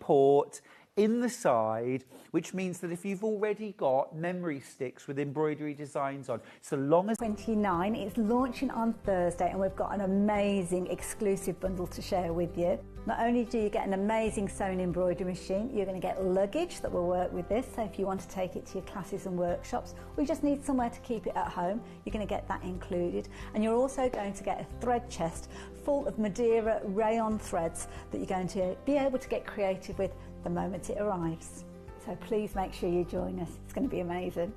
support in the side, which means that if you've already got memory sticks with embroidery designs on, so long as 29, it's launching on Thursday, and we've got an amazing exclusive bundle to share with you. Not only do you get an amazing sewing embroidery machine, you're going to get luggage that will work with this, so if you want to take it to your classes and workshops, or you just need somewhere to keep it at home, you're going to get that included. And you're also going to get a thread chest full of Madeira rayon threads that you're going to be able to get creative with the moment it arrives. So please make sure you join us, it's going to be amazing.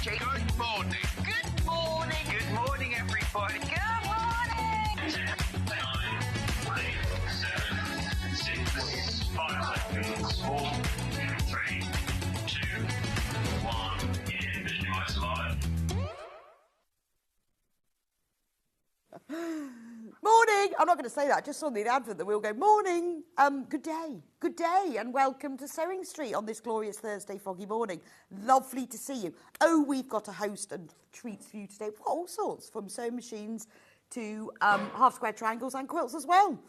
Good morning. Good morning. Good morning, everybody. Good morning. 10, 9, 8, 7, 6, 5 seconds. 4, 3, 2, 1. In visualize live. Morning! I'm not going to say that, I just saw the advert that we all go, morning! Good day, and welcome to Sewing Street on this glorious Thursday foggy morning. Lovely to see you. Oh, we've got a host and treats for you today. We've got all sorts, from sewing machines to half square triangles and quilts as well.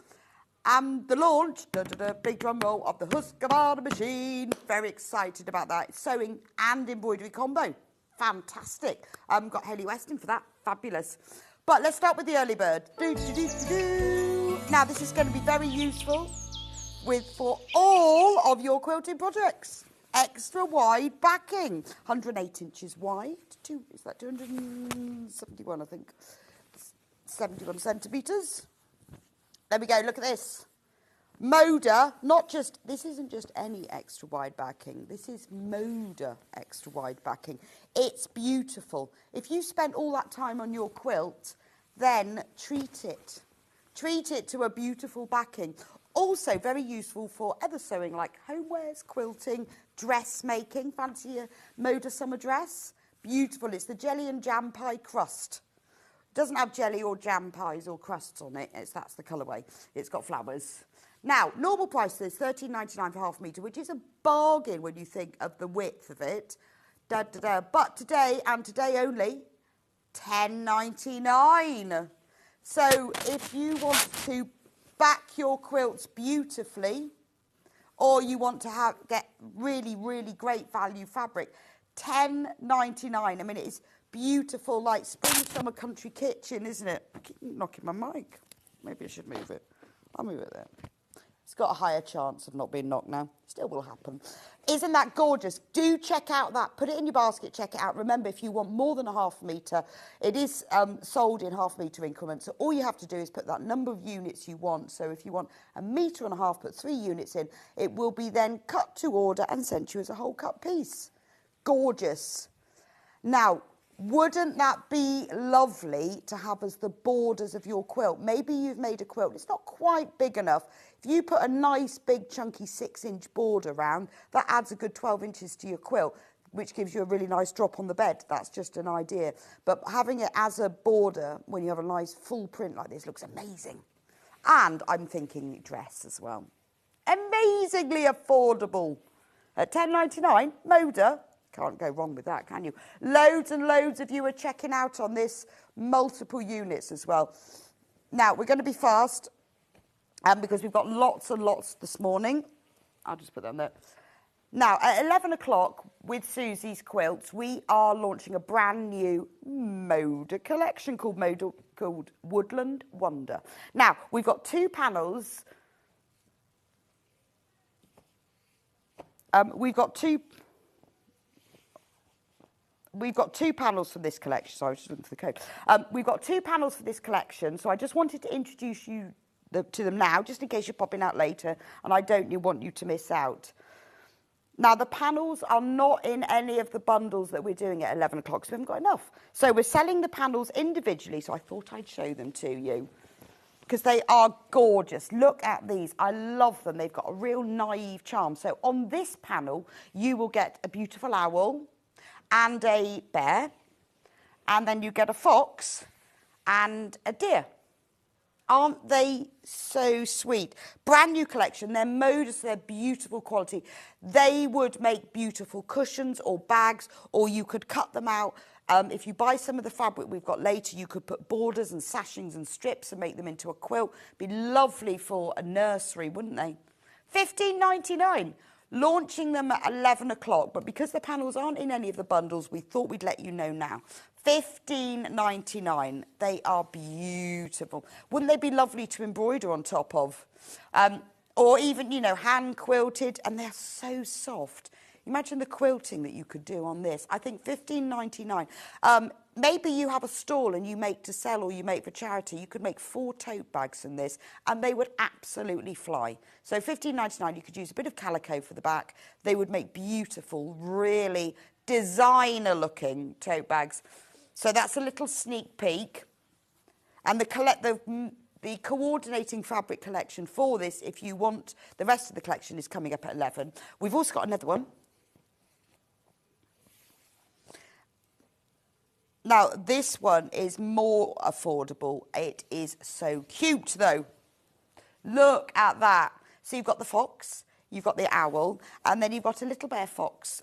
And the launch, big drum roll, of the Husqvarna machine. Very excited about that. It's sewing and embroidery combo. Fantastic. Got Haley Weston for that. Fabulous. But let's start with the early bird. Now, this is going to be very useful for all of your quilting projects. Extra wide backing, 108 inches wide. Is that 271, I think? 71 centimetres. There we go, look at this. Moda, this isn't just any extra wide backing. This is Moda extra wide backing. It's beautiful. If you spent all that time on your quilt, then treat it. Treat it to a beautiful backing. Also very useful for other sewing like homewares, quilting, dressmaking. Fancy a Moda summer dress? Beautiful. It's the jelly and jam pie crust. It doesn't have jelly or jam pies or crusts on it. That's the colourway. It's got flowers. Now, normal price is £13.99 for half metre, which is a bargain when you think of the width of it. But today, and today only, £10.99. So if you want to back your quilts beautifully, or you want to get really, really great value fabric, £10.99. I mean, it is beautiful, like spring, summer, country kitchen, isn't it? I keep knocking my mic. Maybe I should move it. I'll move it there. It's got a higher chance of not being knocked now. Still will happen. Isn't that gorgeous? Do check out that. Put it in your basket, check it out. Remember, if you want more than a half metre, it is sold in half metre increments. So all you have to do is put that number of units you want. So if you want 1.5 metres, put 3 units in. It will be then cut to order and sent to you as a whole cut piece. Gorgeous. Now, wouldn't that be lovely to have as the borders of your quilt? Maybe you've made a quilt, it's not quite big enough. If you put a nice big chunky 6-inch border around, that adds a good 12 inches to your quilt, which gives you a really nice drop on the bed. That's just an idea. But having it as a border when you have a nice full print like this looks amazing. And I'm thinking dress as well. Amazingly affordable. At £10.99, Moda. Can't go wrong with that, can you? Loads and loads of you are checking out on this, multiple units as well. Now, we're going to be fast because we've got lots and lots this morning. I'll just put that on there. Now, at 11 o'clock with Susie's Quilts, we are launching a brand new Moda collection called Woodland Wonder. Now, we've got 2 panels. We've got two panels from this collection. Sorry, I was just looking for the code. We've got 2 panels for this collection, so I just wanted to introduce you to them now, just in case you're popping out later, and I don't want you to miss out. Now, the panels are not in any of the bundles that we're doing at 11 o'clock, so we haven't got enough. So we're selling the panels individually, so I thought I'd show them to you, because they are gorgeous. Look at these. I love them. They've got a real naive charm. So on this panel, you will get a beautiful owl and a bear, and then you get a fox and a deer. Aren't they so sweet? Brand new collection. They're Moda, so they're beautiful quality. They would make beautiful cushions or bags, or you could cut them out. If you buy some of the fabric we've got later, you could put borders and sashings and strips and make them into a quilt. Be lovely for a nursery, wouldn't they? $15.99. Launching them at 11 o'clock, but because the panels aren't in any of the bundles, we thought we'd let you know now. $15.99. They are beautiful. Wouldn't they be lovely to embroider on top of? Or even, you know, hand quilted, and they're so soft. Imagine the quilting that you could do on this. I think $15.99. Maybe you have a stall and you make to sell or you make for charity. You could make 4 tote bags from this and they would absolutely fly. So $15.99, you could use a bit of calico for the back. They would make beautiful, really designer looking tote bags. So that's a little sneak peek. And the coordinating fabric collection for this, if you want, the rest of the collection is coming up at 11. We've also got another one. Now, this one is more affordable. It is so cute, though. Look at that. So you've got the fox, you've got the owl, and then you've got a little bear, fox,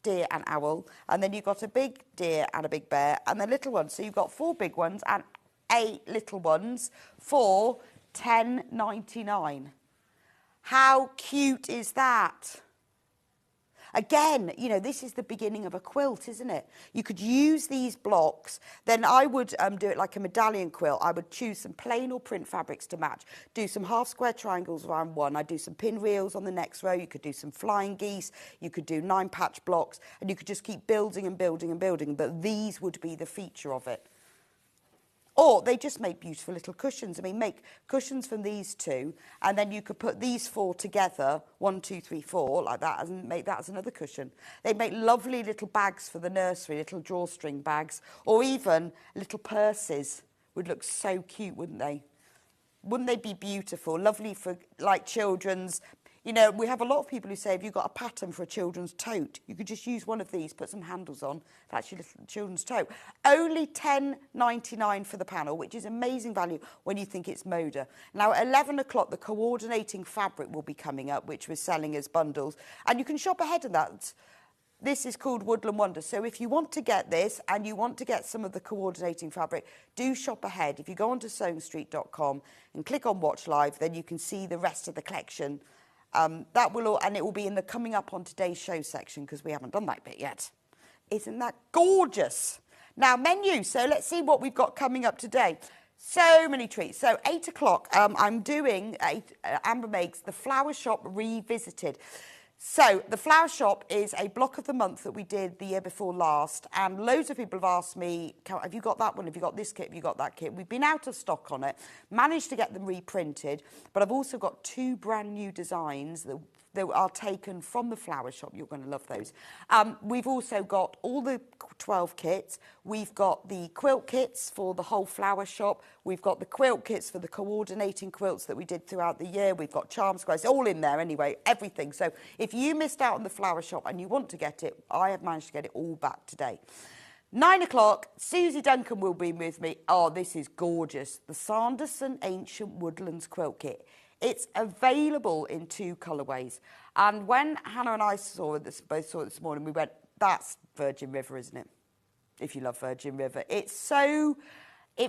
deer and owl, and then you've got a big deer and a big bear, and the little ones. So you've got 4 big ones and 8 little ones for $10.99. How cute is that? Again, you know, this is the beginning of a quilt, isn't it? You could use these blocks. Then I would do it like a medallion quilt. I would choose some plain or print fabrics to match. Do some half square triangles around one. I'd do some pinwheels on the next row. You could do some flying geese. You could do 9 patch blocks. And you could just keep building and building and building. But these would be the feature of it. Or they just make beautiful little cushions. I mean, make cushions from these 2, and then you could put these 4 together, 1, 2, 3, 4, like that, and make that as another cushion. They make lovely little bags for the nursery, little drawstring bags, or even little purses. Would look so cute, wouldn't they? Wouldn't they be beautiful? Lovely for, like, children's. You know, we have a lot of people who say, if you've got a pattern for a children's tote, you could just use one of these, put some handles on. That's your little children's tote. Only $10.99 for the panel, which is amazing value when you think it's Moda. Now, at 11 o'clock, the coordinating fabric will be coming up, which we're selling as bundles. And you can shop ahead of that. This is called Woodland Wonder. So if you want to get this and you want to get some of the coordinating fabric, do shop ahead. If you go onto sewingstreet.com and click on Watch Live, then you can see the rest of the collection. That will all, and it will be in the coming up on today's show section because we haven't done that bit yet. Isn't that gorgeous? Now, menu. So let's see what we've got coming up today. So many treats. So 8 o'clock, I'm doing, Amber makes the Flower Shop Revisited. So the Flower Shop is a block of the month that we did the year before last, and loads of people have asked me, have you got that one, have you got this kit, have you got that kit? We've been out of stock on it, managed to get them reprinted, but I've also got 2 brand new designs that are taken from the Flower Shop. You're going to love those. We've also got all the 12 kits. We've got the quilt kits for the whole Flower Shop. We've got the quilt kits for the coordinating quilts that we did throughout the year. We've got charm squares, all in there anyway, everything. So if you missed out on the Flower Shop and you want to get it, I have managed to get it all back today. 9 o'clock, Susie Duncan will be with me. Oh, this is gorgeous. The Sanderson Ancient Woodlands Quilt Kit. It's available in 2 colourways. And when Hannah and I both saw it this morning, we went, that's Virgin River, isn't it? If you love Virgin River. It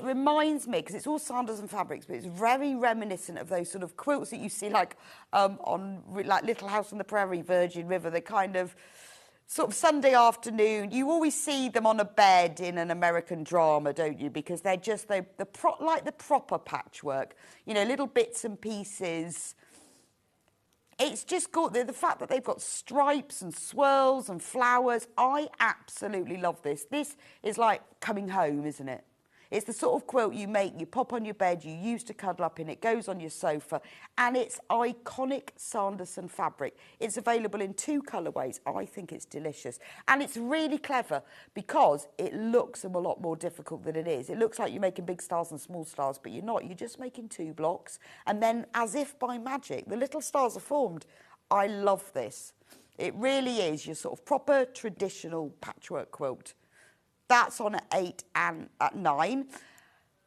reminds me, because it's all Sanderson fabrics, but it's very reminiscent of those sort of quilts that you see like on like Little House on the Prairie, Virgin River. They're kind of sort of Sunday afternoon. You always see them on a bed in an American drama, don't you? Because they're just like the proper patchwork, you know, little bits and pieces. It's just got the fact that they've got stripes and swirls and flowers. I absolutely love this. This is like coming home, isn't it? It's the sort of quilt you make, you pop on your bed, you use to cuddle up in, it goes on your sofa, and it's iconic Sanderson fabric. It's available in 2 colourways. I think it's delicious. And it's really clever because it looks a lot more difficult than it is. It looks like you're making big stars and small stars, but you're not. You're just making 2 blocks. And then, as if by magic, the little stars are formed. I love this. It really is your sort of proper traditional patchwork quilt. That's on at 8 and at 9.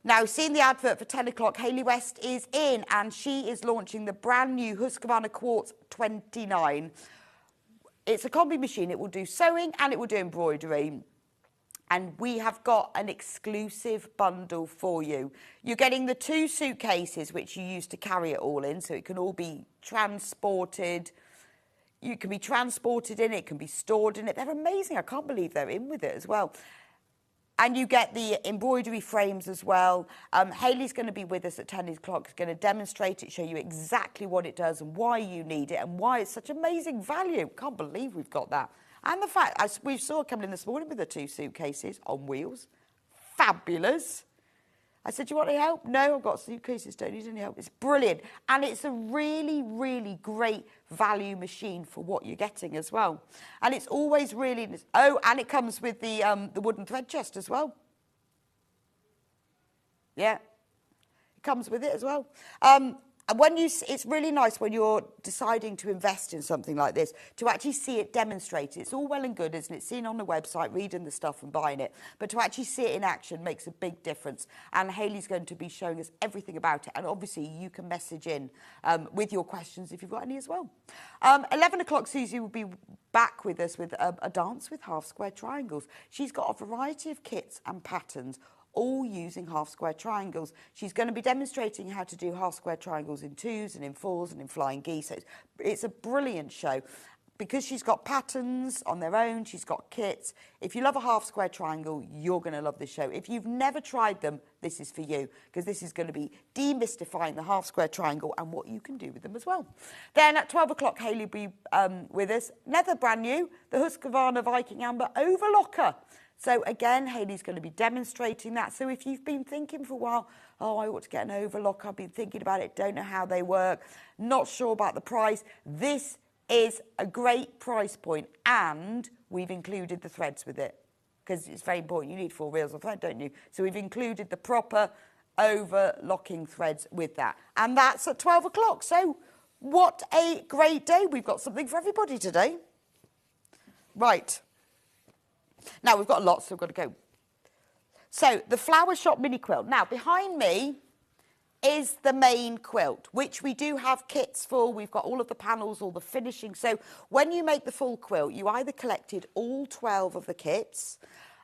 Now, seeing the advert for 10 o'clock, Hayley West is in and she is launching the brand new Husqvarna Quartz 29. It's a combi machine. It will do sewing and it will do embroidery. And we have got an exclusive bundle for you. You're getting the 2 suitcases, which you use to carry it all in, so it can all be transported. You can be transported in it, it can be stored in it. They're amazing. I can't believe they're in with it as well. And you get the embroidery frames as well. Hayley's going to be with us at 10 o'clock. She's going to demonstrate it, show you exactly what it does and why you need it and why it's such amazing value. Can't believe we've got that. And the fact, we saw her coming in this morning with the 2 suitcases on wheels. Fabulous. I said, do you want any help? No, I've got suitcases, don't need any help. It's brilliant. And it's a really, really great value machine for what you're getting as well. And it's always really... Oh, and it comes with the wooden thread chest as well. Yeah. It comes with it as well. And when it's really nice when you're deciding to invest in something like this, to actually see it demonstrated. It's all well and good, isn't it? Seen on the website, reading the stuff and buying it. But to actually see it in action makes a big difference. And Hayley's going to be showing us everything about it. And obviously, you can message in with your questions if you've got any as well. 11 o'clock, Susie will be back with us with a dance with half square triangles. She's got a variety of kits and patterns, all using half square triangles. She's going to be demonstrating how to do half square triangles in 2s and in 4s and in flying geese. So it's a brilliant show. Because she's got patterns on their own, she's got kits. If you love a half square triangle, you're going to love this show. If you've never tried them, this is for you, because this is going to be demystifying the half square triangle and what you can do with them as well. Then at 12 o'clock, Hayley will be with us. Another brand new, the Husqvarna Viking Amber Overlocker. So again, Hayley's going to be demonstrating that. So if you've been thinking for a while, oh, I ought to get an overlock, I've been thinking about it, don't know how they work, not sure about the price, this is a great price point, and we've included the threads with it, because it's very important. You need 4 reels of thread, don't you? So we've included the proper overlocking threads with that. And that's at 12 o'clock. So what a great day. We've got something for everybody today. Right. Now, we've got lots, so we've got to go. So, the Flower Shop mini quilt. Now, behind me is the main quilt, which we do have kits for. We've got all of the panels, all the finishing. So, when you make the full quilt, you either collected all 12 of the kits,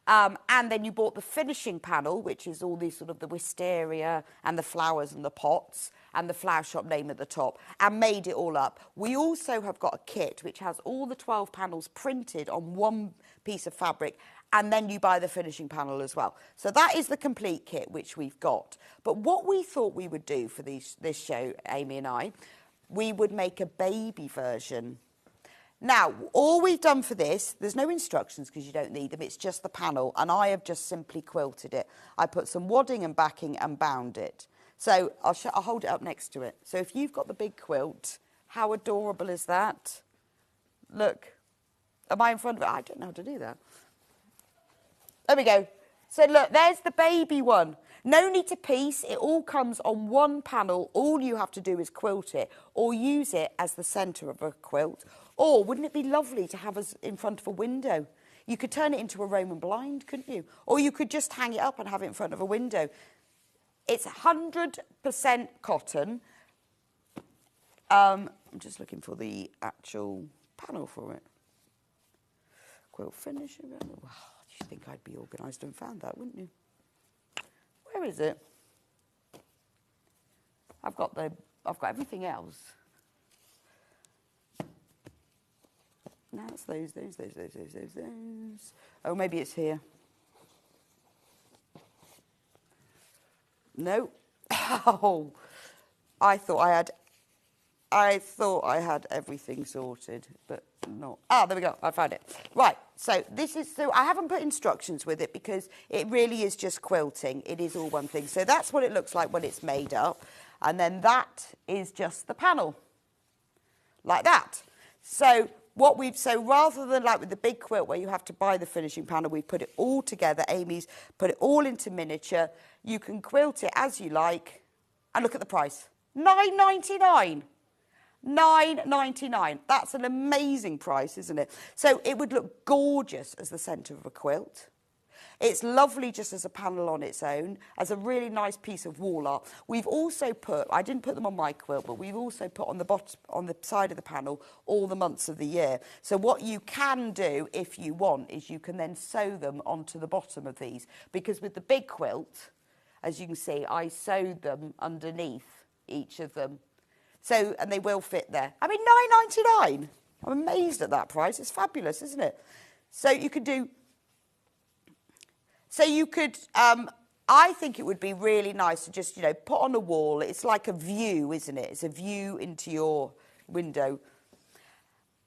and then you bought the finishing panel, which is all these sort of the wisteria and the flowers and the pots and the Flower Shop name at the top, and made it all up. We also have got a kit which has all the 12 panels printed on one piece of fabric, and then you buy the finishing panel as well. So that is the complete kit which we've got. But what we thought we would do for this show, Amy and I, we would make a baby version. Now, all we've done for this, there's no instructions because you don't need them, it's just the panel, and I have just simply quilted it. I put some wadding and backing and bound it. So I'll hold it up next to it. So if you've got the big quilt, how adorable is that? Look, am I in front of it? I don't know how to do that. There we go. So look, there's the baby one. No need to piece, it all comes on one panel. All you have to do is quilt it or use it as the centre of a quilt. Or wouldn't it be lovely to have us in front of a window? You could turn it into a Roman blind, couldn't you? Or you could just hang it up and have it in front of a window. It's 100% cotton. I'm just looking for the actual panel for it. Quilt finish. Wow, you'd think I'd be organised and found that, wouldn't you? Where is it? I've got everything else. No, it's those. Oh, maybe it's here. No. Oh, I thought I had I thought I had everything sorted, but not. Ah, there we go. I found it. Right. So this is, so I haven't put instructions with it because it really is just quilting. It is all one thing. So that's what it looks like when it's made up. And then that is just the panel. Like that. So so rather than like with the big quilt where you have to buy the finishing panel, we've put it all together. Amy's put it all into miniature. You can quilt it as you like. And look at the price. £9.99. £9.99. That's an amazing price, isn't it? So it would look gorgeous as the centre of a quilt. It's lovely just as a panel on its own, as a really nice piece of wall art. We've also put, I didn't put them on my quilt, but we've also put on the bottom, on the side of the panel, all the months of the year. So what you can do, if you want, is you can then sew them onto the bottom of these. Because with the big quilt, as you can see, I sewed them underneath each of them. So, and they will fit there. I mean, £9.99. I'm amazed at that price. It's fabulous, isn't it? So you could do... So you could, I think it would be really nice to just, you know, put on a wall. It's like a view, isn't it? It's a view into your window.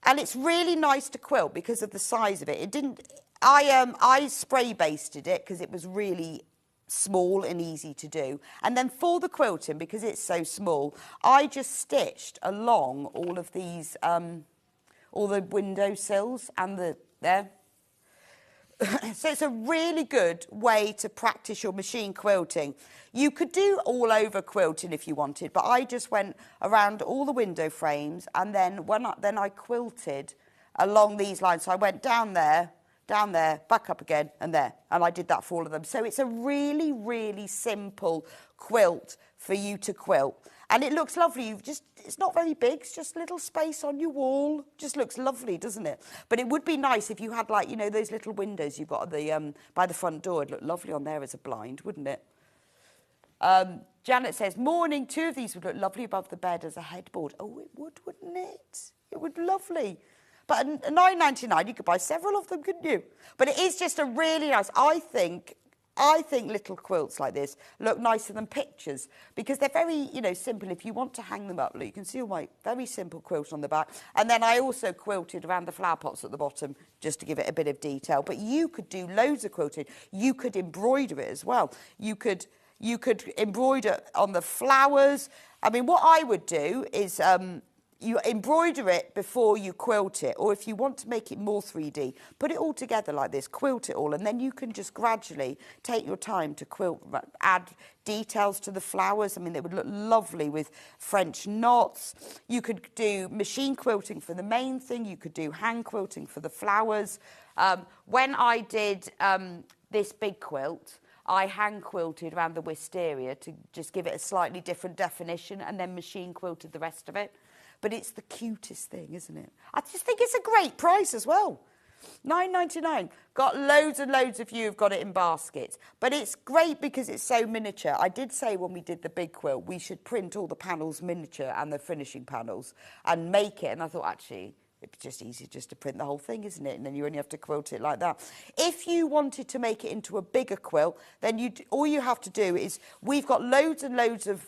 And it's really nice to quilt because of the size of it. It didn't, I spray basted it because it was really small and easy to do. And then for the quilting, because it's so small, I just stitched along all of these, all the window sills and there. So it's a really good way to practice your machine quilting. You could do all over quilting if you wanted, but I just went around all the window frames, and then then I quilted along these lines. So I went down there, back up again, and there, and I did that for all of them. So it's a really, really simple quilt for you to quilt. And it looks lovely. It's not very big. It's just a little space on your wall. Just looks lovely, doesn't it? But it would be nice if you had, like, you know, those little windows you've got at the, by the front door. It'd look lovely on there as a blind, wouldn't it? Janet says, morning, 2 of these would look lovely above the bed as a headboard. Oh, it would, wouldn't it? It would be lovely. But at £9.99, you could buy several of them, couldn't you? But it is just a really nice, I think little quilts like this look nicer than pictures because they're very, you know, simple. If you want to hang them up, look, you can see all my very simple quilt on the back. And then I also quilted around the flower pots at the bottom just to give it a bit of detail. But you could do loads of quilting. You could embroider it as well. You could embroider on the flowers. I mean, what I would do is... you embroider it before you quilt it, or if you want to make it more 3D, put it all together like this, quilt it all, and then you can just gradually take your time to quilt, add details to the flowers. I mean, they would look lovely with French knots. You could do machine quilting for the main thing. You could do hand quilting for the flowers. When I did this big quilt, I hand quilted around the wisteria to just give it a slightly different definition, and then machine quilted the rest of it. But it's the cutest thing, isn't it? I just think it's a great price as well. £9.99. Got loads and loads of you have got it in baskets. But it's great because it's so miniature. I did say when we did the big quilt, we should print all the panels miniature and the finishing panels and make it. And I thought, actually, it's just easier just to print the whole thing, isn't it? And then you only have to quilt it like that. If you wanted to make it into a bigger quilt, then all you have to do is, we've got loads and loads of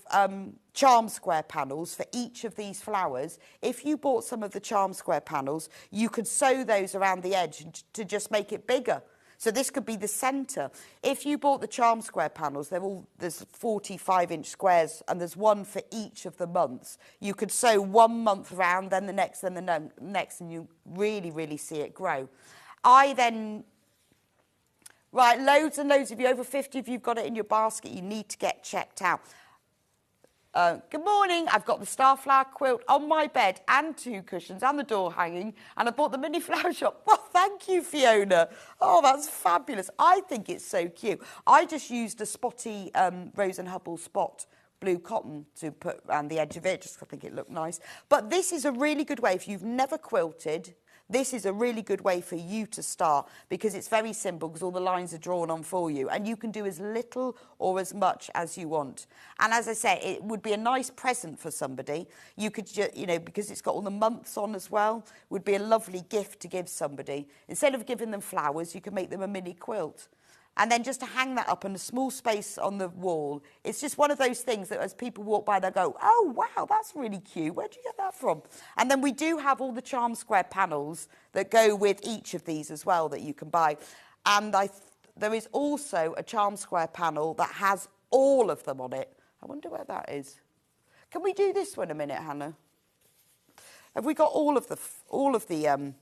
charm square panels for each of these flowers. If you bought some of the charm square panels, you could sew those around the edge to just make it bigger. So this could be the centre. If you bought the charm square panels, there's 45-inch squares, and there's one for each of the months. You could sew 1 month round, then the next, then the next, and you really, really see it grow. Right, loads and loads of you, over 50 of you have got it in your basket. You need to get checked out. Good morning. I've got the Starflower quilt on my bed and 2 cushions and the door hanging, and I bought the mini flower shop. Well, thank you, Fiona. Oh, that's fabulous. I think it's so cute. I just used a spotty Rose and Hubble spot blue cotton to put around the edge of it, just 'cause I think it looked nice. But this is a really good way if you've never quilted. This is a really good way for you to start because it's very simple because all the lines are drawn on for you, and you can do as little or as much as you want. And as I say, it would be a nice present for somebody. You could, you know, because it's got all the months on as well, would be a lovely gift to give somebody. Instead of giving them flowers, you can make them a mini quilt. And then just to hang that up in a small space on the wall, it's just one of those things that as people walk by, they'll go, oh, wow, that's really cute. Where'd you get that from? And then we do have all the charm square panels that go with each of these as well that you can buy. And there is also a charm square panel that has all of them on it. I wonder where that is. Can we do this one a minute, Hannah? Have we got all of the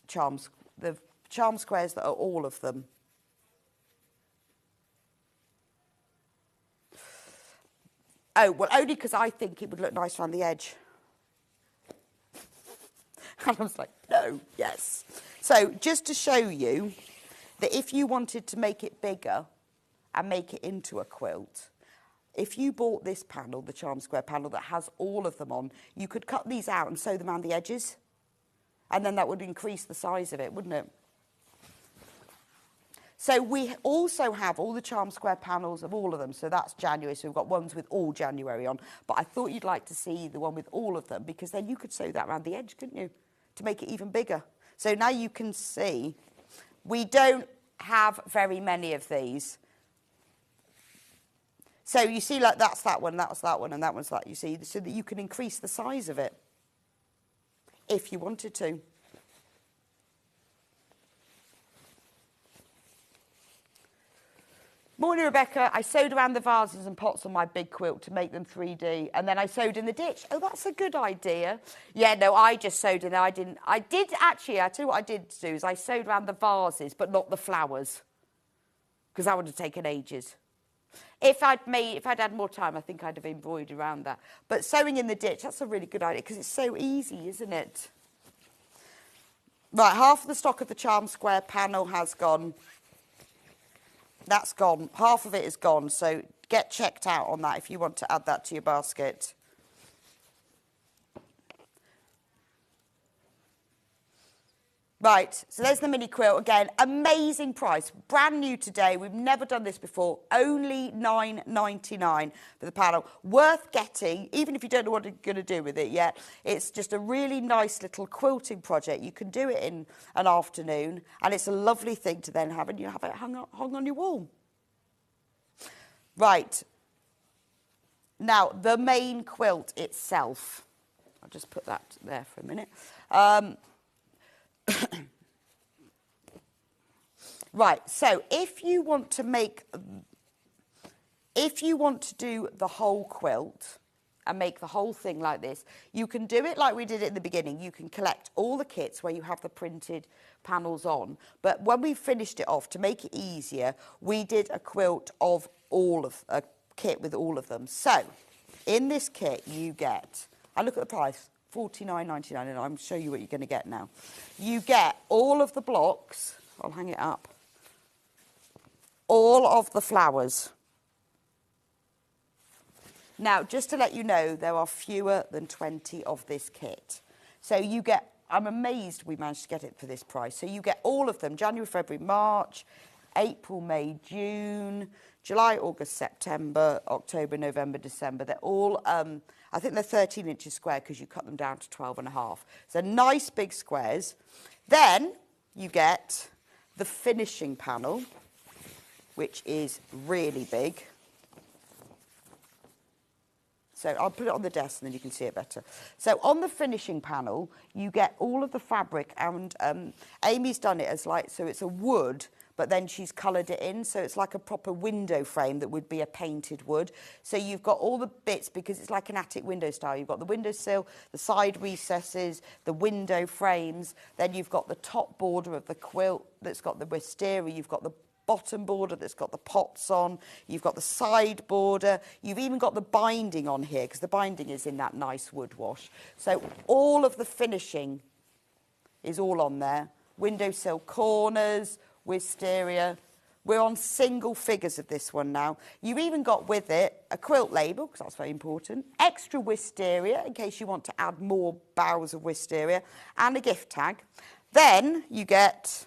charm squares that are all of them? Oh, well, only because I think it would look nice around the edge. And I was like, no, yes. So just to show you that if you wanted to make it bigger and make it into a quilt, if you bought this panel, the charm square panel that has all of them on, you could cut these out and sew them around the edges. And then that would increase the size of it, wouldn't it? So we also have all the charm square panels of all of them. So that's January. So we've got ones with all January on. But I thought you'd like to see the one with all of them, because then you could sew that around the edge, couldn't you? To make it even bigger. So now you can see we don't have very many of these. So you see, like, that's that one, that was that one, and that one's that, you see, so that you can increase the size of it if you wanted to. Morning, Rebecca. I sewed around the vases and pots on my big quilt to make them 3D, and then I sewed in the ditch. Oh, that's a good idea. Yeah, no, I just sewed in there. I did actually, I tell you what I did do is I sewed around the vases, but not the flowers, because that would have taken ages. If I'd had more time, I think I'd have embroidered around that. But sewing in the ditch, that's a really good idea, because it's so easy, isn't it? Right, half of the stock of the charm square panel has gone. That's gone. Half of it is gone, so get checked out on that if you want to add that to your basket. Right, so there's the mini quilt. Again, amazing price. Brand new today. We've never done this before. Only $9.99 for the panel. Worth getting, even if you don't know what you're going to do with it yet. It's just a really nice little quilting project. You can do it in an afternoon, and it's a lovely thing to then have, and you have it hung on your wall. Right. Now, the main quilt itself. I'll just put that there for a minute. Right, so if you want to do the whole quilt and make the whole thing like this, you can do it like we did at the beginning. You can collect all the kits where you have the printed panels on. But when we finished it off, to make it easier, we did a quilt of a kit with all of them. So in this kit you get, I look at the price, $49.99, and I'm show you what you're going to get now. You get all of the blocks. I'll hang it up. All of the flowers. Now, just to let you know, there are fewer than 20 of this kit. So you get, I'm amazed we managed to get it for this price. So you get all of them, January, February, March, April, May, June, July, August, September, October, November, December. They're all, I think they're 13 inches square because you cut them down to 12.5. So nice big squares. Then you get the finishing panel, which is really big. So I'll put it on the desk and then you can see it better. So on the finishing panel, you get all of the fabric, and Amy's done it as like, so it's a wood, but then she's coloured it in, so it's like a proper window frame that would be a painted wood. So you've got all the bits, because it's like an attic window style. You've got the windowsill, the side recesses, the window frames, then you've got the top border of the quilt that's got the wisteria, you've got the bottom border that's got the pots on, you've got the side border, you've even got the binding on here, because the binding is in that nice wood wash. So all of the finishing is all on there. Windowsill corners, wisteria. We're on single figures of this one now. You've even got with it a quilt label, because that's very important, extra wisteria in case you want to add more boughs of wisteria, and a gift tag. Then you get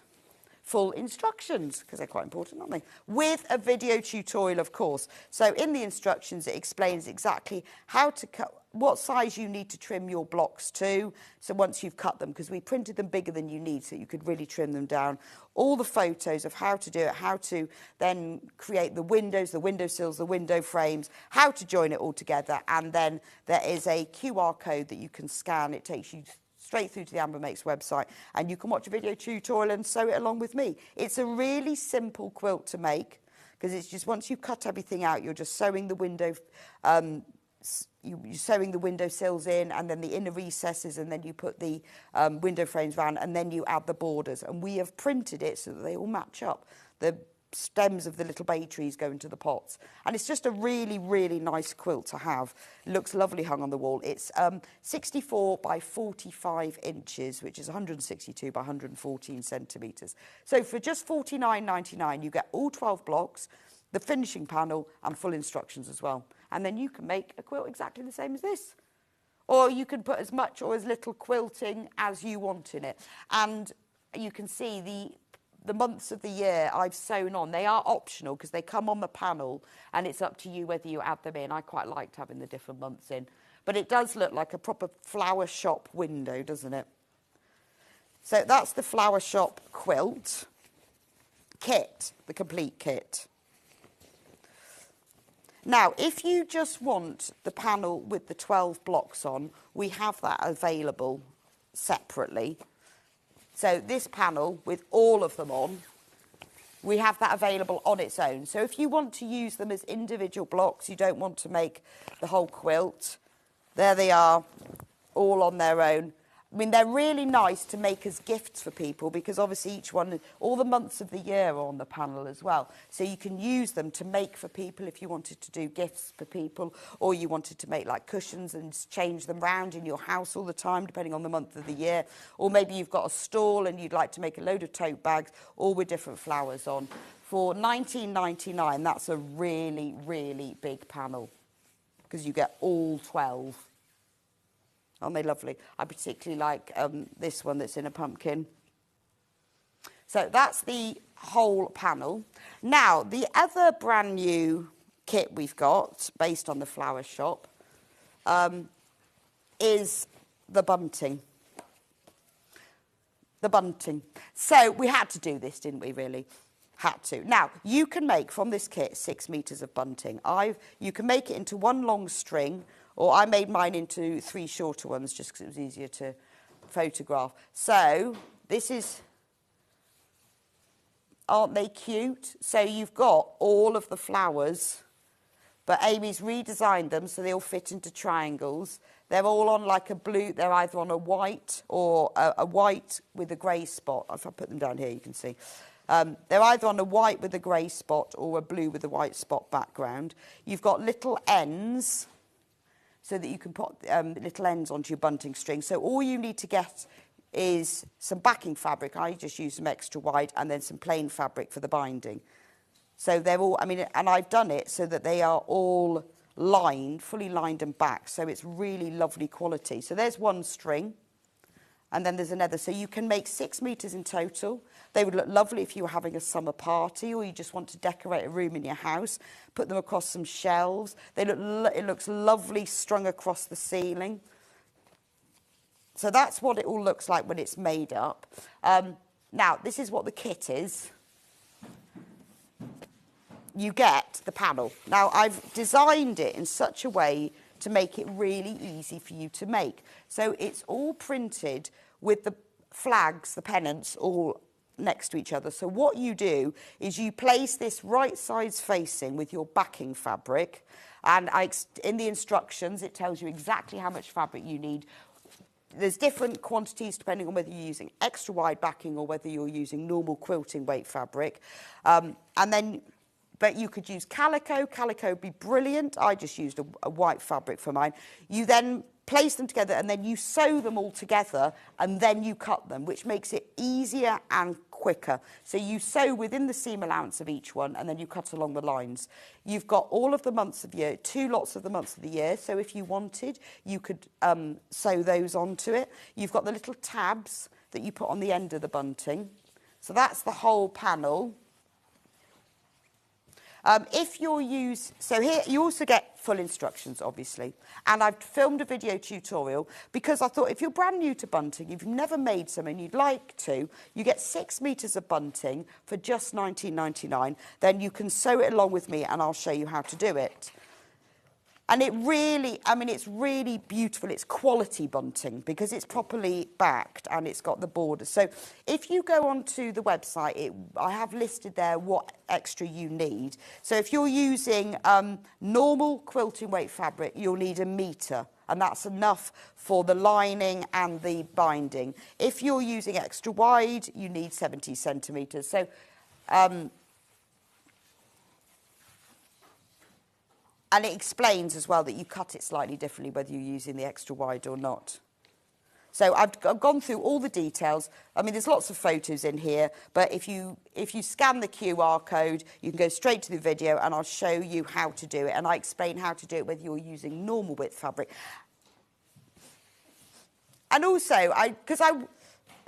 full instructions, because they're quite important, aren't they? With a video tutorial, of course. So in the instructions, it explains exactly how to cut, what size you need to trim your blocks to. So once you've cut them, because we printed them bigger than you need, so you could really trim them down. All the photos of how to do it, how to then create the windows, the windowsills, the window frames, how to join it all together. And then there is a QR code that you can scan. It takes you straight through to the Amber Makes website, and you can watch a video tutorial and sew it along with me. It's a really simple quilt to make, because it's just once you cut everything out, you're just sewing the window, you're sewing the window sills in, and then the inner recesses, and then you put the window frames around, and then you add the borders. And we have printed it so that they all match up. The stems of the little bay trees go into the pots, and it's just a really, really nice quilt to have. It looks lovely hung on the wall. It's 64 by 45 inches, which is 162 by 114 centimetres. So for just £49.99, you get all 12 blocks, the finishing panel, and full instructions as well. And then you can make a quilt exactly the same as this. Or you can put as much or as little quilting as you want in it. And you can see the months of the year I've sewn on. They are optional because they come on the panel, and it's up to you whether you add them in. I quite liked having the different months in. But it does look like a proper flower shop window, doesn't it? So that's the flower shop quilt kit, the complete kit. Now, if you just want the panel with the 12 blocks on, we have that available separately. So this panel with all of them on, we have that available on its own. So if you want to use them as individual blocks, you don't want to make the whole quilt, there they are, all on their own. I mean, they're really nice to make as gifts for people, because obviously each one, all the months of the year are on the panel as well. So you can use them to make for people if you wanted to do gifts for people, or you wanted to make like cushions and change them round in your house all the time, depending on the month of the year. Or maybe you've got a stall and you'd like to make a load of tote bags, all with different flowers on. For £19.99, that's a really, really big panel, because you get all 12. Aren't they lovely? I particularly like this one that's in a pumpkin. So that's the whole panel. Now, the other brand new kit we've got, based on the flower shop, is the bunting. The bunting. So we had to do this, didn't we, really? Had to. Now, you can make from this kit 6 metres of bunting. You can make it into one long string, or I made mine into 3 shorter ones just because it was easier to photograph. So this is, aren't they cute? So you've got all of the flowers, but Amy's redesigned them so they all fit into triangles. They're all on like a blue, they're either on a white or a white with a grey spot. If I put them down here, you can see. They're either on a white with a grey spot or a blue with a white spot background. You've got little ends, so that you can put little ends onto your bunting string. So all you need to get is some backing fabric. I just use some extra wide, and then some plain fabric for the binding. So they're all, I mean, and I've done it so that they are all lined, fully lined and back. So it's really lovely quality. So there's one string, and then there's another. So you can make 6 metres in total. They would look lovely if you were having a summer party, or you just want to decorate a room in your house. Put them across some shelves. It looks lovely strung across the ceiling. So that's what it all looks like when it's made up. Now, this is what the kit is. You get the panel. Now, I've designed it in such a way to make it really easy for you to make. So it's all printed with the flags, the pennants, all next to each other. So what you do is you place this right sides facing with your backing fabric, and in the instructions it tells you exactly how much fabric you need. There's different quantities depending on whether you're using extra wide backing or whether you're using normal quilting weight fabric. But you could use calico. Calico would be brilliant. I just used a white fabric for mine. You then place them together, and then you sew them all together, and then you cut them, which makes it easier and quicker. So you sew within the seam allowance of each one, and then you cut along the lines. You've got all of the months of the year, 2 lots of the months of the year. So if you wanted, you could sew those onto it. You've got the little tabs that you put on the end of the bunting. So that's the whole panel. If you're so here you also get full instructions, obviously, and I've filmed a video tutorial because I thought if you're brand new to bunting, if you've never made some and you'd like to, you get 6 meters of bunting for just £19.99. Then you can sew it along with me and I'll show you how to do it. And it really, I mean, it's really beautiful. It's quality bunting because it's properly backed and it's got the borders. So if you go onto the website, I have listed there what extra you need. So if you're using normal quilting weight fabric, you'll need 1 metre. And that's enough for the lining and the binding. If you're using extra wide, you need 70 centimetres. So and it explains as well that you cut it slightly differently whether you're using the extra wide or not. So I've gone through all the details. I mean, there's lots of photos in here, but if you scan the QR code, you can go straight to the video and I'll show you how to do it. And I explain how to do it whether you're using normal width fabric. And also, because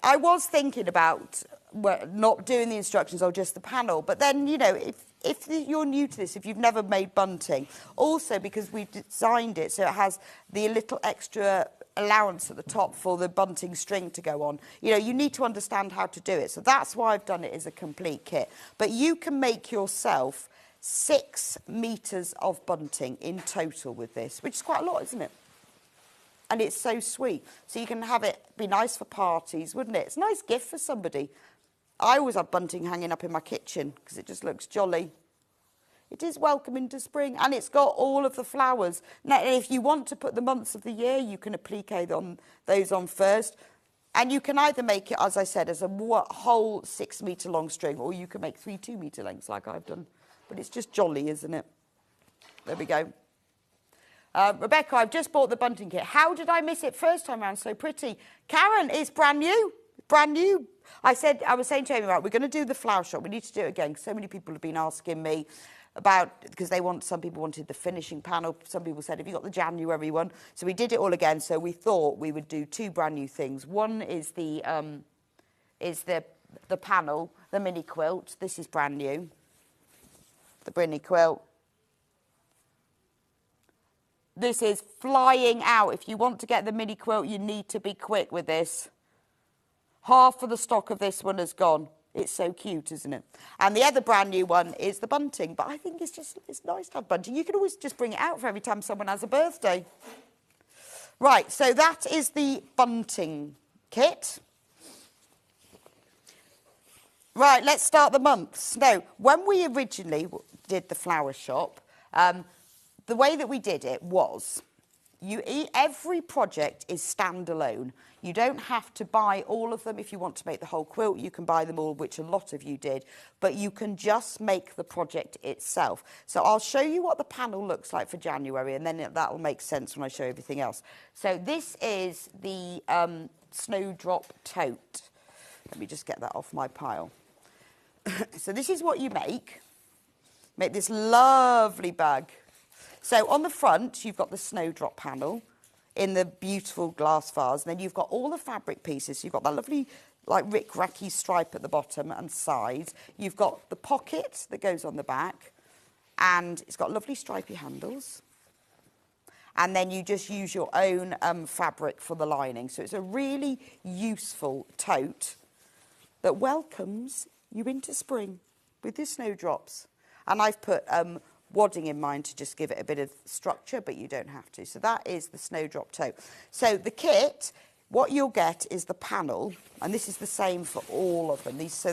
I was thinking about not doing the instructions or just the panel, but then, you know, if you're new to this, if you've never made bunting, also because we've designed it so it has the little extra allowance at the top for the bunting string to go on, you know, you need to understand how to do it. So that's why I've done it as a complete kit. But you can make yourself 6 meters of bunting in total with this, which is quite a lot, isn't it? And it's so sweet. So you can have it, be nice for parties, wouldn't it? It's a nice gift for somebody. I always have bunting hanging up in my kitchen because it just looks jolly. It is welcome into spring and it's got all of the flowers. Now, if you want to put the months of the year, you can applique those on first. And you can either make it, as I said, as a whole 6 metre long string, or you can make 3 2-metre lengths like I've done. But it's just jolly, isn't it? There we go. Rebecca, I've just bought the bunting kit. How did I miss it first time around? So pretty. Karen, it's brand new. Brand new. I was saying to Amy, right, we're going to do the flower shop. We need to do it again because so many people have been asking me about, because some people wanted the finishing panel. Some people said, have you got the January one? So we did it all again. So we thought we would do 2 brand new things. One is the panel, the mini quilt. This is brand new. The mini quilt. This is flying out. If you want to get the mini quilt, you need to be quick with this. Half of the stock of this one has gone. It's so cute, isn't it? And the other brand new one is the bunting. But I think it's nice to have bunting. You can always just bring it out for every time someone has a birthday. Right, so that is the bunting kit. Right, let's start the months. Now, when we originally did the flower shop, the way that we did it was every project is standalone. You don't have to buy all of them. If you want to make the whole quilt, you can buy them all, which a lot of you did. But you can just make the project itself. So I'll show you what the panel looks like for January, and then that will make sense when I show everything else. So this is the Snowdrop tote. Let me just get that off my pile. So this is what you make. Make this lovely bag. So on the front, you've got the Snowdrop panel in the beautiful glass vase. And then you've got all the fabric pieces. You've got that lovely, like, rick-racky stripe at the bottom and sides. You've got the pocket that goes on the back. And it's got lovely stripy handles. And then you just use your own fabric for the lining. So it's a really useful tote that welcomes you into spring with your snowdrops. And I've put wadding in mine to just give it a bit of structure, but you don't have to. So that is the Snowdrop tote. So the kit, what you'll get is the panel, and this is the same for all of them. So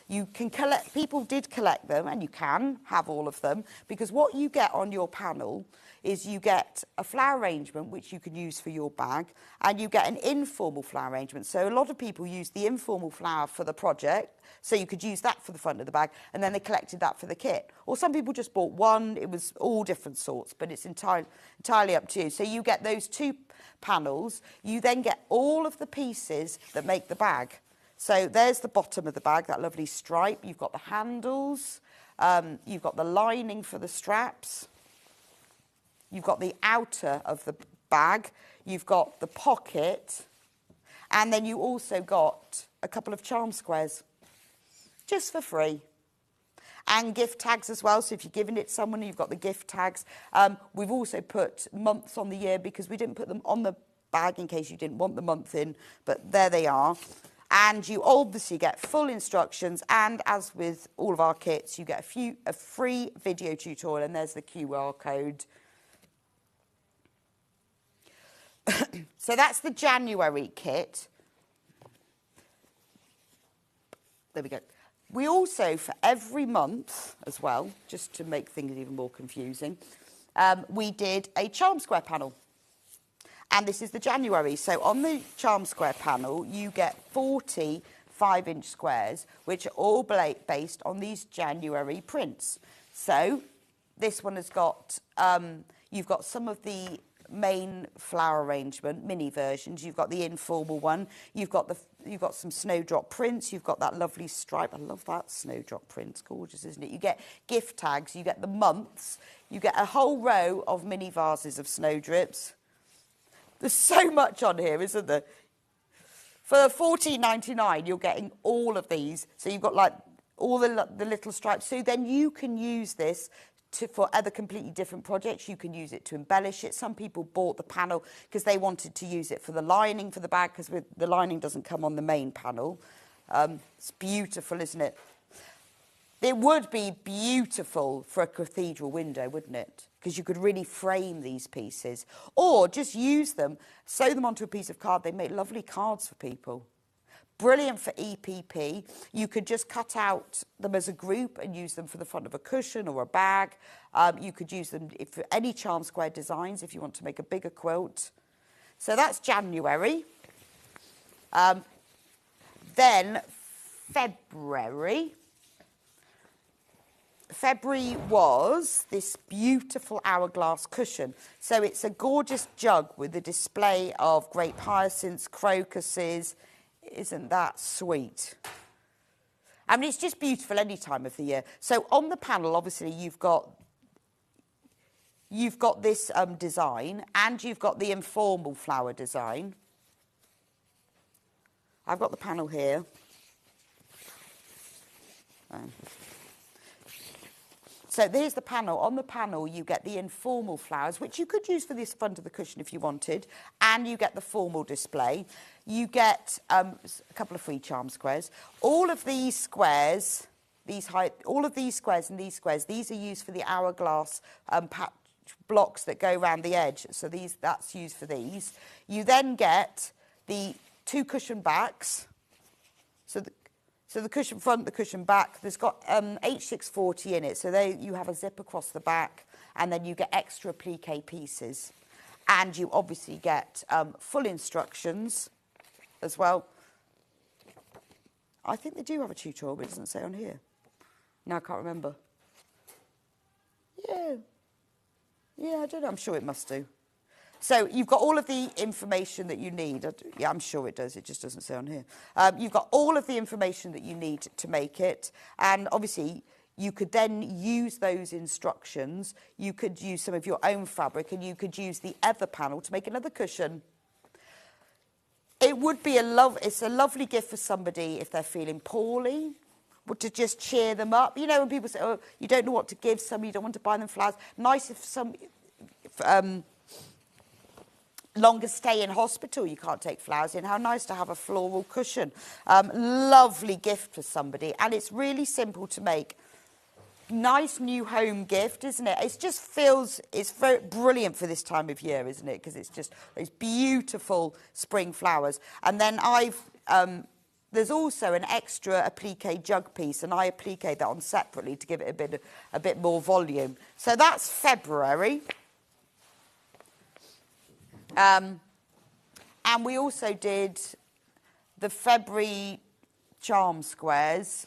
you can collect, people did collect them, and you can have all of them, because what you get on your panel is you get a flower arrangement, which you can use for your bag, and you get an informal flower arrangement. So a lot of people use the informal flower for the project, so you could use that for the front of the bag, and then they collected that for the kit. Or some people just bought one. It was all different sorts, but it's entirely up to you. So you get those 2 panels. You then get all of the pieces that make the bag. So there's the bottom of the bag, that lovely stripe. You've got the handles. You've got the lining for the straps. You've got the outer of the bag. You've got the pocket. And then you also got a couple of charm squares. just for free. And gift tags as well. So if you're giving it to someone, you've got the gift tags. We've also put months on the year because we didn't put them on the bag in case you didn't want the month in, but there they are. And you obviously get full instructions, and as with all of our kits, you get a free video tutorial, and there's the QR code. So that's the January kit. There we go. We also, for every month as well, just to make things even more confusing, we did a charm square panel. And this is the January. So on the charm square panel, you get 40 5-inch squares, which are all based on these January prints. So this one has got, you've got some of the main flower arrangement, mini versions. You've got the informal one. You've got some snowdrop prints. You've got that lovely stripe. I love that snowdrop print. It's gorgeous, isn't it? You get gift tags. You get the months. You get a whole row of mini vases of snowdrips. There's so much on here, isn't there? For $14.99, you're getting all of these. So you've got like all the little stripes. So then you can use this for other completely different projects. You can use it to embellish it. Some people bought the panel because they wanted to use it for the lining for the bag, because the lining doesn't come on the main panel. It's beautiful, isn't it? It would be beautiful for a cathedral window, wouldn't it? Because you could really frame these pieces. Or just use them, sew them onto a piece of card. They make lovely cards for people. Brilliant for EPP. You could just cut out them as a group and use them for the front of a cushion or a bag. You could use them for any charm square designs if you want to make a bigger quilt. So that's January. Then February. February was this beautiful hourglass cushion. So it's a gorgeous jug with a display of grape hyacinths, crocuses. Isn't that sweet? I mean, it's just beautiful any time of the year. So on the panel, obviously, you've got this design, and you've got the informal flower design. I've got the panel here. So there's the panel. On the panel, you get the informal flowers, which you could use for this front of the cushion if you wanted, and you get the formal display. You get a couple of free charm squares. All of these squares, all of these squares and these squares, these are used for the hourglass patch blocks that go around the edge. So that's used for these. You then get the 2 cushion backs. So the cushion front, the cushion back, there's got H640 in it. So you have a zip across the back, and then you get extra applique pieces. And you obviously get full instructions as well. I think they do have a tutorial, but it doesn't say on here. No, I can't remember. Yeah, I don't know. I'm sure it must do. So you've got all of the information that you need. Yeah, I'm sure it does. It just doesn't say on here. You've got all of the information that you need to make it. And obviously, you could then use those instructions. You could use some of your own fabric, and you could use the other panel to make another cushion. It would be it's a lovely gift for somebody if they're feeling poorly, to just cheer them up. You know, when people say, oh, you don't know what to give somebody, you don't want to buy them flowers. Nice if longer stay in hospital, you can't take flowers in. How nice to have a floral cushion. Lovely gift for somebody. And it's really simple to make. Nice new home gift, isn't it? It's very brilliant for this time of year, isn't it? Because it's just those beautiful spring flowers. And then there's also an extra applique jug piece, and I applique that on separately to give it a bit more volume. So that's February. And we also did the February charm squares.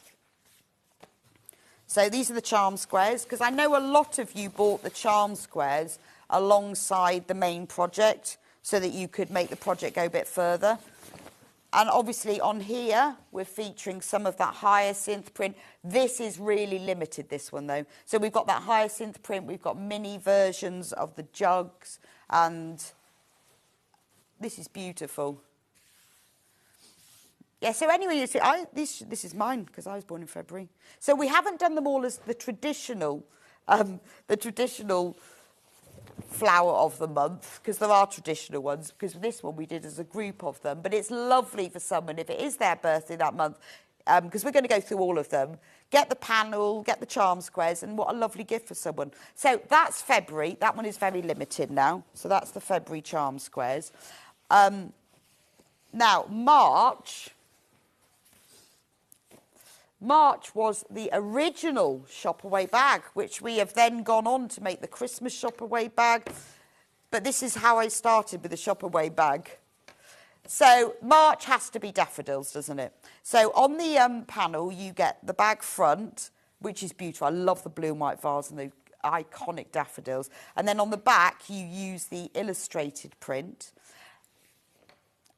So these are the charm squares, because I know a lot of you bought the charm squares alongside the main project so that you could make the project go a bit further. And obviously on here, we're featuring some of that hyacinth print. This is really limited, this one though. So we've got that hyacinth print, we've got mini versions of the jugs, and this is beautiful. Yeah, so anyway, you see, this is mine because I was born in February. So we haven't done them all as the traditional flower of the month, because there are traditional ones, because this one we did as a group of them. But it's lovely for someone, if it is their birthday that month, because we're going to go through all of them, get the panel, get the charm squares, and what a lovely gift for someone. So that's February. That one is very limited now. So that's the February charm squares. Now, March was the original shop away bag, which we have then gone on to make the Christmas shop away bag. But this is how I started with the shop away bag. So March has to be daffodils, doesn't it? So on the panel, you get the bag front, which is beautiful. I love the blue and white vase and the iconic daffodils. And then on the back, you use the illustrated print.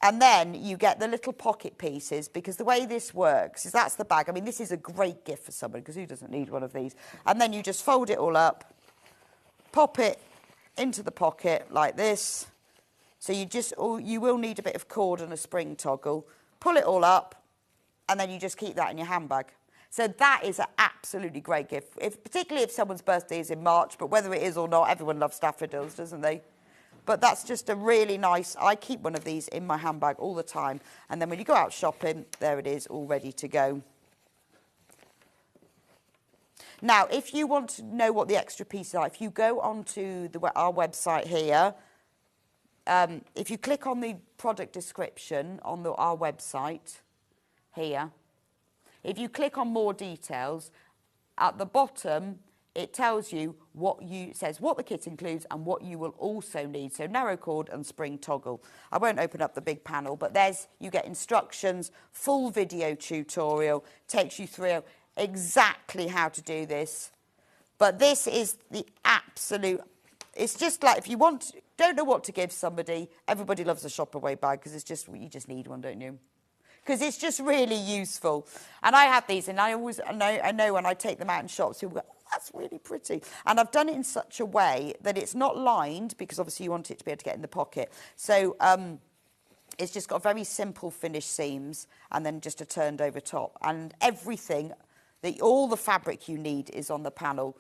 And then you get the little pocket pieces, because the way this works is that's the bag. I mean, this is a great gift for someone, because who doesn't need one of these? And then you just fold it all up, pop it into the pocket like this. So you will need a bit of cord and a spring toggle. Pull it all up, and then you just keep that in your handbag. So that is an absolutely great gift, particularly if someone's birthday is in March. But whether it is or not, everyone loves daffodils, doesn't they? But that's just a really nice, I keep one of these in my handbag all the time. And then when you go out shopping, there it is, all ready to go. Now, if you want to know what the extra pieces are, if you go onto our website here, if you click on the product description on our website here, if you click on more details, at the bottom, it tells you says what the kit includes and what you will also need. So narrow cord and spring toggle. I won't open up the big panel, but you get instructions, full video tutorial, takes you through exactly how to do this. But this is the absolute, it's just like if you don't know what to give somebody, everybody loves a shop away bag, because you just need one, don't you? Because it's just really useful. And I have these, and I know when I take them out in shops, people go, oh, that's really pretty. And I've done it in such a way that it's not lined, because obviously you want it to be able to get in the pocket. So it's just got very simple finished seams and then just a turned over top. And everything, all the fabric you need is on the panel.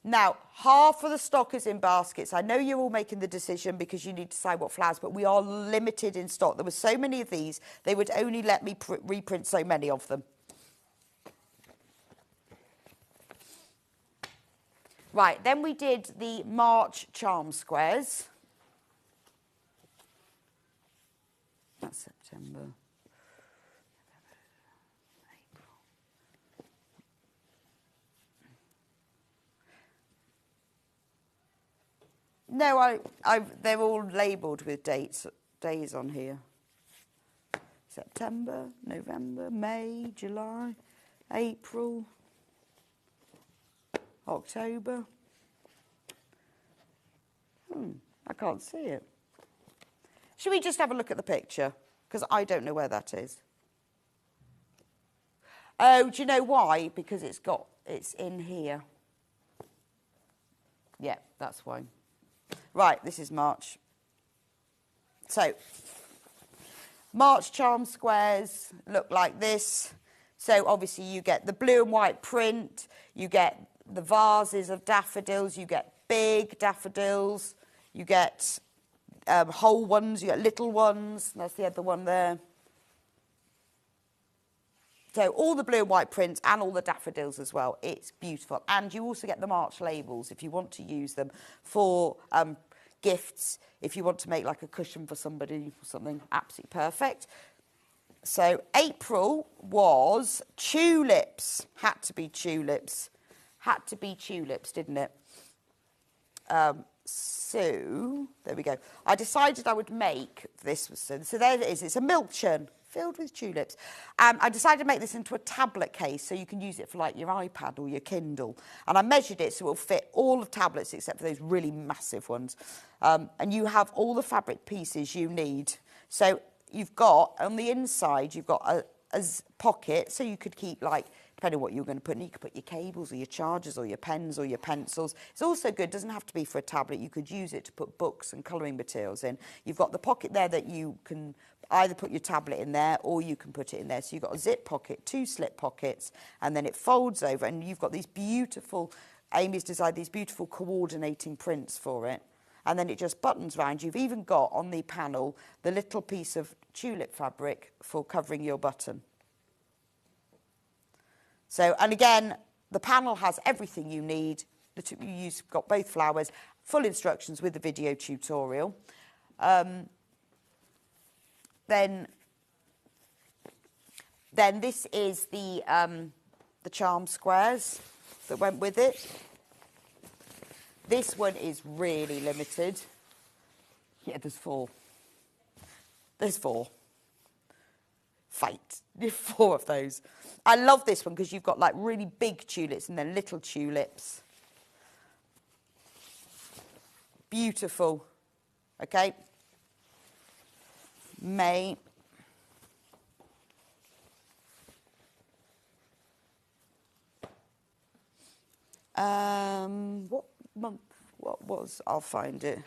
Now, half of the stock is in baskets. I know you're all making the decision because you need to decide what flowers, but we are limited in stock. There were so many of these, they would only let me reprint so many of them. Right, then we did the March charm squares. That's September. No, they're all labelled with days on here. September, November, May, July, April, October. I can't see it. Should we just have a look at the picture? Because I don't know where that is. Oh, do you know why? Because it's in here. Yeah, that's why. Right, this is March. So, March charm squares look like this. So, obviously, you get the blue and white print, you get the vases of daffodils, you get big daffodils, you get whole ones, you get little ones. That's the other one there. So all the blue and white prints and all the daffodils as well. It's beautiful. And you also get the March labels if you want to use them for gifts, if you want to make like a cushion for somebody or something. Absolutely perfect. So April was tulips. Had to be tulips. Had to be tulips, didn't it? So there we go. I decided I would make this. So there it is. It's a milk churn filled with tulips. I decided to make this into a tablet case so you can use it for like your iPad or your Kindle. And I measured it so it will fit all of tablets except for those really massive ones. And you have all the fabric pieces you need. So you've got, on the inside, you've got pocket, so you could keep, like, depending on what you're going to put in, you could put your cables or your chargers or your pens or your pencils. It's also good, doesn't have to be for a tablet, you could use it to put books and colouring materials in. You've got the pocket there that you can either put your tablet in there or you can put it in there. So you've got a zip pocket, 2 slip pockets, and then it folds over, and you've got these beautiful, Amy's designed these beautiful coordinating prints for it. And then it just buttons round. You've even got on the panel the little piece of tulip fabric for covering your button. So, and again, the panel has everything you need. You've got both flowers, full instructions with the video tutorial. Then this is the charm squares that went with it. This one is really limited. Yeah, there's 4. There's 4. Fate. 4 of those. I love this one because you've got like really big tulips and then little tulips. Beautiful. Okay. May. What month? What was? I'll find it.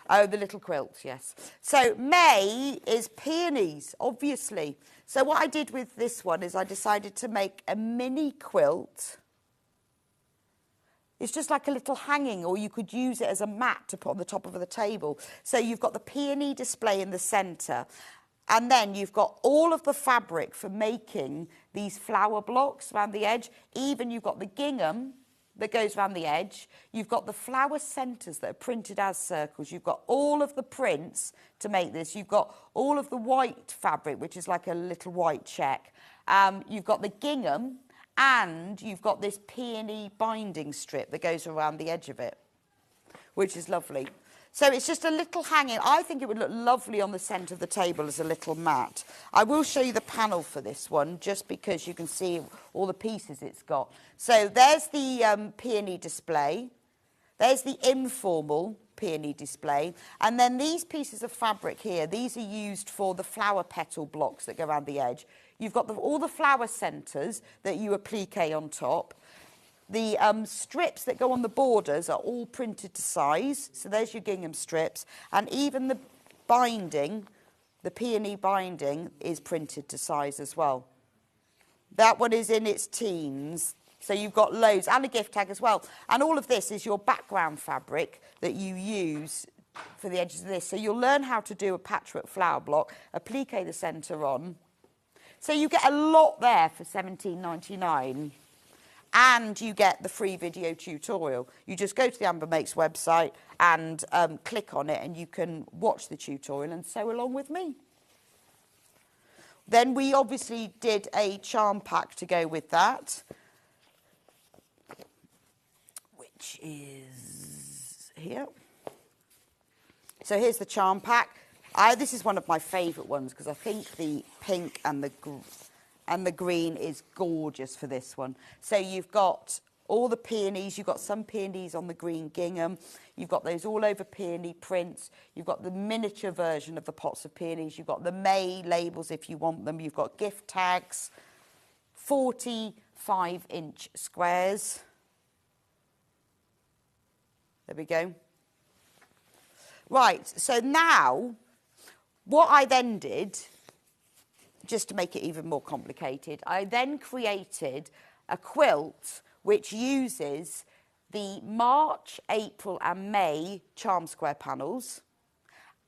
Oh, the little quilts, yes. So May is peonies, obviously. So what I did with this one is I decided to make a mini quilt. It's just like a little hanging, or you could use it as a mat to put on the top of the table. So you've got the peony display in the centre, and then you've got all of the fabric for making these flower blocks around the edge. Even you've got the gingham that goes around the edge. You've got the flower centres that are printed as circles. You've got all of the prints to make this. You've got all of the white fabric, which is like a little white check. You've got the gingham, and you've got this peony binding strip that goes around the edge of it, which is lovely. So it's just a little hanging. I think it would look lovely on the centre of the table as a little mat. I will show you the panel for this one, just because you can see all the pieces it's got. So there's the peony display. There's the informal peony display. And then these pieces of fabric here, these are used for the flower petal blocks that go around the edge. You've got all the flower centres that you applique on top. The strips that go on the borders are all printed to size. So there's your gingham strips. And even the binding, the peony binding, is printed to size as well. That one is in its teens. So you've got loads, and a gift tag as well. And all of this is your background fabric that you use for the edges of this. So you'll learn how to do a patchwork flower block, applique the centre on. So you get a lot there for £17.99. And you get the free video tutorial. You just go to the Amber Makes website and click on it, and you can watch the tutorial and sew along with me. Then we obviously did a charm pack to go with that, which is here. So here's the charm pack. This is one of my favourite ones because I think the pink and the green is gorgeous for this one. So you've got all the peonies. You've got some peonies on the green gingham. You've got those all over peony prints. You've got the miniature version of the pots of peonies. You've got the May labels if you want them. You've got gift tags, 45-inch squares. There we go. Right, so now what I then did, just to make it even more complicated, I then created a quilt which uses the March, April and May charm square panels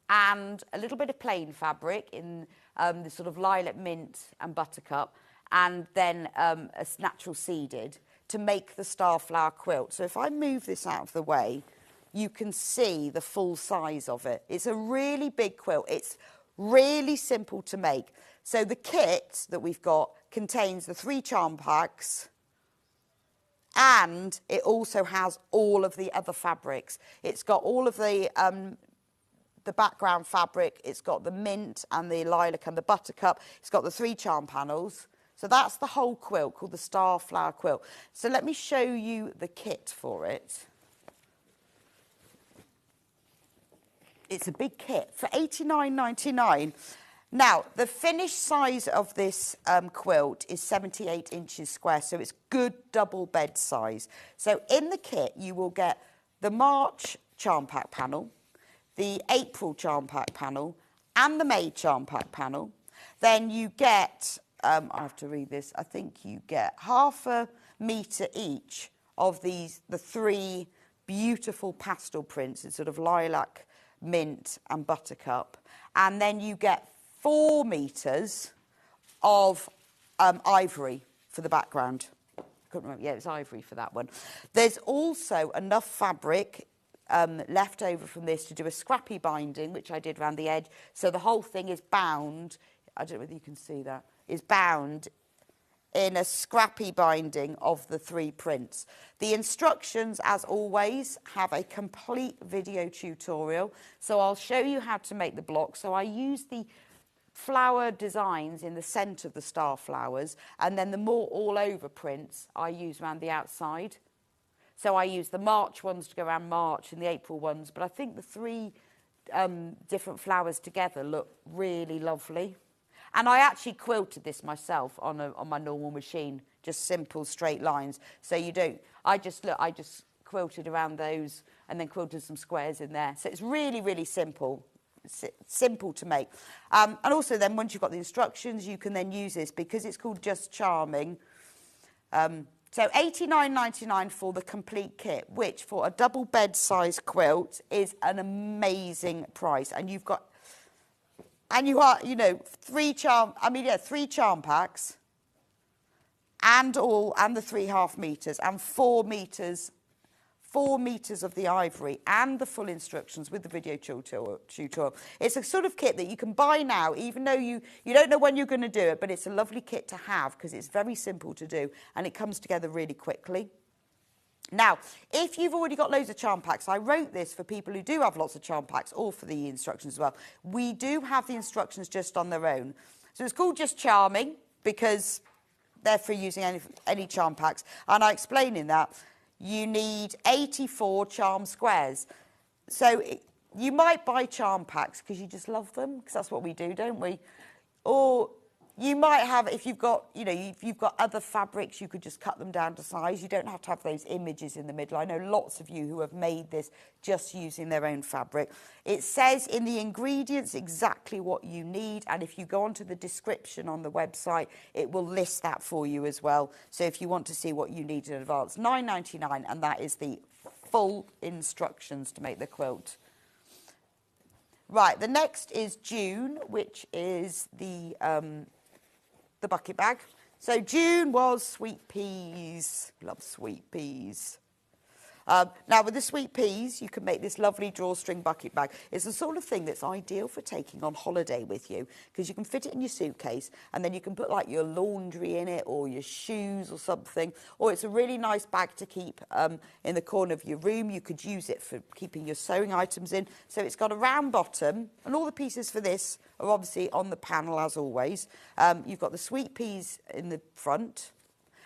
and a little bit of plain fabric in the sort of lilac, mint and buttercup, and then a natural seeded to make the Starflower quilt. So if I move this out of the way, you can see the full size of it. It's a really big quilt. It's really simple to make. So the kit that we've got contains the 3 charm packs, and it also has all of the other fabrics. It's got all of the background fabric. It's got the mint and the lilac and the buttercup. It's got the 3 charm panels. So that's the whole quilt called the Starflower quilt. So let me show you the kit for it. It's a big kit for £89.99. Now, the finished size of this quilt is 78 inches square, so it's good double bed size. So in the kit, you will get the March charm pack panel, the April charm pack panel, and the May charm pack panel. Then you get, I have to read this, I think you get 1/2 metre each of the 3 beautiful pastel prints. It's sort of lilac, mint, and buttercup. And then you get 4 metres of ivory for the background. I couldn't remember. Yeah, it's ivory for that one. There's also enough fabric left over from this to do a scrappy binding, which I did around the edge. So the whole thing is bound. I don't know whether you can see that. Is bound in a scrappy binding of the 3 prints. The instructions, as always, have a complete video tutorial. So I'll show you how to make the block. So I use the flower designs in the centre of the star flowers, and then the more all over prints I use around the outside. So I use the March ones to go around March and the April ones, but I think the 3 different flowers together look really lovely. And I actually quilted this myself on my normal machine, just simple straight lines. So you don't, I just quilted around those and then quilted some squares in there. So it's really, really simple. Simple to make. And also then once you've got the instructions, you can then use this because it's called Just Charming. So $89.99 for the complete kit, which for a double bed size quilt is an amazing price. And you've got, and you are, you know, 3 charm packs and the 3.5 metres and 4 metres. 4 metres of the ivory and the full instructions with the video tutorial. It's a sort of kit that you can buy now, even though you don't know when you're going to do it, but it's a lovely kit to have because it's very simple to do and it comes together really quickly. Now, if you've already got loads of charm packs, I wrote this for people who do have lots of charm packs or for the instructions as well. We do have the instructions just on their own. So it's called Just Charming because they're for using any charm packs. And I explain in that you need 84 charm squares. So you might buy charm packs because you just love them, because that's what we do, don't we? Or you might have, if you've got other fabrics, you could just cut them down to size. You don't have to have those images in the middle. I know lots of you who have made this just using their own fabric. It says in the ingredients exactly what you need, and if you go onto the description on the website, it will list that for you as well. So if you want to see what you need in advance, $9.99, and that is the full instructions to make the quilt. Right, the next is June, which is the bucket bag. So June was sweet peas. Love sweet peas. Now with the sweet peas, you can make this lovely drawstring bucket bag. It's the sort of thing that's ideal for taking on holiday with you because you can fit it in your suitcase and then you can put like your laundry in it or your shoes or something. Or it's a really nice bag to keep in the corner of your room. You could use it for keeping your sewing items in. So it's got a round bottom and all the pieces for this are obviously on the panel as always. You've got the sweet peas in the front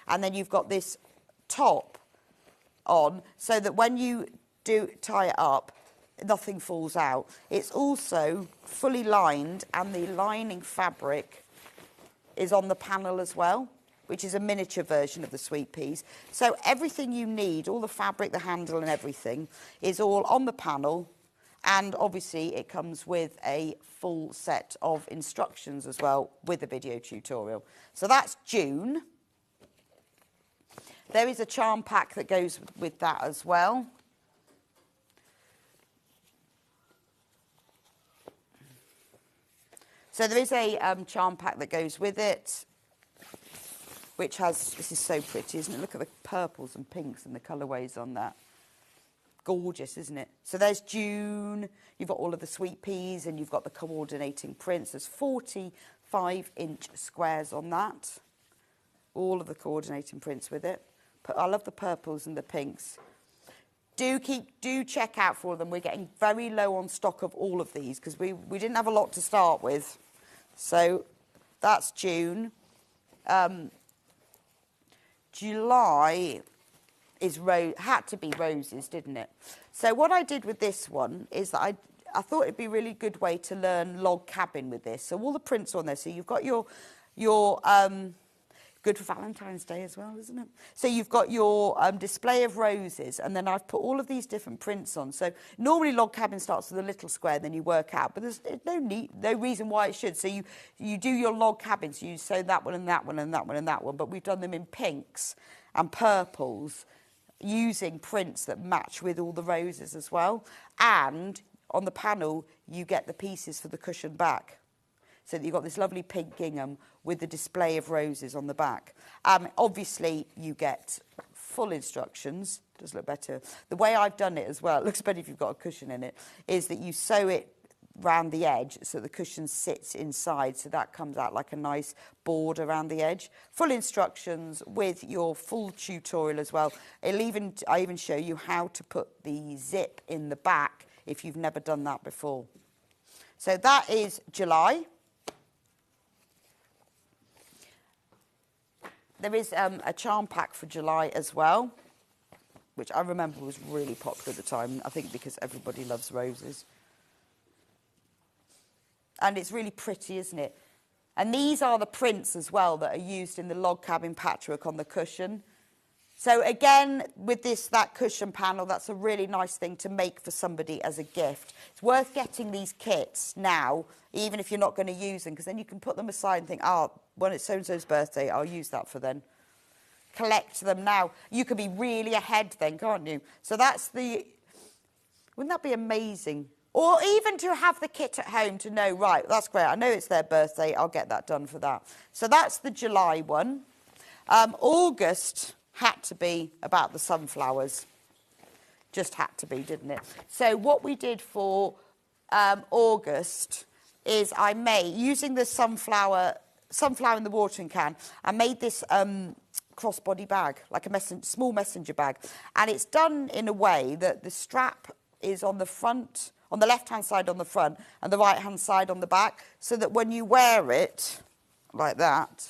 and then you've got this top on so that when you do tie it up, nothing falls out. It's also fully lined and the lining fabric is on the panel as well, which is a miniature version of the sweet peas. So everything you need, all the fabric, the handle and everything is all on the panel, and obviously it comes with a full set of instructions as well with the video tutorial. So that's June. There is a charm pack that goes with that as well. So there is a charm pack that goes with it, which has, this is so pretty, isn't it? Look at the purples and pinks and the colourways on that. Gorgeous, isn't it? So there's June, you've got all of the sweet peas and you've got the coordinating prints. There's 45-inch squares on that. All of the coordinating prints with it. I love the purples and the pinks. Do check out for them. We're getting very low on stock of all of these because we didn't have a lot to start with. So that's June. July is had to be roses, didn't it? So what I did with this one is that I thought it'd be a really good way to learn log cabin with this. So all the prints on there. So you've got your good for Valentine's Day as well, isn't it? So you've got your display of roses, and then I've put all of these different prints on. So normally log cabin starts with a little square, then you work out, but there's no reason why it should. So you do your log cabins, so you sew that one and that one and that one and that one, but we've done them in pinks and purples, using prints that match with all the roses as well. And on the panel, you get the pieces for the cushion back. So that you've got this lovely pink gingham with the display of roses on the back. Obviously, you get full instructions. Does look better. The way I've done it as well, it looks better if you've got a cushion in it, is that you sew it round the edge so the cushion sits inside, so that comes out like a nice board around the edge. Full instructions with your full tutorial as well. I even show you how to put the zip in the back if you've never done that before. So that is July. There is a charm pack for July as well, which I remember was really popular at the time, I think because everybody loves roses. And it's really pretty, isn't it? And these are the prints as well that are used in the log cabin patchwork on the cushion. So again, with that cushion panel, that's a really nice thing to make for somebody as a gift. It's worth getting these kits now, even if you're not going to use them, because then you can put them aside and think, oh, when it's so-and-so's birthday, I'll use that for then. Collect them now. You could be really ahead then, can't you? So that's wouldn't that be amazing? Or even to have the kit at home to know, right, that's great, I know it's their birthday, I'll get that done for that. So that's the July one. August had to be about the sunflowers. Just had to be, didn't it? So what we did for August is I made, using the sunflower in the watering can, I made this crossbody bag, like a small messenger bag. And it's done in a way that the strap is on the front, on the left-hand side on the front, and the right-hand side on the back, so that when you wear it like that,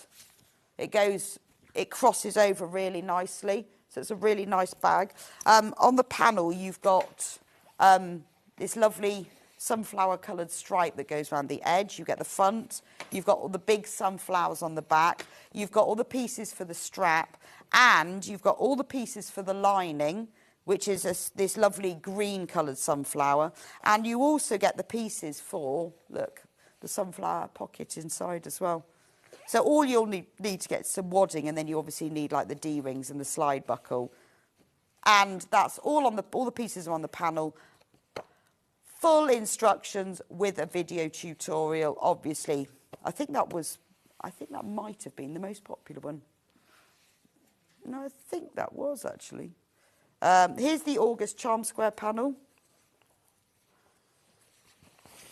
it crosses over really nicely. So it's a really nice bag. On the panel, you've got this lovely sunflower coloured stripe that goes around the edge. You get the front. You've got all the big sunflowers on the back. You've got all the pieces for the strap, and you've got all the pieces for the lining, which is this lovely green coloured sunflower. And you also get the pieces for, look, the sunflower pocket inside as well. So all you'll need to get is some wadding, and then you obviously need like the D-rings and the slide buckle. And that's all the pieces are on the panel. Full instructions with a video tutorial, obviously. I think that might have been the most popular one. No, I think that was actually. Here's the August Charm Square panel.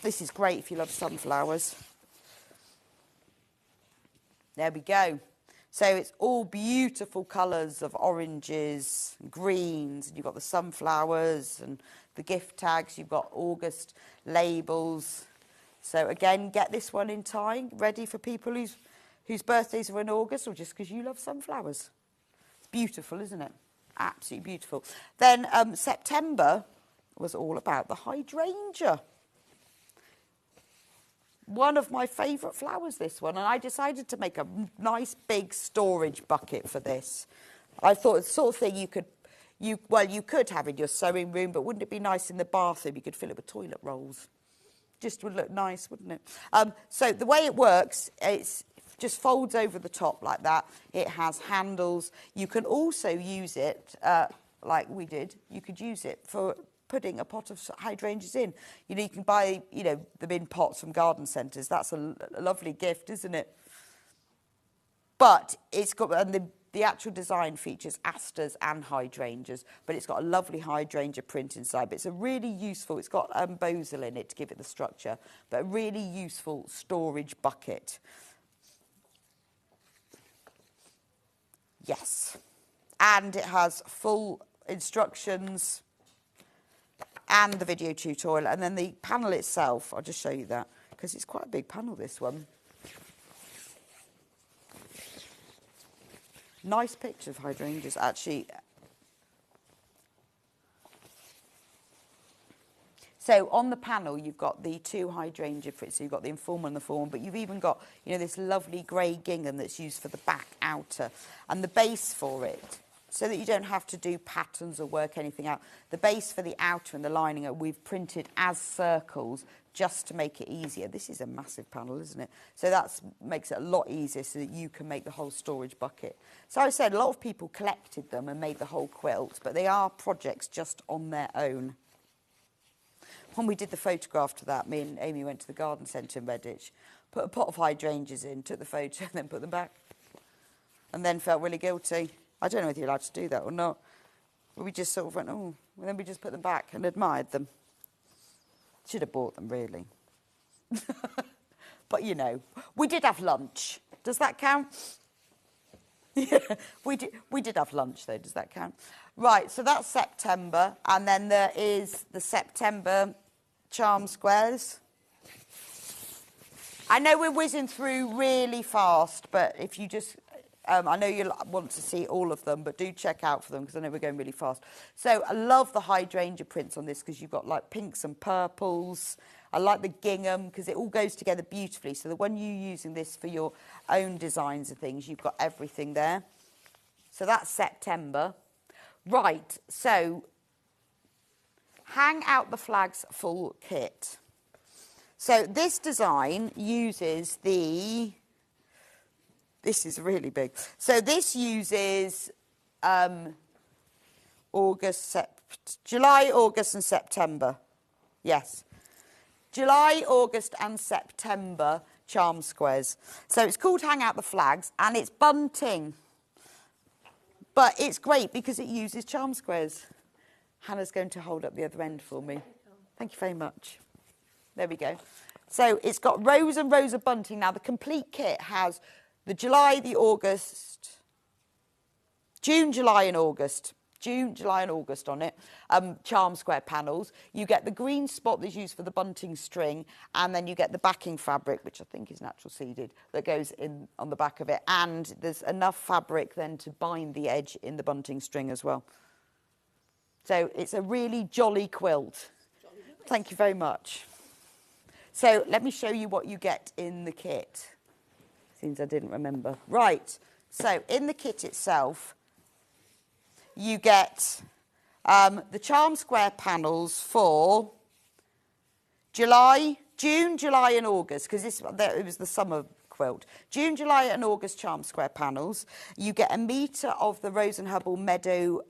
This is great if you love sunflowers. There we go. So it's all beautiful colours of oranges, and greens, and you've got the sunflowers and the gift tags. You've got August labels. So again, get this one in time, ready for people whose birthdays are in August, or just because you love sunflowers. It's beautiful, isn't it? Absolutely beautiful. Then September was all about the hydrangea. One of my favourite flowers, this one, and I decided to make a nice big storage bucket for this. I thought it's the sort of thing you could have in your sewing room, but wouldn't it be nice in the bathroom? You could fill it with toilet rolls. Just would look nice, wouldn't it? So the way it works, it's just folds over the top like that. It has handles. You can also use it, like we did, you could use it for putting a pot of hydrangeas in. You can buy, them in pots from garden centres. That's a lovely gift, isn't it? But it's got, and the actual design features asters and hydrangeas, but it's got a lovely hydrangea print inside. But it's a really useful, it's got bosal in it to give it the structure, but a really useful storage bucket. Yes. And it has full instructions and the video tutorial, and then the panel itself, I'll just show you that, because it's quite a big panel, this one. Nice picture of hydrangeas, actually. So on the panel, you've got the 2 hydrangea prints. So you've got the informal and the formal, but you've even got, you know, this lovely grey gingham that's used for the back outer. And the base for it, so that you don't have to do patterns or work anything out, the base for the outer and the lining, we've printed as circles just to make it easier. This is a massive panel, isn't it? So that makes it a lot easier so that you can make the whole storage bucket. So I said a lot of people collected them and made the whole quilt, but they are projects just on their own. When we did the photograph to that, me and Amy went to the garden centre in Redditch, put a pot of hydrangeas in, took the photo and then put them back. And then felt really guilty. I don't know whether you're allowed to do that or not. But we just sort of went, oh, and then we just put them back and admired them. Should have bought them, really. But, you know, we did have lunch. Does that count? Yeah, we did have lunch, though. Does that count? Right, so that's September. And then there is the September charm squares. I know we're whizzing through really fast, but if you just... I know you want to see all of them, but do check out for them because I know we're going really fast. So I love the hydrangea prints on this because you've got like pinks and purples. I like the gingham because it all goes together beautifully. So that when you're using this for your own designs and things, you've got everything there. So that's September. Right, so hang out the flags full kit. So this design uses the... This is really big. So this uses July, August and September. Yes. July, August and September charm squares. So it's called Hang Out the Flags and it's bunting. But it's great because it uses charm squares. Hannah's going to hold up the other end for me. Thank you very much. There we go. So it's got rows and rows of bunting. Now the complete kit has... the July, the August, June, July and August. June, July and August on it. Charm square panels. You get the green spot that's used for the bunting string and then you get the backing fabric, which I think is natural seeded, that goes in on the back of it. And there's enough fabric then to bind the edge in the bunting string as well. So it's a really jolly quilt. Thank you very much. So let me show you what you get in the kit. Seems I didn't remember. Right, so in the kit itself, you get the charm square panels for June, July and August, because it was the summer quilt. June, July and August charm square panels. You get 1 metre of the Rose and Hubble Meadow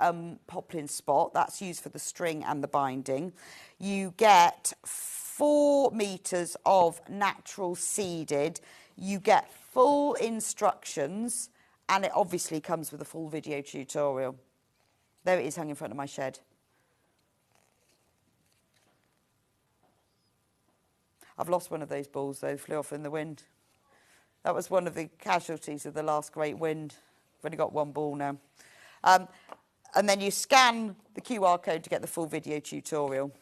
poplin spot. That's used for the string and the binding. You get 4 metres of natural seeded. You get full instructions, and it obviously comes with a full video tutorial. There it is hung in front of my shed. I've lost one of those balls, though, flew off in the wind. That was one of the casualties of the last great wind. I've only got one ball now. And then you scan the QR code to get the full video tutorial.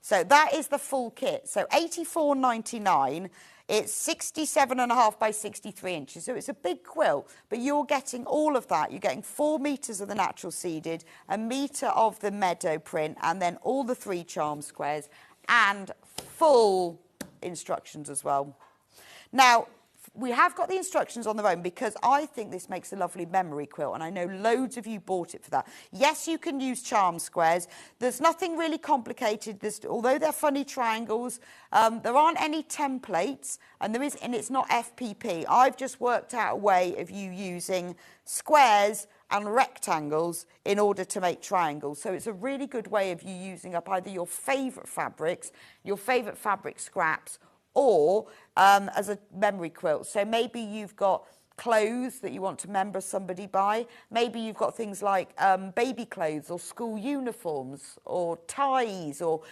So that is the full kit. So £84.99. It's 67.5 by 63 inches, so it's a big quilt, but you're getting all of that. You're getting 4 metres of the natural seeded, 1 metre of the meadow print, and then all the 3 charm squares, and full instructions as well. Now, we have got the instructions on their own because I think this makes a lovely memory quilt, and I know loads of you bought it for that. Yes, you can use charm squares. There's nothing really complicated. Although they're funny triangles, there aren't any templates, and it's not FPP. I've just worked out a way of you using squares and rectangles in order to make triangles. So it's a really good way of you using up either your favourite fabrics, your favourite fabric scraps, or as a memory quilt. So maybe you've got clothes that you want to remember somebody by. Maybe you've got things like baby clothes or school uniforms or ties or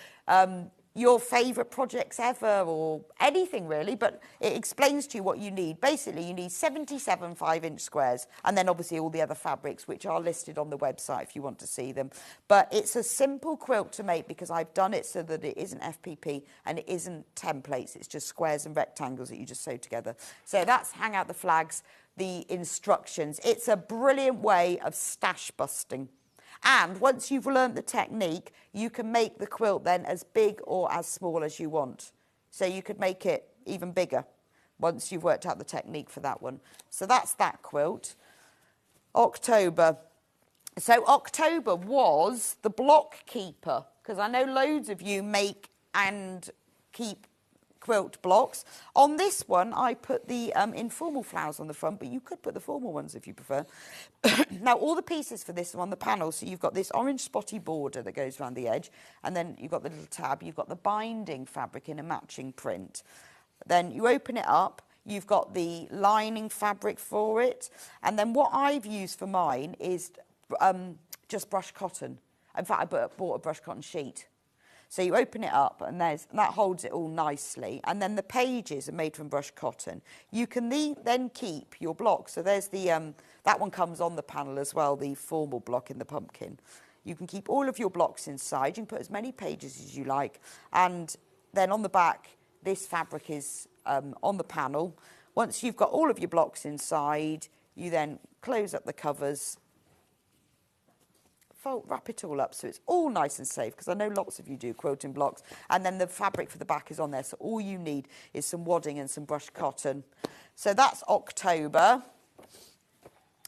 your favourite projects ever or anything really, but it explains to you what you need. Basically, you need 77 5-inch squares and then obviously all the other fabrics which are listed on the website if you want to see them. But it's a simple quilt to make because I've done it so that it isn't FPP and it isn't templates. It's just squares and rectangles that you just sew together. So that's Hang Out the Flags, the instructions. It's a brilliant way of stash busting. And once you've learnt the technique, you can make the quilt then as big or as small as you want. So you could make it even bigger once you've worked out the technique for that one. So that's that quilt. October. So October was the block keeper, because I know loads of you make and keep quilt blocks. On this one, I put the informal flowers on the front, but you could put the formal ones if you prefer. Now, all the pieces for this are on the panel. So you've got this orange spotty border that goes around the edge, and then you've got the little tab. You've got the binding fabric in a matching print. Then you open it up. You've got the lining fabric for it. And then what I've used for mine is just brushed cotton. In fact, I bought a brushed cotton sheet. So you open it up and that holds it all nicely. And then the pages are made from brushed cotton. You can then keep your block. So there's the, that one comes on the panel as well, the formal block in the pumpkin. You can keep all of your blocks inside. You can put as many pages as you like. And then on the back, this fabric is on the panel. Once you've got all of your blocks inside, you then close up the covers, wrap it all up so it's all nice and safe, because I know lots of you do quilting blocks, and then the fabric for the back is on there, so all you need is some wadding and some brushed cotton. So that's October.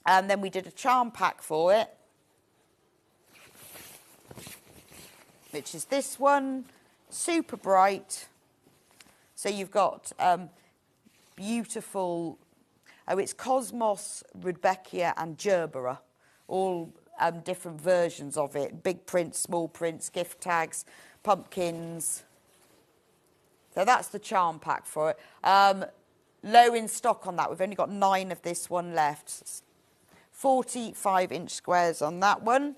And then we did a charm pack for it, which is this one, super bright. So you've got beautiful, it's Cosmos, Rudbeckia and Gerbera, all different versions of it, big prints, small prints, gift tags, pumpkins. So that's the charm pack for it. Low in stock on that. We've only got 9 of this one left. 45-inch squares on that one.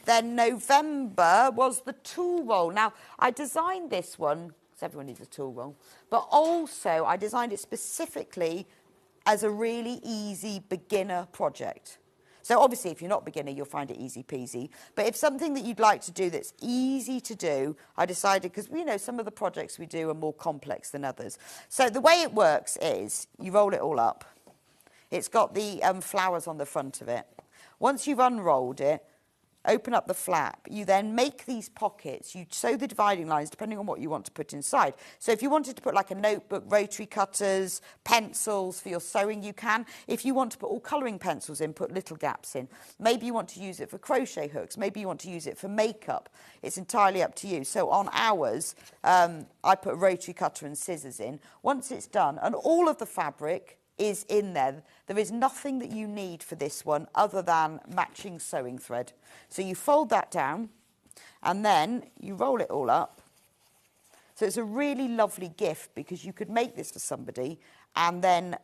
Then November was the tool roll. Now, I designed this one, because everyone needs a tool roll, but also I designed it specifically as a really easy beginner project. So obviously, if you're not a beginner, you'll find it easy peasy. But if something that you'd like to do that's easy to do, I decided, because, you know, some of the projects we do are more complex than others. So the way it works is you roll it all up. It's got the flowers on the front of it. Once you've unrolled it, open up the flap. You then make these pockets. You sew the dividing lines depending on what you want to put inside. So if you wanted to put like a notebook, rotary cutters, pencils for your sewing, you can. If you want to put all colouring pencils in, put little gaps in. Maybe you want to use it for crochet hooks. Maybe you want to use it for makeup. It's entirely up to you. So on ours, I put a rotary cutter and scissors in. Once it's done, and all of the fabric is in there. There is nothing that you need for this one other than matching sewing thread. So you fold that down and then you roll it all up. So it's a really lovely gift, because you could make this for somebody and then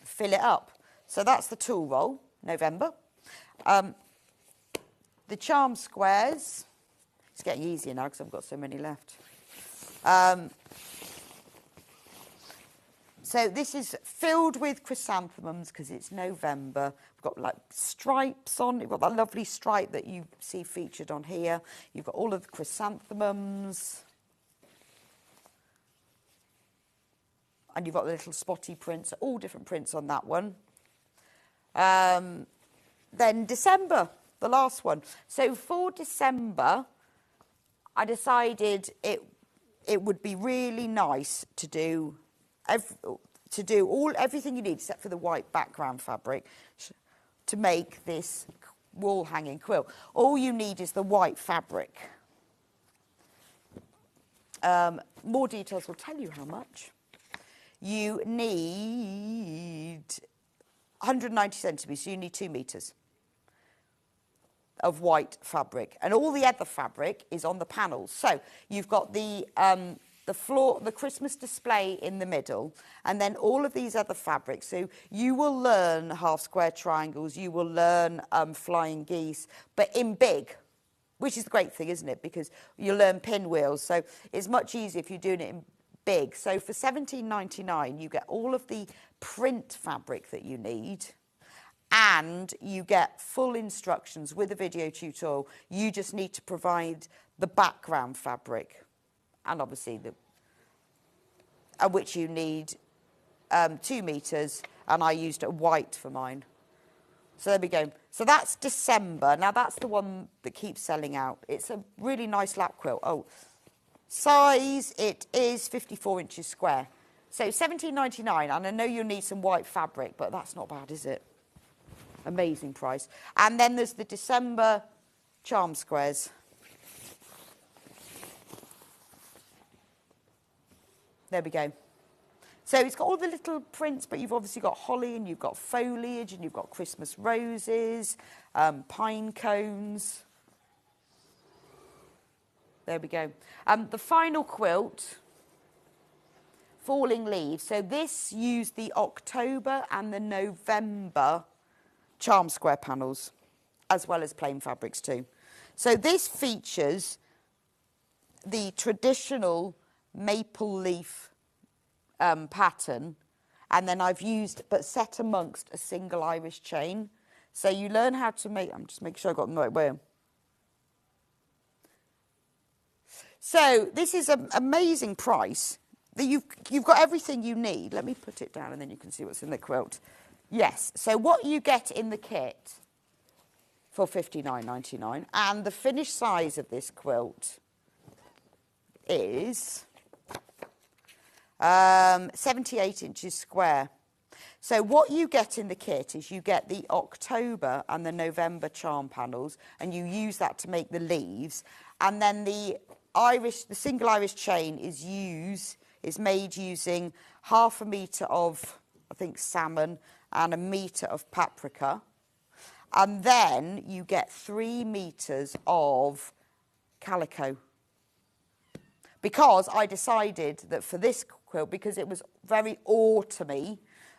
fill it up. So that's the tool roll, November. The charm squares, it's getting easier now because I've got so many left. So this is filled with chrysanthemums because it's November. We've got like stripes on. You've got that lovely stripe that you see featured on here. You've got all of the chrysanthemums. And you've got the little spotty prints, all different prints on that one. Then December, the last one. So for December, I decided it would be really nice to do everything you need except for the white background fabric to make this wall hanging quilt. All you need is the white fabric. More details will tell you how much. You need 190 centimetres, so you need 2 metres of white fabric. And all the other fabric is on the panels. So you've got the floor, the Christmas display in the middle, and then all of these other fabrics. So you will learn half square triangles, you will learn flying geese, but in big, which is the great thing, isn't it? Because you learn pinwheels. So it's much easier if you're doing it in big. So for £17.99, you get all of the print fabric that you need, and you get full instructions with a video tutorial. You just need to provide the background fabric, and obviously which you need 2 metres, and I used a white for mine. So there we go. So that's December. Now that's the one that keeps selling out. It's a really nice lap quilt. Oh, size, it is 54 inches square. So $17.99, and I know you'll need some white fabric, but that's not bad, is it? Amazing price. And then there's the December charm squares. There we go. So it's got all the little prints, but you've obviously got holly, and you've got foliage, and you've got Christmas roses, pine cones. There we go. The final quilt, Falling Leaves. So this used the October and the November charm square panels, as well as plain fabrics too. So this features the traditional maple leaf pattern, and then I've used, but set amongst a single Irish chain. So you learn how to make, I'm just making sure I got them the right way. So this is an amazing price. That you've got everything you need. Let me put it down and then you can see what's in the quilt. Yes, so what you get in the kit for $59.99, and the finished size of this quilt is 78 inches square. So what you get in the kit is you get the October and the November charm panels, and you use that to make the leaves, and then the single Irish chain is made using 1/2 metre of, I think, salmon and 1 metre of paprika. And then you get 3 metres of calico. Because I decided that for this quilt, because it was very autumny,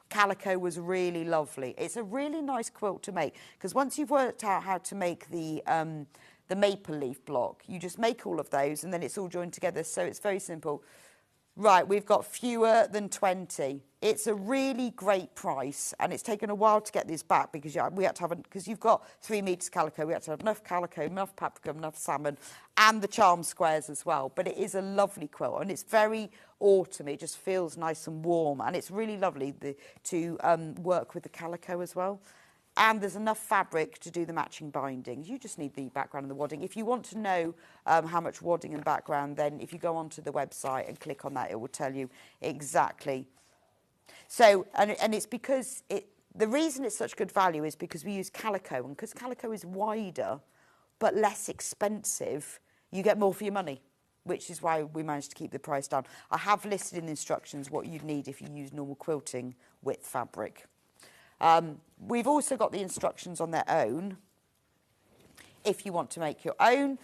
calico was really lovely. It's a really nice quilt to make, because once you've worked out how to make the maple leaf block, you just make all of those and then it's all joined together. So it's very simple. Right, we've got fewer than 20. It's a really great price, and it's taken a while to get this back because we had to have, because you've got 3 metres calico, we had to have enough calico, enough paprika, enough salmon, and the charm squares as well. But it is a lovely quilt, and it's very autumny. It just feels nice and warm, and it's really lovely to work with the calico as well. And there's enough fabric to do the matching bindings. You just need the background and the wadding. If you want to know how much wadding and background, then if you go onto the website and click on that, it will tell you exactly. So, and it's because the reason it's such good value is because we use calico, and because calico is wider but less expensive, you get more for your money, which is why we managed to keep the price down. I have listed in the instructions what you'd need if you use normal quilting width fabric. We've also got the instructions on their own if you want to make your own.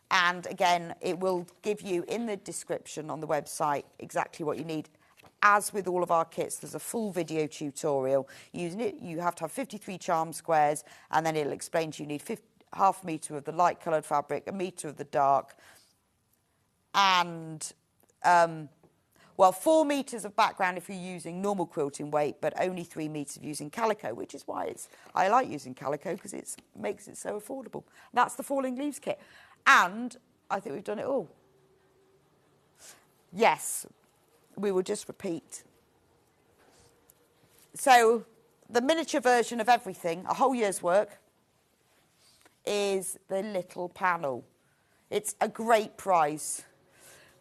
And again, it will give you in the description on the website exactly what you need. As with all of our kits, there's a full video tutorial. Using it, you have to have 53 charm squares, and then it'll explain to you need 1/2 metre of the light coloured fabric, 1 metre of the dark, and 4 metres of background if you're using normal quilting weight, but only 3 metres of using calico, which is why I like using calico, because it makes it so affordable. That's the Falling Leaves kit. And I think we've done it all. Yes, we will just repeat. So the miniature version of everything, a whole year's work, is the little panel. It's a great price.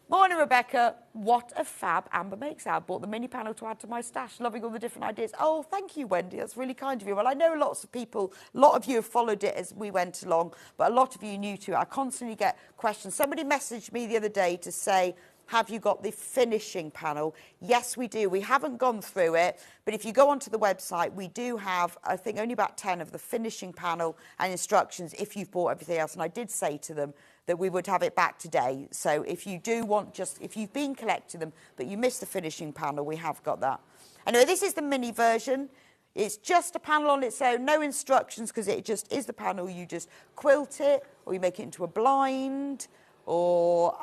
Morning, Rebecca. What a fab Amber makes. I bought the mini panel to add to my stash. Loving all the different ideas. Oh, thank you, Wendy. That's really kind of you. Well, I know lots of people, a lot of you have followed it as we went along, but a lot of you are new to it. I constantly get questions. Somebody messaged me the other day to say, have you got the finishing panel? Yes, we do. We haven't gone through it, but if you go onto the website, we do have, I think, only about 10 of the finishing panel and instructions if you've bought everything else. And I did say to them that we would have it back today. So if you do want if you've been collecting them, but you missed the finishing panel, we have got that. Anyway, this is the mini version. It's just a panel on its own, no instructions, because it just is the panel. You just quilt it, or you make it into a blind, or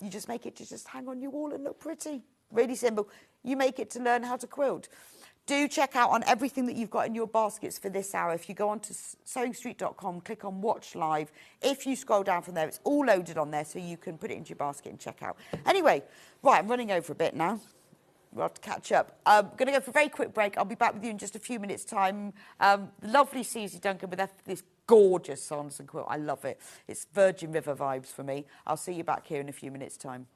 you just make it to just hang on your wall and look pretty. Really simple. You make it to learn how to quilt. Do check out on everything that you've got in your baskets for this hour. If you go onto sewingstreet.com, click on Watch Live. If you scroll down from there, it's all loaded on there, so you can put it into your basket and check out. Anyway, right, I'm running over a bit now. we'll have to catch up. I'm going to go for a very quick break. I'll be back with you in just a few minutes' time. The lovely Susie Duncan with this gorgeous Sanderson quilt. I love it. It's Virgin River vibes for me. I'll see you back here in a few minutes' time.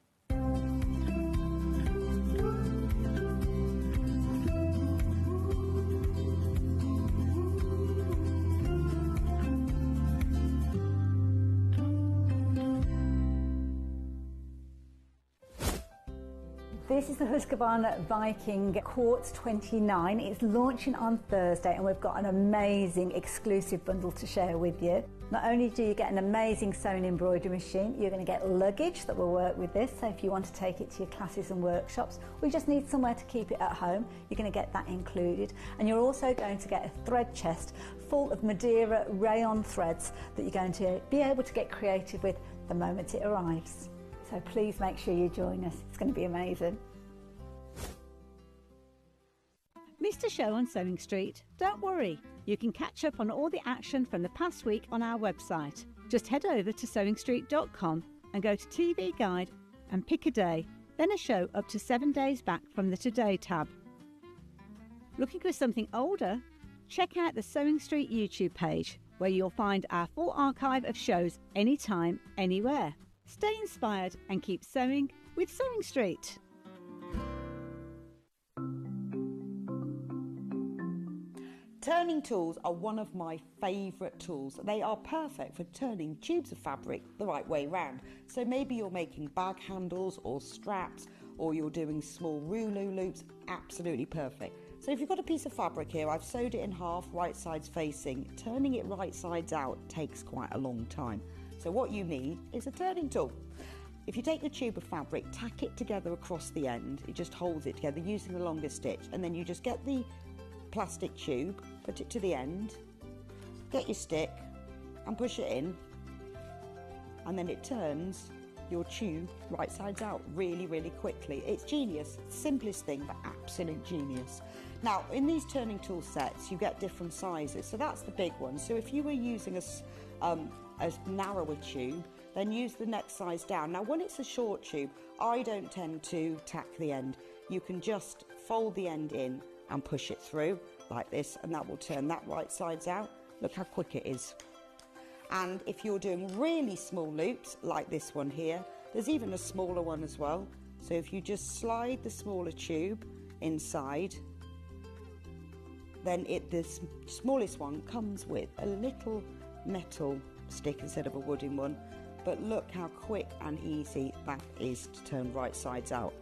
This is the Husqvarna Viking Quartz 29. It's launching on Thursday and we've got an amazing exclusive bundle to share with you. Not only do you get an amazing sewn embroidery machine, you're going to get luggage that will work with this. So if you want to take it to your classes and workshops, or you just need somewhere to keep it at home, you're going to get that included. And you're also going to get a thread chest full of Madeira rayon threads that you're going to be able to get creative with the moment it arrives. So please make sure you join us. It's going to be amazing. Missed a show on Sewing Street? Don't worry. You can catch up on all the action from the past week on our website. Just head over to sewingstreet.com and go to TV Guide and pick a day, then a show up to 7 days back from the Today tab. Looking for something older? Check out the Sewing Street YouTube page, where you'll find our full archive of shows anytime, anywhere. Stay inspired and keep sewing with Sewing Street. Turning tools are one of my favourite tools. They are perfect for turning tubes of fabric the right way round. So maybe you're making bag handles or straps, or you're doing small rouleau loops. Absolutely perfect. So if you've got a piece of fabric here, I've sewed it in half, right sides facing. Turning it right sides out takes quite a long time. So what you need is a turning tool. If you take the tube of fabric, tack it together across the end, it just holds it together using the longer stitch, and then you just get the plastic tube, put it to the end, get your stick and push it in, and then it turns your tube right sides out really, really quickly. It's genius. Simplest thing, but absolute genius. Now, in these turning tool sets, you get different sizes. So that's the big one. So if you were using a narrower tube, then use the next size down. Now, when it's a short tube, I don't tend to tack the end. You can just fold the end in and push it through like this, and that will turn that right sides out. Look how quick it is. And if you're doing really small loops like this one here, there's even a smaller one as well. So if you just slide the smaller tube inside, then the smallest one comes with a little metal stick instead of a wooden one. But look how quick and easy that is to turn right sides out.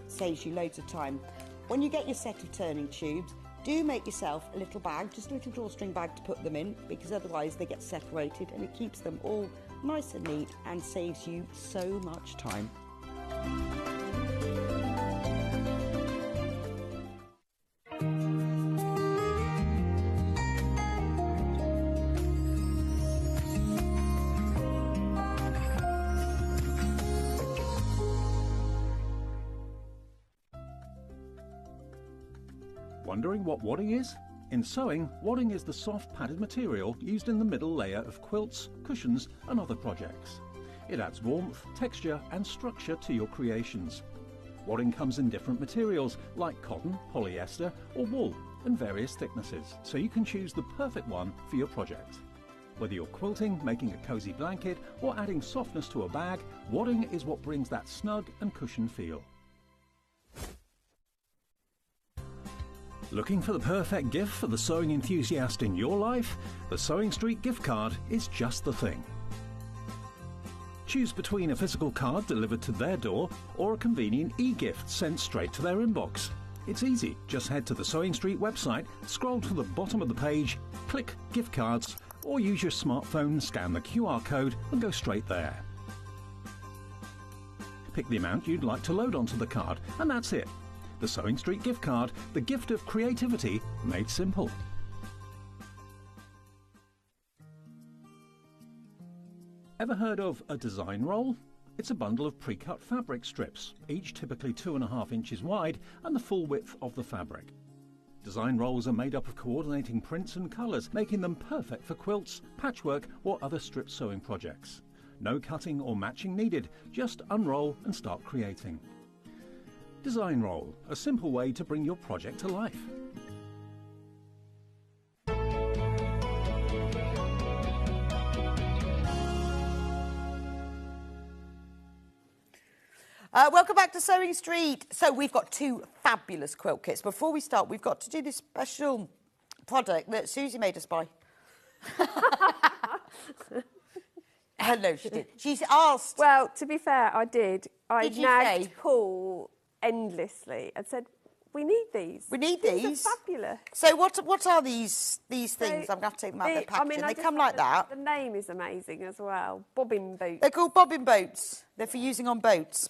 Saves you loads of time. When you get your set of turning tubes, do make yourself a little bag, just a little drawstring bag to put them in, because otherwise they get separated, and it keeps them all nice and neat and saves you so much time. Wondering what wadding is? In sewing, wadding is the soft padded material used in the middle layer of quilts, cushions and other projects. It adds warmth, texture and structure to your creations. Wadding comes in different materials like cotton, polyester or wool, and various thicknesses, so you can choose the perfect one for your project. Whether you're quilting, making a cosy blanket or adding softness to a bag, wadding is what brings that snug and cushioned feel. Looking for the perfect gift for the sewing enthusiast in your life? The Sewing Street gift card is just the thing. Choose between a physical card delivered to their door or a convenient e-gift sent straight to their inbox. It's easy. Just head to the Sewing Street website, scroll to the bottom of the page, click Gift Cards, or use your smartphone, scan the QR code and go straight there. Pick the amount you'd like to load onto the card, and that's it. The Sewing Street gift card, the gift of creativity made simple. Ever heard of a design roll? It's a bundle of pre-cut fabric strips, each typically 2.5 inches wide and the full width of the fabric. Design rolls are made up of coordinating prints and colours, making them perfect for quilts, patchwork or other strip sewing projects. No cutting or matching needed, just unroll and start creating. Design Roll, a simple way to bring your project to life. Welcome back to Sewing Street. So we've got 2 fabulous quilt kits. Before we start, we've got to do this special product that Susie made us buy. No, she did. She's asked. Well, to be fair, I did. I Did you nagged say? Paul endlessly and said, we need these. We need These these. are fabulous. So what are these things? So I'm going to have to take them out of their I packaging. mean, I They just come love like that. The name is amazing as well. Bobbin boots. They're called bobbin boats. They're for using on boats.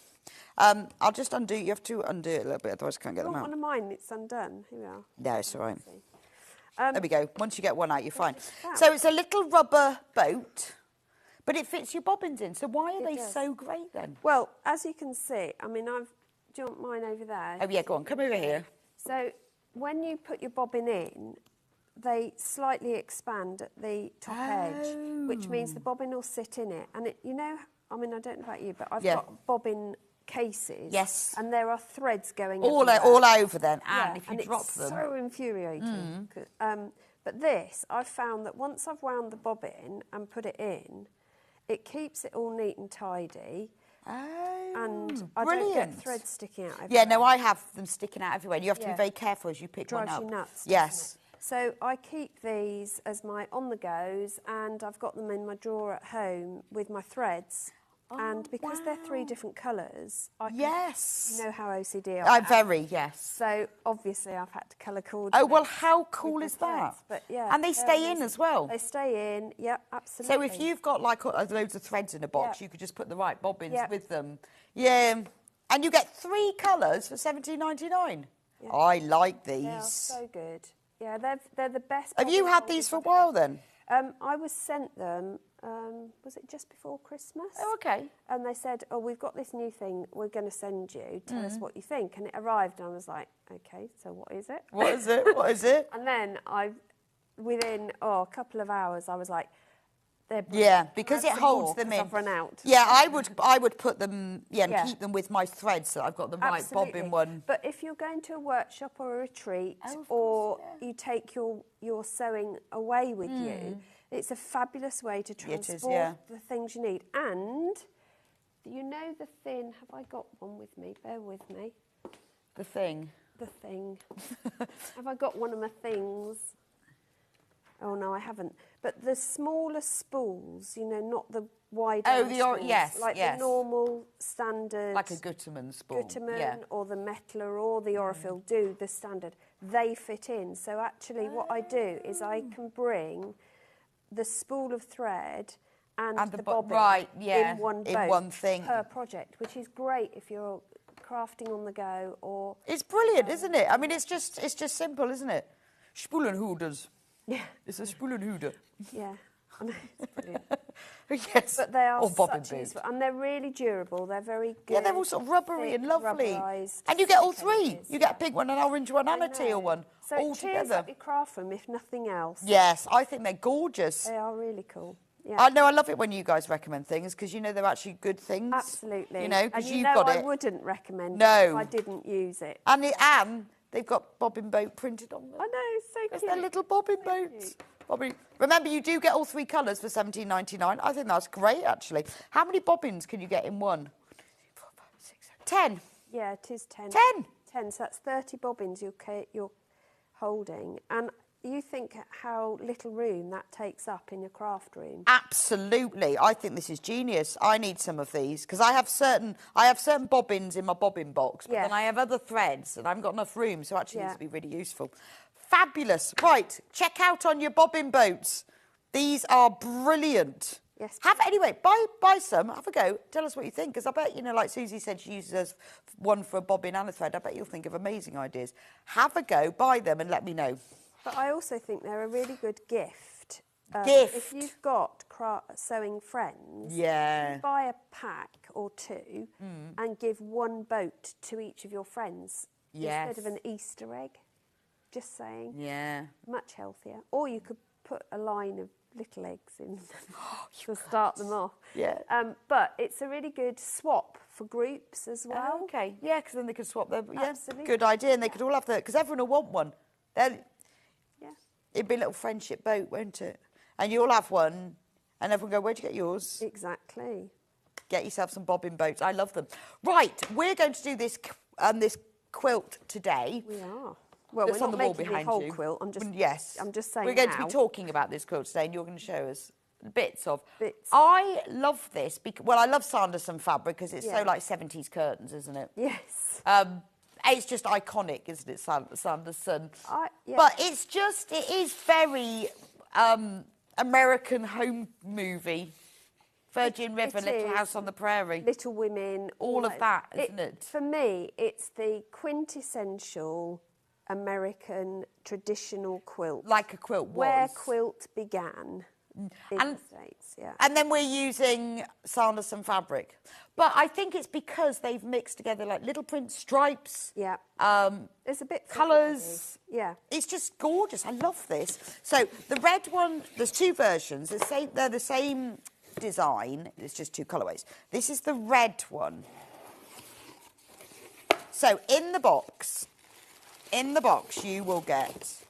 I'll just undo. You have to undo it a little bit, otherwise I can't get them Not out. one of mine, it's undone. Here we are. No, it's all right. Um, There we go. Once you get one out, you're fine. that? So it's a little rubber boat, but it fits your bobbins in. So why are they does. so great then? Well, as you can see, I mean, do you want mine over there? Oh yeah, go on. Come over here. So when you put your bobbin in, they slightly expand at the top edge, which means the bobbin will sit in it. And it, you know, I mean, I don't know about you, but I've Yeah. got bobbin cases. Yes. And there are threads going All everywhere. over then. Yeah, And if you and drop it's them. so infuriating. But this, I've found that once I've wound the bobbin and put it in, it keeps it all neat and tidy. Oh, And I don't brilliant. get threads sticking out everywhere. Yeah, no, I have them sticking out everywhere. You have to be Yeah. very careful as you pick one Drives up. you nuts. doesn't Yes. it? So I keep these as my on-the-goes, and I've got them in my drawer at home with my threads. And because they're 3 different colours, I can, Yes. you know how OCD I I'm am. very, yes. So obviously I've had to colour coordinate. Oh, well, how with cool the is that? threads, but yeah, And they they're stay in amazing. as well. They stay in, yeah, absolutely. So if you've got like loads of threads in a box, Yeah. you could just put the right bobbins Yeah. with them. Yeah. And you get 3 colours for $17.99. I like these. They are so good. Yeah, they're the best. Have you bobbin had holders these for a I've while had. then? I was sent them, was it just before Christmas? Oh, okay. And they said, oh, we've got this new thing we're going to send you. Tell us what you think. And it arrived and I was like, okay, so what is it? What is it? What is it? And then within a couple of hours, I was like, they're brilliant. Yeah, Can I because have it some holds more? them 'Cause in. I've run out. Yeah, I would put them, and Yeah. keep them with my threads so I've got the right Absolutely. bobbin one. But if you're going to a workshop or a retreat, Oh, of or course, you take your sewing away with you, it's a fabulous way to It transport is, yeah. the things you need. And you know the thin, have I got one with me? Bear with me. The thing. The thing. Have I got one of my things? Oh, no, I haven't. But the smaller spools, you know, not the wide spools, yes, like yes. the normal standard... Like a Gutermann spool. Gutermann Yeah. or the Metler or the Orifil do the standard. They fit in. So actually what I do is I can bring the spool of thread and the bobbin right, yeah, in one in boat one thing. per project, which is great if you're crafting on the go or... It's brilliant, isn't it? I mean, it's just simple, isn't it? Spulenhoeders. Yeah, It's a spulenhoeder. yeah. I know, it's brilliant. Yes. But they are Or bobbin such boots. useful, and they're really durable. They're very good. Yeah, they're all sort of rubbery thick, and lovely. rubberised And you get all 3. silicones, You get a yeah. pink one, an orange one, and I a teal know. one, So all it cheers together. up your craft room, if nothing else. Yes, I think they're gorgeous. They are really cool. Yeah. I know, I love it when you guys recommend things because you know they're actually good things. Absolutely. You know, and because you you've know got I it. wouldn't recommend No. it if I didn't use it. And they've got bobbin boat printed on them. I know, it's so There's cute. their little bobbin boats. Bobbin. Remember, you do get all 3 colours for $17.99. I think that's great, actually. How many bobbins can you get in one? 4, 5, 6, 7, 10. Yeah, it is 10. 10. 10, so that's 30 bobbins you're holding. And you think how little room that takes up in your craft room. Absolutely. I think this is genius. I need some of these because I have certain bobbins in my bobbin box, but Yeah. then I have other threads and I haven't got enough room, so actually Yeah. this would be really useful. Fabulous. Right, check out on your bobbin boats. These are brilliant. Yes. Anyway, buy some, have a go. Tell us what you think, because I bet, you know, like Susie said, she uses one for a bobbin and a thread. I bet you'll think of amazing ideas. Have a go, buy them and let me know. But I also think they're a really good gift. Gift. If you've got sewing friends, Yeah. buy a pack or 2 and give one boat to each of your friends Yes. instead of an Easter egg. Just saying. Yeah. Much healthier. Or you could put a line of little eggs in to start them off. Yeah. But it's a really good swap for groups as well. Oh, okay. Yeah, because then they could swap their... Yeah, Absolutely. good idea. And they could all have the... Because everyone will want one. Then Yeah. it'd be a little friendship boat, won't it? And you'll have one, and everyone go, where'd you get yours? Exactly. Get yourself some bobbin boats. I love them. Right, we're going to do this quilt today. We are. Well, That's we're on not the wall making the behind whole you. quilt. I'm just saying we're going to how. be talking about this quilt today, and you're going to show us bits of. Bits. I love this because, well, I love Sanderson fabric because it's so Yeah. like 70s curtains, isn't it? Yes. It's just iconic, isn't it, Sanderson? Yeah. But it is very American home movie. Virgin River, Little is. House on the Prairie. Little Women. All of that, isn't it? For me, it's the quintessential American traditional quilt. Like a quilt was. Where quilt began in the States, yeah. And then we're using Sanderson fabric. But I think it's because they've mixed together like little print stripes. Yeah. There's a bit for Colours. everybody. Yeah. It's just gorgeous. I love this. So the red one, there's two versions. They're the same design. It's just two colourways. This is the red one. So in the box you will get...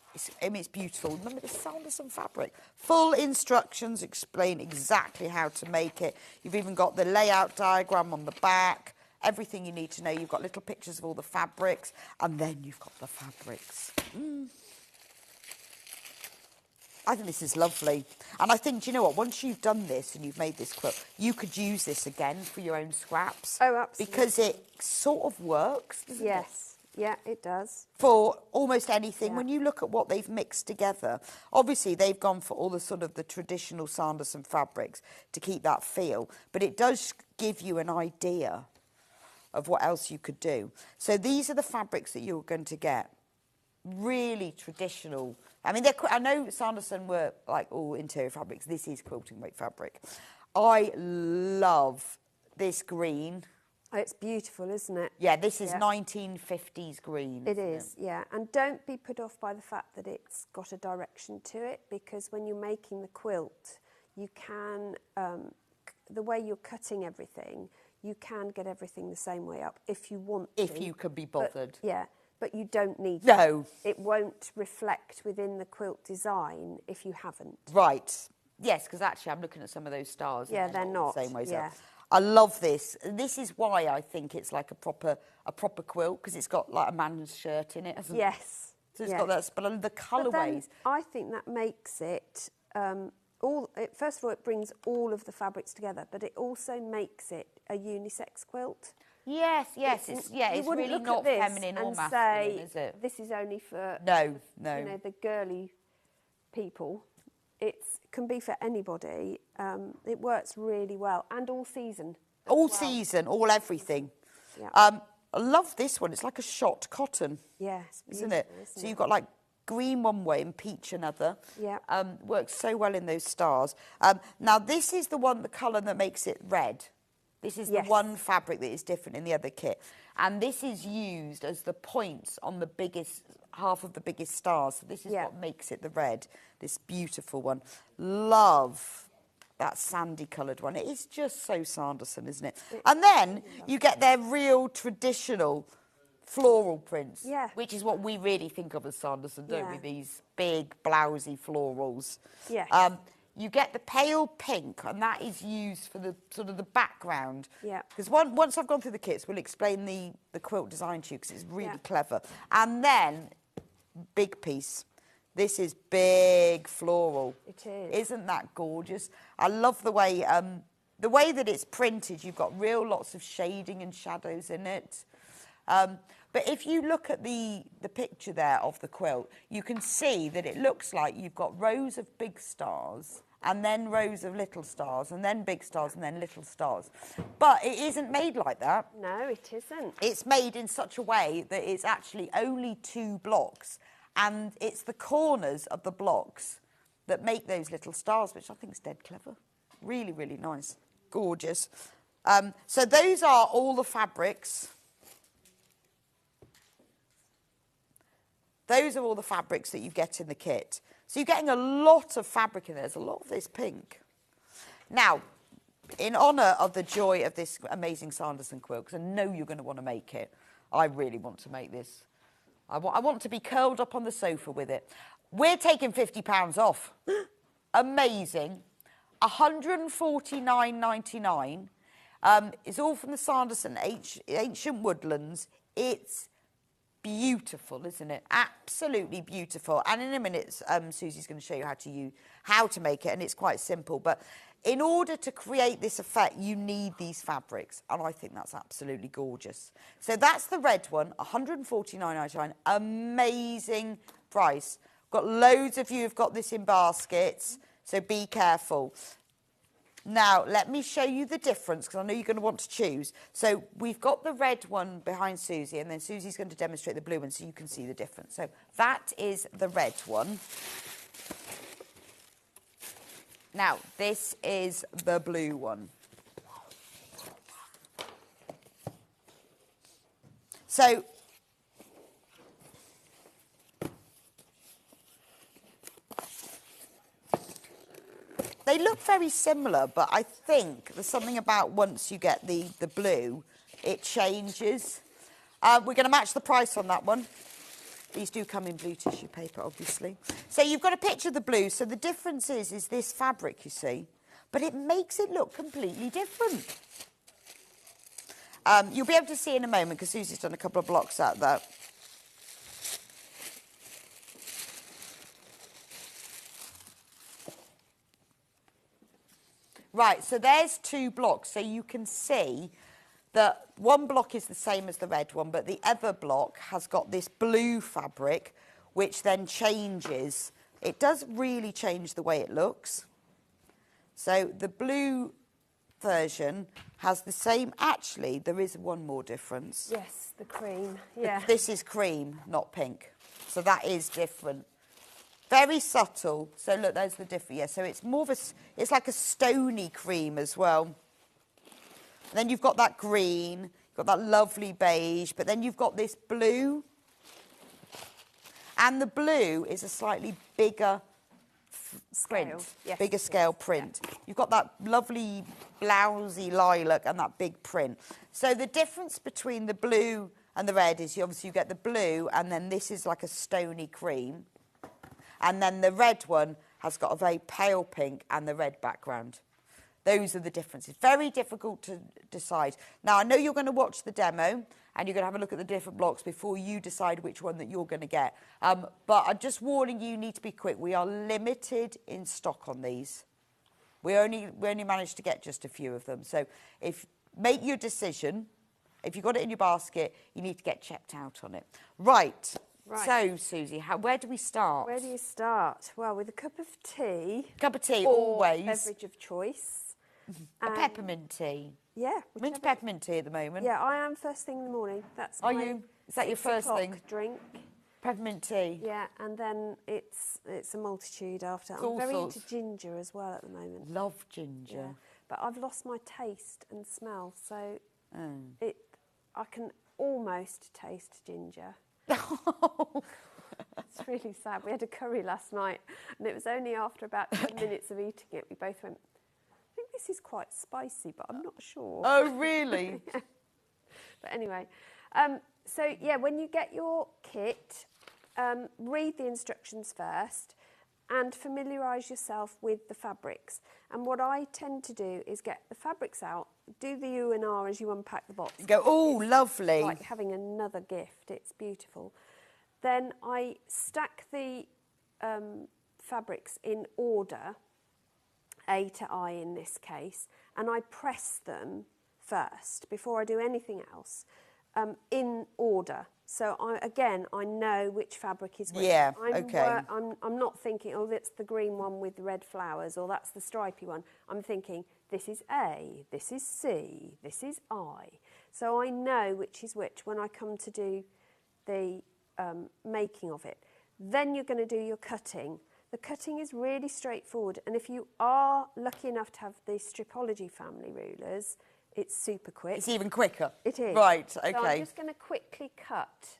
It's beautiful. Remember the Sanderson fabric. Full instructions explain exactly how to make it. You've even got the layout diagram on the back. Everything you need to know. You've got little pictures of all the fabrics. And then you've got the fabrics. I think this is lovely. And I think, do you know what? Once you've done this and you've made this quilt, you could use this again for your own scraps. Oh, absolutely. Because it sort of works, doesn't it? Yes. Yeah, it does. For almost anything. Yeah. When you look at what they've mixed together, obviously they've gone for all the sort of the traditional Sanderson fabrics to keep that feel, but it does give you an idea of what else you could do. So these are the fabrics that you're going to get. Really traditional. I mean, I know Sanderson were like all interior fabrics. This is quilting weight fabric. I love this green. Oh, it's beautiful, isn't it? Yeah, this is Yeah. 1950s green. It is, yeah. And don't be put off by the fact that it's got a direction to it, because when you're making the quilt, you can, the way you're cutting everything, you can get everything the same way up if you want to. If you can be bothered. But you don't need to. No. It won't reflect within the quilt design if you haven't. Right. Yes, because actually I'm looking at some of those stars. Yeah, and they're not. the same ways Yeah. up. I love this. This is why I think it's like a proper quilt, because it's got like a man's shirt in it, hasn't it? Yes. So it's yes. got that, but the But then colourways. I think that makes it, first of all, it brings all of the fabrics together, but it also makes it a unisex quilt. Yes, it's you wouldn't really look not at this feminine or and masculine, say, is it? this is only for No. you know, the girly people. It can be for anybody. It works really well, and all season. All season, all everything. Yeah. I love this one. It's like a shot cotton, Yes, isn't it? So you've got like green one way and peach another. Yeah. Works so well in those stars. Now this is the colour that makes it red. This is the Yes. one fabric that is different in the other kit. And this is used as the points on the biggest, half of the biggest stars. So this is Yeah. what makes it the red, this beautiful one. Love that sandy coloured one. It is just so Sanderson, isn't it? And then you get their real traditional floral prints, Yeah. which is what we really think of as Sanderson, don't we? Yeah. These big, blousy florals. Yes. You get the pale pink, and that is used for the sort of the background. Yeah. Because once I've gone through the kits, we'll explain the quilt design to you, because it's really Yeah. clever. And then, big piece. This is big floral. It is. Isn't that gorgeous? I love the way that it's printed. You've got lots of shading and shadows in it. But if you look at the picture there of the quilt, you can see that it looks like you've got rows of big stars and then rows of little stars and then big stars and then little stars. But it isn't made like that. No, it isn't. It's made in such a way that it's actually only 2 blocks, and it's the corners of the blocks that make those little stars, which I think is dead clever. Really, really nice. Gorgeous. So those are all the fabrics. Those are all the fabrics that you get in the kit. So you're getting a lot of fabric in there. There's a lot of this pink. Now, in honour of the joy of this amazing Sanderson quilt, because I know you're going to want to make it, I really want to make this. I want to be curled up on the sofa with it. We're taking £50 off. Amazing. £149.99. It's all from the Sanderson Ancient Woodlands. It's beautiful, isn't it? Absolutely beautiful. And in a minute, Susie's going to show you how to make it, and it's quite simple. But in order to create this effect, you need these fabrics, and I think that's absolutely gorgeous. So that's the red one, £149.99. Amazing price. Got loads of you who've got this in baskets, so be careful. Now, let me show you the difference, because I know you're going to want to choose. So we've got the red one behind Susie, and then Susie's going to demonstrate the blue one so you can see the difference. So that is the red one. Now, this is the blue one. So they look very similar, but I think there's something about once you get the blue, it changes. We're going to match the price on that one. These do come in blue tissue paper, obviously. So you've got a picture of the blue. So the difference is this fabric, you see, but it makes it look completely different. You'll be able to see in a moment, because Susie's done a couple of blocks out there. Right, so there's 2 blocks, so you can see that one block is the same as the red one, but the other block has got this blue fabric, which then changes. It does really change the way it looks. So the blue version has the same, actually, there is one more difference. Yes, the cream, yeah. This is cream, not pink. So that is different. Very subtle. So look, there's the difference. Yeah, so it's more of a, it's like a stony cream as well. And then you've got that green, you've got that lovely beige, but then you've got this blue. And the blue is a slightly bigger print, yes, bigger scale print. Yeah. You've got that lovely blousy lilac and that big print. So the difference between the blue and the red is you get the blue, and then this is like a stony cream. And then the red one has got a very pale pink and the red background. Those are the differences. Very difficult to decide. Now, I know you're going to watch the demo and you're going to have a look at the different blocks before you decide which one that you're going to get. But I'm just warning you, need to be quick. We are limited in stock on these. We only managed to get just a few of them. So make your decision. If you've got it in your basket, you need to get checked out on it. Right. So, Susie, where do we start? Where do you start? Well, with a cup of tea. Cup of tea, or always. Beverage of choice. A peppermint tea. Yeah. Mint peppermint tea at the moment. Yeah, I am first thing in the morning. That's Are you? Is that your first thing? Drink. Peppermint tea. Yeah, and then it's a multitude after. It's I'm very into ginger as well at the moment. Love ginger. Yeah. But I've lost my taste and smell, so I can almost taste ginger. It's really sad. We had a curry last night, and it was only after about 10 minutes of eating it, we both went, I think this is quite spicy, but I'm not sure. Oh, really? Yeah. But anyway, so yeah, when you get your kit, read the instructions first and familiarise yourself with the fabrics. And what I tend to do is get the fabrics out, do the U and R as you unpack the box. Go, oh, lovely. Like having another gift, it's beautiful. Then I stack the fabrics in order, A to I in this case, and I press them first before I do anything else in order. So I know which fabric is which. Yeah, okay. I'm not thinking, oh, that's the green one with the red flowers, or that's the stripy one. I'm thinking, this is A, this is C, this is I. So I know which is which when I come to do the making of it. Then you're going to do your cutting. The cutting is really straightforward, and if you are lucky enough to have the Stripology family rulers, it's super quick. It's even quicker. It is. Right, okay. So I'm just going to quickly cut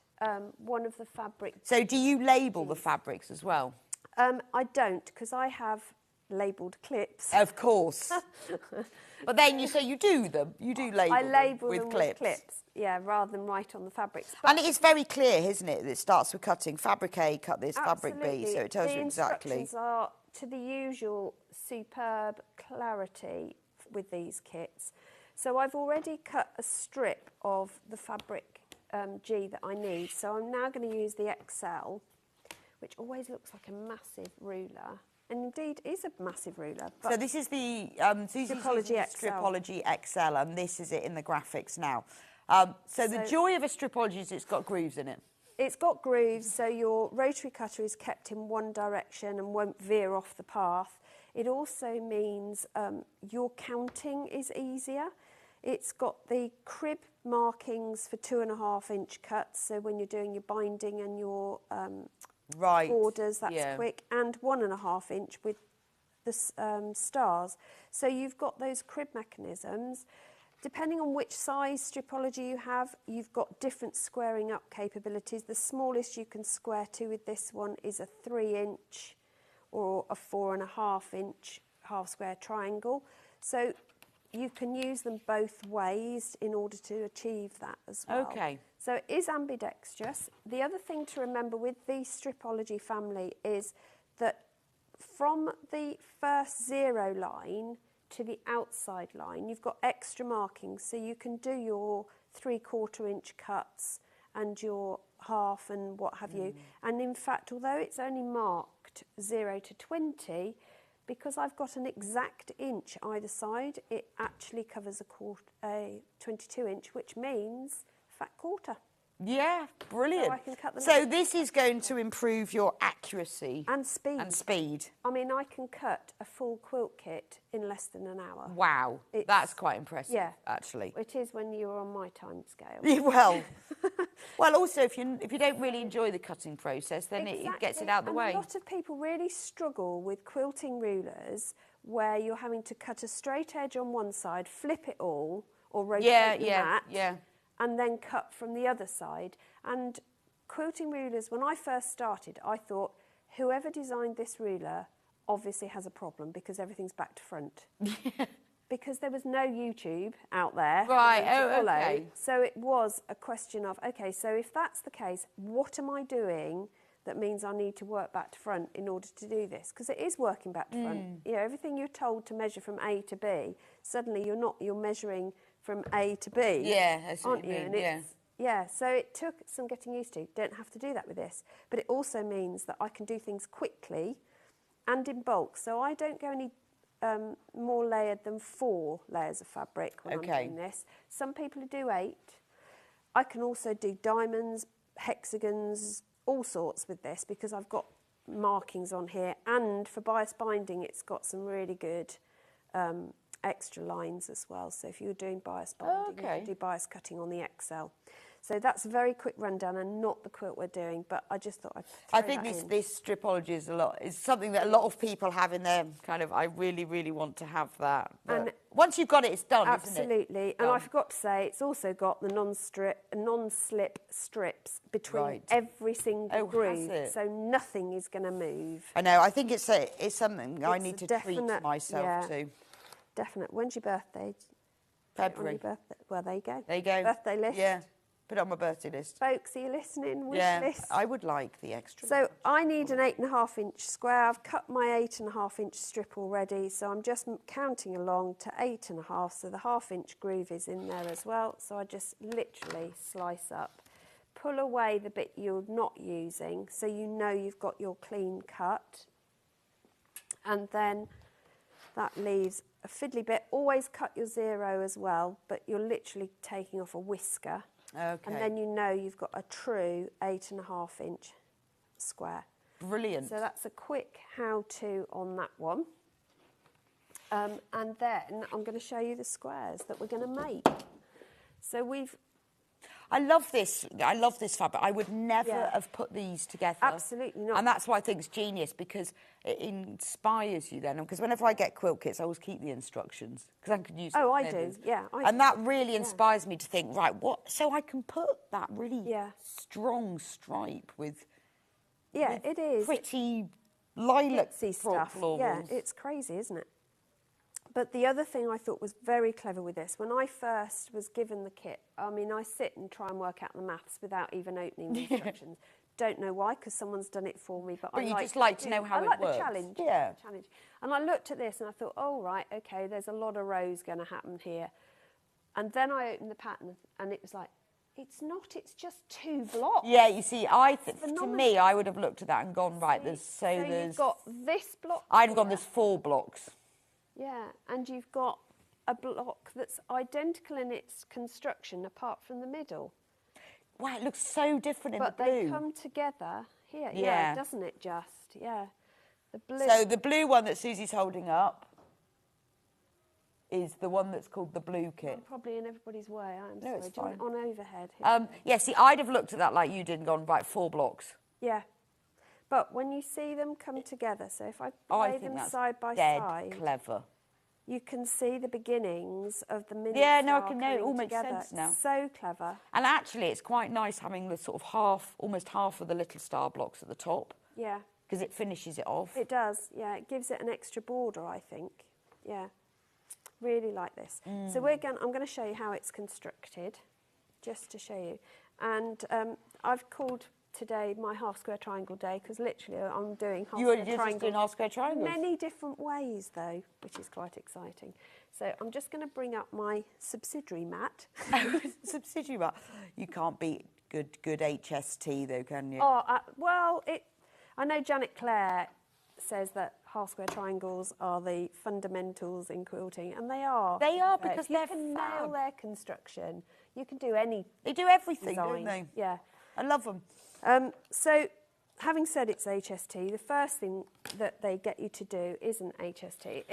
one of the fabric. So do you label the fabrics as well? I don't, because I have labelled clips. Of course. But then you do them. You do label I label them them with clips. with clips, yeah, rather than write on the fabrics. And it is very clear, isn't it? That it starts with cutting fabric A, cut this, fabric B, so it tells you exactly. The instructions are to the usual superb clarity with these kits. So I've already cut a strip of the fabric G that I need. So I'm now going to use the XL, which always looks like a massive ruler. And indeed is a massive ruler. But So this is the Stripology XL. Stripology XL, and this is it in the graphics now. So the joy of a Stripology is it's got grooves in it. It's got grooves, so your rotary cutter is kept in one direction and won't veer off the path. It also means your counting is easier. It's got the crib markings for 2.5 inch cuts, so when you're doing your binding and your borders, that's quick, and 1.5 inch with the stars. So you've got those crib mechanisms. Depending on which size Stripology you have, you've got different squaring up capabilities. The smallest you can square to with this one is a 3 inch or a 4.5 inch half square triangle. So you can use them both ways in order to achieve that as well. Okay. So it is ambidextrous. The other thing to remember with the Stripology family is that from the first 0 line to the outside line, you've got extra markings, so you can do your 3/4 inch cuts and your half and what have you. And in fact, although it's only marked 0 to 20, because I've got an exact inch either side, it actually covers a 22 inch, which means fat quarter. Yeah, brilliant. So I can cut them So out. this is going to improve your accuracy And speed. I mean, I can cut a full quilt kit in less than an hour. Wow, that's quite impressive, Yeah. actually. It is when you're on my time scale. Well, also, if you don't really enjoy the cutting process, then it gets it out the way. A lot of people really struggle with quilting rulers where you're having to cut a straight edge on one side, flip it all, or rotate the mat, and then cut from the other side. And quilting rulers, when I first started, I thought, whoever designed this ruler obviously has a problem because everything's back to front. Because there was no YouTube out there. Right, okay. So it was a question of, okay, so if that's the case, what am I doing that means I need to work back to front in order to do this? Because it is working back to front. You know, everything you're told to measure from A to B, suddenly you're not, you're measuring from A to B. Yeah, that's what aren't you you? mean, And yeah, so it took some getting used to. Don't have to do that with this. But it also means that I can do things quickly and in bulk. So I don't go any more layered than 4 layers of fabric when I'm doing this. Some people do 8. I can also do diamonds, hexagons, all sorts with this because I've got markings on here. And for bias binding, it's got some really good extra lines as well. So if you're doing bias binding, you can do bias cutting on the XL. So that's a very quick rundown and not the quilt we're doing, but I just thought I'd throw I think that in. this Stripology is something that a lot of people have in their kind of, I really, really want to have that. But And once you've got it, it's done, absolutely. isn't it? And I forgot to say, it's also got the non-slip strips between every single groove, so nothing is going to move. I know. I think it's something I need to treat myself to. Definite. When's your birthday? February. On your birthday. Well, there you go. There you go. Birthday list. Yeah. Put it on my birthday list. Folks, are you listening? Wish list. I would like the extra. So I need an 8.5 inch square. I've cut my 8.5 inch strip already, so I'm just counting along to 8.5. So the ½ inch groove is in there as well. So I just literally slice up, pull away the bit you're not using, so you know you've got your clean cut, and then that leaves a fiddly bit. Always cut your 0 as well, but you're literally taking off a whisker. Okay. And then you know you've got a true 8.5 inch square. Brilliant. So that's a quick how-to on that one. And then I'm going to show you the squares that we're going to make. So I love this fabric. I would never Yeah. have put these together. Absolutely not. And that's why I think it's genius, because it inspires you then. Because whenever I get quilt kits, I always keep the instructions, because I could use Oh, it I for do, others. yeah, I And do. that really inspires me to think, right, what? So I can put that really strong stripe with it is. pretty lilac Glitzy stuff. stuff. Yeah, it's crazy, isn't it? But the other thing I thought was very clever with this, when I first was given the kit, I mean, I sit and try and work out the maths without even opening the instructions. Don't know why, because someone's done it for me. But I you like just like to know how I it like works. the challenge. Yeah. The challenge. And I looked at this and I thought, oh, right, okay, there's a lot of rows going to happen here. And then I opened the pattern and it was like, it's not, it's just 2 blocks. Yeah, you see, to phenomenal. me, I would have looked at that and gone, right, So you've got this block. I'd have gone, here. there's 4 blocks. Yeah, and you've got a block that's identical in its construction apart from the middle. Wow, it looks so different in the But blue. they come together here, Yeah. doesn't it just? Yeah. The blue. So the blue one that Susie's holding up is the one that's called the blue kit. I'm probably in everybody's way, I'm No, sorry. it's Do you want it fine. on overhead here? Yeah, see, I'd have looked at that like you did and gone, right, 4 blocks. Yeah. But when you see them come together, so if I I lay think them that's side by dead side, clever. you can see the beginnings of the mini Yeah, no, I star can know. It all coming makes together. sense now. So clever. And actually, it's quite nice having the sort of almost half of the little star blocks at the top, Yeah. because it finishes it off. It does, yeah. It gives it an extra border, I think. Yeah. Really like this. So I'm going to show you how it's constructed, just to show you. And I've called today my half square triangle day, because literally I'm doing half You're square just triangles. doing half square triangles. Many different ways, though, which is quite exciting. So I'm just going to bring up my subsidiary mat. Subsidiary mat. You can't beat good HST, though, can you? Oh, I know Janet Clare says that half square triangles are the fundamentals in quilting, and they are. They are, If because you they're can fab. nail their construction, you can do any They do everything, design. don't they? Yeah. I love them. So, having said it's HST, the first thing that they get you to do isn't HST.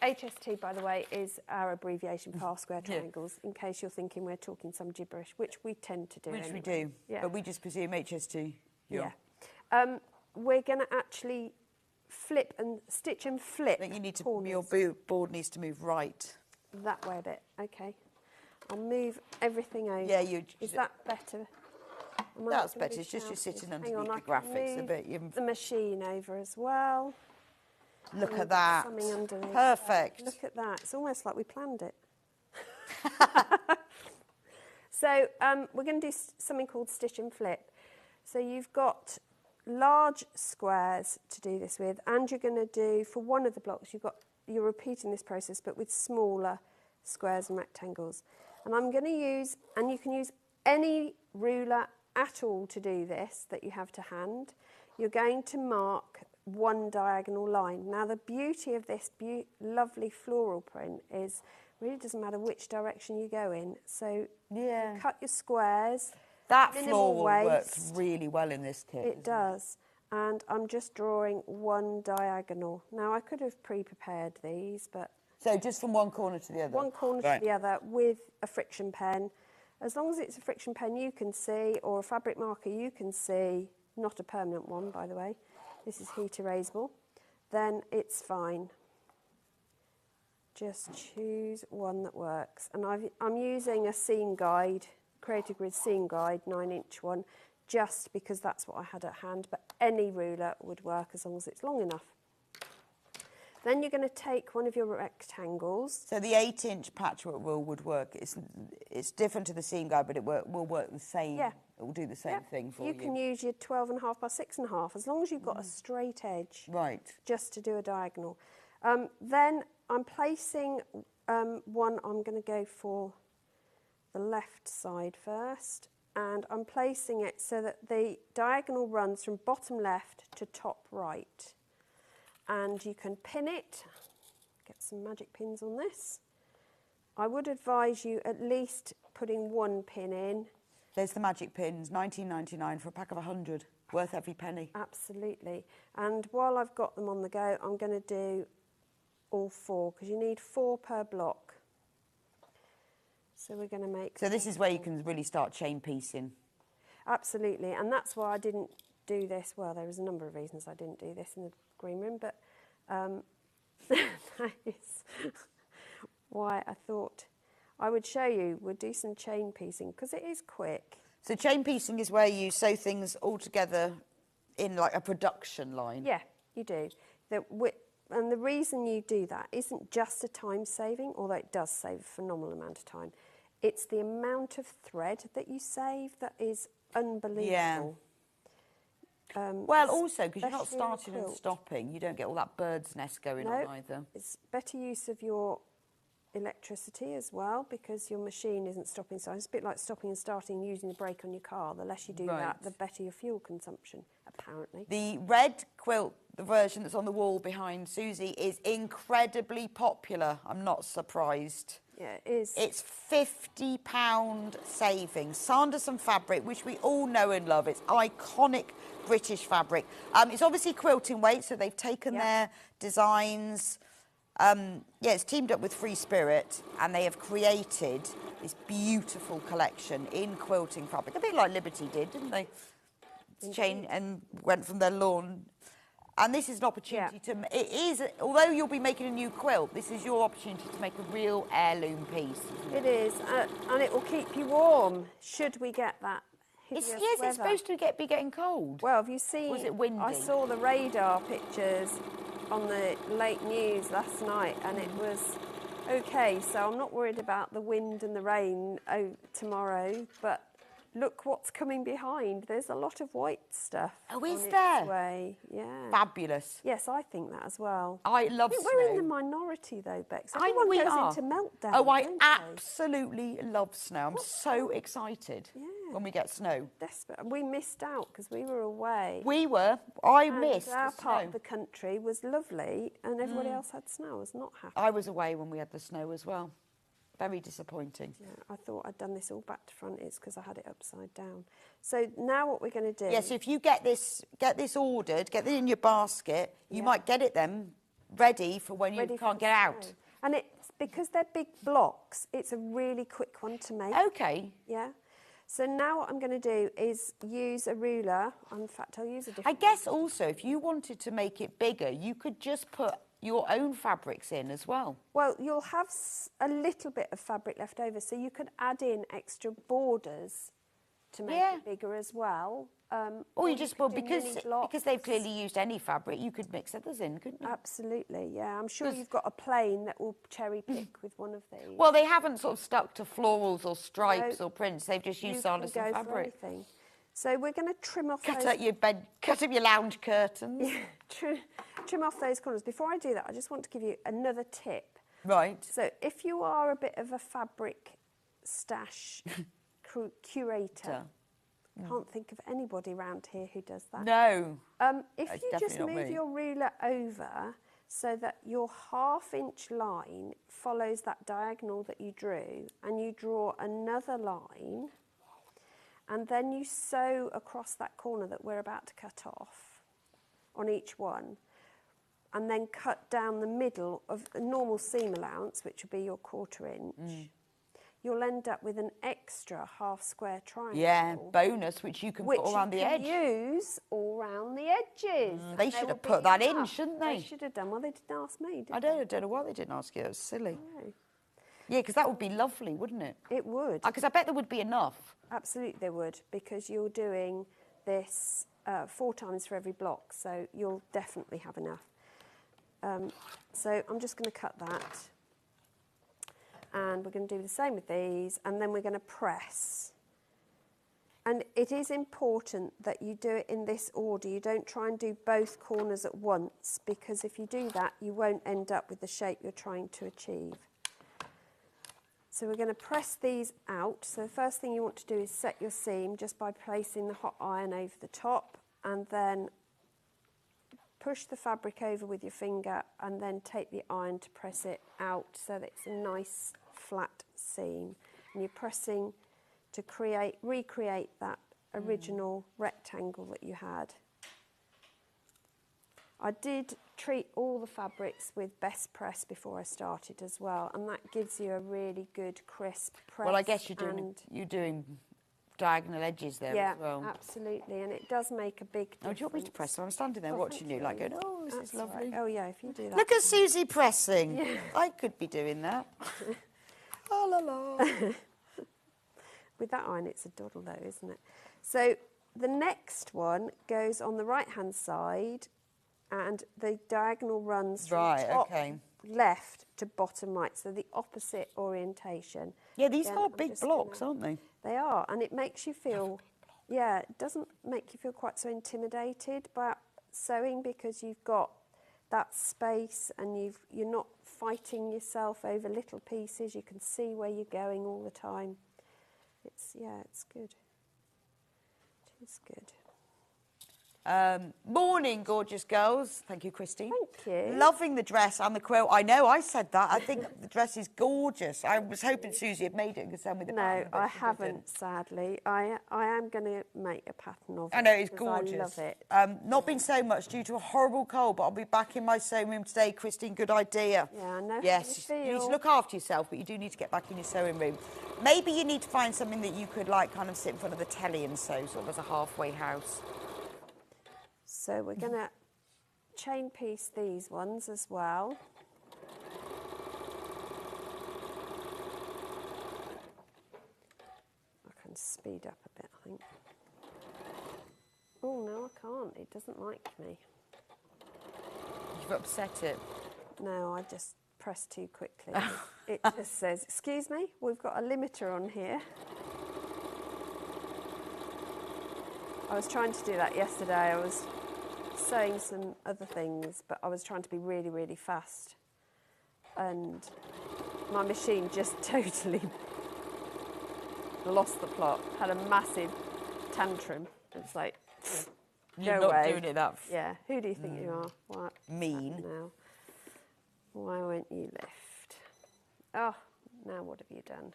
HST, by the way, is our abbreviation for half square triangles, in case you're thinking we're talking some gibberish, which we tend to do. Which we anyway. do. Yeah. But we just presume HST. Yeah. We're going to actually stitch and flip. I think you need to, corners. your board needs to move right. That way a bit, okay. I'll move everything over. Yeah, you. Is that better? That's better. It's just you're sitting underneath the graphics a bit. The machine over as well. Look And at that. something underneath. Perfect. Look at that. It's almost like we planned it. So we're going to do something called stitch and flip. So you've got large squares to do this with, and you're going to do, for one of the blocks, you're repeating this process, but with smaller squares and rectangles. And I'm going to use, and you can use any ruler at all to do this that you have to hand. You're going to mark one diagonal line. Now the beauty of this lovely floral print is really doesn't matter which direction you go in. So you cut your squares. That minimal floral works waste. really well in this kit. It does. And I'm just drawing one diagonal. Now I could have pre-prepared these, but So just from one corner to the other? one corner to the other with a friction pen. As long as it's a friction pen you can see, or a fabric marker you can see, not a permanent one, by the way, this is heat erasable, then it's fine. Just choose one that works. And I'm using a seam guide, Creative Grid seam guide, 9-inch one, just because that's what I had at hand, but any ruler would work as long as it's long enough. Then you're going to take one of your rectangles. So the 8-inch patchwork rule would work. It's different to the seam guide, but it will work the same. Yeah. It will do the same thing for you. You can use your 12.5 by 6.5, as long as you've got a straight edge. Right. Just to do a diagonal. Then I'm placing one, I'm going to go for the left side first, and I'm placing it so that the diagonal runs from bottom left to top right. And you can pin it, get some magic pins on this. I would advise you at least putting one pin in. There's the magic pins, $19.99 for a pack of 100, worth every penny. Absolutely. And while I've got them on the go, I'm going to do all 4, because you need 4 per block. So we're going to make... So this is where you can really start chain piecing. Absolutely, and that's why I didn't do this. Well, there was a number of reasons I didn't do this in the green room, but that is why I thought I would show you. We'll do some chain piecing because it is quick. So chain piecing is where you sew things all together in like a production line. Yeah, you do. And the reason you do that isn't just a time saving, although it does save a phenomenal amount of time. It's the amount of thread that you save that is unbelievable. Yeah. Well, also, because you're not especially in a starting and quilt. stopping, you don't get all that bird's nest going on either. It's better use of your electricity as well, because your machine isn't stopping. So it's a bit like stopping and starting and using the brake on your car. The less you do that, the better your fuel consumption, apparently. The red quilt, the version that's on the wall behind Susie, is incredibly popular. I'm not surprised. Yeah, it is. It's £50 saving. Sanderson fabric, which we all know and love. It's iconic British fabric. It's obviously quilting weight, so they've taken their designs. It's teamed up with Free Spirit, and they have created this beautiful collection in quilting fabric. A bit like Liberty did, didn't they? Chain and went from their lawn. And this is an opportunity to... It is, although you'll be making a new quilt, this is your opportunity to make a real heirloom piece. It is, and it will keep you warm, should we get that hideous weather. It's supposed to be getting cold. Well, have you seen... Was it windy? I saw the radar pictures on the late news last night, and it was okay, so I'm not worried about the wind and the rain tomorrow, but... Look what's coming behind. There's a lot of white stuff. Oh, is on there? Its way. Yeah. Fabulous. Yes, I think that as well. I love snow. We're in the minority though, Bex. I know Everyone we goes are. into meltdown. Oh, I don't they? absolutely love snow. I'm so excited when we get snow. Desperate. We missed out because we were away. We were. I And missed our the part snow. of the country was lovely, and everybody else had snow. I was not happy. I was away when we had the snow as well. Very disappointing. Yeah, I thought I'd done this all back to front. It's because I had it upside down. So now what we're going to do... Yeah, so if you get this ordered, get it in your basket, you might get it then ready for when you can't get out. And it's because they're big blocks, it's a really quick one to make. Okay. Yeah. So now what I'm going to do is use a ruler. In fact, I'll use a different... I guess also if you wanted to make it bigger, you could just put your own fabrics in as well. Well, you'll have a little bit of fabric left over, so you could add in extra borders to make it bigger as well. Or you just, well, could do mini blocks. because they've clearly used any fabric, you could mix others in, couldn't you? Absolutely, yeah. I'm sure you've got a plane that will cherry pick with one of these. Well, they haven't sort of stuck to florals or stripes or prints. They've just used Sanderson go for fabric. anything. So we're going to trim off Cut those... up your bed, cut up your lounge curtains. Yeah, trim off those corners. Before I do that, I just want to give you another tip. Right. So if you are a bit of a fabric stash curator, can't think of anybody around here who does that. No. If That's you just definitely not move me. your ruler over so that your half-inch line follows that diagonal that you drew, and you draw another line, and then you sew across that corner that we're about to cut off on each one, and then cut down the middle of a normal seam allowance, which would be your 1/4 inch. You'll end up with an extra half square triangle. Yeah, bonus, which you can put around the edge. Which you can use all around the edges. They should have put that in, shouldn't they? They should have done. Well, they didn't ask me, did I don't know why they didn't ask you. It was silly. No. Yeah, because that would be lovely, wouldn't it? It would. Because I bet there would be enough. Absolutely there would, because you're doing this 4 times for every block, so you'll definitely have enough. So I'm just going to cut that. And we're going to do the same with these, and then we're going to press. And it is important that you do it in this order. You don't try and do both corners at once, because if you do that, you won't end up with the shape you're trying to achieve. So we're going to press these out. So the first thing you want to do is set your seam just by placing the hot iron over the top, and then push the fabric over with your finger, and then take the iron to press it out so that it's a nice flat seam. And you're pressing to recreate that original rectangle that you had. I did treat all the fabrics with best press before I started as well, and that gives you a really good crisp press. Well, I guess you're doing diagonal edges there as well. Yeah, absolutely, and it does make a big difference. Oh, do you want me to press? So I'm standing there watching you, like going, oh, this is lovely. Right. Oh, yeah, if you do that. Look at Susie pressing. Yeah. I could be doing that. La la la. With that iron, it's a doddle though, isn't it? So the next one goes on the right-hand side, and the diagonal runs from top left to bottom right, so the opposite orientation. Yeah, these are big blocks, aren't they? They are, and it makes you feel, yeah, it doesn't make you feel quite so intimidated by sewing because you've got that space and you're not fighting yourself over little pieces. You can see where you're going all the time. It's good. It is good. Morning, gorgeous girls. Thank you, Christine. Thank you. Loving the dress and the quilt. I know, I said that. I think the dress is gorgeous. I was hoping Susie had made it and could send me the pattern. No, I haven't, sadly. I am going to make a pattern of it. I know, it's gorgeous. I love it. Not been so much due to a horrible cold, but I'll be back in my sewing room today. Christine, good idea. Yeah, I know yes, how you you need to feel. look after yourself, but you do need to get back in your sewing room. Maybe you need to find something that you could, like, kind of sit in front of the telly and sew, sort of as a halfway house. So we're going to chain piece these ones as well. I can speed up a bit, I think. Oh, no, I can't. It doesn't like me. You've upset it. No, I just pressed too quickly. It just says, excuse me, we've got a limiter on here. I was trying to do that yesterday. I was sewing some other things, but I was trying to be really, really fast. And my machine just totally lost the plot, had a massive tantrum. It's like, You're go not away. doing it that Yeah, who do you think you are? What? mean. Now, why won't you lift? Oh, now what have you done?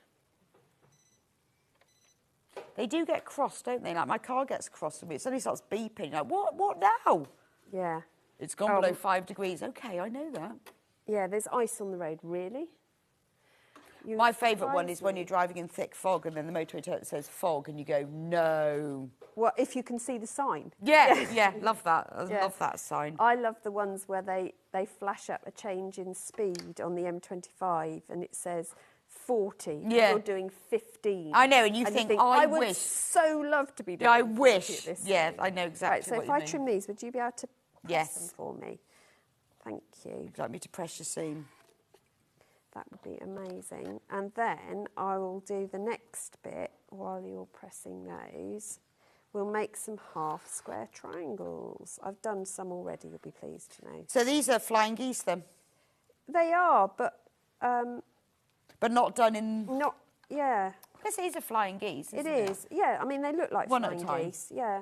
They do get cross, don't they? Like, my car gets cross with me. It suddenly starts beeping. Like, what now? Yeah. It's gone below 5 degrees. OK, I know that. Yeah, there's ice on the road. Really? My favourite one is when you're driving in thick fog and then the motorway says fog and you go, no. Well, if you can see the sign. Yeah, love that. I love that sign. I love the ones where they flash up a change in speed on the M25 and it says 40. Yeah. You're doing 15. I know, and you think, I wish. would so love to be doing I 40 wish. at this Yeah, stage. I know exactly Right, so what if you I mean. trim these, would you be able to press Yes. them for me? Thank you. Would you like me to press your seam? That would be amazing. And then I will do the next bit while you're pressing those. We'll make some half square triangles. I've done some already, you'll be pleased to know. So these are flying geese then? They are, but not done in... not, yeah. Because these are flying geese, isn't it? It is, yeah. I mean, they look like One at a flying time. geese. Yeah.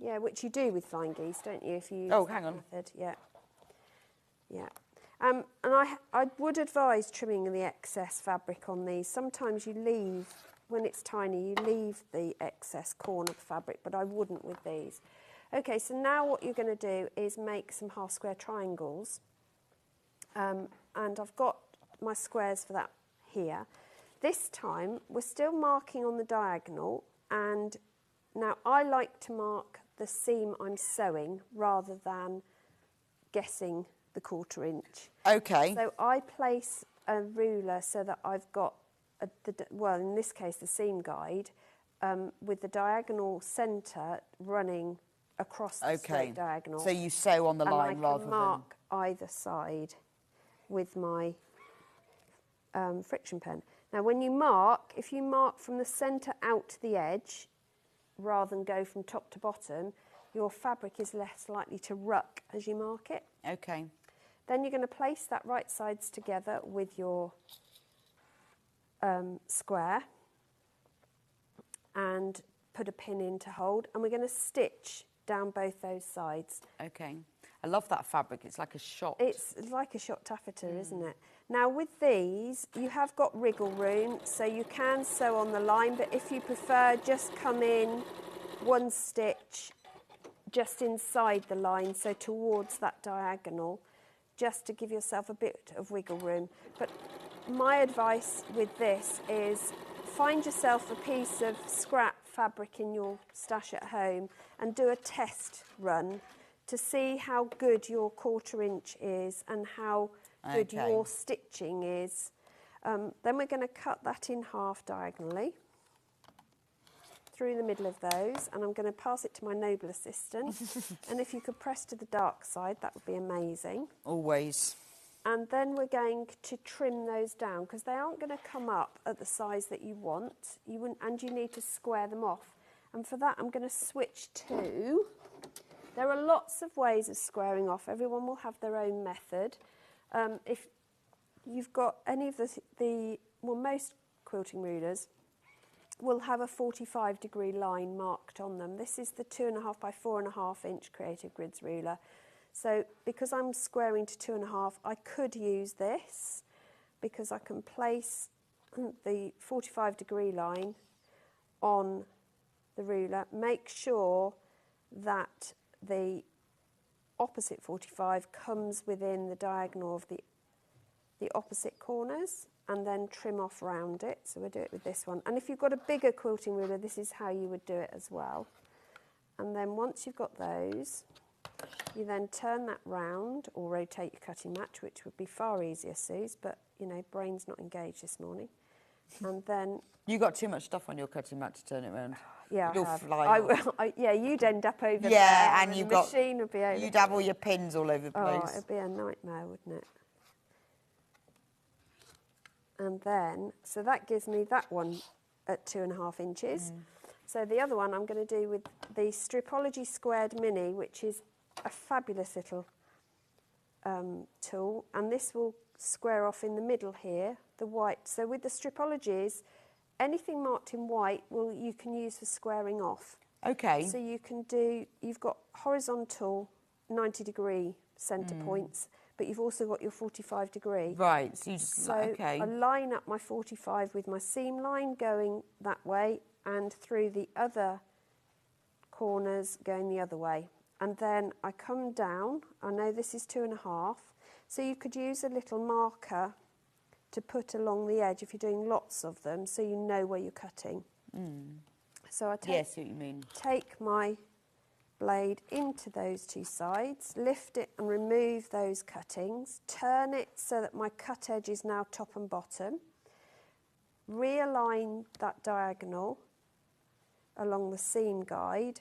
Yeah, which you do with flying geese, don't you? If you use Oh, that hang on. method. Yeah. Yeah. And I would advise trimming the excess fabric on these. Sometimes you leave, when it's tiny, you leave the excess corner of the fabric, but I wouldn't with these. Okay, so now what you're going to do is make some half square triangles. And I've got my squares for that here. This time, we're still marking on the diagonal, and now I like to mark the seam I'm sewing rather than guessing the 1/4 inch. OK. So I place a ruler so that I've got, well, in this case, the seam guide, with the diagonal centre running across the straight diagonal. So you sew on the line rather than... I can mark either side with my friction pen. Now, when you mark, if you mark from the centre out to the edge, rather than go from top to bottom, your fabric is less likely to ruck as you mark it. OK. Then you're going to place that right sides together with your square and put a pin in to hold, and we're going to stitch down both those sides. OK. I love that fabric. It's like a shot. It's like a shot taffeta, isn't it? Now, with these, you have got wriggle room, so you can sew on the line, but if you prefer, just come in one stitch just inside the line, so towards that diagonal, just to give yourself a bit of wiggle room. But my advice with this is find yourself a piece of scrap fabric in your stash at home and do a test run to see how good your 1/4 inch is and how good your stitching is. Then we're going to cut that in half diagonally through the middle of those, and I'm going to pass it to my noble assistant. And if you could press to the dark side, that would be amazing. Always. And then we're going to trim those down because they aren't going to come up at the size that you want. And you need to square them off. And for that, I'm going to switch to... There are lots of ways of squaring off. Everyone will have their own method. If you've got any of most quilting rulers will have a 45-degree line marked on them. This is the 2.5 by 4.5 inch Creative Grids ruler. So because I'm squaring to 2.5, I could use this because I can place the 45-degree line on the ruler. Make sure that the opposite 45 comes within the diagonal of the opposite corners, and then trim off round it. So we'll do it with this one. And if you've got a bigger quilting ruler, this is how you would do it as well. And then once you've got those, you then turn that round or rotate your cutting match, which would be far easier, Suze, but, you know, brain's not engaged this morning. And then... You got too much stuff on your cutting mat to turn it round. Yeah, You'll I have. fly off. Yeah, you'd end up over there. Yeah, and the you've got... machine would be over. You'd have all your pins all over the place. Oh, it'd be a nightmare, wouldn't it? And then, so that gives me that one at 2.5 inches. So the other one I'm going to do with the Stripology Squared Mini, which is a fabulous little tool. And this will square off in the middle here, the white. So with the Stripologies, anything marked in white you can use for squaring off. Okay. So you can you've got horizontal 90-degree centre points, but you've also got your 45-degree. Right. So I line up my 45 with my seam line going that way and through the other corners going the other way. And then I come down. I know this is 2.5. So you could use a little marker to put along the edge if you're doing lots of them, so you know where you're cutting. So I yes, I see what you mean. Take my blade into those two sides, lift it and remove those cuttings, turn it so that my cut edge is now top and bottom, realign that diagonal along the seam guide,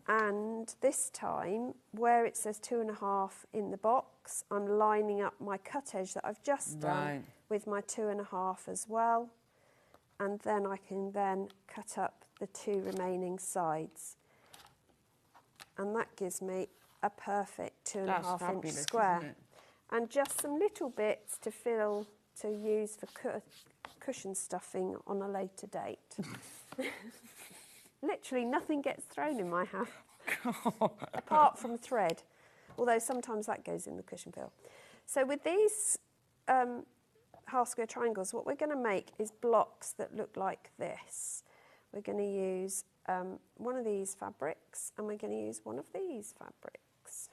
and this time where it says 2.5 in the box, I'm lining up my cut edge that I've just done with my 2.5 as well, and then I can then cut up the 2 remaining sides, and that gives me a perfect 2.5 inch square. And just some little bits to use for cushion stuffing on a later date. Literally nothing gets thrown in my house apart from thread, although sometimes that goes in the cushion pile. So with these half square triangles, what we're going to make is blocks that look like this. We're going to use one of these fabrics, and we're going to use one of these fabrics.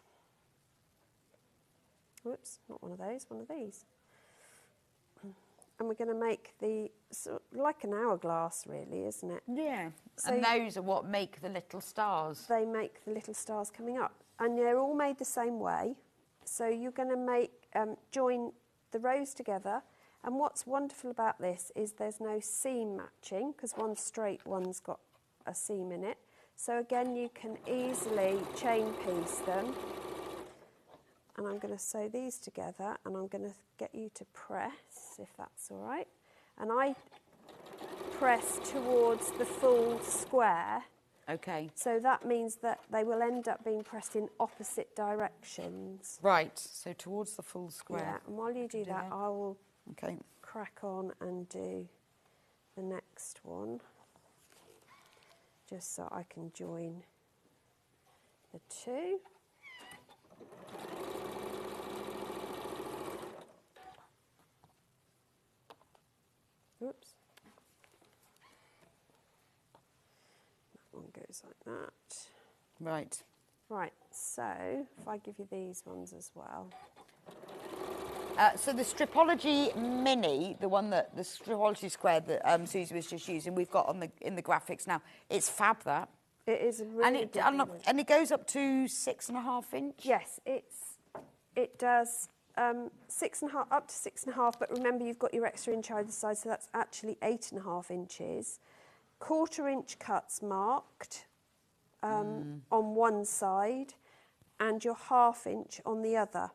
Whoops, not one of those, one of these. And we're going to make like an hourglass, really, isn't it? Yeah. So and those are what make the little stars. They make the little stars coming up. And they're all made the same way. So you're going to join the rows together. And what's wonderful about this is there's no seam matching, because one straight one's got a seam in it. So again, you can easily chain piece them. And I'm going to sew these together, and I'm going to get you to press, if that's all right. And I press towards the full square. Okay. So that means that they will end up being pressed in opposite directions. Right, so towards the full square. Yeah, and while you do that, I will okay. crack on and do the next one, just so I can join the two. Oops. That one goes like that. Right. Right, so if I give you these ones as well. So the Stripology Mini, the Stripology Square that Susie was just using, we've got in the graphics now. It's fab, that. It is a really good one. And it goes up to 6.5 inch? Yes, it does 6.5, up to 6.5, but remember you've got your extra inch either side, so that's actually 8.5 inches. 1/4 inch cuts marked on one side and your 1/2 inch on the other.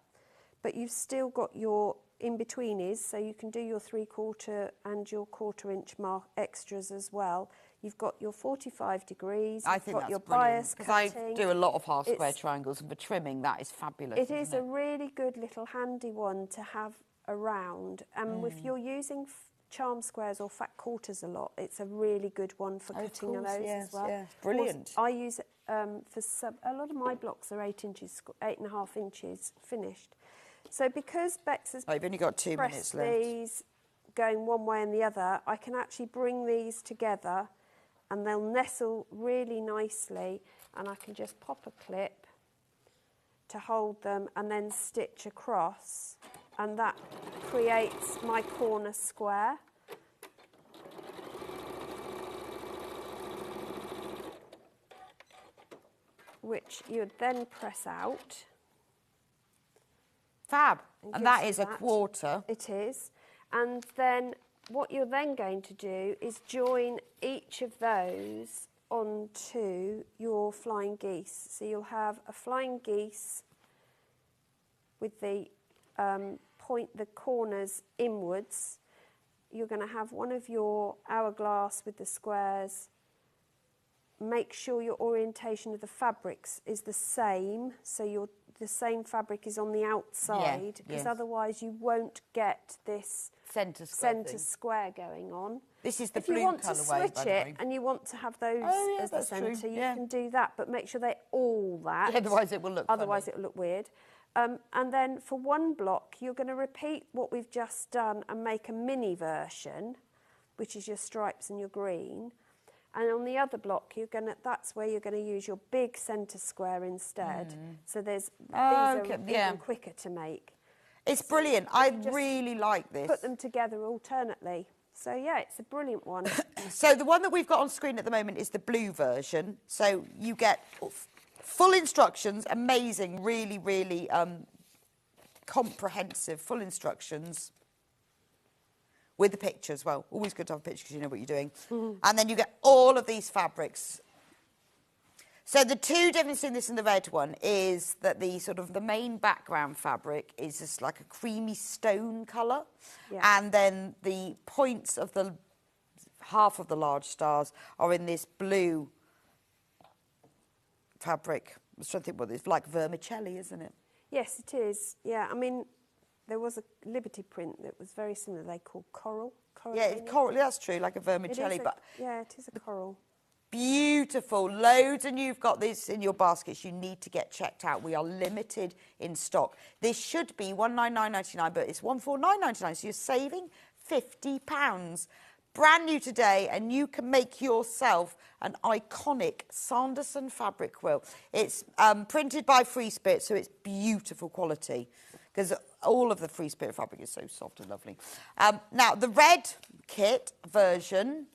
But you've still got your in-betweeners, so you can do your 3/4 and your 1/4 inch extras as well. You've got your 45 degrees, I think got that's your brilliant, bias because cutting. I do a lot of half square triangles, and for trimming, that is fabulous. It is a really good little handy one to have around. And if you're using charm squares or fat quarters a lot, it's a really good one for cutting those as well. Yes, brilliant. I use it for a lot of my blocks are 8.5 inches finished. So because Bex has I've only got 2 minutes pressed left. these going one way and the other, I can actually bring these together and they'll nestle really nicely, and I can just pop a clip to hold them and then stitch across, and that creates my corner square. Which you would then press out. Fab. And that gives is a that. 1/4. It is. And then what you're then going to do is join each of those onto your flying geese. So you'll have a flying geese with the the corners inwards. You're going to have one of your hourglass with the squares. Make sure your orientation of the fabrics is the same, so the same fabric is on the outside, because otherwise you won't get this centre square going on. This is the blue colourway. If you want to switch it and you want to have those as the centre, you can do that, but make sure they're all that. Yeah, otherwise it will look Otherwise it will look weird. And then for one block, you're going to repeat what we've just done and make a mini version, which is your stripes and your green. And on the other block, that's where you're going to use your big centre square instead. So these are even quicker to make. It's brilliant. I really like this. Put them together alternately. So yeah, it's a brilliant one. So the one that we've got on screen at the moment is the blue version. So you get full instructions, amazing, really, really comprehensive full instructions. With the picture as well. Always good to have a picture because you know what you're doing. And then you get all of these fabrics. So the two differences in this and the red one is that the main background fabric is just like a creamy stone colour. Yeah. And then the points of the half of the large stars are in this blue fabric. I'm trying to think what it's like, vermicelli, isn't it? Yes, it is. Yeah, I mean, there was a Liberty print that was very similar. They called coral. Yeah, it's coral. That's true, like a vermicelli. Yeah, it is a coral. Beautiful. Loads, and you've got this in your baskets. You need to get checked out. We are limited in stock. This should be $199.99, but it's $149.99, so you're saving £50. Brand new today, and you can make yourself an iconic Sanderson fabric quilt. It's printed by Free Spirit, so it's beautiful quality, because all of the Free Spirit fabric is so soft and lovely. Now, the red kit version,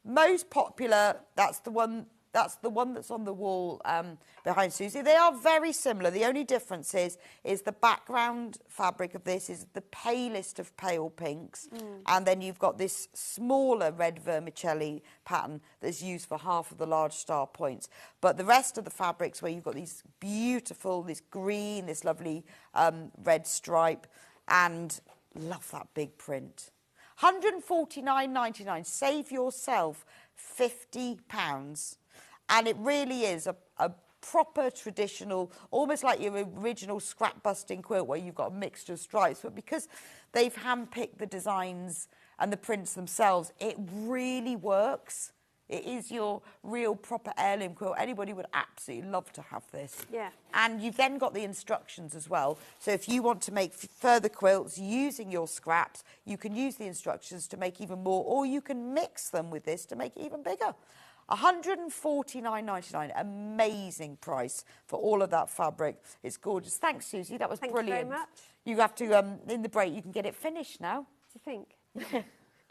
most popular, that's the one that's on the wall behind Susie. They are very similar. The only difference is the background fabric of this is the palest of pale pinks, and then you've got this smaller red vermicelli pattern that's used for half of the large star points. But the rest of the fabrics, where you've got these beautiful, this green, this lovely red stripe, and love that big print. $149.99. Save yourself £50. And it really is a proper traditional, almost like your original scrap busting quilt where you've got a mixture of stripes. But because they've handpicked the designs and the prints themselves, it really works. It is your real proper heirloom quilt. Anybody would absolutely love to have this. Yeah. And you've then got the instructions as well. So if you want to make further quilts using your scraps, you can use the instructions to make even more, or you can mix them with this to make it even bigger. £149.99, amazing price for all of that fabric. It's gorgeous. Thanks, Susie, that was brilliant. Thank you very much. You have to, in the break, you can get it finished now. Do you think?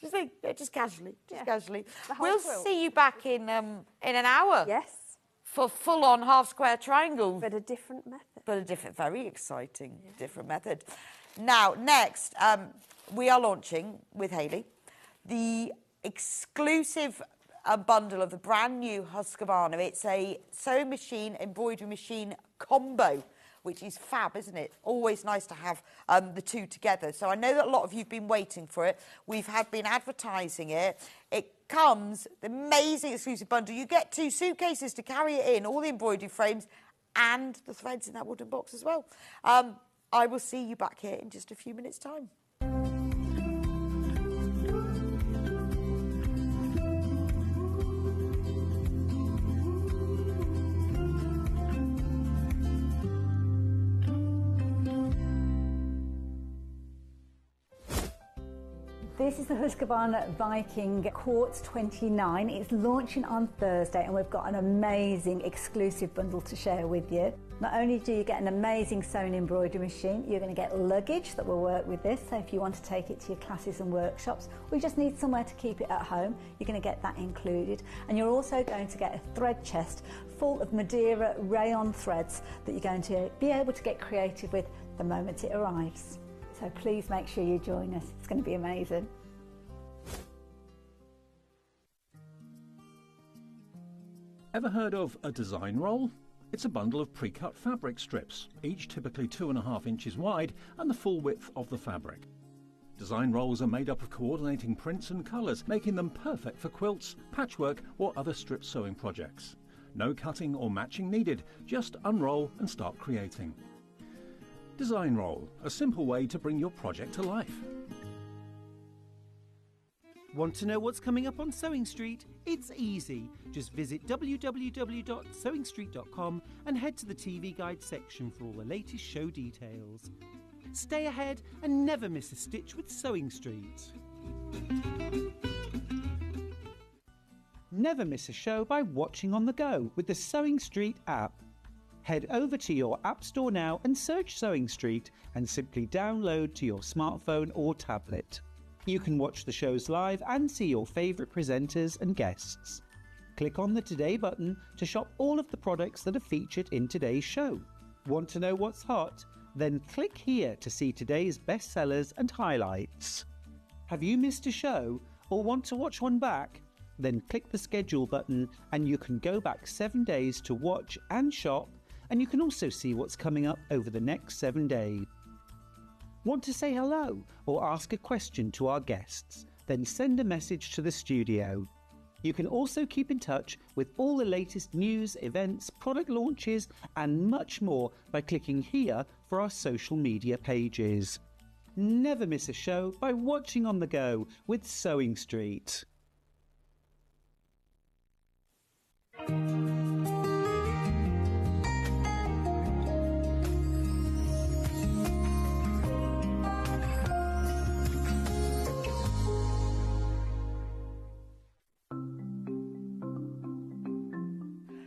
Just think, just casually, casually. The whole We'll quilt. see you back in an hour. Yes. For full-on half-square triangles. But a different method. But a different, very exciting, different method. Now, next, we are launching with Hayley the exclusive bundle of the brand new Husqvarna. It's a sewing machine, embroidery machine combo, which is fab, isn't it? Always nice to have the two together. So I know that a lot of you have been waiting for it. We've been advertising it. It comes, the amazing exclusive bundle. You get 2 suitcases to carry it in, all the embroidery frames and the threads in that wooden box as well. I will see you back here in just a few minutes' time. This is the Husqvarna Viking Quartz 29. It's launching on Thursday and we've got an amazing exclusive bundle to share with you. Not only do you get an amazing sewing embroidery machine, you're going to get luggage that will work with this. So if you want to take it to your classes and workshops, or you just need somewhere to keep it at home, you're going to get that included. And you're also going to get a thread chest full of Madeira rayon threads that you're going to be able to get creative with the moment it arrives. So please make sure you join us. It's going to be amazing. Ever heard of a design roll? It's a bundle of pre-cut fabric strips, each typically 2.5 inches wide and the full width of the fabric. Design rolls are made up of coordinating prints and colours, making them perfect for quilts, patchwork or other strip sewing projects. No cutting or matching needed, just unroll and start creating. Design roll, a simple way to bring your project to life. Want to know what's coming up on Sewing Street? It's easy. Just visit www.sewingstreet.com and head to the TV Guide section for all the latest show details. Stay ahead and never miss a stitch with Sewing Street. Never miss a show by watching on the go with the Sewing Street app. Head over to your App Store now and search Sewing Street and simply download to your smartphone or tablet. You can watch the shows live and see your favourite presenters and guests. Click on the Today button to shop all of the products that are featured in today's show. Want to know what's hot? Then click here to see today's bestsellers and highlights. Have you missed a show or want to watch one back? Then click the schedule button and you can go back 7 days to watch and shop, and you can also see what's coming up over the next 7 days. Want to say hello or ask a question to our guests? Then send a message to the studio. You can also keep in touch with all the latest news, events, product launches and much more by clicking here for our social media pages. Never miss a show by watching on the go with Sewing Street.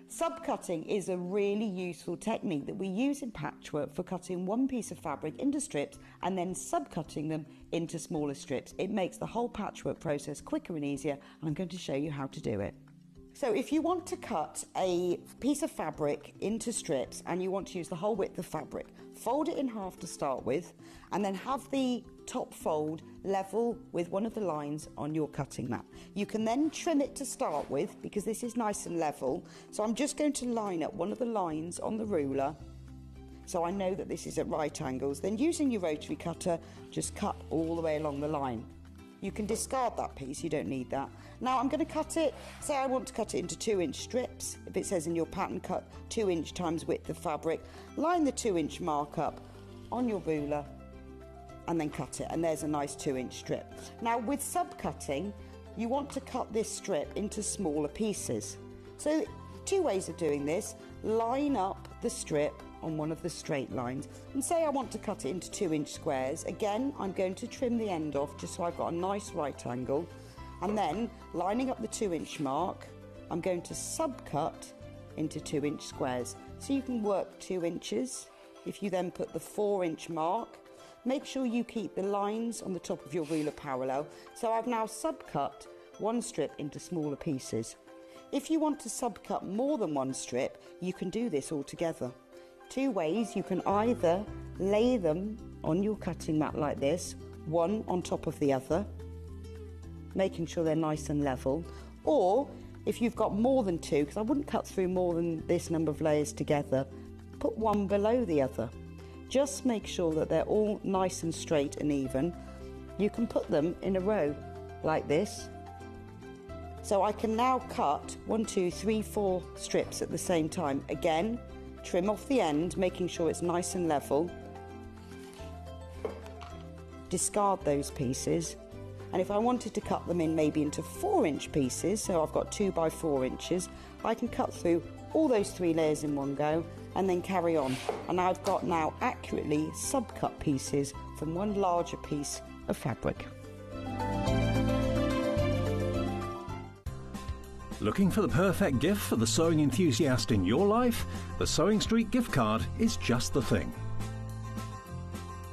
Subcutting is a really useful technique that we use in patchwork for cutting one piece of fabric into strips and then subcutting them into smaller strips. It makes the whole patchwork process quicker and easier, and I'm going to show you how to do it. So if you want to cut a piece of fabric into strips and you want to use the whole width of fabric, fold it in half to start with and then have the top fold level with one of the lines on your cutting mat. You can then trim it to start with because this is nice and level. So I'm just going to line up one of the lines on the ruler so I know that this is at right angles. Then using your rotary cutter, just cut all the way along the line. You can discard that piece, you don't need that. Now I'm going to cut it, say I want to cut it into 2-inch strips. If it says in your pattern cut 2 inch times width of fabric, line the 2-inch mark up on your ruler and then cut it, and there's a nice 2-inch strip. Now with subcutting, you want to cut this strip into smaller pieces. So 2 ways of doing this: line up the strip on one of the straight lines and say I want to cut it into 2-inch squares. Again, I'm going to trim the end off just so I've got a nice right angle, and then lining up the 2-inch mark, I'm going to subcut into 2-inch squares. So you can work 2 inches. If you then put the 4-inch mark, make sure you keep the lines on the top of your ruler parallel. So I've now subcut one strip into smaller pieces. If you want to subcut more than one strip, you can do this all together. 2 ways: you can either lay them on your cutting mat like this, one on top of the other, making sure they're nice and level, or if you've got more than 2, because I wouldn't cut through more than this number of layers together, put one below the other. Just make sure that they're all nice and straight and even. You can put them in a row like this. So I can now cut 1, 2, 3, 4 strips at the same time. Again, trim off the end, making sure it's nice and level. Discard those pieces. And if I wanted to cut them in maybe into 4-inch pieces, so I've got 2 by 4 inches, I can cut through all those 3 layers in one go and then carry on. And I've got now accurately subcut pieces from one larger piece of fabric. Looking for the perfect gift for the sewing enthusiast in your life? The Sewing Street gift card is just the thing.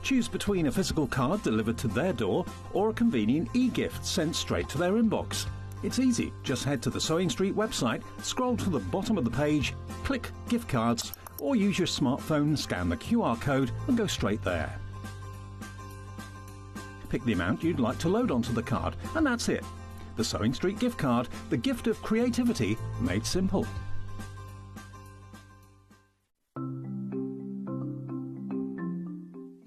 Choose between a physical card delivered to their door or a convenient e-gift sent straight to their inbox. It's easy. Just head to the Sewing Street website, scroll to the bottom of the page, click Gift Cards, or use your smartphone, scan the QR code and go straight there. Pick the amount you'd like to load onto the card, and that's it. The Sewing Street gift card, the gift of creativity made simple.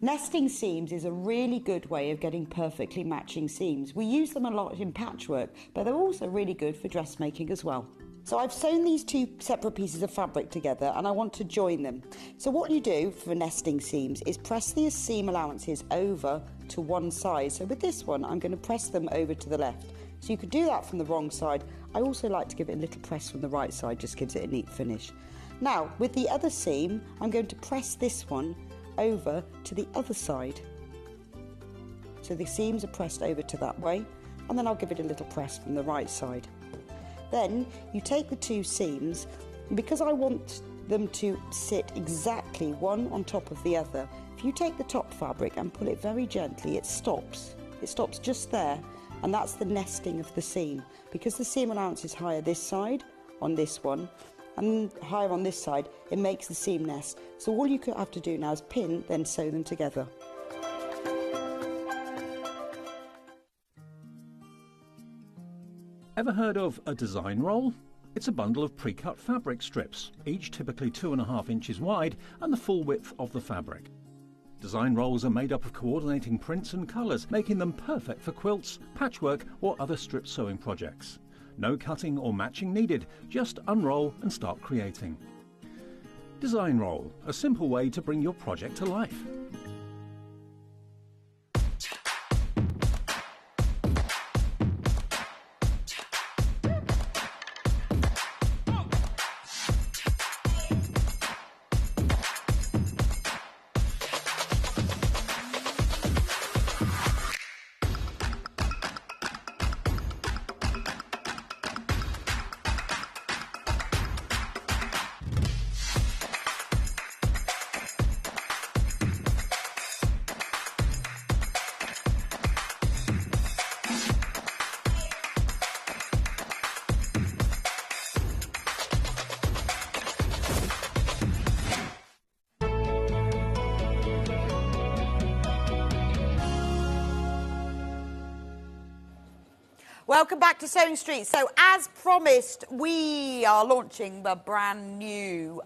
Nesting seams is a really good way of getting perfectly matching seams. We use them a lot in patchwork, but they're also really good for dressmaking as well. So I've sewn these 2 separate pieces of fabric together and I want to join them. So what you do for nesting seams is press the seam allowances over to one side. So with this one, I'm going to press them over to the left. So you could do that from the wrong side. I also like to give it a little press from the right side, just gives it a neat finish. Now, with the other seam, I'm going to press this one over to the other side. So the seams are pressed over to that way, and then I'll give it a little press from the right side. Then you take the 2 seams, and because I want them to sit exactly one on top of the other, if you take the top fabric and pull it very gently, it stops. It stops just there. And that's the nesting of the seam. Because the seam allowance is higher this side, on this one, and higher on this side, it makes the seam nest. So all you have to do now is pin, then sew them together. Ever heard of a design roll? It's a bundle of pre-cut fabric strips, each typically 2.5 inches wide and the full width of the fabric. Design rolls are made up of coordinating prints and colours, making them perfect for quilts, patchwork or other strip sewing projects. No cutting or matching needed, just unroll and start creating. Design roll, a simple way to bring your project to life. Welcome back to Sewing Street. So as promised, we are launching the brand new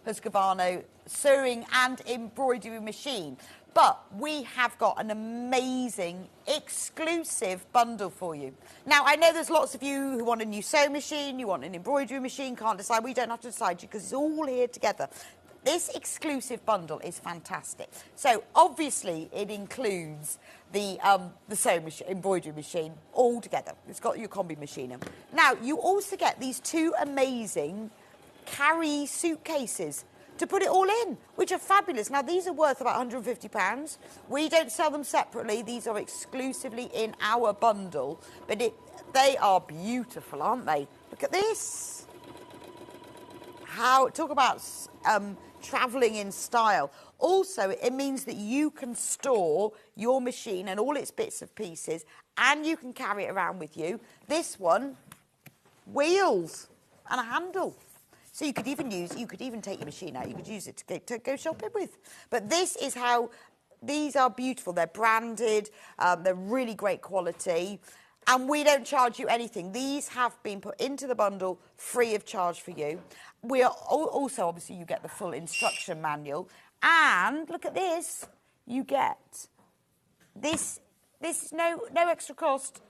Husqvarna sewing and embroidery machine. But we have got an amazing exclusive bundle for you. Now, I know there's lots of you who want a new sewing machine, you want an embroidery machine, can't decide. We don't have to decide because it's all here together. This exclusive bundle is fantastic. So obviously it includes the sewing machine, embroidery machine all together. It's got your combi machine in. Now you also get these 2 amazing carry suitcases. to put it all in, which are fabulous. Now, these are worth about £150. We don't sell them separately. These are exclusively in our bundle. But they are beautiful, aren't they? Look at this. Talk about travelling in style. Also, it means that you can store your machine and all its bits and pieces, and you can carry it around with you. This one, wheels and a handle. So you could even take your machine out. You could use it to go shopping with. But this is how, these are beautiful. They're branded. They're really great quality. And we don't charge you anything. These have been put into the bundle free of charge for you. We are also, obviously, you get the full instruction manual. And look at this. You get this. This is no extra cost.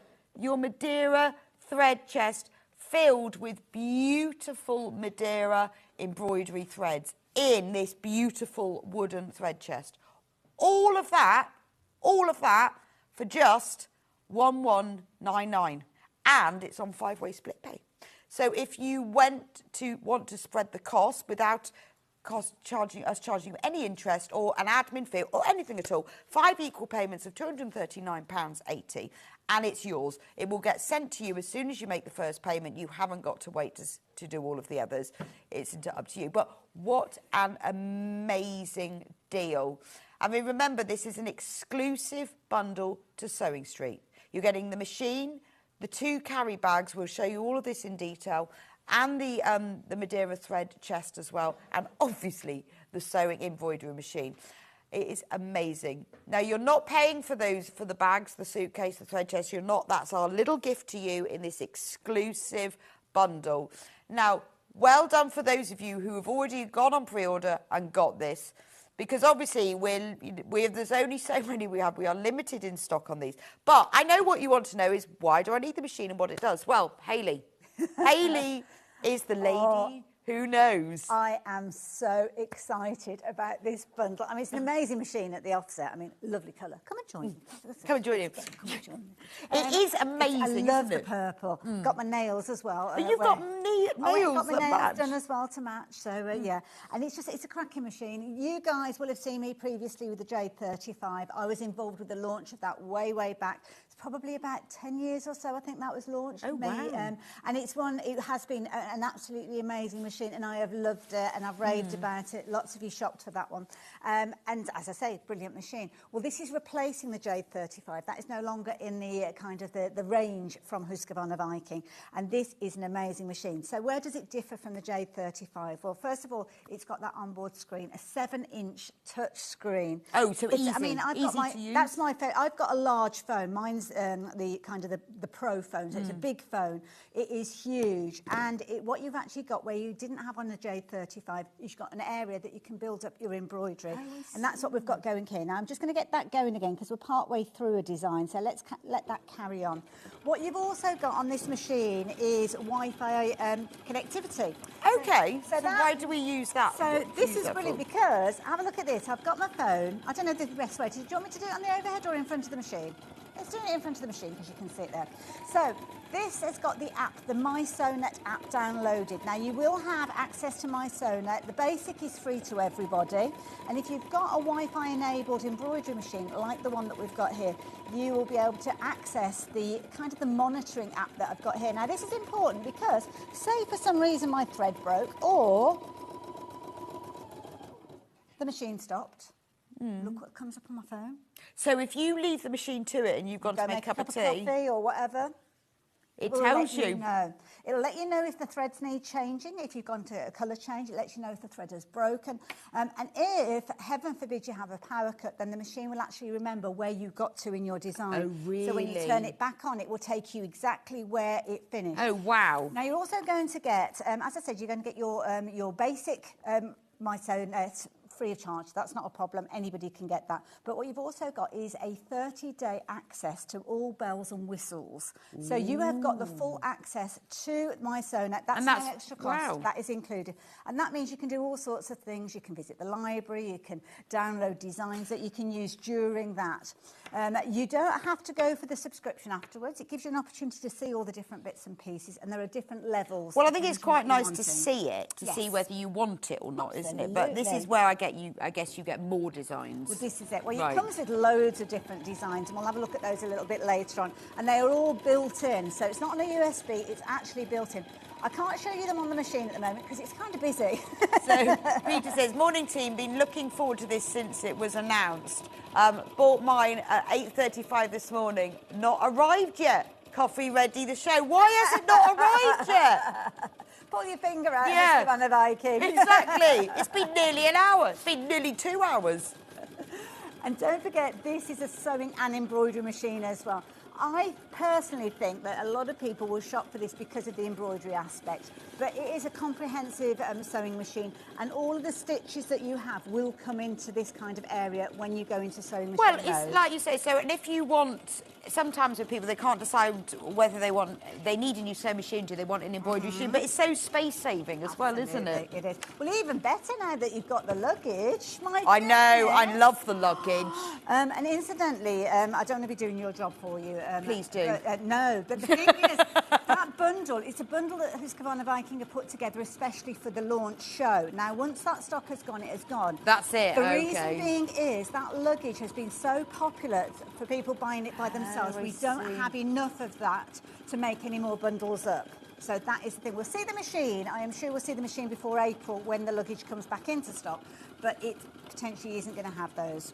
Your Madeira thread chest filled with beautiful Madeira embroidery threads in this beautiful wooden thread chest. All of that for just £1199, and it's on 5-way split pay. So if you want to spread the cost without charging you any interest or an admin fee or anything at all, 5 equal payments of £239.80, and it's yours. It will get sent to you as soon as you make the first payment. You haven't got to wait to do all of the others. It's up to you. But what an amazing deal. I mean, remember, this is an exclusive bundle to Sewing Street. You're getting the machine, the 2 carry bags. We'll show you all of this in detail, and the Madeira thread chest as well, and obviously the sewing embroidery machine. It is amazing. Now, you're not paying for the bags, the suitcase, the thread chest. You're not. That's our little gift to you in this exclusive bundle. Now, well done for those of you who have already gone on pre-order and got this, because obviously there's only so many we have. We are limited in stock on these. But I know what you want to know is, why do I need the machine and what it does? Well, Hayley. Hayley is the lady who knows. I am so excited about this bundle. I mean, it's an amazing machine at the offset. I mean, lovely colour. Come and join me. Come and join you. It is amazing, I love isn't the purple. Got my nails as well. But you've got nails I've got my that nails match. done as well to match. So, yeah. And it's a cracking machine. You guys will have seen me previously with the J35. I was involved with the launch of that way back. It's probably about 10 years or so, I think that was launched. Oh, wow. And it has been an absolutely amazing machine, and I have loved it, and I've raved about it. Lots of you shopped for that one. And as I say, brilliant machine. Well, this is replacing the J35. That is no longer in the kind of the range from Husqvarna Viking, and this is an amazing machine. So where does it differ from the J35? Well, first of all, it's got that onboard screen, a 7-inch touch screen. Oh, so easy. I mean, to use. That's my favourite. I've got a large phone. Mine's the Pro phone, so it's a big phone. It is huge, and what you've actually got where you didn't have on the J35, you've got an area that you can build up your embroidery, and that's what we've got going here. Now I'm just going to get that going again because we're part way through a design, so let's let that carry on. What you've also got on this machine is Wi-Fi connectivity. Okay, so why do we use that? So this is brilliant because, have a look at this, I've got my phone. I don't know the best way. Do you want me to do it on the overhead or in front of the machine? Let's do it in front of the machine because you can see it there. So this has got the app, the MySewnet app downloaded. Now you will have access to MySewnet. The basic is free to everybody. And if you've got a Wi-Fi enabled embroidery machine like the one that we've got here, you will be able to access the kind of the monitoring app that I've got here. Now this is important because say for some reason my thread broke or the machine stopped. Look what comes up on my phone. So if you leave the machine to it and you've gone to make a cup of tea, coffee or whatever, it tells you. It'll let you know if the threads need changing. If you've gone to a colour change, it lets you know if the thread is broken. And if, heaven forbid, you have a power cut, then the machine will actually remember where you got to in your design. Oh, really? So when you turn it back on, it will take you exactly where it finished. Oh, wow. Now, you're also going to get, as I said, you're going to get your basic MySewnet free of charge. That's not a problem. Anybody can get that. But what you've also got is a 30-day access to all bells and whistles. So you have got the full access to MySewnet. That's no extra cost. Wow. That is included. And that means you can do all sorts of things. You can visit the library. You can download designs that you can use during that. You don't have to go for the subscription afterwards. It gives you an opportunity to see all the different bits and pieces, and there are different levels. Well, I think it's depending quite on what nice you're to wanting. see it, to Yes. see whether you want it or not, isn't it? But this is Absolutely. where I guess you get more designs. Well, this is it. Well, Right. it comes with loads of different designs, and we'll have a look at those a little bit later on. And they are all built in, so it's not on a USB, it's actually built in. I can't show you them on the machine at the moment because it's kind of busy. So Peter says, morning team, been looking forward to this since it was announced. Bought mine at 8:35 this morning. Not arrived yet. Coffee ready the show. Why has it not arrived yet? Pull your finger out, Yeah. Mr. Van der Viking. Exactly. It's been nearly an hour. It's been nearly 2 hours. And don't forget, this is a sewing and embroidery machine as well. I personally think that a lot of people will shop for this because of the embroidery aspect, but it is a comprehensive sewing machine, and all of the stitches that you have will come into this kind of area when you go into sewing machine Well, mode. it's like you say, so, and if you want, sometimes with people, they can't decide whether they need a new sewing machine, do they want an embroidery machine, but it's so space-saving as well, isn't it? Absolutely, it is. Well, even better now that you've got the luggage. My I know, I goodness. love the luggage. And incidentally, I don't want to be doing your job for you. Please do. But, no, but the thing is, that bundle, it's a bundle that Husqvarna Viking have put together especially for the launch show. Now, once that stock has gone, it has gone. That's it, The okay. reason being is that luggage has been so popular for people buying it by themselves. I We don't see. have enough of that to make any more bundles up. So that is the thing. We'll see the machine. I am sure we'll see the machine before April when the luggage comes back into stock, but it potentially isn't going to have those.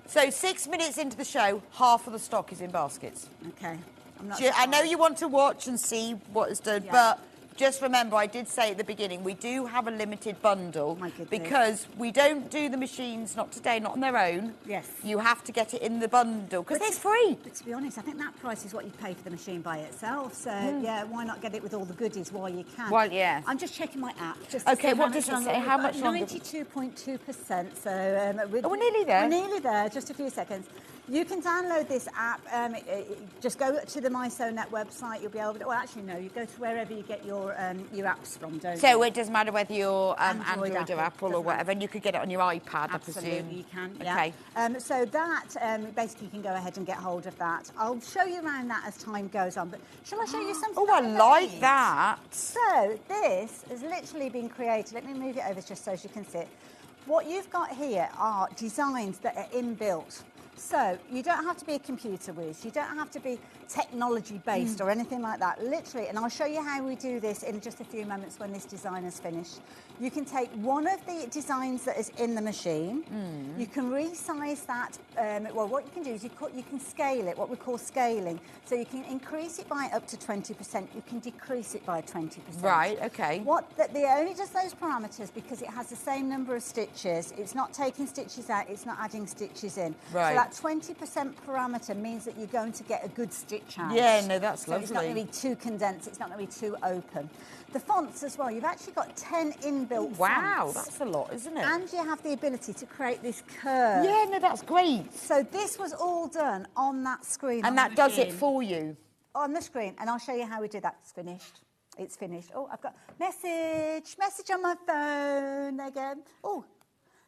So 6 minutes into the show, half of the stock is in baskets. Okay. I'm not I know you want to watch and see what is done, Yeah. but just remember, I did say at the beginning, we do have a limited bundle My goodness. because we don't do the machines, not today, not on their own. Yes. You have to get it in the bundle because it's free. But to be honest, I think that price is what you pay for the machine by itself. So, yeah, why not get it with all the goodies while you can? Well, yeah. I'm just checking my app. Just Okay, to see what how does much it longer- say? How we've much got longer? 92.2%. So, We're nearly there. We're nearly there, just a few seconds. You can download this app. Just go to the MySewNet website. You'll be able to, well, actually, no, you go to wherever you get your apps from, don't you? So it doesn't matter whether you're Android or Apple, Apple or doesn't whatever, and you could get it on your iPad, I Absolutely, presume. you can. Yeah. Okay. So that basically you can go ahead and get hold of that. I'll show you around that as time goes on. But shall I show you something? Oh, I that like made? that. So this has literally been created. Let me move it over just so you can see it. What you've got here are designs that are inbuilt. So you don't have to be a computer whiz. You don't have to be technology based or anything like that. Literally, and I'll show you how we do this in just a few moments when this design is finished. You can take one of the designs that is in the machine. You can resize that. Well, what you can do is you can scale it, what we call scaling. So you can increase it by up to 20%. You can decrease it by 20%. Right, okay. It only does those parameters because it has the same number of stitches. It's not taking stitches out, it's not adding stitches in. Right. So that 20% parameter means that you're going to get a good stitch out. Yeah, no, that's so it's not lovely. going to be too condensed, it's not going to be too open. The fonts as well, you've actually got 10 inbuilt Wow, fonts. that's a lot, isn't it? And you have the ability to create this curve. Yeah, no, that's great. So this was all done on that screen. And on that the does it machine. for you. On the screen, and I'll show you how we do that. It's finished. It's finished. Oh, I've got message on my phone. There you go. Oh,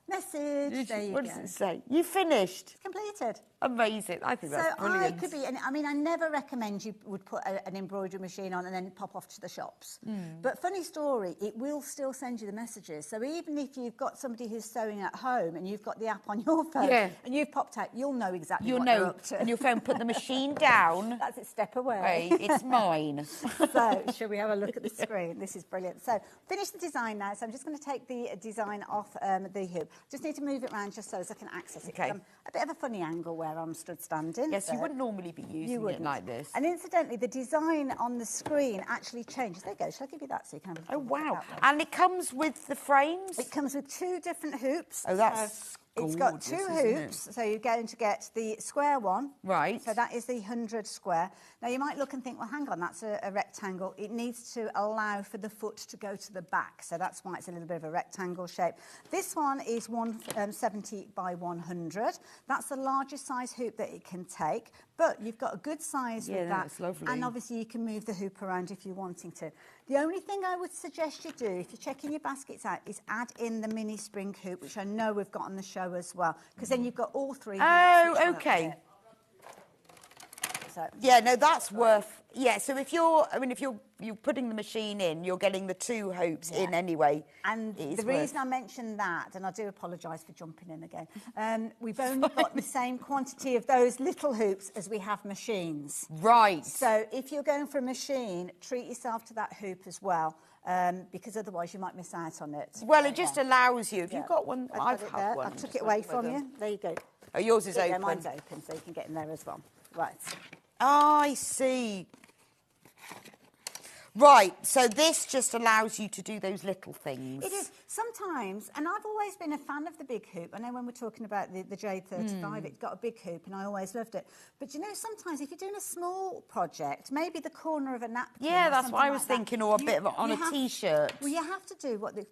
message. There you What go. does it say? You finished. It's completed. Amazing. I think that's So brilliant. I could be, and I mean, I never recommend you would put an embroidery machine on and then pop off to the shops. But funny story, it will still send you the messages. So even if you've got somebody who's sewing at home and you've got the app on your phone Yeah. and you've popped out, you'll know exactly You'll what they're know, up to. and your phone, put the machine down. That's it, step away. Right, it's mine. So, shall we have a look at the screen? This is brilliant. So, finish the design now. So, I'm just going to take the design off the hoop. Just need to move it around just so as I can access it. Okay. I'm a bit of a funny angle where I'm stood standing. Yes, you so wouldn't normally be using it wouldn't. like this. And incidentally, the design on the screen actually changes. There you go. Shall I give you that so you can have a Oh, little look at wow. that one? And it comes with the frames? It comes with two different hoops. Oh, that's It's got gorgeous, two isn't it? hoops, so you're going to get the square one. Right. So that is the 100 square. Now, you might look and think, well, hang on, that's a rectangle. It needs to allow for the foot to go to the back, so that's why it's a little bit of a rectangle shape. This one is 170 by 100. That's the largest size hoop that it can take, but you've got a good size with that. That's lovely. And obviously, you can move the hoop around if you're wanting to. The only thing I would suggest you do, if you're checking your baskets out, is add in the mini spring hoop, which I know we've got on the show as well, because then you've got all three. Oh, okay. So. Yeah, no, that's worth. Yeah, so if you're putting the machine in, you're getting the 2 hoops in anyway. And the reason I mentioned that, and I do apologise for jumping in again, we've only got the same quantity of those little hoops as we have machines. Right. So if you're going for a machine, treat yourself to that hoop as well, because otherwise you might miss out on it. Well, it just allows you. If you've got one, I've had one. I took it away from you. There you go. Oh, yours is open. Mine's open, so you can get in there as well. Right. I see. Right, so this just allows you to do those little things. It is. Sometimes, and I've always been a fan of the big hoop. I know when we're talking about the J35, it's got a big hoop, and I always loved it. But, you know, sometimes if you're doing a small project, maybe the corner of a napkin. Yeah, that's what I was thinking, or a bit of on a T-shirt. Well, you have to do what the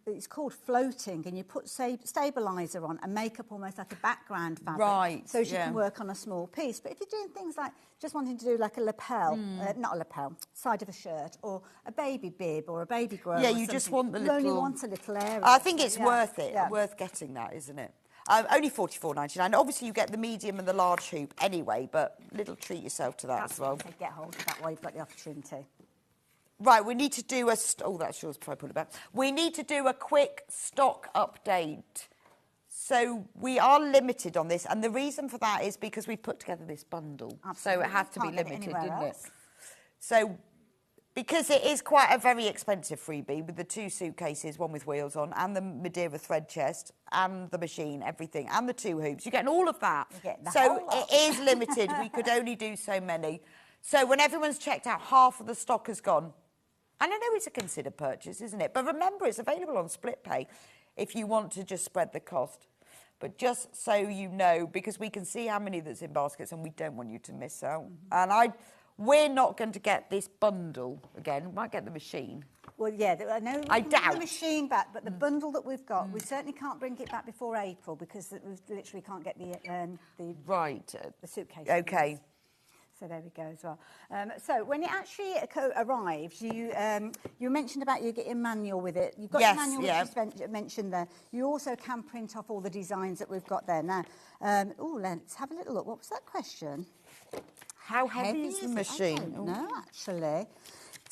it's called floating, and you put stabiliser on and make up almost like a background fabric. Right, so you can work on a small piece. But if you're doing things like just wanting to do like a lapel, not a lapel, side of a shirt, or a baby bib or a baby grow. Yeah, you just want the little. You only want a little area. I think it's worth it. Worth getting that, isn't it? Only $44.99. Obviously, you get the medium and the large hoop anyway, but little treat yourself to that as well. Get hold of that while you've got the opportunity. Right, we need to do a... oh, that's yours before I put it back. We need to do a quick stock update. So we are limited on this, and the reason for that is because we put together this bundle. Absolutely. So it had to be limited, didn't else. it? So... because it is quite a very expensive freebie with the 2 suitcases, one with wheels on, and the Madeira thread chest, and the machine, everything, and the 2 hoops. You get all of that. So it is limited. We could only do so many. So when everyone's checked out, half of the stock has gone. And I know it's a considered purchase, isn't it? But remember, it's available on split pay if you want to just spread the cost. But just so you know, because we can see how many that's in baskets, and we don't want you to miss out. And we're not going to get this bundle again. We might get the machine. Well, yeah, I know I doubt the machine back, but the bundle that we've got, we certainly can't bring it back before April because we literally can't get the suitcase. Okay. So there we go as well. So when it actually arrives, you mentioned about you getting manual with it. You've got your manual, which you mentioned there. You also can print off all the designs that we've got there now. Let's have a little look. What was that question? How heavy is the machine? No, actually.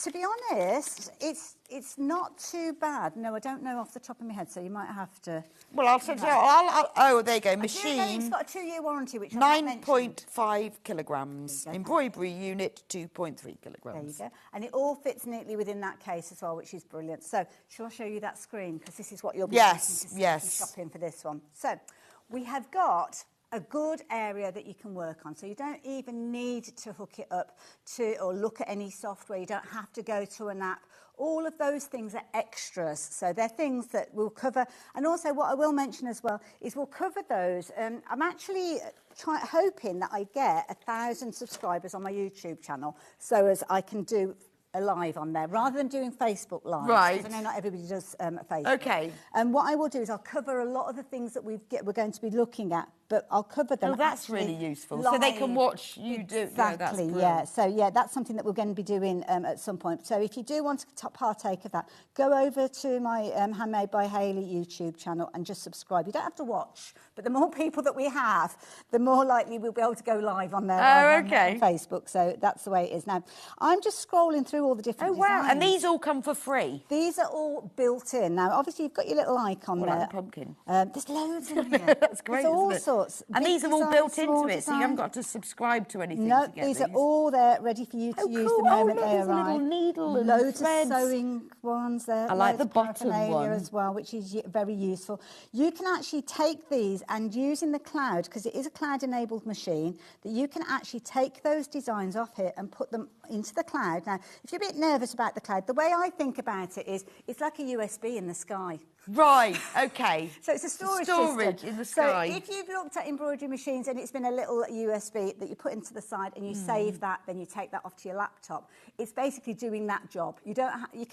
To be honest, it's not too bad. No, I don't know off the top of my head, so you might have to... Well, I'll tell you. Oh, there you go. Machine. It's got a 2-year warranty, which 9.5 kilograms. Embroidery unit, 2.3 kilograms. There you go. And it all fits neatly within that case as well, which is brilliant. So, shall I show you that screen? Because this is what you'll be shopping for this one. So, we have got a good area that you can work on. So you don't even need to hook it up to or look at any software. You don't have to go to an app. All of those things are extras. So they're things that we'll cover. And also what I will mention as well is we'll cover those. I'm actually hoping that I get 1,000 subscribers on my YouTube channel so as I can do a live on there rather than doing Facebook live. Right. Because I know not everybody does Facebook. Okay. And what I will do is I'll cover a lot of the things that we're going to be looking at, but I'll cover them. Oh, that's really useful. So they can watch you do. Exactly, So, that's something that we're going to be doing at some point. So if you do want to partake of that, go over to my Handmade by Hayley YouTube channel and just subscribe. You don't have to watch, but the more people that we have, the more likely we'll be able to go live on there on Facebook. So that's the way it is. Now, I'm just scrolling through all the different designs. And these all come for free? These are all built in. Now, obviously, you've got your little icon there. Like the pumpkin. There's loads in here. That's great, There's all isn't it? sorts. And these are all built into it, so you haven't got to subscribe to anything. No, to get these are all there, ready for you to use the moment they arrive. Little needle and loads threads. of sewing ones there. I like the button one as well, which is very useful. You can actually take these and use in the cloud, because it is a cloud-enabled machine, that you can actually take those designs off here and put them into the cloud. Now, if you're a bit nervous about the cloud, the way I think about it is it's like a USB in the sky. Right, okay. So it's a storage system. In the sky. So if you've looked at embroidery machines and it's been a little USB that you put into the side and you save that, then you take that off to your laptop, it's basically doing that job. You don't. You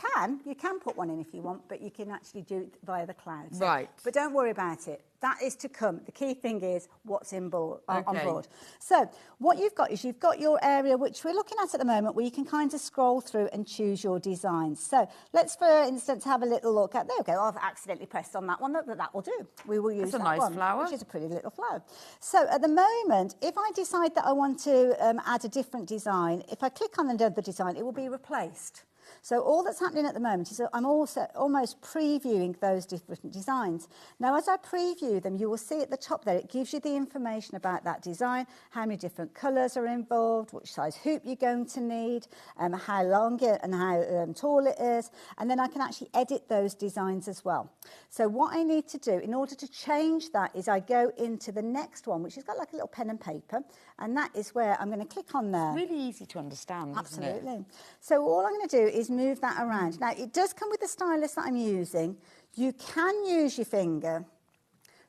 can put one in if you want, but you can actually do it via the cloud. Right. But don't worry about it. That is to come. The key thing is what's on board. So what you've got is you've got your area, which we're looking at the moment, where you can kind of scroll through and choose your designs. So let's, for instance, have a little look at, there we go, I've accidentally pressed on that one, but that will do. We will use That's a that nice one, flower. which is a pretty little flower. So at the moment, if I decide that I want to add a different design, if I click on another design, it will be replaced. So all that's happening at the moment is that I'm also almost previewing those different designs. Now, as I preview them, you will see at the top there, it gives you the information about that design, how many different colours are involved, which size hoop you're going to need, how long it and how tall it is, and then I can actually edit those designs as well. So what I need to do in order to change that is I go into the next one, which has got like a little pen and paper, and that is where I'm going to click on there. Really easy to understand, isn't it? Absolutely. So all I'm going to do is move that around. Now, it does come with the stylus that I'm using. You can use your finger,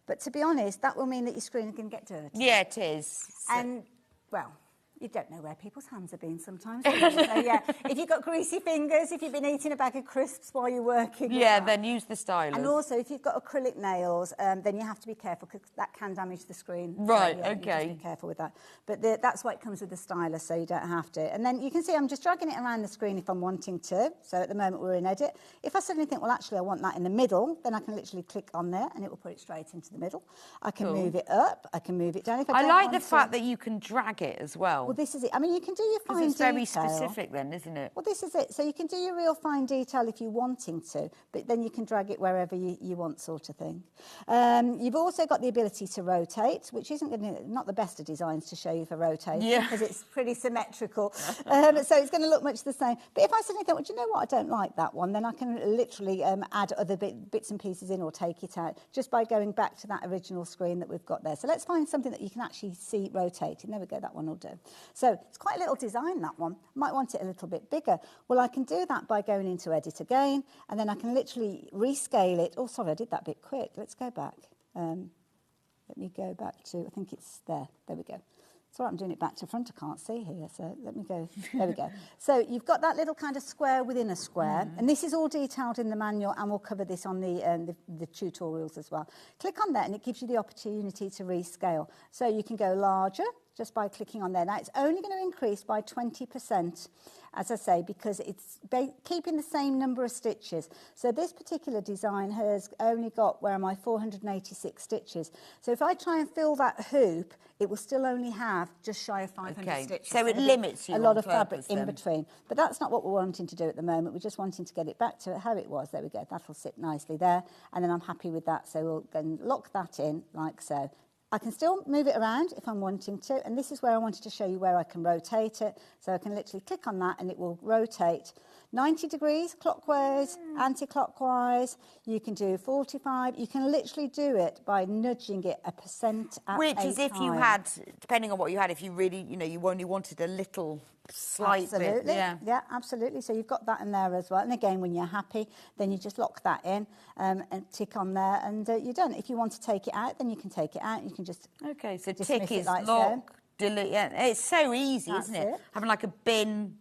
but to be honest, that will mean that your screen is going to get dirty. Yeah, it is. And, well, you don't know where people's hands have been sometimes, do you? So, yeah, if you've got greasy fingers, if you've been eating a bag of crisps while you're working. Yeah, then use the stylus. And also, if you've got acrylic nails, then you have to be careful because that can damage the screen. Right, so, yeah, okay. You just be careful with that. But that's why it comes with the stylus, so you don't have to. And then you can see I'm just dragging it around the screen if I'm wanting to. So at the moment, we're in edit. If I suddenly think, well, actually, I want that in the middle, then I can literally click on there and it will put it straight into the middle. I can move it up. I can move it down. If I I don't like want the fact that you can drag it as well. Well, this is it. I mean, you can do your fine It's detail. very specific then, isn't it? Well, this is it. So you can do your real fine detail if you're wanting to, but then you can drag it wherever you want, sort of thing. You've also got the ability to rotate, which isn't not the best of designs to show you for rotating, because it's pretty symmetrical. So it's going to look much the same. But if I suddenly think, well, do you know what? I don't like that one, then I can literally add other bits and pieces in or take it out just by going back to that original screen that we've got there. So let's find something that you can actually see rotating. There we go. That one will do. So it's quite a little design, that one. Might want it a little bit bigger. Well, I can do that by going into Edit again, and then I can literally rescale it. Oh, sorry, I did that a bit quick. Let's go back. Let me go back to, I think it's there. There we go. It's all right, I'm doing it back to front. I can't see here, so let me go. There we go. So you've got that little kind of square within a square, and this is all detailed in the manual, and we'll cover this on the tutorials as well. Click on that, and it gives you the opportunity to rescale. So you can go larger just by clicking on there. Now, it's only going to increase by 20%, as I say, because it's keeping the same number of stitches. So this particular design has only got, where am I, 486 stitches. So if I try and fill that hoop, it will still only have just shy of 500 stitches. So it limits you a lot on of fabric purpose, in then. between. But that's not what we're wanting to do at the moment. We're just wanting to get it back to how it was. There we go. That'll sit nicely there. And then I'm happy with that. So we'll then lock that in like so. I can still move it around if I'm wanting to, and this is where I wanted to show you where I can rotate it. So I can literally click on that and it will rotate 90 degrees clockwise, anti-clockwise. You can do 45. You can literally do it by nudging it 1% at Which a is if you time. had, depending on what you had, if you really, you only wanted a little slight Absolutely. bit. Yeah, absolutely. So you've got that in there as well. And again, when you're happy, then you just lock that in and tick on there, and you're done. If you want to take it out, then you can take it out. You can just Okay, so dismiss tick it is like lock, so. delete. Yeah, it's so easy, That's isn't it? it. Having like a bin,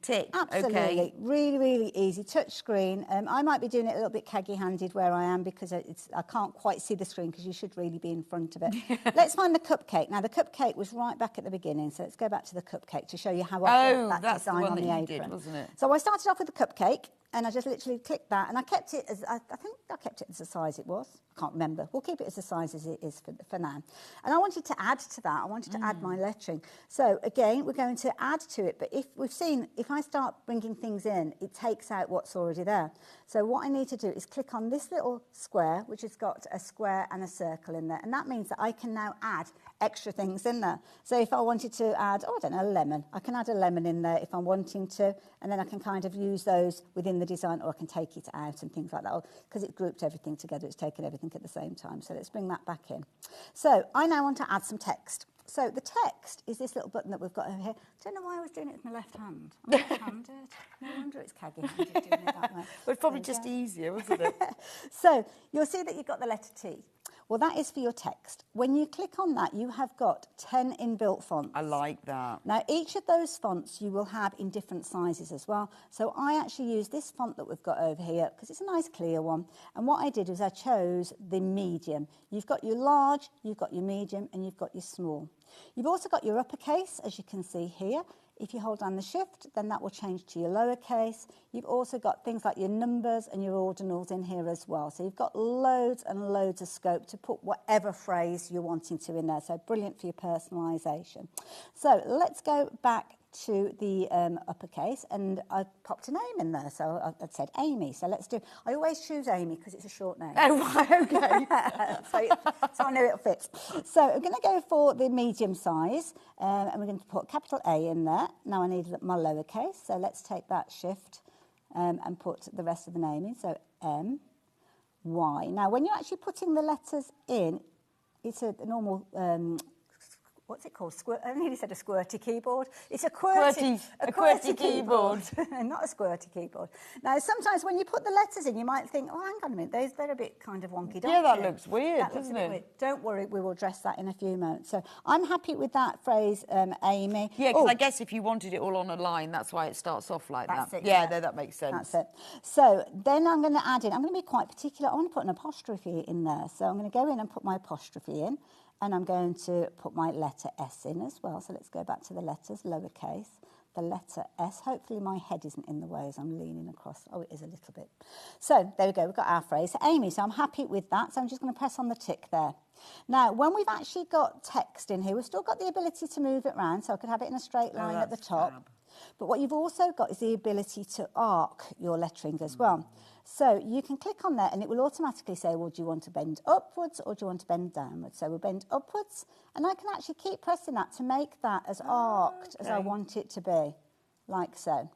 tick. Absolutely. Okay. Really, really easy. Touch screen. I might be doing it a little bit caggy-handed where I am because I can't quite see the screen because you should really be in front of it. Let's find the cupcake. Now, the cupcake was right back at the beginning, so let's go back to the cupcake to show you how I got that that's the design one on that the you apron. did, wasn't it? So I started off with the cupcake, and I just literally clicked that, and I kept it as, I think I kept it as the size it was. I can't remember. We'll keep it as the size as it is for now. And I wanted to add to that. I wanted to add my lettering. So again, we're going to add to it, but if I start bringing things in, it takes out what's already there. So what I need to do is click on this little square, which has got a square and a circle in there, and that means that I can now add extra things in there. So if I wanted to add, I don't know, a lemon, I can add a lemon in there if I'm wanting to, and then I can kind of use those within the design, or I can take it out and things like that, because it grouped everything together, it's taken everything at the same time. So let's bring that back in. So I now want to add some text. So the text is this little button that we've got over here. I don't know why I was doing it with my left hand. I'm left-handed. No wonder it's caggy-handed doing it that way. But it's probably just easier, wasn't it? So you'll see that you've got the letter T. Well, that is for your text. When you click on that, you have got 10 inbuilt fonts. I like that. Now, each of those fonts you will have in different sizes as well. So I actually use this font that we've got over here because it's a nice clear one. And what I did was I chose the medium. You've got your large, you've got your medium, and you've got your small. You've also got your uppercase, as you can see here. If you hold down the shift, then that will change to your lowercase. You've also got things like your numbers and your ordinals in here as well. So you've got loads and loads of scope to put whatever phrase you're wanting to in there. So brilliant for your personalisation. So let's go back to the uppercase, and I popped a name in there. So I said Amy. So let's do, I always choose Amy because it's a short name. Oh, right, okay. so I know it'll fit. So I'm going to go for the medium size, and we're going to put capital A in there. Now I need my lowercase, so let's take that shift and put the rest of the name in. So M, Y. Now when you're actually putting the letters in, it's a normal what's it called? I nearly said a squirty keyboard. It's a QWERTY keyboard. Not a squirty keyboard. Now, sometimes when you put the letters in, you might think, oh, hang on a minute, they're a bit kind of wonky, don't Yeah, that they? looks weird, doesn't it? Weird. Don't worry, we will address that in a few moments. So I'm happy with that phrase, Amy. Yeah, because I guess if you wanted it all on a line, that's why it starts off like That's that. it, Yeah, yeah. no, that makes sense. That's it. So then I'm going to add in, I'm going to be quite particular. I want to put an apostrophe in there. So I'm going to go in and put my apostrophe in. And I'm going to put my letter S in as well. So let's go back to the letters, lowercase, the letter S. Hopefully my head isn't in the way as I'm leaning across. Oh, it is a little bit. So there we go, we've got our phrase. Amy, so I'm happy with that. So I'm just going to press on the tick there. Now, when we've actually got text in here, we've still got the ability to move it around. So I could have it in a straight line at the top. Fab. But what you've also got is the ability to arc your lettering as well. So you can click on there and it will automatically say, well, do you want to bend upwards or do you want to bend downwards? So we'll bend upwards, and I can actually keep pressing that to make that as arced as I want it to be, like so.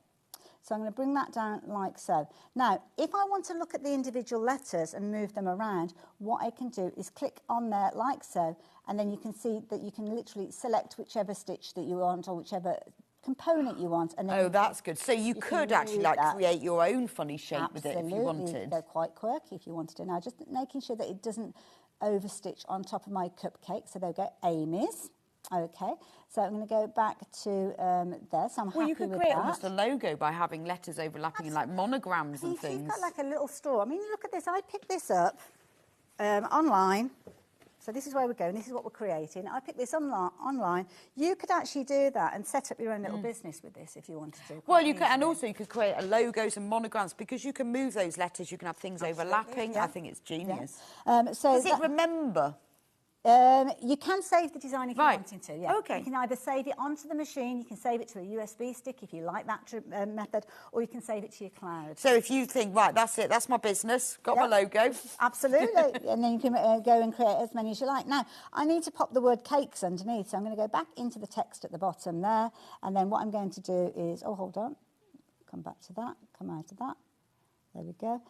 So I'm going to bring that down like so. Now, if I want to look at the individual letters and move them around, what I can do is click on there like so, and then you can see that you can literally select whichever stitch that you want or whichever component you want. And then that's good. So you could actually like create your own funny shape with it if you wanted. They're quite quirky if you wanted to. Now, just making sure that it doesn't overstitch on top of my cupcake. So there we go, Amy's. Okay, so I'm going to go back to there. So I'm happy with that. Well, you could create almost a logo by having letters overlapping and like monograms and things. You've got like a little straw. I mean, look at this. I picked this up online. So this is where we're going. This is what we're creating. I picked this online. You could actually do that and set up your own little business with this if you wanted to. Well, you could, and also you could create a logos and monograms because you can move those letters. You can have things overlapping. Yeah. I think it's genius. Yeah. Does it remember? You can save the design if you're wanting to, yeah. Okay. You can either save it onto the machine, you can save it to a USB stick if you like that method, or you can save it to your cloud. So if you think, right, that's it, that's my business, got my logo. Absolutely. And then you can go and create as many as you like. Now, I need to pop the word cakes underneath, so I'm going to go back into the text at the bottom there, and then what I'm going to do is, oh, hold on, come back to that, come out of that. There we go.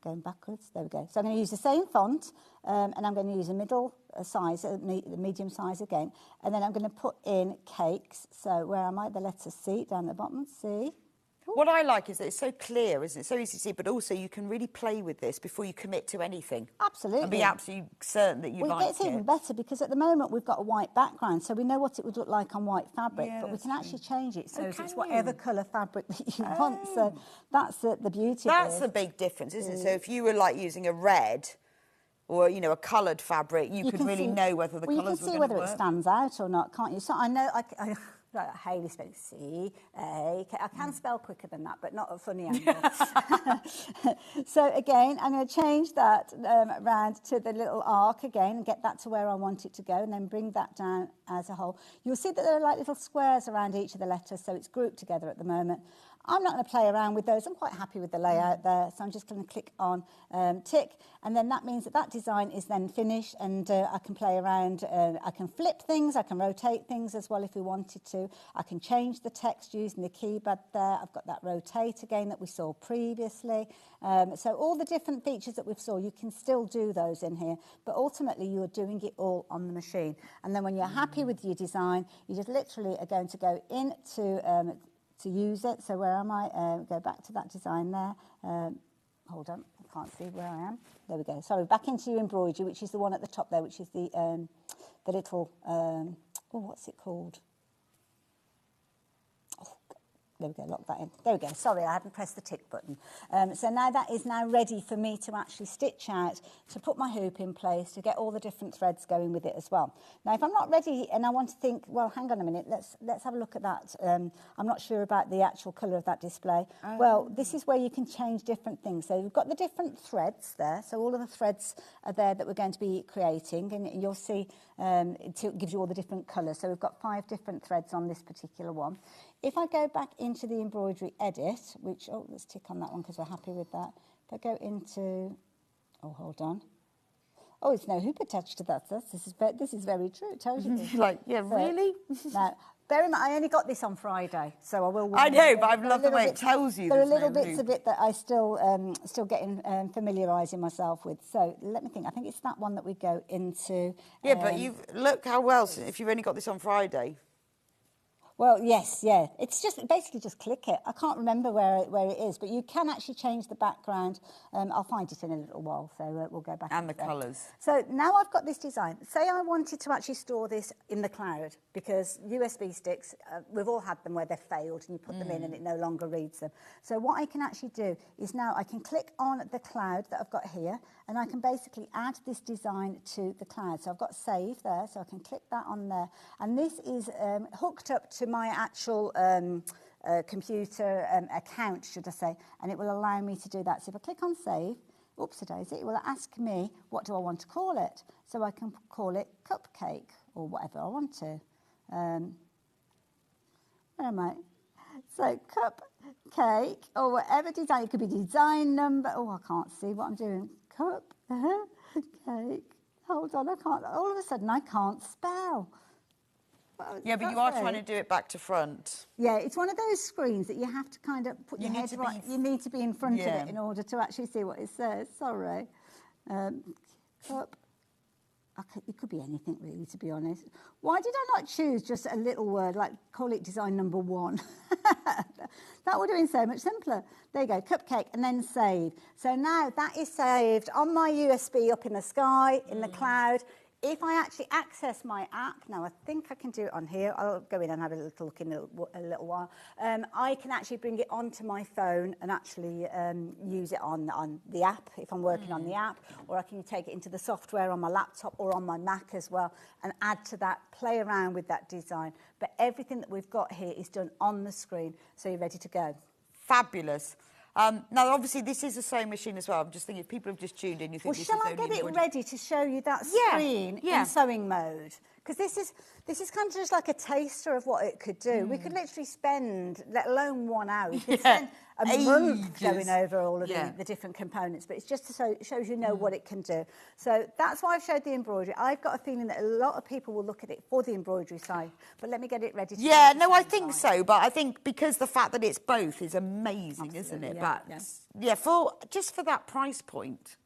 Going backwards, there we go. So I'm going to use the same font, and I'm going to use a middle size, the medium size again, and then I'm going to put in cakes. So where am I? The letter C down the bottom, C. What I like is that it's so clear, isn't it? So easy to see, but also you can really play with this before you commit to anything. Absolutely. And be absolutely certain that you like it. It's even better because at the moment we've got a white background, so we know what it would look like on white fabric, but we can actually change it so it's whatever colour fabric that you want. So that's the beauty of it. That's the big difference, isn't it? So if you were like using a red or, you know, a coloured fabric, you could really know whether the colours were going to work. You can see whether it stands out or not, can't you? So I know... Hayley spells C-A-K. I can spell quicker than that, but not a funny angle. So again, I'm going to change that round to the little arc again and get that to where I want it to go, and then bring that down as a whole. You'll see that there are like little squares around each of the letters, so it's grouped together at the moment. I'm not going to play around with those. I'm quite happy with the layout there, so I'm just going to click on tick, and then that means that that design is then finished, and I can play around. I can flip things, I can rotate things as well if we wanted to. I can change the text using the keypad there. I've got that rotate again that we saw previously. So all the different features that we've saw, you can still do those in here, but ultimately you're doing it all on the machine. And then when you're happy with your design, you just literally are going to go into to use it. So where am I? Go back to that design there. hold on, I can't see where I am. There we go. Sorry, back into your embroidery, which is the one at the top there, which is the little, oh, what's it called? There we go, lock that in. There we go, sorry, I hadn't pressed the tick button. So now that is now ready for me to actually stitch out, to put my hoop in place, to get all the different threads going with it as well. Now, if I'm not ready and I want to think, well, hang on a minute, let's have a look at that. I'm not sure about the actual colour of that display. Well, this is where you can change different things. So we've got the different threads there. So all of the threads are there that we're going to be creating, and you'll see it gives you all the different colours. So we've got 5 different threads on this particular one. If I go back into the embroidery edit, which, oh, let's tick on that one because we're happy with that. If I go into, oh, hold on. Oh, it's no hoop attached to that. This is very true. It tells you this. Like, yeah, So, really? Now, bear in mind, I only got this on Friday, so I will. I know, but I love the way it tells you. There are there's little no bits hoop. of it that I still getting familiarising myself with. So let me think. I think it's that one that we go into. Yeah, but look how well, if you've only got this on Friday. Well, yes, yeah. It's just basically just click it. I can't remember where it is, but you can actually change the background. I'll find it in a little while, so we'll go back. And the colours. So now I've got this design. Say I wanted to actually store this in the cloud, because USB sticks, we've all had them where they've failed and you put them in and it no longer reads them. So what I can actually do is now I can click on the cloud that I've got here, and I can basically add this design to the cloud. So I've got save there, so I can click that on there. And this is hooked up to my actual computer account, should I say, and it will allow me to do that. So if I click on save, oopsie-daisy, it will ask me, what do I want to call it? So I can call it cupcake or whatever I want to. Where am I? So cupcake or whatever design. It could be design number. Oh, I can't see what I'm doing. Cake. Hold on, I can't. All of a sudden, I can't spell. Yeah, but you are trying to do it back to front. Yeah, it's one of those screens that you have to kind of put your head right. You need to be in front of it in order to actually see what it says. Sorry. Cup. It could be anything really, to be honest. Why did I not choose just a little word, like call it design number 1? That would have been so much simpler. There you go, cupcake, and then save. So now that is saved on my USB up in the sky, in the cloud. If I actually access my app, now I think I can do it on here. I'll go in and have a little look in a little while. I can actually bring it onto my phone and actually use it on the app if I'm working on the app, or I can take it into the software on my laptop or on my Mac as well and add to that, play around with that design. But everything that we've got here is done on the screen, so you're ready to go. Fabulous. Now, obviously, this is a sewing machine as well. I'm just thinking, if people have just tuned in, you think this is shall only I get it embroidery. ready to show you that screen in sewing mode? Because this is kind of just like a taster of what it could do. We could literally spend, let alone 1 hour, we could spend a month going over all of the different components, but it's just so it shows you know what it can do. So that's why I've showed the embroidery. I've got a feeling that a lot of people will look at it for the embroidery side, but let me get it ready to I think so, but I think because the fact that it's both is amazing, isn't it? Yeah, but just for that price point,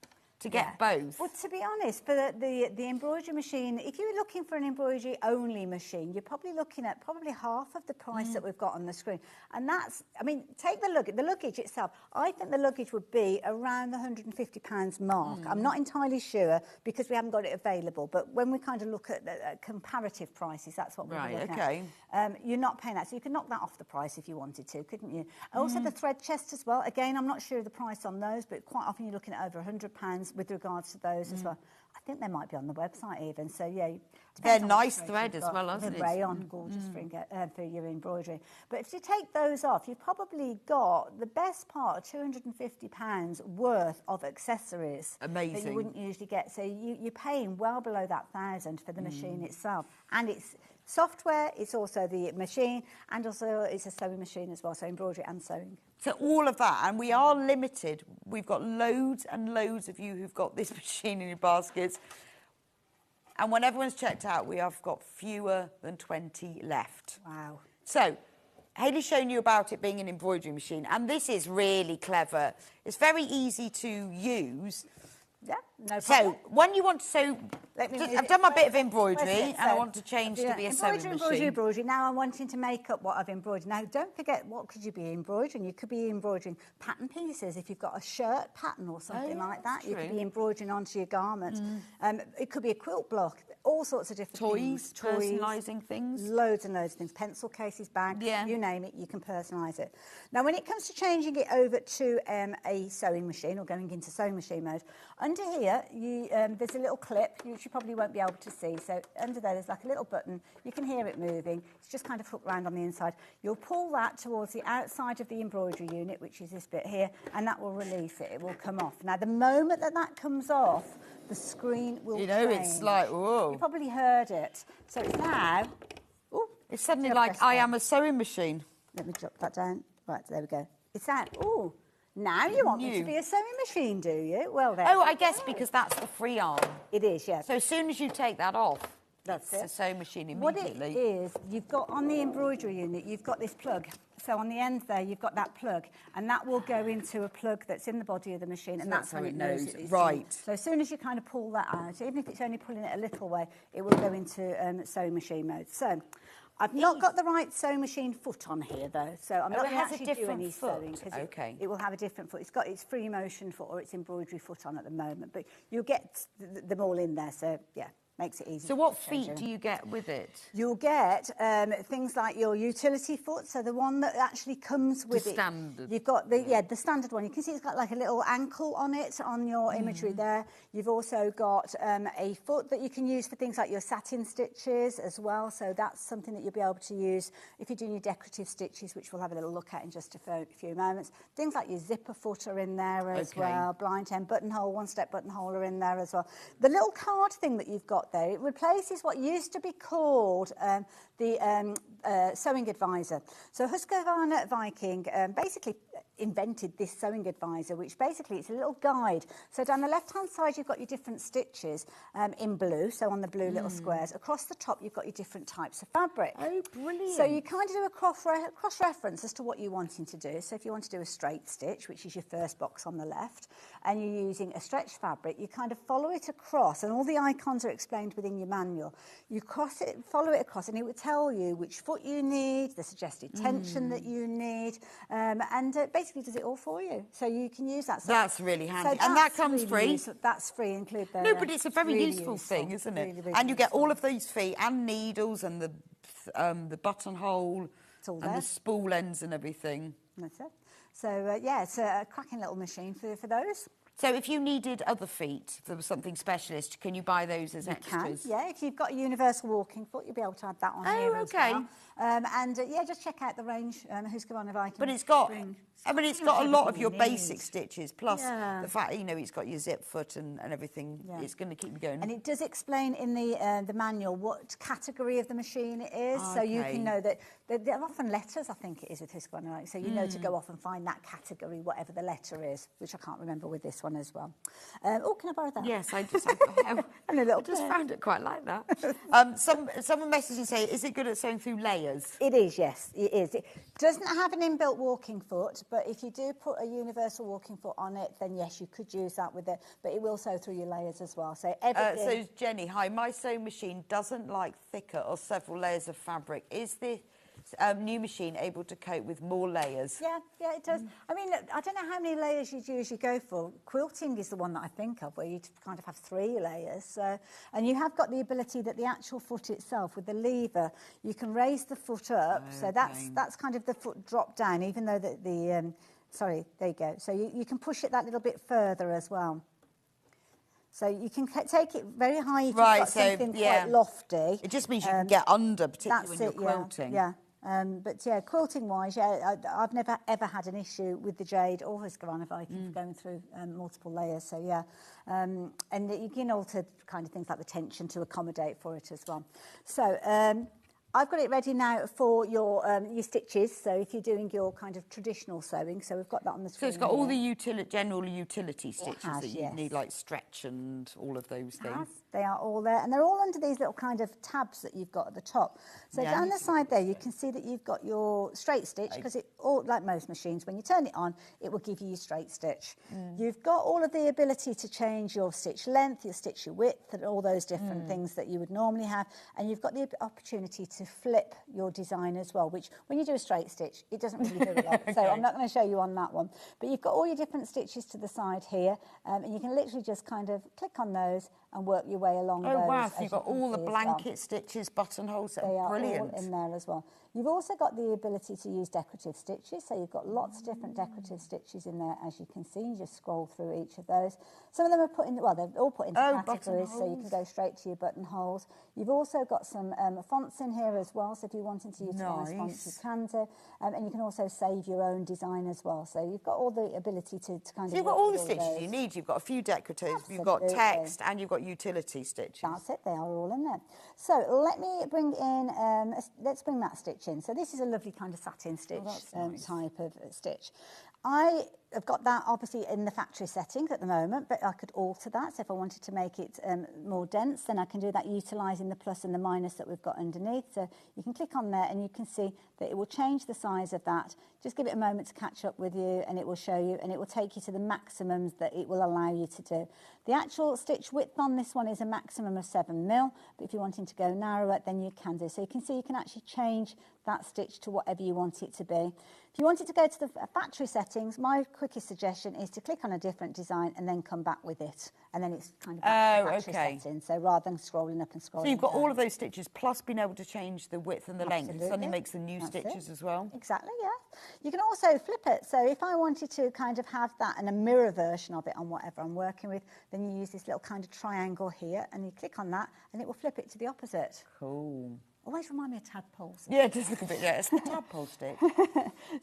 to get both. Well, to be honest, for the embroidery machine, if you're looking for an embroidery only machine, you're probably looking at probably half of the price that we've got on the screen. And that's, I mean, take the luggage itself. I think the luggage would be around the £150 mark. I'm not entirely sure because we haven't got it available, but when we kind of look at the comparative prices, that's what we're looking at. You're not paying that, so you can knock that off the price if you wanted to, couldn't you? Also the thread chest as well. Again, I'm not sure of the price on those, but quite often you're looking at over £100 with regards to those as well. I think they might be on the website even. So yeah, they're nice thread as well, aren't they? Rayon, gorgeous for your embroidery. But if you take those off, you've probably got the best part of £250 worth of accessories. Amazing. That you wouldn't usually get. So you're paying well below that £1,000 for the machine itself, and it's software. It's also the machine, and also it's a sewing machine as well. So embroidery and sewing. So all of that, and we are limited. We've got loads and loads of you who've got this machine in your baskets. And when everyone's checked out, we have got fewer than 20 left. Wow. So Hayley's shown you about it being an embroidery machine, and this is really clever. It's very easy to use. Yeah. No So, problem. when you want to sew, Let me move I've it. done my bit of Where's embroidery it? and I So, want to change to be a sewing machine. Embroidery. Now I'm wanting to make up what I've embroidered. Now, don't forget, what could you be embroidering? You could be embroidering pattern pieces. If you've got a shirt pattern or something like that, you could be embroidering onto your garment. It could be a quilt block, all sorts of different things. Personalising things. Loads and loads of things. Pencil cases, bags, Yeah. you name it, you can personalise it. Now, when it comes to changing it over to a sewing machine or going into sewing machine mode, under here, there's a little clip, which you probably won't be able to see. So under there's like a little button. You can hear it moving. It's just kind of hooked round on the inside. You'll pull that towards the outside of the embroidery unit, which is this bit here, and that will release it. It will come off. Now, the moment that comes off, the screen will change. It's like, whoa. You probably heard it. So it's now... Ooh, It's suddenly I'll like, press I down. am a sewing machine. Let me drop that down. Right, there we go. It's that. Ooh, now you want me to New. be a sewing machine, do you? Well, there. Oh, we I guess go. because that's the free arm. It is, yes. So as soon as you take that off, That's it's it. a sewing machine What immediately. it is, you've got on the embroidery unit, you've got this plug. So on the end there, you've got that plug, and that will go into a plug that's in the body of the machine, and that's that's when how it it knows knows. it is Right. doing. So as soon as you kind of pull that out, even if it's only pulling it a little way, it will go into sewing machine mode. So I've not got the right sewing machine foot on here, though, so I'm not it going to has a actually do different any foot. sewing, because Okay. it will have a different foot. It's got its free motion foot or its embroidery foot on at the moment, but you'll get them all in there, so yeah. Makes it easy. So what to change feet it. do you get with it? You'll get things like your utility foot, so the one that actually comes with it. standard. You've got the standard one. You can see it's got like a little ankle on it on your imagery there. You've also got a foot that you can use for things like your satin stitches as well. So that's something that you'll be able to use if you're doing your decorative stitches, which we'll have a little look at in just a few moments. Things like your zipper foot are in there as well. Blind hem buttonhole, one-step buttonhole are in there as well. The little card thing that you've got there, it replaces what used to be called the sewing advisor. So Husqvarna Viking basically invented this sewing advisor, which basically it's a little guide. So down the left-hand side, you've got your different stitches in blue, so on the blue little squares. Across the top, you've got your different types of fabric. Oh, brilliant. So you kind of do a cross-reference as to what you're wanting to do. So if you want to do a straight stitch, which is your first box on the left, and you're using a stretch fabric, you kind of follow it across, and all the icons are explained within your manual. You cross it, follow it across, and it will tell you which foot you need, the suggested tension that you need, and basically does it all for you. So you can use that. So, That's really handy. so And that that's comes really free? useful. That's free, include the... No, but it's a very really useful thing, isn't it? Really, really and you get useful. all of these feet and needles and the buttonhole It's all and there. the spool ends and everything. That's it. So, yeah, it's a cracking little machine for those. So if you needed other feet, if there was something specialist, can you buy those as extras? Yeah, if you've got a universal walking foot, you'll be able to add that on here as okay. well. Yeah, just check out the range, Husqvarna Viking. But it's got, Spring. I mean, it's Pretty got much a lot of everything your you basic need. stitches, plus Yeah. the fact, you know, it's got your zip foot and everything. Yeah. It's going to keep you going. And it does explain in the manual what category of the machine it is, so you Okay. can know that there are often letters, I think it is with Husqvarna, right? So you know to go off and find that category, whatever the letter is, which I can't remember with this one as well. Can I borrow that? Yes, I just found it quite like that. Someone messaged and say, is it good at sewing through layers? It is, yes, it is. It doesn't have an inbuilt walking foot, but if you do put a universal walking foot on it, then yes, you could use that with it, but it will sew through your layers as well. So everything... So Jenny, hi, my sewing machine doesn't like thicker or several layers of fabric. Is this new machine able to cope with more layers? Yeah, it does. I mean, I don't know how many layers you'd usually go for. Quilting is the one that I think of, where you kind of have 3 layers. And you have got the ability that the actual foot itself, with the lever, you can raise the foot up. Okay. So that's kind of the foot drop down, even though sorry, there you go. So you can push it that little bit further as well. So you can take it very high if you've got something quite lofty. It just means you can get under, particularly when you're quilting. Yeah. But yeah, quilting-wise, I've never ever had an issue with the jade or Husqvarna Viking going through multiple layers. So yeah, and you can alter kind of things like the tension to accommodate for it as well. So I've got it ready now for your stitches. So if you're doing your kind of traditional sewing, so we've got that on the screen. So it's got here. all the general utility stitches has, that you yes. need, like stretch and all of those things. They are all there, and they're all under these little kind of tabs that you've got at the top. So Yeah, I down need the to side there, you can see that you've got your straight stitch, because it all, like most machines, when you turn it on, it will give you your straight stitch. You've got all of the ability to change your stitch length, your stitch your width, and all those different things that you would normally have. And you've got the opportunity to flip your design as well, which when you do a straight stitch, it doesn't really do a lot. So I'm not going to show you on that one. But you've got all your different stitches to the side here, and you can literally just kind of click on those and work your way along those. Oh, wow, so as you've got you can all the see as blanket well. stitches, buttonholes, They are brilliant. all in there as well. You've also got the ability to use decorative stitches, so you've got lots of different decorative stitches in there, as you can see. You just scroll through each of those. Some of them are put in, well, they're all put into categories, so you can go straight to your buttonholes. You've also got some fonts in here as well, so if you're wanting to utilise fonts, you can do. And you can also save your own design as well. So you've got all the ability to kind of. So you've got all the stitches you need. You've got a few decoratives, you've got text, and you've got utility stitches. That's it, they are all in there. So let me bring in, let's bring that stitch in. So this is a lovely kind of satin stitch type of stitch. I have got that obviously in the factory settings at the moment, but I could alter that. So if I wanted to make it more dense, then I can do that utilising the plus and the minus that we've got underneath. So you can click on there and you can see that it will change the size of that. Just give it a moment to catch up with you and it will show you, and it will take you to the maximums that it will allow you to do. The actual stitch width on this one is a maximum of 7mm, but if you're wanting to go narrower, then you can do. So you can see you can actually change that stitch to whatever you want it to be. If you wanted to go to the factory settings, my quickest suggestion is to click on a different design and then come back with it. And then it's kind of back to the factory settings. So rather than scrolling up and scrolling down. So you've got all of those stitches, plus being able to change the width and the length. It suddenly makes the new stitches as well. Exactly, yeah. You can also flip it. So if I wanted to kind of have that and a mirror version of it on whatever I'm working with, then you use this little kind of triangle here and you click on that and it will flip it to the opposite. Cool. Always remind me of tadpoles. Yeah, it does look a bit, yeah, it's the tadpole stick.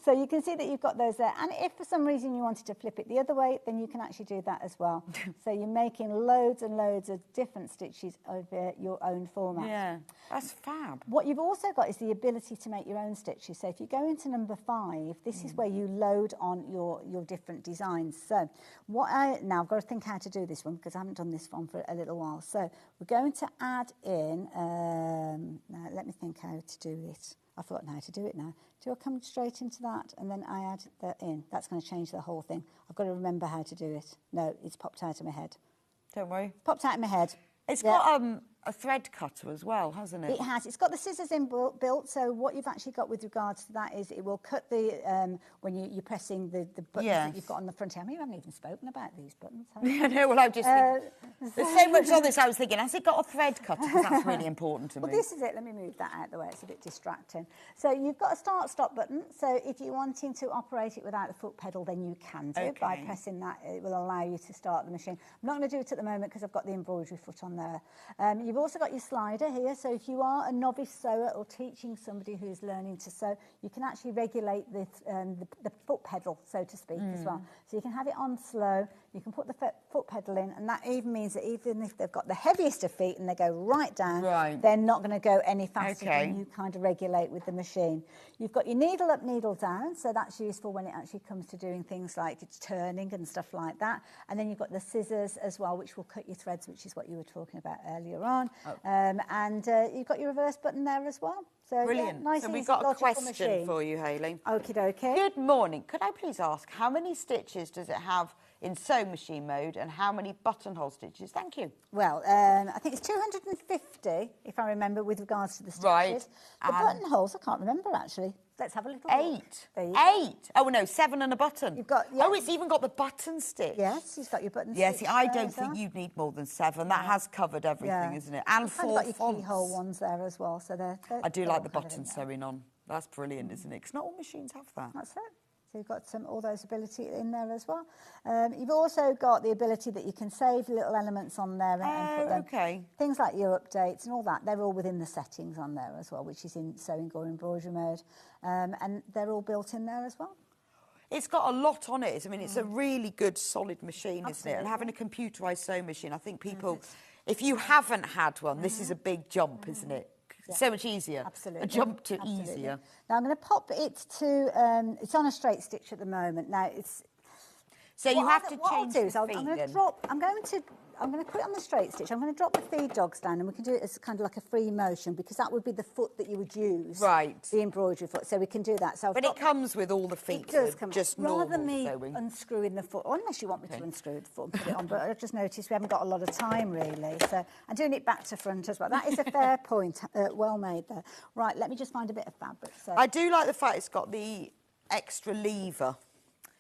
So you can see that you've got those there. And if for some reason you wanted to flip it the other way, then you can actually do that as well. So you're making loads and loads of different stitches over your own format. Yeah, that's fab. What you've also got is the ability to make your own stitches. So if you go into number 5, this is where you load on your different designs. So now I've got to think how to do this one because I haven't done this one for a little while. So we're going to add in, now let me think how to do it. I've forgotten how to do it now. Do I come straight into that and then I add that in? That's going to change the whole thing. I've got to remember how to do it. No, it's popped out of my head. Don't worry. Popped out of my head. It's got a thread cutter as well, hasn't it? It has. It's got the scissors built. So what you've actually got with regards to that is it will cut the when you're pressing the buttons that you've got on the front here. I mean, you haven't even spoken about these buttons, have you? Yeah, no, well, I've just there's so much on this. I was thinking, has it got a thread cutter? Because that's really important to me. Well, this is it. Let me move that out of the way. It's a bit distracting. So you've got a start-stop button. So if you're wanting to operate it without the foot pedal, then you can do it by pressing that. It will allow you to start the machine. I'm not going to do it at the moment because I've got the embroidery foot on there. You've also got your slider here. So if you are a novice sewer or teaching somebody who's learning to sew, you can actually regulate the foot pedal, so to speak, as well. So you can have it on slow. You can put the foot pedal in, and that even means that even if they've got the heaviest of feet and they go right down, they're not going to go any faster than you kind of regulate with the machine. You've got your needle up, needle down, so that's useful when it actually comes to doing things like it's turning and stuff like that. And then you've got the scissors as well, which will cut your threads, which is what you were talking about earlier on. And you've got your reverse button there as well. So, brilliant. Yeah, nice, so easy, we've got a question machine for you, Hayley. Okie dokie. Good morning. Could I please ask how many stitches does it have in sewing machine mode and how many buttonhole stitches? Thank you. Well, I think it's 250, if I remember, with regards to the stitches. Right. The buttonholes, I can't remember, actually. Let's have a little look. 8. Oh, no, 7 and a button. You've got, Oh, it's even got the button stitch. Yes, you've got your button Yeah, stitch. see, I don't think you'd need more than 7. That has covered everything, isn't it? And 4 got your fonts. keyhole ones there as well. So I do like the button sewing on. That's brilliant, isn't it? Because not all machines have that. That's it. So you've got all those ability in there as well. You've also got the ability that you can save little elements on there and put them. Okay. Things like your updates and all that, they're all within the settings on there as well, which is in sewing or embroidery mode. And they're all built in there as well. It's got a lot on it. I mean, it's a really good, solid machine, isn't it? And having a computerised sewing machine, I think people, if you haven't had one, this is a big jump, isn't it? Yeah. So much easier. Absolutely. A jump to Absolutely. easier. Now I'm going to pop it to, it's on a straight stitch at the moment. Now it's... So you have to what I'll change do the is I'm feet going to then. drop, I'm going to put it on the straight stitch. I'm going to drop the feed dogs down, and we can do it as kind of like a free motion, because that would be the foot that you would use. Right. The embroidery foot. So we can do that. So But it comes with all the feet. It does so come. just Rather normal than me sewing. unscrewing the foot, or unless you want me to unscrew the foot and put it on, but I've just noticed we haven't got a lot of time really. So I'm doing it back to front as well. That is a fair point. Well made there. Right, let me just find a bit of fabric. So. I do like the fact it's got the extra lever.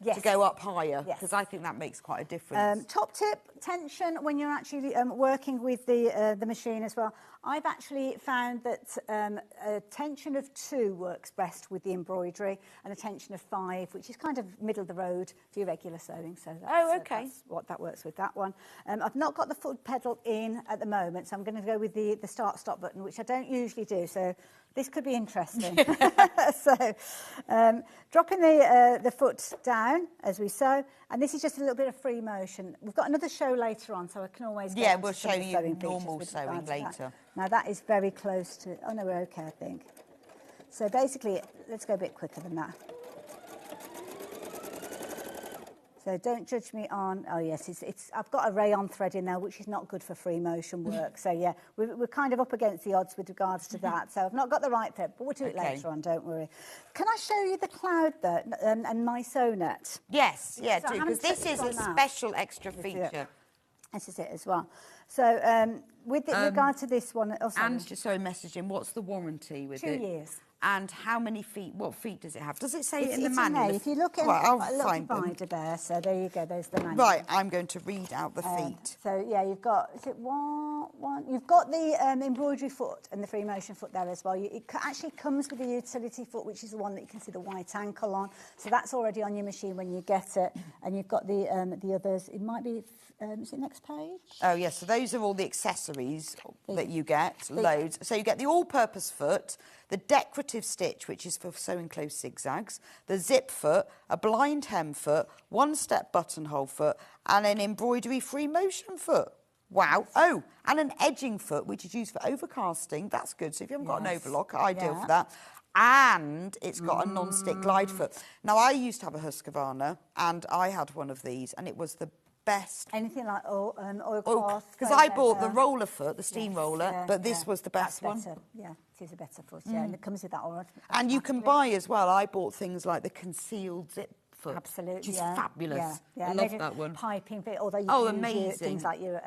Yes. To go up higher, Yes. because I think that makes quite a difference. Top tip, tension when you're actually working with the machine as well. I've actually found that a tension of 2 works best with the embroidery, and a tension of 5, which is kind of middle of the road for your regular sewing. So that's, that's what that works with that one. I've not got the foot pedal in at the moment, so I'm going to go with the start-stop button, which I don't usually do. So this could be interesting. So dropping the foot down as we sew, and this is just a little bit of free motion. We've got another show later on, so I can always get we'll some show of the you sewing normal features with sewing regards to that. later. Now that is very close to, oh no, we're okay, I think. So basically, let's go a bit quicker than that. So don't judge me on, oh yes, I've got a rayon thread in there, which is not good for free motion work. So yeah, we're kind of up against the odds with regards to that. So I've not got the right thread, but we'll do it later on, don't worry. Can I show you the cloud though, and my sew net? Yes, yeah, So do, because this is a special extra feature. This is it as well. So with regard to this one... Oh, sorry. And just so messaging, what's the warranty with it? 2 years. And how many feet, what feet does it have? Does it say It's in the in manual? there. If you look at I'll a little find them. divider there, so there you go, there's the manual. Right, I'm going to read out the feet. So yeah, you've got, is it one? You've got the embroidery foot and the free motion foot there as well. It actually comes with the utility foot, which is the one that you can see the white ankle on. So that's already on your machine when you get it. And you've got the others. It might be, is it next page? Oh yes, so those are all the accessories that you get, loads. So you get the all-purpose foot, the decorative stitch, which is for sewing close zigzags, the zip foot, a blind hem foot, one-step buttonhole foot, and an embroidery free motion foot. Wow. Oh, and an edging foot, which is used for overcasting. That's good. So if you haven't got an overlocker, ideal for that. And it's got a non-stick glide foot. Now, I used to have a Husqvarna, and I had one of these, and it was the best. Anything like oilcloth? Because I bought the roller foot, the steam roller, but this was the best one. Better. Yeah, it is a better foot, yeah, and it comes with that already. And you can buy as well. I bought things like the concealed zip foot. Absolutely, which is fabulous. Yeah. I love that one. Piping bit, although you can use things like your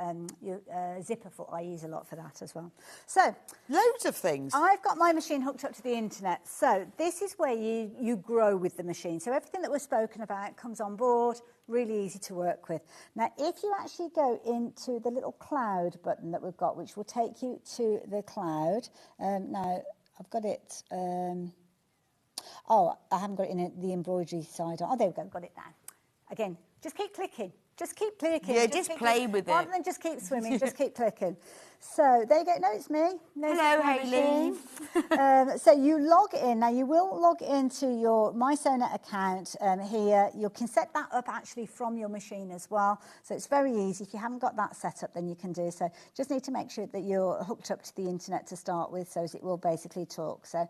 zipper foot. I use a lot for that as well. So loads of things. I've got my machine hooked up to the internet. So this is where you grow with the machine. So everything that we've spoken about comes on board. Really easy to work with. Now, if you actually go into the little cloud button that we've got, which will take you to the cloud. Now, I've got it. Oh, I haven't got it in the embroidery side. Oh, there we go, got it now. Again, just keep clicking. Just keep clicking. Yeah, just play with it. Rather than just keep swimming, just keep clicking. So there you go. No, it's me. Hello, Hayley. So you log in. Now, you will log into your MySewNet account here. You can set that up actually from your machine as well. So it's very easy. If you haven't got that set up, then you can do so. Just need to make sure that you're hooked up to the internet to start with, so as it will basically talk. So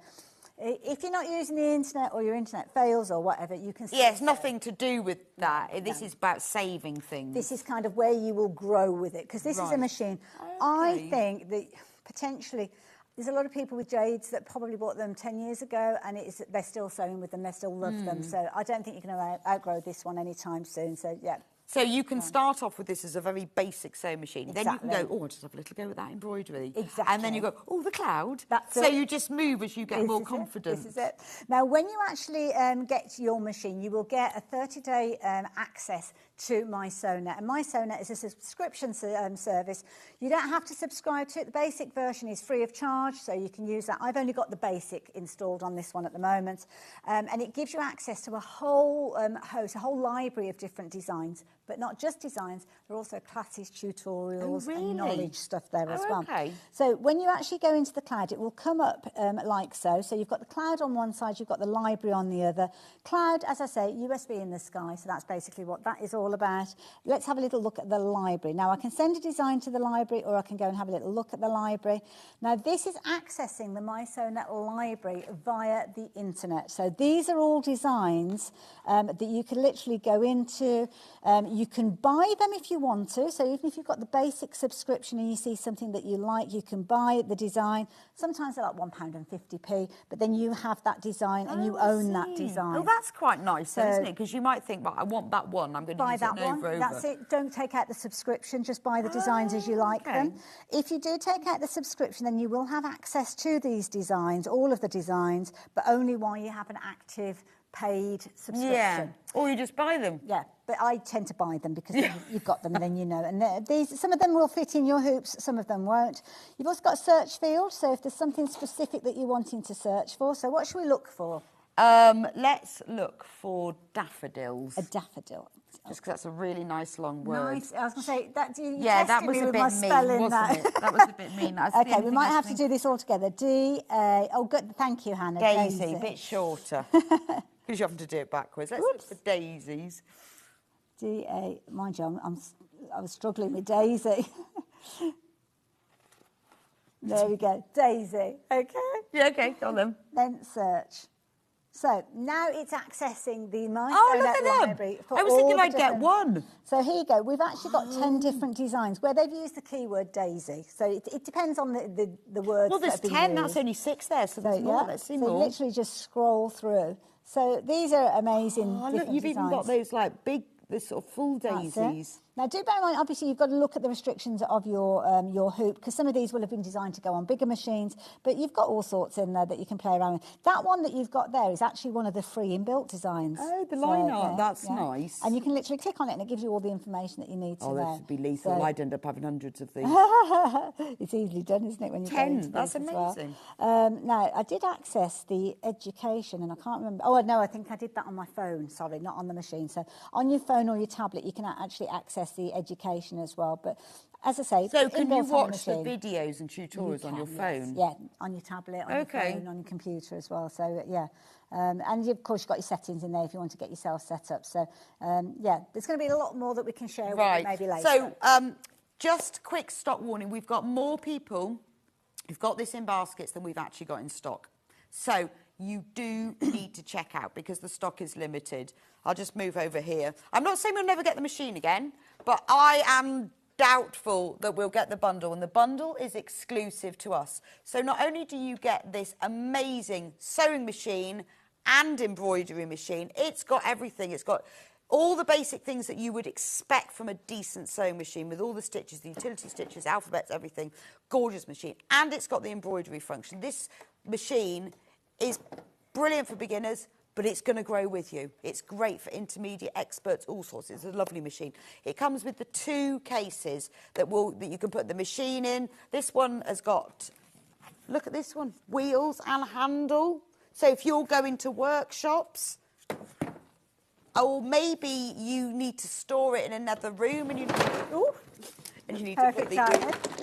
if you're not using the internet, or your internet fails or whatever, you can... Yeah, it's nothing to do with that. This is about saving things. This is kind of where you will grow with it, because this is a machine. Okay. I think that potentially there's a lot of people with jades that probably bought them 10 years ago, and they're still sewing with them, they still love them. So I don't think you're going to outgrow this one anytime soon. So, yeah. So you can start off with this as a very basic sewing machine. Exactly. Then you can go, oh, I'll just have a little go with that embroidery. Exactly. And then you go, oh, the cloud. That's so it. you just move as you get more confident. This is it. Now, when you actually get to your machine, you will get a 30-day access to MySewNet. And MySewNet is a subscription service. You don't have to subscribe to it. The basic version is free of charge, so you can use that. I've only got the basic installed on this one at the moment. And it gives you access to a whole host, a whole library of different designs. But not just designs, there are also classes, tutorials, and knowledge stuff there as well. Okay. So when you actually go into the cloud, it will come up like so. So you've got the cloud on one side, you've got the library on the other. Cloud, as I say, USB in the sky, so that's basically what that is all all about. Let's have a little look at the library. Now, I can send a design to the library, or I can go and have a little look at the library. Now, this is accessing the My SewNet library via the internet. So these are all designs that you can literally go into. You can buy them if you want to. So even if you've got the basic subscription and you see something that you like, you can buy the design. Sometimes they're like £1.50p, but then you have that design and you own that design. Oh, that's quite nice, so, isn't it? Because you might think, well, I want that one, I'm going to use it over. That's it. Don't take out the subscription, just buy the designs as you like them. If you do take out the subscription, then you will have access to these designs, all of the designs, but only while you have an active paid subscription. Yeah, or you just buy them. Yeah, but I tend to buy them because you've got them and then you know. And these, some of them will fit in your hoops, some of them won't. You've also got a search field, so if there's something specific that you're wanting to search for. So what should we look for? Let's look for daffodils. A daffodil. Just because that's a really nice long word. Nice. I was going to say, that was a bit mean, wasn't it? That was a bit mean. Okay, we might have to do this all together. Oh, good. Thank you, Hannah. Daisy, a bit shorter. Because you have to do it backwards. Let's look for daisies. D-A. Mind you, I was struggling with Daisy. There we go. Daisy. Okay? Yeah, okay. Go on then. Then search. So now it's accessing the My SewNet library. I was thinking I'd get one. So here you go. We've actually got 10 different designs where they've used the keyword daisy. So it depends on the words. Well, there's that have 10. been That's used. only 6 there, so there's more. Let's see more. So literally just scroll through. So these are amazing. Oh, look, you've even got those like big, the sort of full daisies. Now, do bear in mind, obviously, you've got to look at the restrictions of your hoop, because some of these will have been designed to go on bigger machines, but you've got all sorts in there that you can play around with. That one that you've got there is actually one of the free inbuilt designs. Oh, the line art, that's nice. And you can literally click on it and it gives you all the information that you need to know. Oh, this would be lethal. So, I'd end up having hundreds of these. It's easily done, isn't it, when you 10, that's amazing. Now, I did access the education, and I can't remember. Oh, no, I think I did that on my phone, sorry, not on the machine. So on your phone or your tablet, you can actually access the education as well. But as I say, so can you watch the videos and tutorials on your phone? Yes. Yeah, on your tablet, on your phone, on your computer as well. So yeah, and of course you've got your settings in there if you want to get yourself set up. So yeah, there's going to be a lot more that we can share with you maybe later. So just quick stock warning: we've got more people who've got this in baskets than we've actually got in stock. So you do need to check out because the stock is limited. I'll just move over here. I'm not saying we'll never get the machine again, but I am doubtful that we'll get the bundle, and the bundle is exclusive to us. So not only do you get this amazing sewing machine and embroidery machine, it's got everything. It's got all the basic things that you would expect from a decent sewing machine, with all the stitches, the utility stitches, alphabets, everything. Gorgeous machine. And it's got the embroidery function. This machine is brilliant for beginners, but it's going to grow with you. It's great for intermediate, experts, all sorts. It's a lovely machine. It comes with the 2 cases that you can put the machine in. This one has got, look at this one, wheels and handle. So if you're going to workshops, or maybe you need to store it in another room and you need to put the...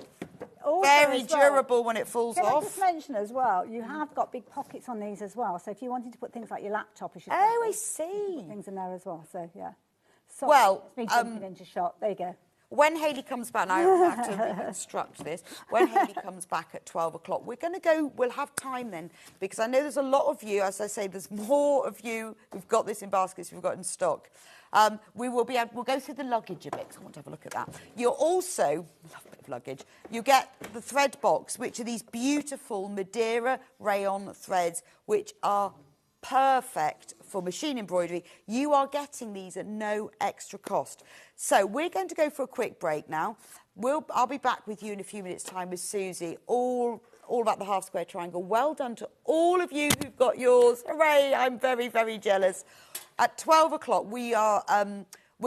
Also, very durable when it falls off. Can I just mention as well, you have got big pockets on these as well. So if you wanted to put things like your laptop, I see. Put things in there as well. So yeah. So, well, me jumping into shot. There you go. When Hayley comes back, I have to reconstruct this. When Hayley comes back at 12 o'clock, we'll have time then, because I know there's a lot of you, as I say, there's more of you who've got this in baskets, who've got in stock. We'll go through the luggage a bit, because I want to have a look at that. You'll also, I love a bit of luggage, you get the thread box, which are these beautiful Madeira rayon threads, which are perfect for machine embroidery. You are getting these at no extra cost. So we're going to go for a quick break now. I'll be back with you in a few minutes' time with Susie, all about the half square triangle. Well done to all of you who've got yours. Hooray, I'm very, very jealous. At 12 o'clock, we're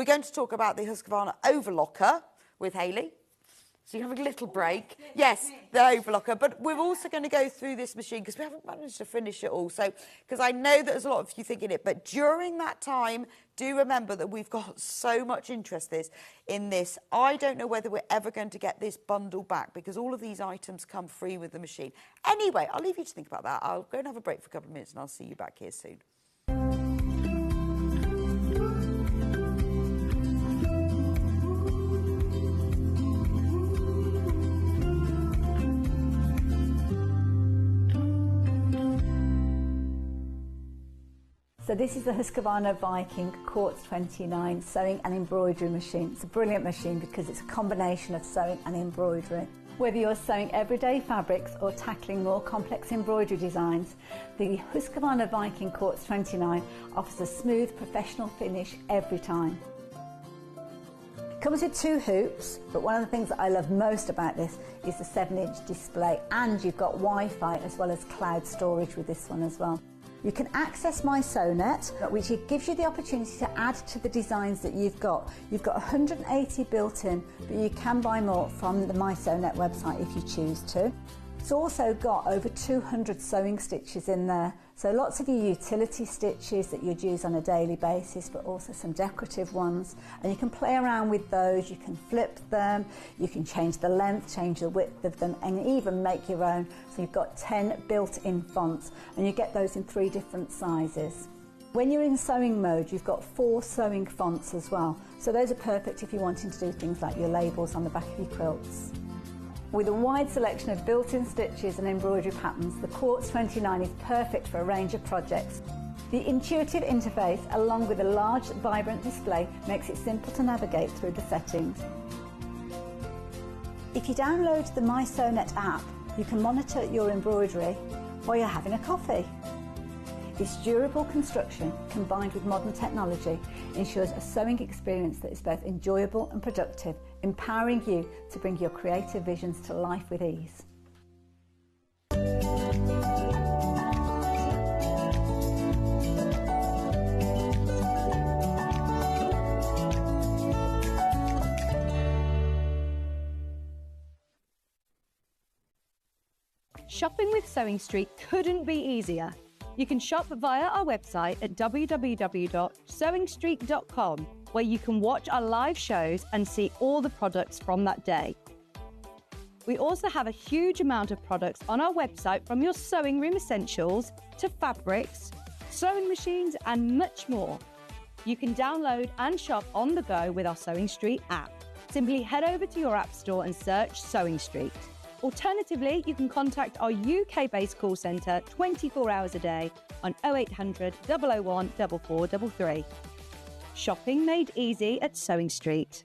going to talk about the Husqvarna Overlocker with Hayley. So you have a little break. Yes, the Overlocker. But we're also going to go through this machine because we haven't managed to finish it all. So, because I know that there's a lot of you thinking it. But during that time, do remember that we've got so much interest in this. I don't know whether we're ever going to get this bundle back because all of these items come free with the machine. Anyway, I'll leave you to think about that. I'll go and have a break for a couple of minutes and I'll see you back here soon. So this is the Husqvarna Viking Quartz 29 sewing and embroidery machine. It's a brilliant machine because it's a combination of sewing and embroidery. Whether you're sewing everyday fabrics or tackling more complex embroidery designs, the Husqvarna Viking Quartz 29 offers a smooth, professional finish every time. It comes with 2 hoops, but one of the things that I love most about this is the 7-inch display, and you've got Wi-Fi as well as cloud storage with this one as well. You can access My Sewnet, which gives you the opportunity to add to the designs that you've got. You've got 180 built in, but you can buy more from the My Sewnet website if you choose to. It's also got over 200 sewing stitches in there. So lots of your utility stitches that you'd use on a daily basis, but also some decorative ones. And you can play around with those, you can flip them, you can change the length, change the width of them, and even make your own. So you've got 10 built-in fonts, and you get those in 3 different sizes. When you're in sewing mode, you've got 4 sewing fonts as well. So those are perfect if you're wanting to do things like your labels on the back of your quilts. With a wide selection of built-in stitches and embroidery patterns, the Quartz 29 is perfect for a range of projects. The intuitive interface, along with a large, vibrant display, makes it simple to navigate through the settings. If you download the My Sewnet app, you can monitor your embroidery while you're having a coffee. This durable construction, combined with modern technology, ensures a sewing experience that is both enjoyable and productive, empowering you to bring your creative visions to life with ease. Shopping with Sewing Street couldn't be easier. You can shop via our website at www.sewingstreet.com, where you can watch our live shows and see all the products from that day. We also have a huge amount of products on our website, from your sewing room essentials to fabrics, sewing machines and much more. You can download and shop on the go with our Sewing Street app. Simply head over to your app store and search Sewing Street. Alternatively, you can contact our UK-based call centre 24 hours a day on 0800 001 4433. Shopping made easy at Sewing Street.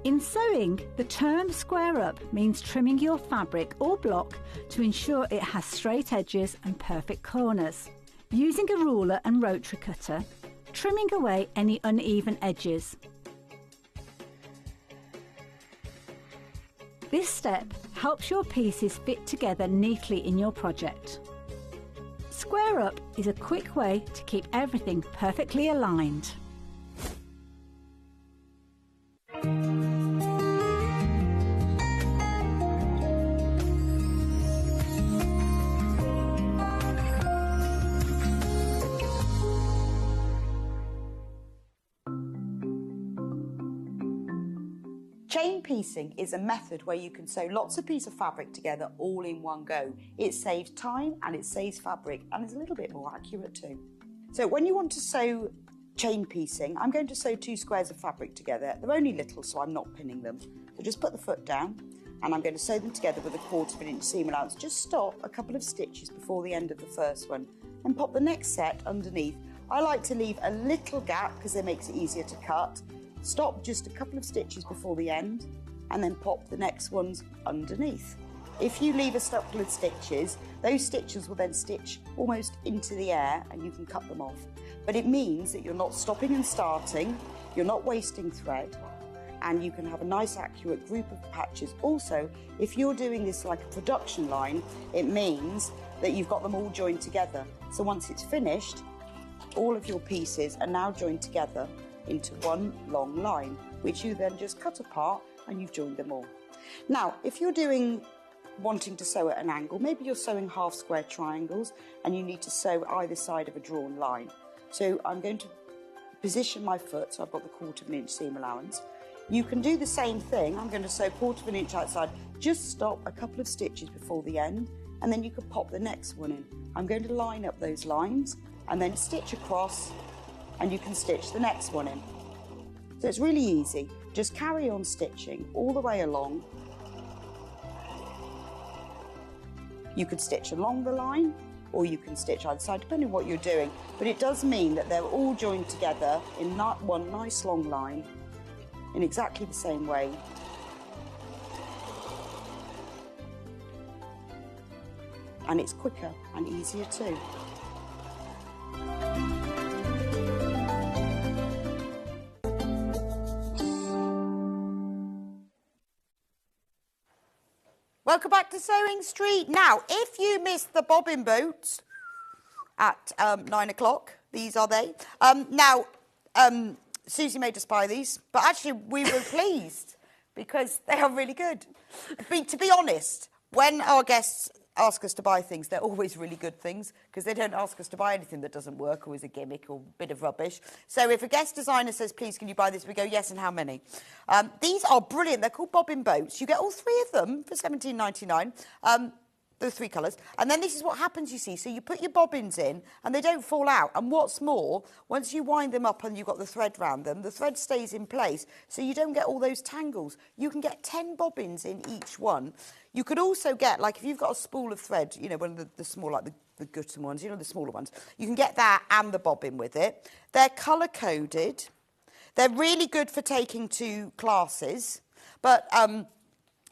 In sewing, the term square up means trimming your fabric or block to ensure it has straight edges and perfect corners. Using a ruler and rotary cutter, trimming away any uneven edges. This step helps your pieces fit together neatly in your project. Square up is a quick way to keep everything perfectly aligned. Chain piecing is a method where you can sew lots of pieces of fabric together all in one go. It saves time and it saves fabric, and is a little bit more accurate too. So when you want to sew chain piecing, I'm going to sew 2 squares of fabric together. They're only little, so I'm not pinning them. So just put the foot down, and I'm going to sew them together with a 1/4 inch seam allowance. Just stop a couple of stitches before the end of the first one and pop the next set underneath. I like to leave a little gap because it makes it easier to cut. Stop just a couple of stitches before the end and then pop the next ones underneath. If you leave a couple of stitches, those stitches will then stitch almost into the air and you can cut them off. But it means that you're not stopping and starting, you're not wasting thread, and you can have a nice accurate group of patches. Also, if you're doing this like a production line, it means that you've got them all joined together. So once it's finished, all of your pieces are now joined together into one long line, which you then just cut apart and you've joined them all. Now, if you're wanting to sew at an angle, maybe you're sewing half square triangles and you need to sew either side of a drawn line. So I'm going to position my foot, so I've got the 1/4 inch seam allowance. You can do the same thing. I'm going to sew 1/4 inch outside. Just stop a couple of stitches before the end, and then you can pop the next one in. I'm going to line up those lines and then stitch across, and you can stitch the next one in. So it's really easy. Just carry on stitching all the way along. You could stitch along the line, or you can stitch either side, depending on what you're doing. But it does mean that they're all joined together in that one nice long line in exactly the same way. And it's quicker and easier too. Welcome back to Sewing Street. Now, if you missed the bobbin boats at 9 o'clock, these are they. Susie made us buy these, but actually we were pleased because they are really good. To be honest, when our guests ask us to buy things, they're always really good things because they don't ask us to buy anything that doesn't work or is a gimmick or a bit of rubbish. So if a guest designer says, please, can you buy this? We go, yes, and how many? These are brilliant. They're called bobbin boats. You get all three of them for £17.99. The three colours. And then this is what happens, you see. So you put your bobbins in and they don't fall out. And what's more, once you wind them up and you've got the thread round them, the thread stays in place so you don't get all those tangles. You can get 10 bobbins in each one. You could also get, like if you've got a spool of thread, you know, one of the small, like the Gutten ones, you know, the smaller ones, you can get that and the bobbin with it. They're colour-coded. They're really good for taking to classes. But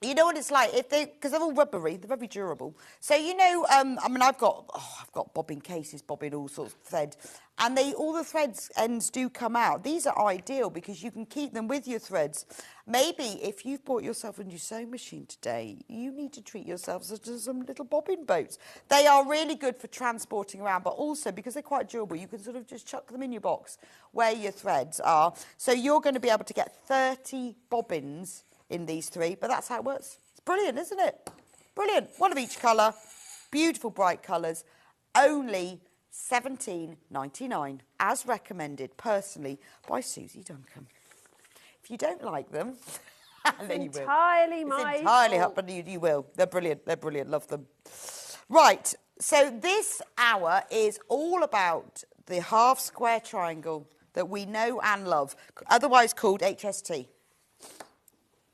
you know what it's like, because they're all rubbery, they're very durable. So, you know, I mean, I've got bobbin cases, bobbin all sorts of thread, and all the threads ends do come out. These are ideal because you can keep them with your threads. Maybe if you've bought yourself a new sewing machine today, you need to treat yourselves to some little bobbin boats. They are really good for transporting around, but also because they're quite durable, you can sort of just chuck them in your box where your threads are. So you're going to be able to get 30 bobbins in these three, but that's how it works. It's brilliant, isn't it? Brilliant. One of each colour. Beautiful bright colours. Only £17.99, as recommended personally by Susie Duncan. If you don't like them, then you will. Entirely my fault. But you will. They're brilliant. They're brilliant. Love them. Right. So this hour is all about the half square triangle that we know and love, otherwise called HST.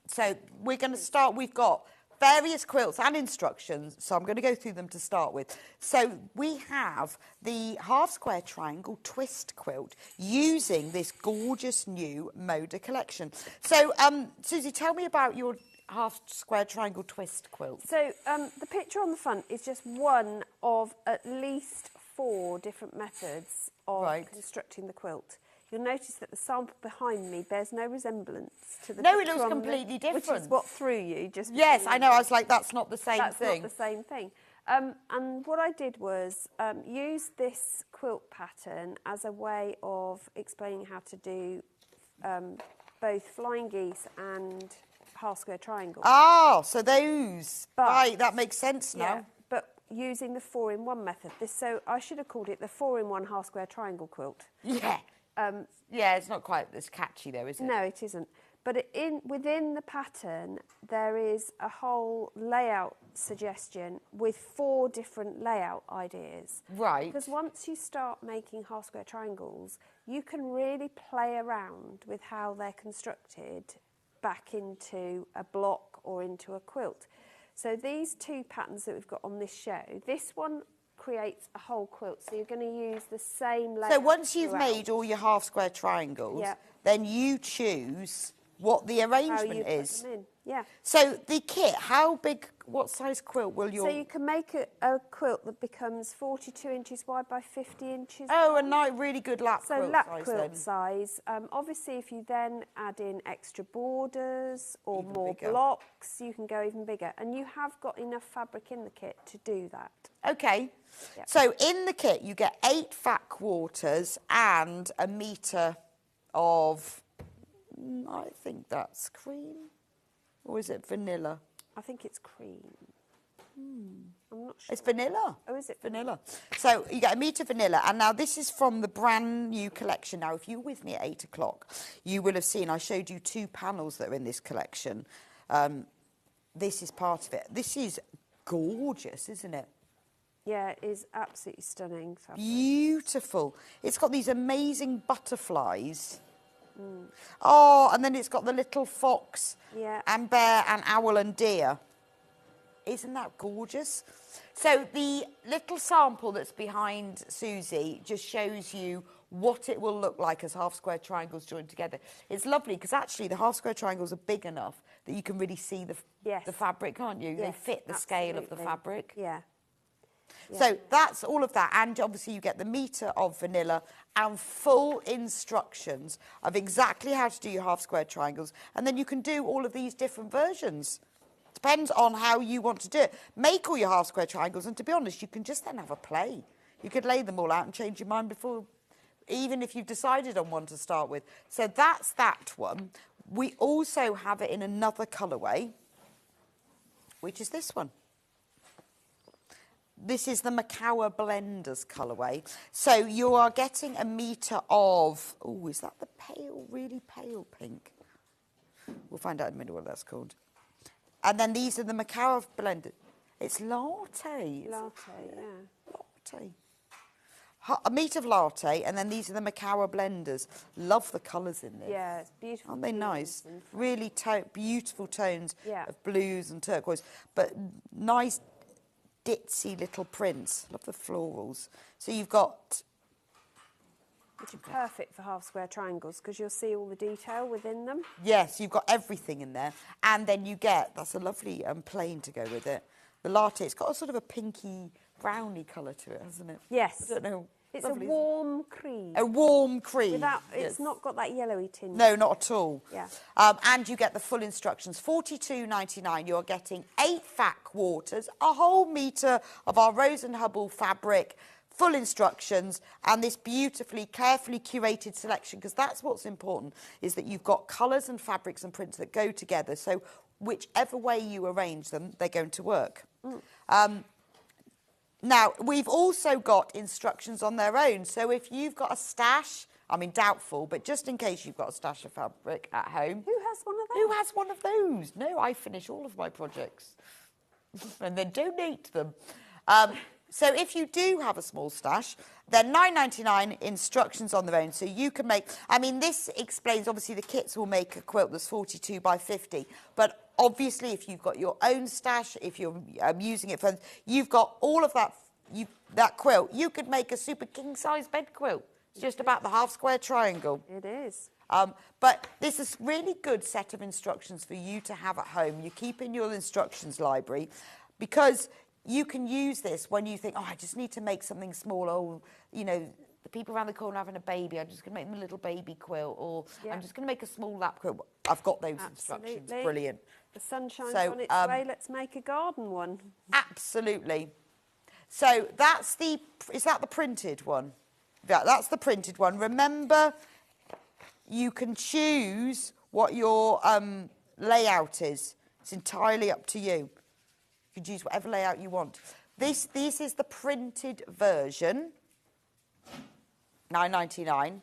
So we're going to start, we've got various quilts and instructions, so I'm going to go through them to start with. So we have the half square triangle twist quilt using this gorgeous new Moda collection. So, Susie, tell me about your half square triangle twist quilt. So the picture on the front is just one of at least 4 different methods of constructing the quilt. You'll notice that the sample behind me bears no resemblance to the No, it looks completely different. Which is what threw you. Yes, I know. I was like, that's not the same thing. That's not the same thing. And what I did was use this quilt pattern as a way of explaining how to do both flying geese and half square triangle. Oh, so those. Right, that makes sense now. Yeah, but using the 4-in-1 method. So I should have called it the 4-in-1 half square triangle quilt. Yeah. Yeah, it's not quite as catchy though, is it? No, it isn't. But within the pattern, there is a whole layout suggestion with 4 different layout ideas. Right. Because once you start making half square triangles, you can really play around with how they're constructed back into a block or into a quilt. So these 2 patterns that we've got on this show, this one creates a whole quilt, so you're going to use the same layout. So once you've made all your half square triangles, then you choose what the arrangement is. Put them in. Yeah. So the kit, how big, what size quilt will your... So you can make a quilt that becomes 42 inches wide by 50 inches Oh, wide. a nice, really good lap quilt size. So lap quilt size. Obviously, if you then add in extra borders or Even more bigger. blocks, you can go even bigger. And you have got enough fabric in the kit to do that. Okay. Yep. So in the kit, you get 8 fat quarters and a metre of, I think that's cream. Or is it vanilla? I think it's cream. I'm not sure. It's vanilla. Oh, is it? Vanilla. So you get a metre vanilla. And now this is from the brand new collection. Now, if you were with me at 8 o'clock, you will have seen I showed you 2 panels that are in this collection. This is part of it. This is gorgeous, isn't it? Yeah, it is absolutely stunning fabric. Beautiful. It's got these amazing butterflies. Oh, and then it's got the little fox and bear and owl and deer. Isn't that gorgeous? So the little sample that's behind Susie just shows you what it will look like as half square triangles joined together. It's lovely because actually the half square triangles are big enough that you can really see the fabric, can't you? Yes, they fit the scale of the fabric. Yeah. So that's all of that, and obviously you get the metre of vanilla and full instructions of exactly how to do your half square triangles, and then you can do all of these different versions. Depends on how you want to do it. Make all your half square triangles, and to be honest, you can just then have a play. You could lay them all out and change your mind before, even if you've decided on one to start with. So that's that one. We also have it in another colourway, which is this one. This is the Macawa Blenders colourway. So you are getting a metre of, oh, is that the pale, really pale pink? We'll find out in a minute what that's called. And then these are the Macawa Blenders. It's latte. Latte, yeah. Latte. A metre of latte, and then these are the Macawa Blenders. Love the colours in this. Yeah, it's beautiful. Aren't they nice? Really beautiful tones of blues and turquoise, but nice ditzy little prints. Love the florals. So you've got... Which are perfect for half square triangles because you'll see all the detail within them. Yes, you've got everything in there. And then you get, that's a lovely plain to go with it. The latte, it's got a sort of a pinky browny colour to it, hasn't it? Yes. I don't know. It's Lovely, a warm cream. A warm cream. It's not got that yellowy tinge. No, not at all. Yeah. And you get the full instructions. $42.99. You're getting 8 fat quarters, a whole metre of our Rose and Hubble fabric, full instructions, and this beautifully, carefully curated selection, because that's what's important, is that you've got colours and fabrics and prints that go together. So whichever way you arrange them, they're going to work. Now, we've also got instructions on their own. So if you've got a stash, I mean, doubtful, but just in case you've got a stash of fabric at home. Who has one of those? Who has one of those? No, I finish all of my projects and then donate them. So if you do have a small stash, then $9.99 instructions on their own. So you can make, I mean, this explains, obviously, the kits will make a quilt that's 42 by 50. But obviously, if you've got your own stash, if you're using it for, you've got all of that, that quilt. You could make a super king-size bed quilt. It's just about the half-square triangle. It is. But this is a really good set of instructions for you to have at home. You keep in your instructions library because you can use this when you think, oh, I just need to make something small. Oh, you know, the people around the corner having a baby, I'm just going to make them a little baby quilt, or I'm just going to make a small lap quilt. I've got those instructions. Brilliant. The sun shines on its way. Let's make a garden one. Absolutely. So that's the, is that the printed one? Yeah, that's the printed one. Remember, you can choose what your layout is. It's entirely up to you. You can choose whatever layout you want. This is the printed version, $9.99.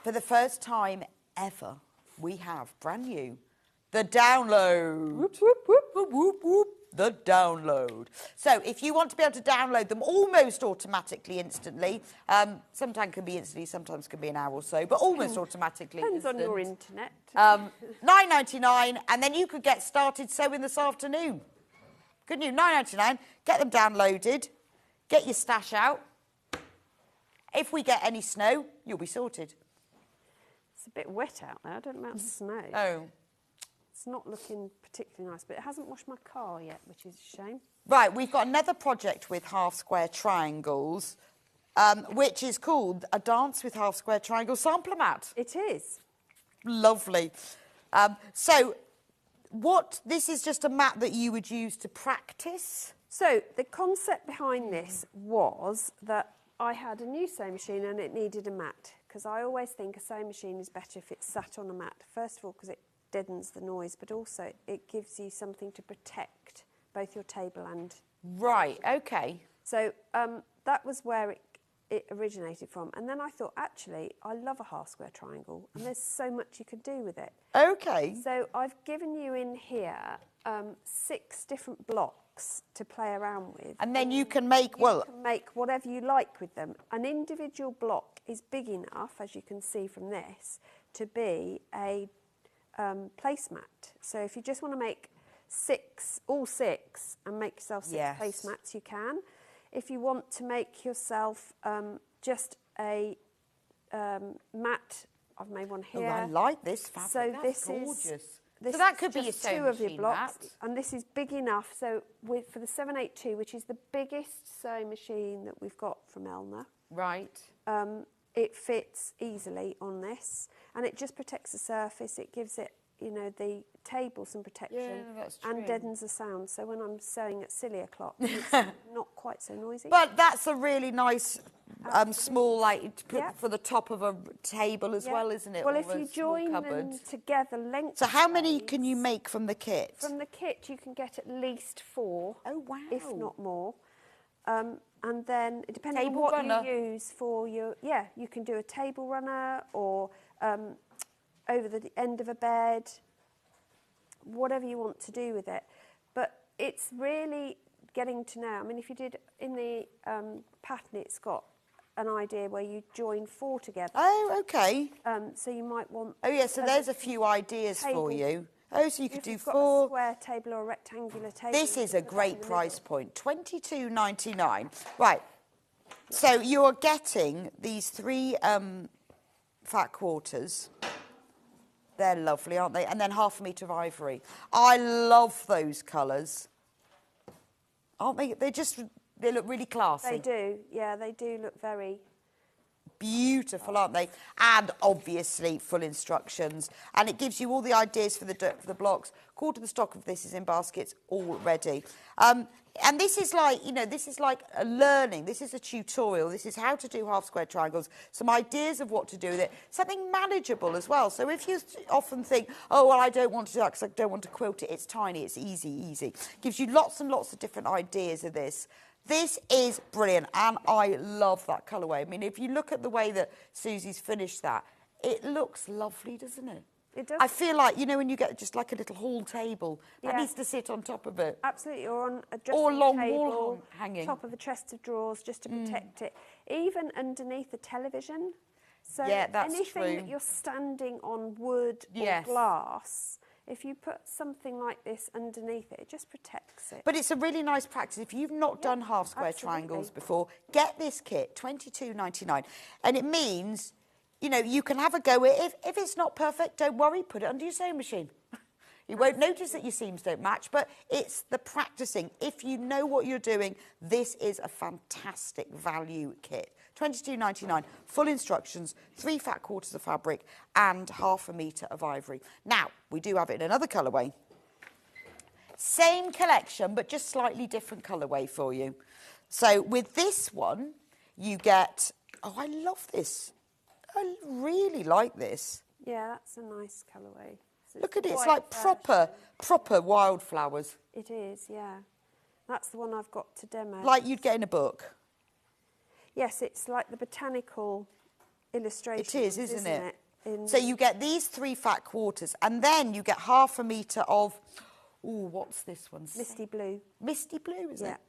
For the first time ever, we have brand new, the download. Whoop, whoop, whoop, whoop, whoop, whoop. The download. So if you want to be able to download them almost automatically, instantly, sometimes can be instantly, sometimes can be an hour or so, but almost automatically. Depends on your internet. $9.99, and then you could get started sewing this afternoon. Couldn't you? $9.99, get them downloaded, get your stash out. If we get any snow, you'll be sorted. It's a bit wet out there. I don't know about snow. Oh. It's not looking particularly nice, but it hasn't washed my car yet, which is a shame. Right, we've got another project with half-square triangles, which is called A Dance with Half-Square Triangle Sampler Mat. It is. Lovely. So this is just a mat that you would use to practice? So the concept behind this was that I had a new sewing machine and it needed a mat, because I always think a sewing machine is better if it's sat on a mat. First of all, because it deadens the noise, but also it gives you something to protect both your table and... Right, okay. So that was where it originated from. And then I thought, actually, I love a half-square triangle, and there's so much you could do with it. Okay. So I've given you in here 6 different blocks to play around with. And then you can make, you can make whatever you like with them. An individual block is big enough, as you can see from this, to be a placemat. So if you just want to make all six, and make yourself 6 Yes. placemats, you can. If you want to make yourself just a mat, I've made one here. Oh, I like this fabric. So That's this gorgeous. is this So that is could be your just sewing two of your machine blocks, mat. and this is big enough. So for the 782, which is the biggest sewing machine that we've got from Elna, Right. it fits easily on this, and it just protects the surface. It gives it, you know, the table some protection, Yeah, that's and true. deadens the sound. So when I'm sewing at silly o'clock, it's not quite so noisy. But that's a really nice small, like, to put Yeah. for the top of a table as Yeah. well, isn't it? Well, Or if a you small join cupboard. them together lengthwise... So how many can you make from the kit? From the kit, you can get at least 4. Oh, wow. If not more. And then, depending Table on what runner. you use for your... Yeah, you can do a table runner or over the end of a bed, whatever you want to do with it. But it's really getting to know. I mean, if you did in the pattern, it's got an idea where you join 4 together. Oh, okay. So you might want... Oh, yeah, so there's a few ideas for table. you. Oh, so you could If do you've got 4. a square table or a rectangular table... This you is can a put that in great the price middle. point, $22.99. Right, so you're getting these 3 fat quarters. They're lovely, aren't they? And then half a metre of ivory. I love those colours. Aren't they? They look really classy. They do, yeah, they do look very... Beautiful, aren't they? And obviously full instructions. And it gives you all the ideas for the blocks. Quarter of the stock of this is in baskets already. And this is like, you know, this is like a learning. This is a tutorial. This is how to do half square triangles. Some ideas of what to do with it. Something manageable as well. So if you often think, oh, well, I don't want to do that because I don't want to quilt it. It's tiny. It's easy. Gives you lots and lots of different ideas of this. This is brilliant, and I love that colourway. I mean, if you look at the way that Susie's finished that, it looks lovely, doesn't it? It does. I feel like, you know, when you get just like a little hall table, that Yeah. needs to sit on top of it. Absolutely, or on a dressing Or long table, wall hanging. top of a chest of drawers, just to protect it. Even underneath the television. So Yeah, that's anything true. that you're standing on wood Yes. or glass, if you put something like this underneath it, it just protects it. But it's a really nice practice. If you've not done half square absolutely. triangles before, get this kit, $22.99. And it means, you know, you can have a go at it. If it's not perfect, don't worry, put it under your sewing machine. You won't notice that your seams don't match, but it's the practicing. If you know what you're doing, this is a fantastic value kit. $22.99, full instructions, 3 fat quarters of fabric and half a metre of ivory. Now, we do have it in another colourway. Same collection, but just slightly different colourway for you. So with this one, you get... Oh, I love this. I really like this. Yeah, that's a nice colourway. So Look at it, it's quite like fresh. proper wildflowers. It is, yeah. That's the one I've got to demo. Like you'd get in a book. Yes, it's like the botanical illustration. It is, isn't it? In So you get these 3 fat quarters, and then you get half a metre of... Ooh, what's this one? misty blue. Misty blue, is Yeah. it?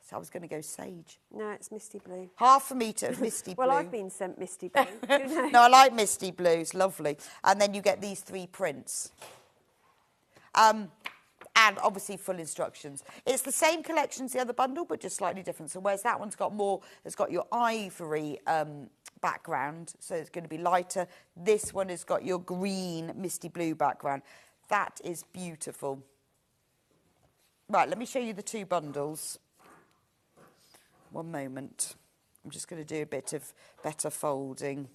So I was going to go sage. No, it's misty blue. Half a metre of misty blue. Well, I've been sent misty blue. Who knows? No, I like misty blues, lovely. And then you get these 3 prints. And obviously full instructions. It's the same collection as the other bundle, but just slightly different. So whereas that one's got more, it's got your ivory background, so it's going to be lighter. This one has got your green misty blue background. That is beautiful. Right, let me show you the 2 bundles. One moment. I'm just going to do a bit of better folding.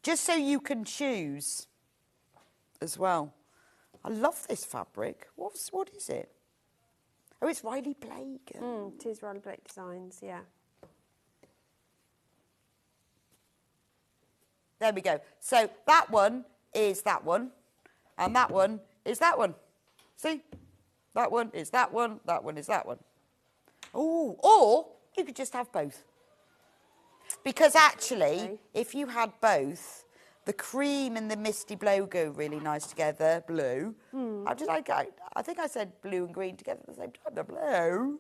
Just so you can choose as well. I love this fabric. What is it? Oh, it's Riley Blake. It is Riley Blake Designs, yeah. There we go. So that one is that one, and that one is that one. See? That one is that one, that one is that one. Oh, or you could just have both. Because actually, if you had both, the cream and the misty blue go really nice together. Blue. I think I said blue and green together at the same time. The blue.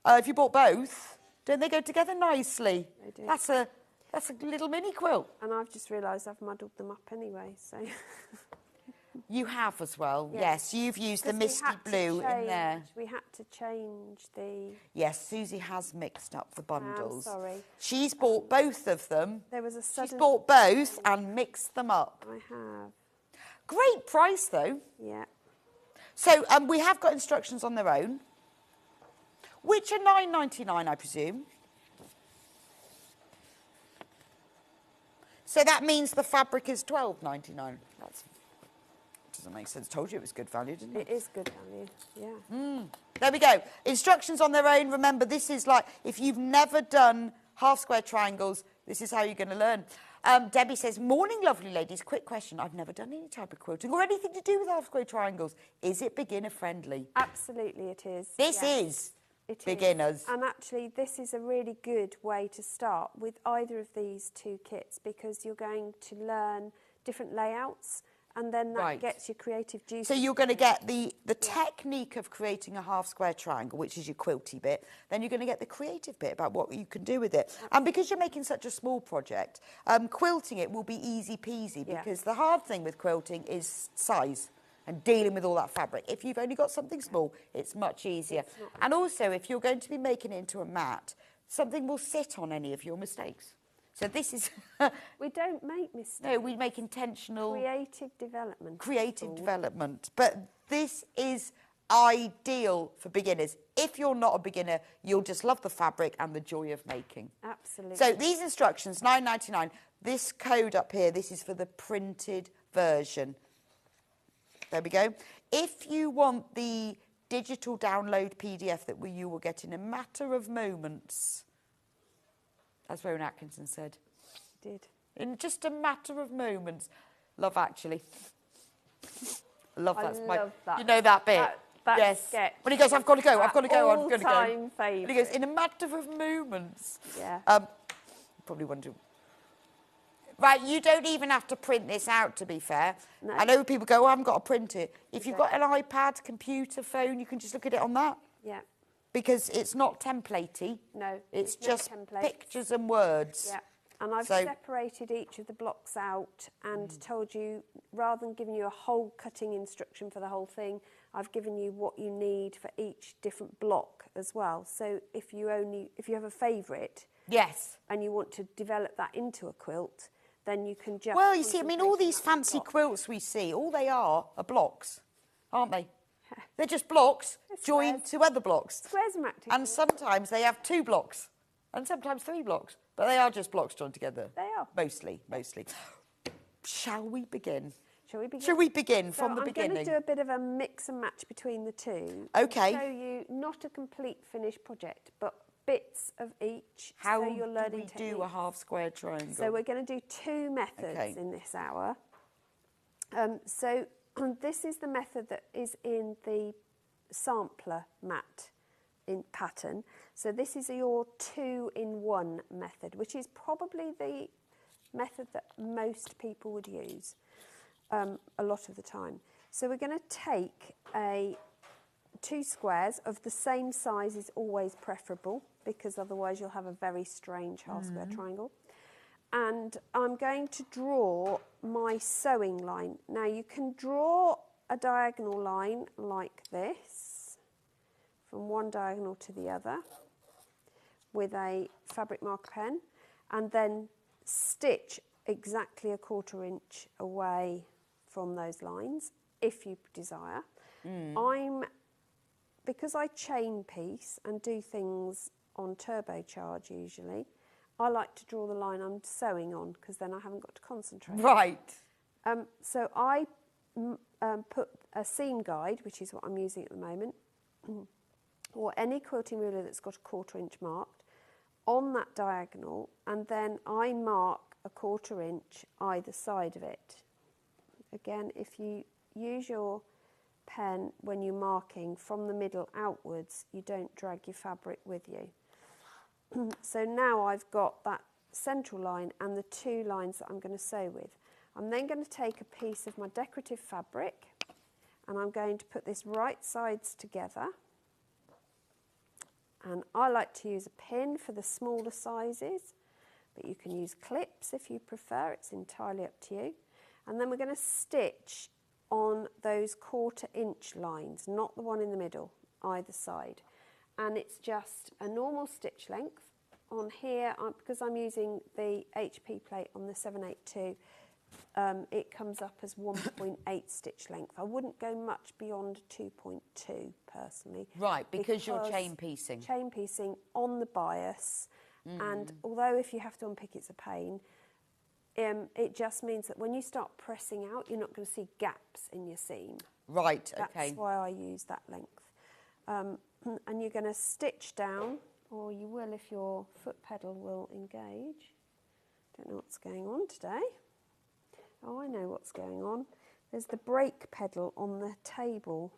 If you bought both, don't they go together nicely? They do. That's a little mini quilt. And I've just realised I've muddled them up anyway, so... You have as well, yes. You've used the 'Cause we misty had to blue in there. change- We had to change the... Yes, Susie has mixed up the I'm bundles. sorry. She's bought both of them. There was a sudden... She's bought both and mixed them up. I have, Great price, though. yeah. So we have got instructions on their own, which are $9.99, I presume. So that means the fabric is $12.99. That doesn't make sense. Told you it was good value, didn't it? It is good value, yeah. There we go. Instructions on their own. Remember, this is like, if you've never done half square triangles, this is how you're going to learn. Debbie says, morning, lovely ladies. Quick question. I've never done any type of quilting or anything to do with half square triangles. Is it beginner friendly? Absolutely it is. This yes. is It is. beginners. And actually, this is a really good way to start with either of these two kits because you're going to learn different layouts and then that Right. gets your creative juices. So you're going to get the technique of creating a half square triangle, which is your quilty bit. Then you're going to get the creative bit about what you can do with it. And because you're making such a small project, quilting it will be easy peasy because the hard thing with quilting is size and dealing with all that fabric. If you've only got something small, it's much easier. And also, if you're going to be making it into a mat, something will sit on any of your mistakes. So this is... We don't make mistakes. No, we make intentional... Creative development. Creative development. But this is ideal for beginners. If you're not a beginner, you'll just love the fabric and the joy of making. Absolutely. So these instructions, $9.99. This code up here, this is for the printed version. There we go. If you want the digital download PDF that you will get in a matter of moments, as Rowan Atkinson said. Did. In just a matter of moments. Love Actually. Love I love that. You know that bit? That yes. sketch. When he goes, I've got to go, I've got to go, I've got to go. All-time favourite. And he goes, in a matter of moments. Yeah. Probably wonder. Right, you don't even have to print this out, to be fair. No. I know people go, oh, I haven't got to print it. If you've got an iPad, computer, phone, you can just look at it on that. Yeah. Because it's not templatey. No. It's there's no just templates. pictures and words. Yeah. And I've separated each of the blocks out and told you, rather than giving you a whole cutting instruction for the whole thing, I've given you what you need for each different block as well. So if you have a favourite, yes, and you want to develop that into a quilt, then you can just... Well, you see, I mean, all these fancy quilts we see, all they are blocks, aren't they? They're just blocks joined to other blocks. Squares and rectangles. And sometimes they have 2 blocks, and sometimes 3 blocks. But they are just blocks joined together. They are. Mostly. Shall we begin? Shall we begin? Shall we begin from the beginning? I'm going to do a bit of a mix and match between the two. Okay. To show you not a complete finished project, but bits of each. How so you're learning do we do a half square triangle? So we're going to do 2 methods in this hour. So this is the method that is in the sampler mat in pattern. So this is your 2-in-1 method, which is probably the method that most people would use a lot of the time. So we're going to take 2 squares of the same size is always preferable because otherwise you'll have a very strange half square triangle. And I'm going to draw my sewing line. Now you can draw a diagonal line like this from one diagonal to the other with a fabric marker pen and then stitch exactly a 1/4 inch away from those lines if you desire. Because I chain piece and do things on turbocharge usually, I like to draw the line I'm sewing on because then I haven't got to concentrate. Right. So I put a seam guide, which is what I'm using at the moment, or any quilting ruler that's got a 1/4 inch marked on that diagonal, and then I mark a 1/4 inch either side of it. Again, if you use your pen when you're marking from the middle outwards, you don't drag your fabric with you. So now I've got that central line and the 2 lines that I'm going to sew with. I'm then going to take a piece of my decorative fabric and I'm going to put this right sides together. And I like to use a pin for the smaller sizes, but you can use clips if you prefer, it's entirely up to you. And then we're going to stitch on those 1/4 inch lines, not the one in the middle, either side. And it's just a normal stitch length. On here, because I'm using the HP plate on the 782, it comes up as 1.8 stitch length. I wouldn't go much beyond 2.2 personally. Right, because you're chain piecing. Chain piecing on the bias, and although if you have to unpick it's a pain, it just means that when you start pressing out, you're not going to see gaps in your seam. Right, okay. That's why I use that length. And you're going to stitch down, or you will if your foot pedal will engage. Don't know what's going on today. Oh, I know what's going on. There's the brake pedal on the table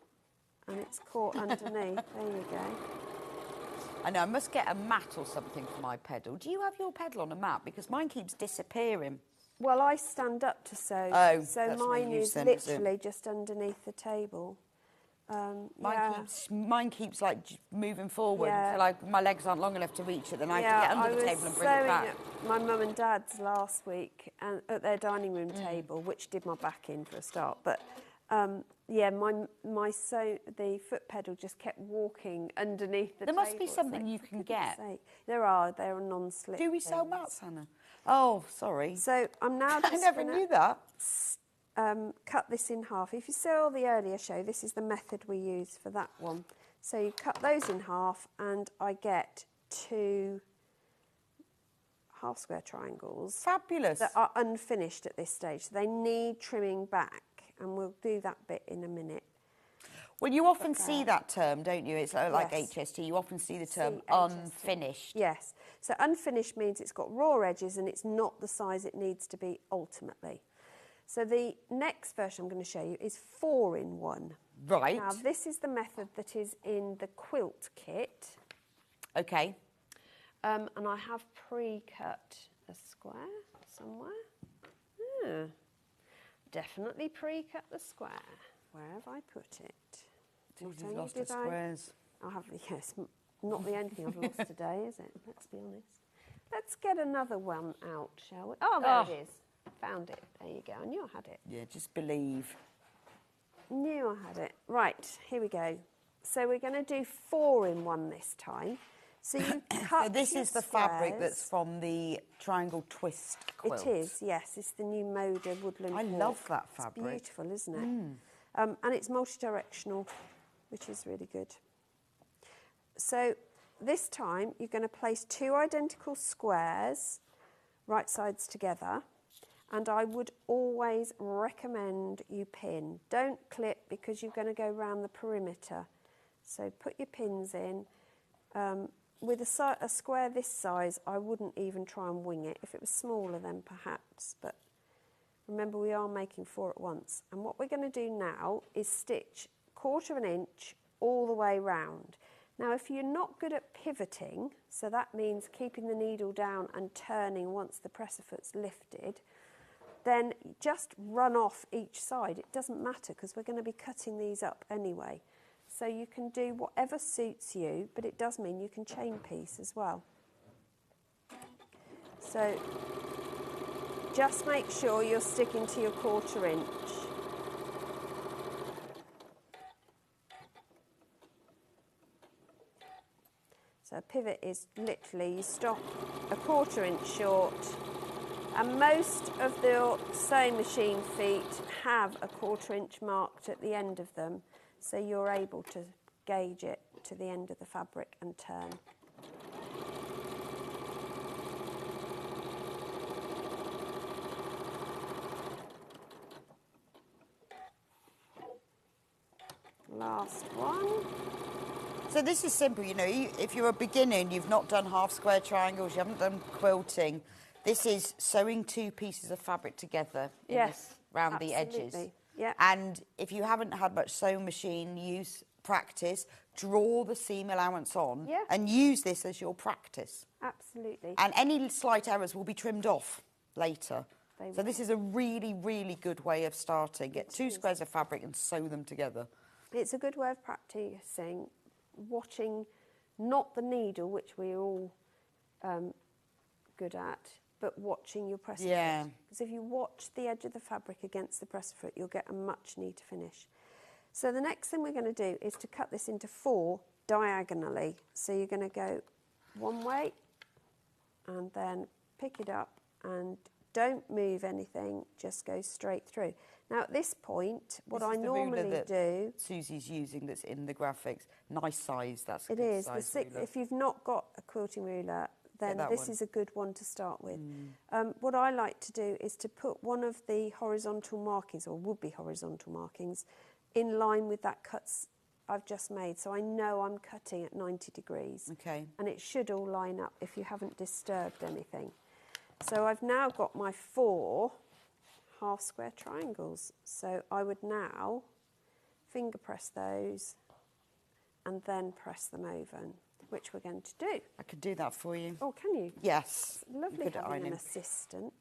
and it's caught underneath. There you go. I know, I must get a mat or something for my pedal. Do you have your pedal on a mat? Because mine keeps disappearing. Well, I stand up to sew, so mine is literally just underneath the table. Mine keeps like moving forward until my legs aren't long enough to reach it. Then I have to get under the table and bring it back. At my mum and dad's last week and at their dining room table, which did my back in for a start. But the foot pedal just kept walking underneath the table. There must be something you can get. There are non-slip. Do we sell mats, Hannah? Oh, sorry. So I'm now just I never knew that. Cut this in half. If you saw the earlier show, this is the method we use for that one. So you cut those in half and I get 2 half square triangles. Fabulous. That are unfinished at this stage. So they need trimming back, and we'll do that bit in a minute. Well, you often see that term, don't you? It's like HST. You often see the term unfinished. Yes. So unfinished means it's got raw edges and it's not the size it needs to be ultimately. So the next version I'm going to show you is 4-in-1. Right. Now, this is the method that is in the quilt kit. Okay. And I have pre-cut a square somewhere. Definitely pre-cut the square. Where have I put it? You've lost the squares. I have, yes, not the only thing I've lost today, is it? Let's be honest. Let's get another one out, shall we? Oh, there it is. Found it. There you go. I knew I had it. Yeah, just believe. Knew I had it. Right, here we go. So we're going to do 4-in-1 this time. So you cut. So this is the fabric that's from the triangle twist quilt. It is, yes. It's the new Moda Woodland. I love that fabric. It's beautiful, isn't it? And it's multi-directional, which is really good. So this time you're going to place 2 identical squares, right sides together. And I would always recommend you pin. Don't clip because you're going to go around the perimeter. So put your pins in. With a square this size, I wouldn't even try and wing it. If it was smaller, then perhaps. But remember, we are making 4 at once. And what we're going to do now is stitch 1/4 inch all the way round. Now, if you're not good at pivoting, so that means keeping the needle down and turning once the presser foot's lifted, then just run off each side. It doesn't matter because we're going to be cutting these up anyway. So you can do whatever suits you, but it does mean you can chain piece as well. So just make sure you're sticking to your 1/4 inch. So a pivot is literally you stop a 1/4 inch short. And most of the sewing machine feet have a 1/4 inch marked at the end of them, so you're able to gauge it to the end of the fabric and turn. Last one. So this is simple, you know, if you're a beginner and you've not done half square triangles, you haven't done quilting, this is sewing 2 pieces of fabric together round the edges. Yeah. And if you haven't had much sewing machine practice, draw the seam allowance on and use this as your practice. Absolutely. And any slight errors will be trimmed off later. So this is a really, really good way of starting. Get 2 squares of fabric and sew them together. It's a good way of practising, watching not the needle, which we're all good at, but watching your presser Yeah. foot. Because if you watch the edge of the fabric against the presser foot, you'll get a much neater finish. So the next thing we're going to do is to cut this into 4 diagonally. So you're going to go one way and then pick it up and don't move anything, just go straight through. Now at this point, what I normally do... Susie's using that's in the graphics. Nice size, that's a It good is. size ruler. If you've not got a quilting ruler, then that this one. is a good one to start with. What I like to do is to put one of the horizontal markings, or would-be horizontal markings, in line with that cuts I've just made. So I know I'm cutting at 90 degrees. Okay. And it should all line up if you haven't disturbed anything. So I've now got my 4 half square triangles. So I would now finger press those and then press them over, which we're going to do. I could do that for you. Oh, can you? Yes. Lovely Good having an ironing. assistant.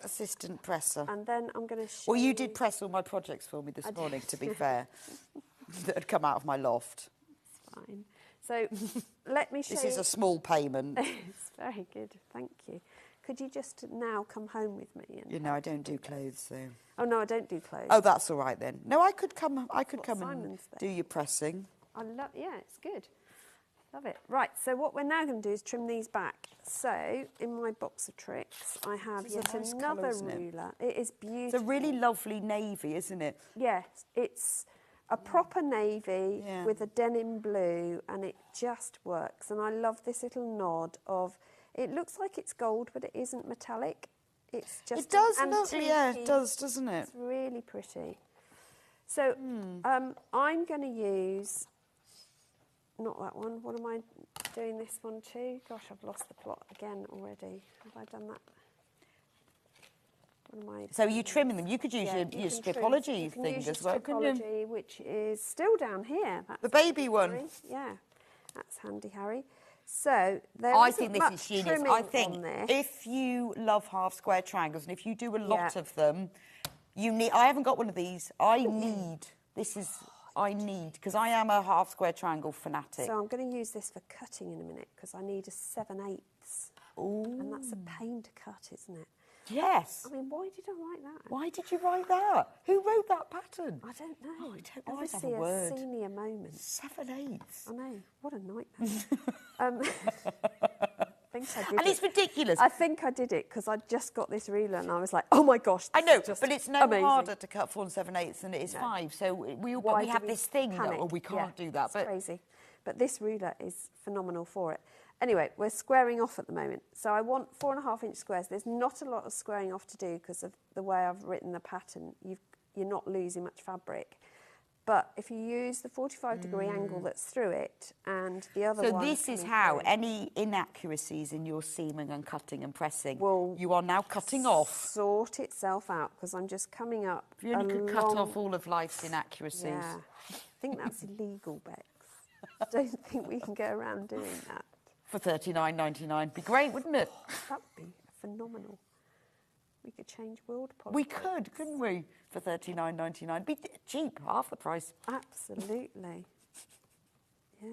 Assistant presser. And then I'm going to show Well, you did press all my projects for me this morning, to be fair, that had come out of my loft. Fine. So let me show This you. is a small payment. It's very good, thank you. Could you just now come home with me? And You know, I don't do clothes, so... Oh, no, I don't do clothes. Oh, that's all right then. No, I could come and Simon's do your pressing. I love, yeah, it's good. Love it. Right, so what we're now going to do is trim these back. So, in my box of tricks, I have This is a yet nice another colour, isn't it? ruler. It is beautiful. It's a really lovely navy, isn't it? Yes, it's a proper navy Yeah. with a denim blue, and it just works. And I love this little nod of, it looks like it's gold, but it isn't metallic. It's just It does an look, yeah, it antique- does, doesn't it? It's really pretty. So I'm going to use, not that one, what am I doing this one to? Gosh, I've lost the plot again already. Have I done that? What am I So are you trimming them? You could use Yeah, your you can trim- stripology you can thing use your as well, couldn't you? stripology, which is still down here. That's The baby one. Harry. Yeah, that's handy, Harry. So there I isn't think this much is genius. trimming I think on this. if you love half square triangles and if you do a lot Yeah. of them, you need. I haven't got one of these. I need. This is. I need because I am a half square triangle fanatic. So I'm going to use this for cutting in a minute because I need a 7/8. And that's a pain to cut, isn't it? Yes. I mean, why did I write that? Why did you write that? Who wrote that pattern? I don't know. Oh, I don't know. Obviously That's a word. a senior moment. 7/8. I know. What a nightmare. I think I did And it's ridiculous. I think I did it because I just got this ruler and I was like, oh my gosh. I this know, is just but it's no amazing. harder to cut 4 7/8 than it is 5. So we Why we do have this thing that panic? we can't Yeah, do that. It's But crazy. But this ruler is phenomenal for it. Anyway, we're squaring off at the moment. So I want 4.5-inch squares. There's not a lot of squaring off to do because of the way I've written the pattern. You're not losing much fabric. But if you use the 45-degree angle that's through it and the other So one this is coming how through, any inaccuracies in your seaming and cutting and pressing, Will you are now cutting off. sort itself out because I'm just coming up. If you only could cut along- off all of life's inaccuracies. Yeah, I think that's illegal, Bex. I don't think we can go around doing that. For $39.99, be great, wouldn't it? That would be phenomenal. We could change world politics. We could, couldn't we? For $39.99, be cheap, half the price. Absolutely. Yeah,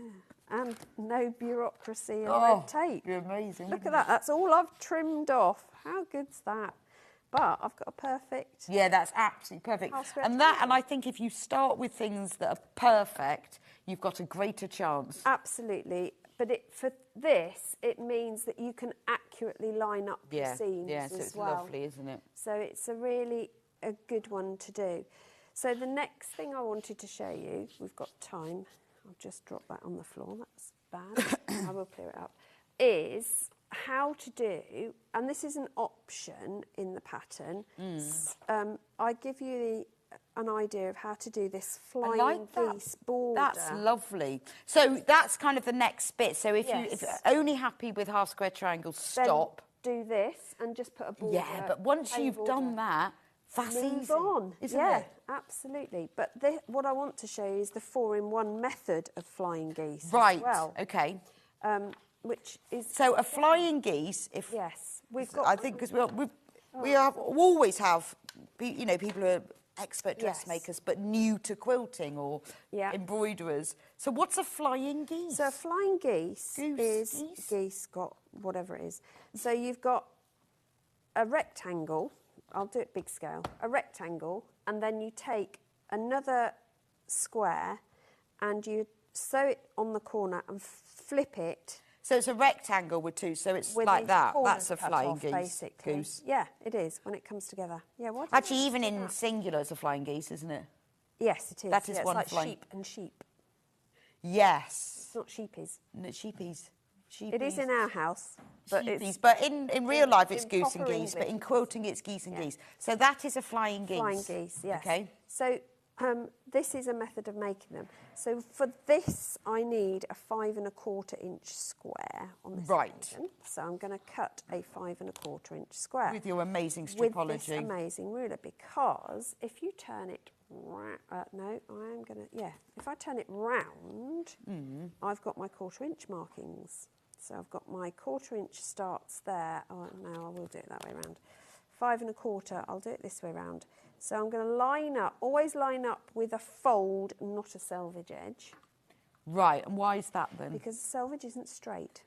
and no bureaucracy and Oh, red tape. you're amazing. Look at wouldn't that. That's all I've trimmed off. How good's that? But I've got a perfect. it? Yeah, that's absolutely perfect. Half square And I think if you start with things that are perfect, you've got a greater chance. Absolutely. But for this, it means that you can accurately line up your seams yeah, so as it's well. lovely, isn't it? So it's a good one to do. So the next thing I wanted to show you, we've got time. I'll just drop that on the floor. That's bad. I will clear it up. Is how to do, and this is an option in the pattern. I give you an idea of how to do this flying like that. geese border. That's lovely. So that's kind of the next bit. So if Yes. you're only happy with half square triangles, Then stop. do this and just put a border. Yeah, but once plain you've border. done that, that's Move easy, on. isn't yeah, it? absolutely. But what I want to show you is the 4-in-1 method of flying geese. Right. As well, Okay. which is So a flying geese, if yes, we've got. I think because we always have, people who are expert Yes. dressmakers but new to quilting or Yeah. embroiderers. So what's a flying geese? So a flying geese Goose, is geese? geese got whatever it is. So you've got a rectangle. I'll do it big scale. A rectangle, and then you take another square and you sew it on the corner and flip it. So it's a rectangle with two, so it's with like these that. corners That's a cut flying off, geese. basically. Goose. Yeah, it is when it comes together. Yeah, what? Actually, even in singular, it's a flying geese, isn't it? Yes, it is. That is yeah, one it's like flying. sheep and sheep. Yes. It's not sheepies. No, sheepies. It is in our house, but Sheepies. But in real life, it's in goose and proper geese. But English, in it's quilting, it's geese and geese. So that is a flying geese. flying geese, yes. Okay. So this is a method of making them. So for this, I need a 5 1/4 inch square on this Right. occasion. So I'm going to cut a 5 1/4 inch square. With your amazing With stripology. this amazing ruler, because if you turn it if I turn it round, I've got my 1/4 inch markings. So I've got my 1/4 inch starts there. Oh, no, I will do it that way around. 5 1/4, I'll do it this way round. So I'm going to line up, always line up with a fold, not a selvage edge. Right, and why is that then? Because the selvage isn't straight,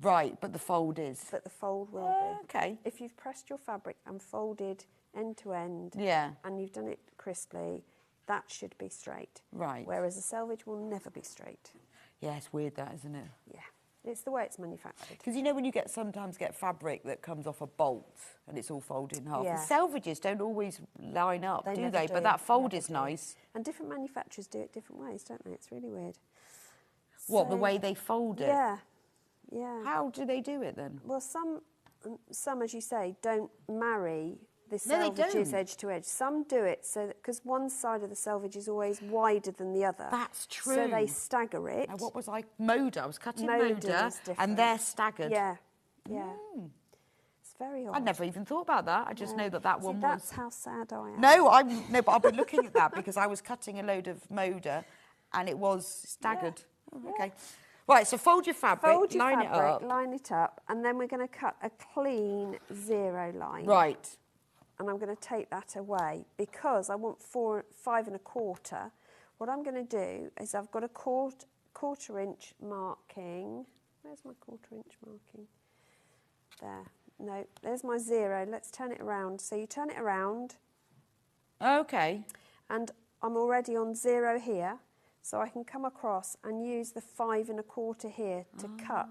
Right, but the fold is. but the fold will be. Okay. If you've pressed your fabric and folded end to end, Yeah. and you've done it crisply, that should be straight. Right. Whereas a selvage will never be straight. Yeah, it's weird that, isn't it? Yeah. It's the way it's manufactured. Because you know when you sometimes get fabric that comes off a bolt and it's all folded in half. Yeah. The selvages don't always line up, They do never they? do. But that fold Never is do. nice. And different manufacturers do it different ways, don't they? It's really weird. What, the So- way they fold it? Yeah. Yeah. How do they do it then? Well, some, as you say, don't marry the No, they selvages don't. edge to edge. Some do it so that because one side of the selvage is always wider than the other. That's true. So they stagger it. Now, what was I? Moda. I was cutting Moda Moda, is different. and they're staggered. Yeah. Yeah. It's very odd. I'd never even thought about that. I just know that See, one that's was. how sad I am. No, but I've been looking at that because I was cutting a load of Moda, and it was staggered. Yeah. Oh, okay. Right. So fold your fabric, Fold your line fabric, it up. line it up, and then we're going to cut a clean 0 line. Right. And I'm going to take that away because I want 5 1/4. What I'm going to do is I've got a quarter inch marking. Where's my 1/4 inch marking? There. No, there's my 0. Let's turn it around. So you turn it around, Okay. and I'm already on 0 here. So I can come across and use the 5 1/4 here to cut.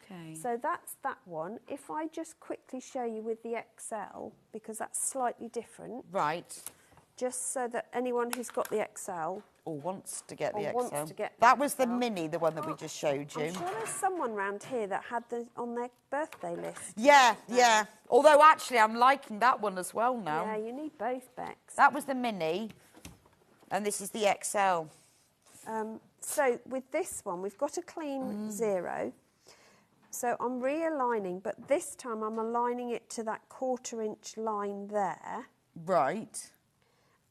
Okay. So that's that one. If I just quickly show you with the XL, because that's slightly different, Right. just so that anyone who's got the XL Or wants to get the Or XL. wants to get the That was the XL. mini, the one that we just showed you. I'm sure there's someone round here that had on their birthday list. Yeah, yeah. Although actually I'm liking that one as well now. Yeah, you need both, Bex. That was the mini, and this is the XL. So with this one, we've got a clean 0. So I'm realigning, but this time I'm aligning it to that 1/4 inch line there Right.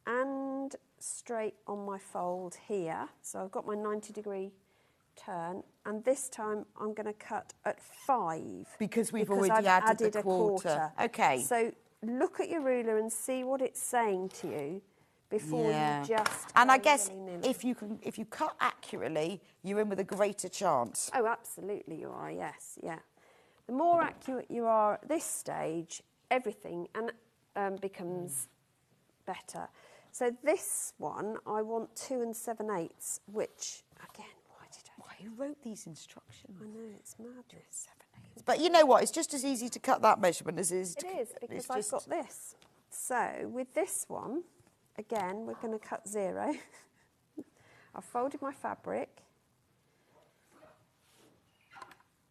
and straight on my fold here. So I've got my 90-degree turn, and this time I'm going to cut at 5. Because we've because already I've added the a quarter. Okay. So look at your ruler and see what it's saying to you before Yeah. you just. And I go guess willy-nilly. if you cut accurately, you're in with a greater chance. Oh, absolutely, you are. Yes, yeah. The more accurate you are at this stage, everything becomes better. So this one, I want 2 7/8, which again, Who wrote these instructions? I know it's madness. But you know what? It's just as easy to cut that measurement as it is to... It is, because it's I've just- got this. So with this one, again, we're going to cut 0. I've folded my fabric.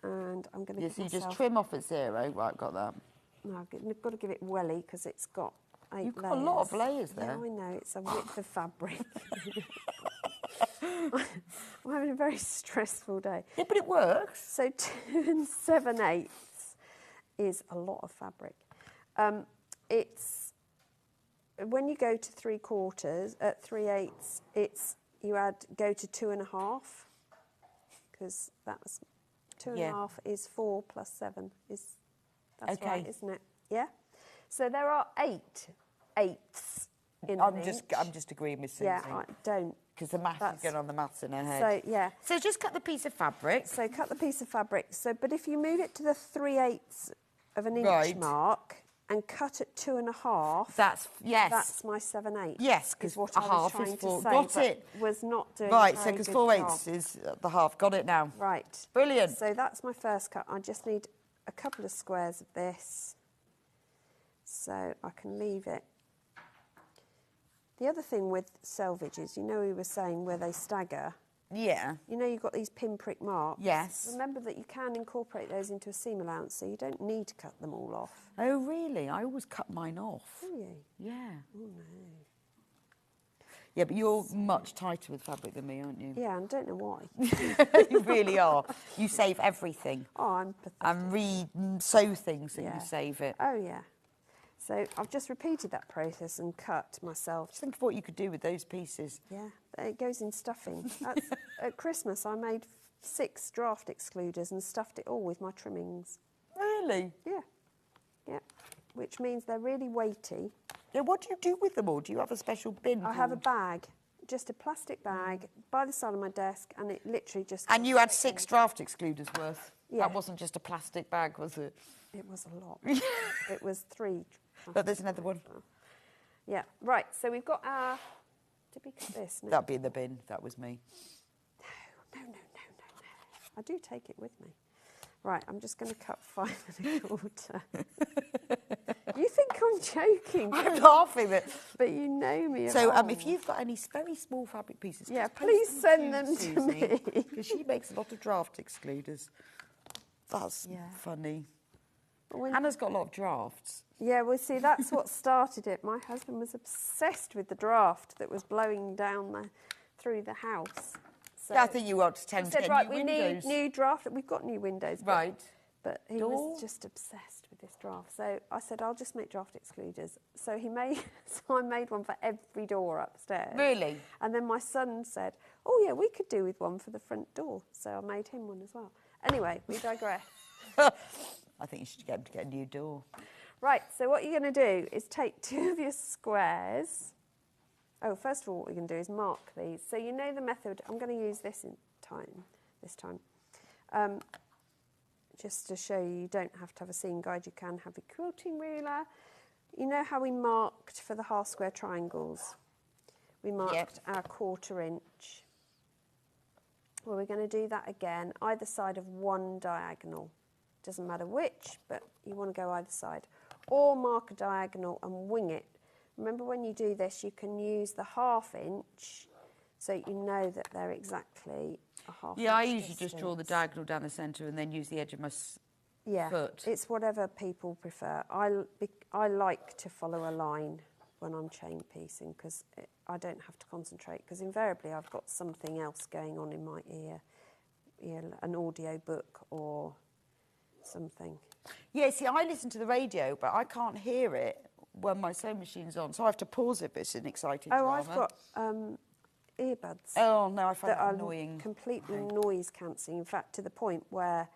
And I'm going to Yeah, give so you just myself... trim off at 0. Right, got that. No, I've got to give it welly because it's got 8 layers. You've got a lot of layers there. Yeah, I know. It's a width of fabric. I'm having a very stressful day. Yeah, but it works. So 2 7/8 is a lot of fabric. It's when you go to 3/4 at 3/8, it's go to 2.5 because that's 2.5 is 4 plus 7 is that's Okay. right, isn't it? Yeah. So there are 8 eighths in I'm an just inch. agreeing with Susie. Yeah, I don't. Because the math is That's- going on the maths in her head. So yeah. So just cut the piece of fabric. So cut the piece of fabric. So, but if you move it to the 3/8 of an inch Right. mark, and cut at 2.5. Yes. That's my 7/8. Yes, because what a I was half trying is to 4. say, Got but it. was not doing Right, a so very because good 4/8 job. is the half. Got it now. Right. Brilliant. So that's my first cut. I just need a couple of squares of this, so I can leave it. The other thing with selvage is, you know, we were saying where they stagger. Yeah. You know, you've got these pinprick marks. Yes. Remember that you can incorporate those into a seam allowance, so you don't need to cut them all off. Oh, really? I always cut mine off. Do you? Yeah. Oh, no. Yeah, but you're much tighter with fabric than me, aren't you? Yeah, I don't know why. You really are. You save everything. Oh, I'm pathetic. And re-sew things and you save it. Oh, yeah. So I've just repeated that process and cut myself. Just think of what you could do with those pieces. Yeah, it goes in stuffing. At Christmas, I made 6 draft excluders and stuffed it all with my trimmings. Really? Yeah, yeah. Which means they're really weighty. Yeah, what do you do with them all? Do you have a special bin? I have a bag, just a plastic bag by the side of my desk, and it literally just... And you had 6 draft excluders worth? Yeah. That wasn't just a plastic bag, was it? It was a lot. It was 3. But there's another one. Yeah, right, so we've got our... Did we cut this? No. That'd be in the bin. That was me. No. I do take it with me. Right, I'm just going to cut 5 1/4. You think I'm joking? I'm laughing. But you know me. So if you've got any very small fabric pieces, yeah, just post please send them to Susie, me. because she makes a lot of draft excluders. That's funny. Hannah's got a lot of drafts. Yeah, well, see, that's what started it. My husband was obsessed with the draft that was blowing down through the house. So Yeah, I think you ought to tend he to said, get right, new we windows. need new draft. We've got new windows. Right. But he Door? was just obsessed with this draft. So I said, I'll just make draft excluders. So I made one for every door upstairs. Really? And then my son said, oh, yeah, we could do with one for the front door. So I made him one as well. Anyway, we digress. I think you should get him to get a new door. Right, so what you're going to do is take 2 of your squares. Oh, first of all, what we're going to do is mark these. So you know the method. I'm going to use this this time. Just to show you don't have to have a seam guide. You can have a quilting ruler. You know how we marked for the half square triangles? We marked our 1/4 inch. Well, we're going to do that again, either side of one diagonal. Doesn't matter which, but you want to go either side. Or mark a diagonal and wing it. Remember, when you do this, you can use the 1/2 inch so you know that they're exactly a 1/2 inch. Yeah, I usually distance. just draw the diagonal down the centre and then use the edge of my foot. It's whatever people prefer. I like to follow a line when I'm chain piecing because I don't have to concentrate, because invariably I've got something else going on in my ear, an audio book or something. Yeah, see, I listen to the radio, but I can't hear it when my sewing machine's on, so I have to pause it if it's an exciting drama. I've got earbuds. Oh, no, I find that are annoying. completely noise cancelling, in fact, to the point where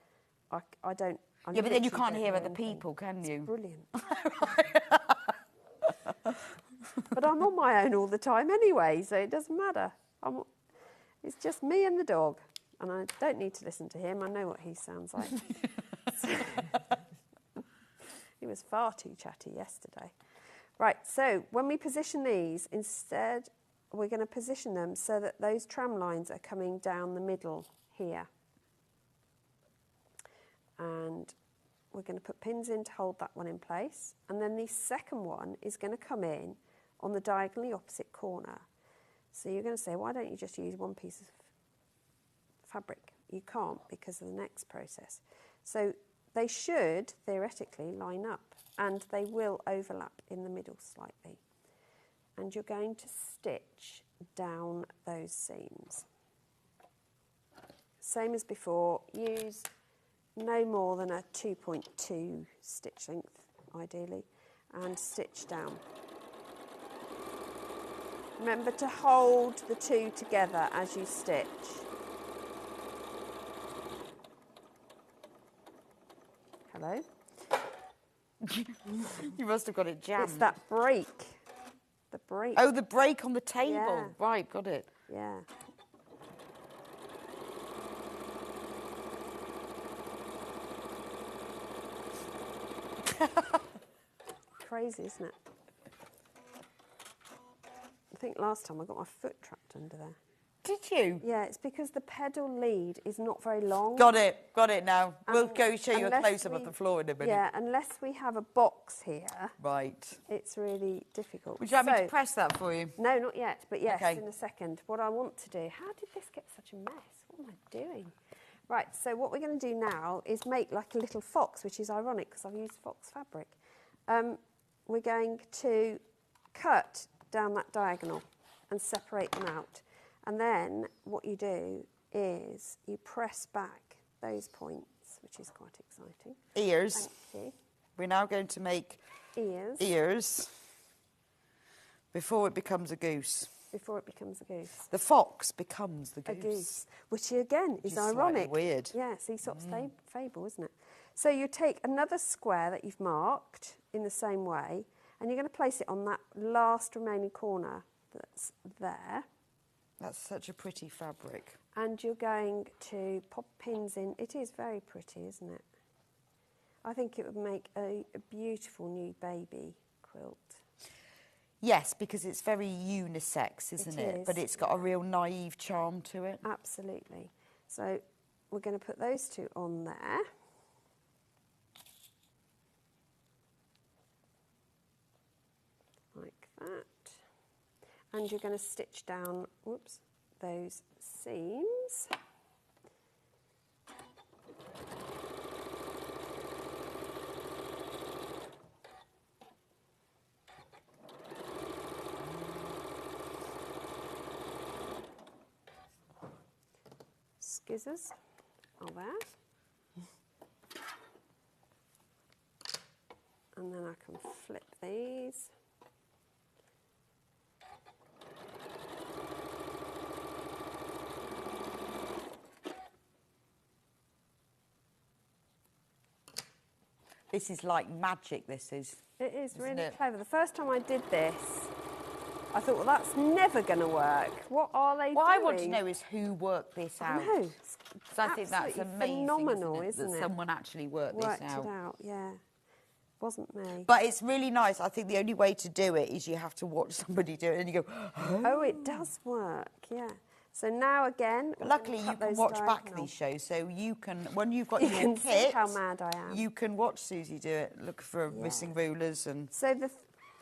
I don't... I Yeah, but then you literally can't don't hear hear other anything. people, can It's you? brilliant. But I'm on my own all the time anyway, so it doesn't matter. It's just me and the dog, and I don't need to listen to him. I know what he sounds like. He was far too chatty yesterday. Right, so when we position these, instead we're going to position them so that those tram lines are coming down the middle here. And we're going to put pins in to hold that one in place. And then the second one is going to come in on the diagonally opposite corner. So you're going to say, why don't you just use one piece of fabric? You can't because of the next process. So they should theoretically line up, and they will overlap in the middle slightly. And you're going to stitch down those seams. Same as before, use no more than a 2.2 stitch length, ideally, and stitch down. Remember to hold the 2 together as you stitch. Hello? You must have got it jammed. It's that break. The break. Oh, the break on the table. Yeah. Right, got it. Yeah. crazy, isn't it? I think last time I got my foot trapped under there. Did you? Yeah, it's because the pedal lead is not very long. Got it now. We'll go show you a Unless close-up of we- the floor in a minute. Yeah, unless we have a box here, Right. it's really difficult. Would you like me to press that for you? No, not yet, but yes, Okay. in a second. What I want to do, how did this get such a mess? What am I doing? Right, so what we're going to do now is make like a little fox, which is ironic because I've used fox fabric. We're going to cut down that diagonal and separate them out. And then what you do is you press back those points, which is quite exciting. Ears. Thank you. We're now going to make Ears before it becomes a goose. before it becomes a goose. The fox becomes the goose. A goose, which again is Which is ironic. slightly weird. Yeah, Aesop's fable, isn't it? So you take another square that you've marked in the same way, and you're going to place it on that last remaining corner that's there. That's such a pretty fabric. And you're going to pop pins in. It is very pretty, isn't it? I think it would make a beautiful new baby quilt. Yes, because it's very unisex, isn't it? is, But it's got a real naive charm to it. Absolutely. So we're going to put those two on there. Like that. And you're going to stitch down, whoops, those seams. Skizzers are there. And then I can flip these. This is like magic, this is. It is Isn't really it? clever. The first time I did this, I thought, well, that's never going to work. What are they doing? What I want to know is who worked this I out. know. Because I think that's Absolutely amazing, phenomenal, isn't it? That someone actually worked this Worked out. it out, yeah. Wasn't me. But it's really nice. I think the only way to do it is you have to watch somebody do it and you go, Oh, it does work, yeah. So now again, But luckily you can watch back these shows, so you can, when you've got You your can see kit, how mad I am. you can watch Susie do it, look for Yeah. missing rulers and... So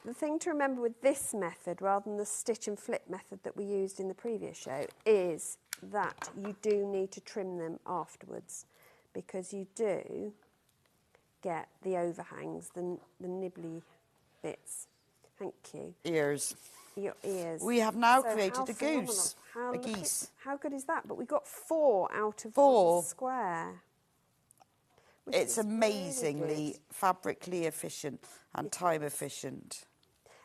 the thing to remember with this method, rather than the stitch and flip method that we used in the previous show, is that you do need to trim them afterwards, because you do get the overhangs, the nibbly bits. Thank you. Ears. Your ears. We have now So created how a phenomenal. goose, How a look at- geese. How good is that? But we got 4 out of 4. the square. which It's is really amazingly good. fabrically efficient and time efficient.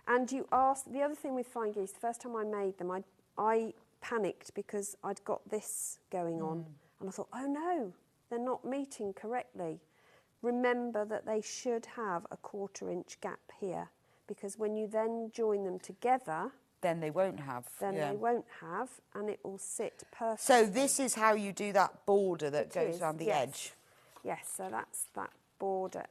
And you asked, the other thing with flying geese, the first time I made them, I panicked because I'd got this going on. And I thought, oh no, they're not meeting correctly. Remember that they should have a 1/4 inch gap here, because when you then join them together, Then they won't have. then yeah. they won't have, and it will sit perfectly. So this is how you do that border that It goes is, around the yes. edge. Yes, so that's that border.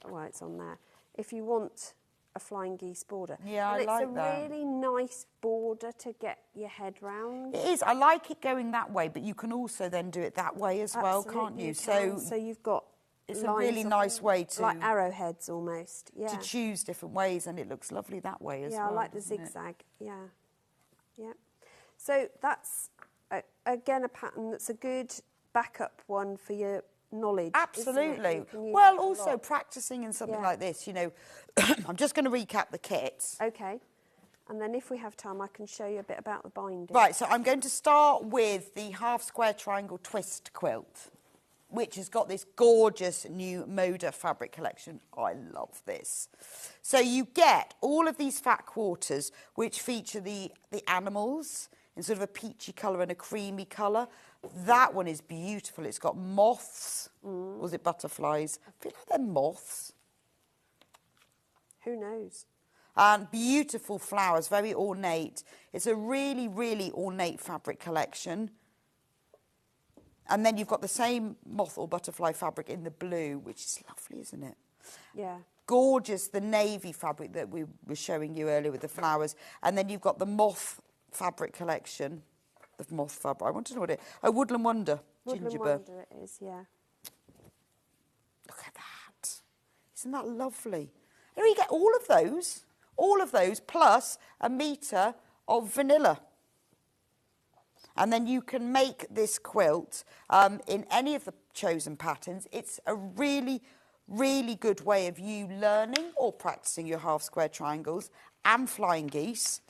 Well, it's on there. If you want a flying geese border. Yeah, and I like it's that. a really nice border to get your head round. It is. I like it going that way, but you can also then do it that way as well, can't Absolutely you? can. So you've got it's a lines really of- nice way to like arrowheads almost. Yeah. to choose different ways, and it looks lovely that way as Yeah, well. I like the doesn't it? zigzag. Yeah. Yeah. So that's again a pattern that's a good backup one for your knowledge. isn't it? Absolutely. You can use Well, it a also lot. practicing in something Yeah. like this, you know, I'm just going to recap the kits. Okay. And then if we have time, I can show you a bit about the binding. Right, so I'm going to start with the half square triangle twist quilt, which has got this gorgeous new Moda fabric collection. I love this. So you get all of these fat quarters, which feature the animals in sort of a peachy colour and a creamy colour. That one is beautiful. It's got moths. Or was it butterflies? I feel like they're moths. Who knows? And beautiful flowers, very ornate. It's a really, really ornate fabric collection. And then you've got the same moth or butterfly fabric in the blue, which is lovely, isn't it? Yeah. Gorgeous, the navy fabric that we were showing you earlier with the flowers. And then you've got the moth fabric collection. The moth fabric. I want to know what it is. Oh, Woodland Wonder. Woodland Gingerbread. Wonder it is, yeah. Look at that. Isn't that lovely? Here you get all of those plus a metre of vanilla. And then you can make this quilt in any of the chosen patterns. It's a really, really good way of you learning or practicing your half square triangles and flying geese.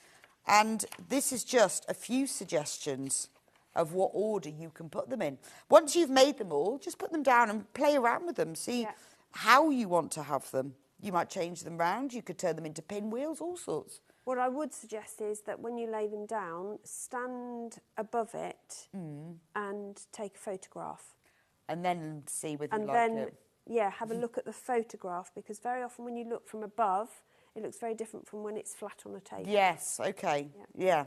And this is just a few suggestions of what order you can put them in. Once you've made them all, just put them down and play around with them. See how you want to have them. You might change them round. You could turn them into pinwheels, all sorts. What I would suggest is that when you lay them down, stand above it and take a photograph. And then see whether you like it. Yeah, have a look at the photograph, because very often when you look from above, it looks very different from when it's flat on a table. Yes, okay, yeah.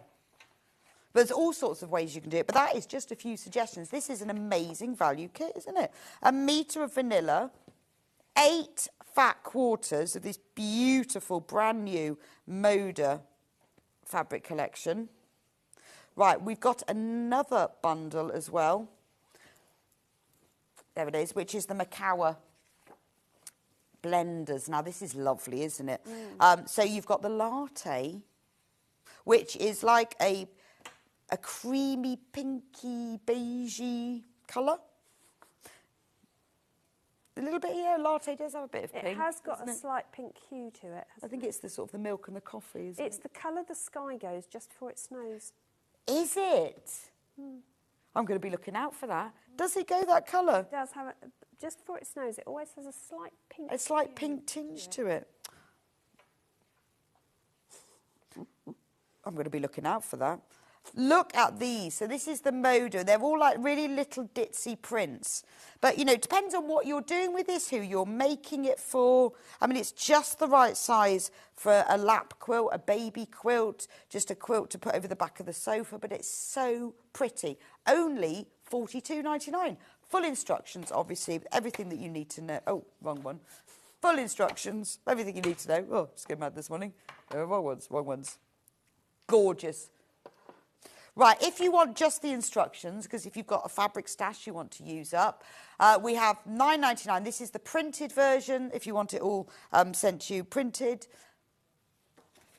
There's all sorts of ways you can do it, but that is just a few suggestions. This is an amazing value kit, isn't it? A metre of vanilla, 8 fat quarters of this beautiful brand new Moda fabric collection. Right, we've got another bundle as well. There it is, which is the Macawa blenders. Now, this is lovely, isn't it? So you've got the latte, which is like a creamy, pinky, beigey colour. A little bit, yeah, latte does have a bit of pink. It has got a slight pink hue to it. I think it's the sort of the milk and the coffee, isn't it? It's the colour the sky goes just before it snows. Is it? I'm going to be looking out for that. Does it go that colour? It does have just before it snows, it always has a slight pink. A slight pink tinge to it. I'm going to be looking out for that. Look at these. So this is the Moda. They're all like really little ditzy prints. But, you know, it depends on what you're doing with this, who you're making it for. I mean, it's just the right size for a lap quilt, a baby quilt, just a quilt to put over the back of the sofa. But it's so pretty. Only $42.99. Full instructions, obviously, with everything that you need to know. Oh, wrong one. Full instructions, everything you need to know. Oh, just getting mad this morning. Wrong ones. Gorgeous. Right, if you want just the instructions, because if you've got a fabric stash you want to use up, we have $9.99. This is the printed version, if you want it all sent to you printed.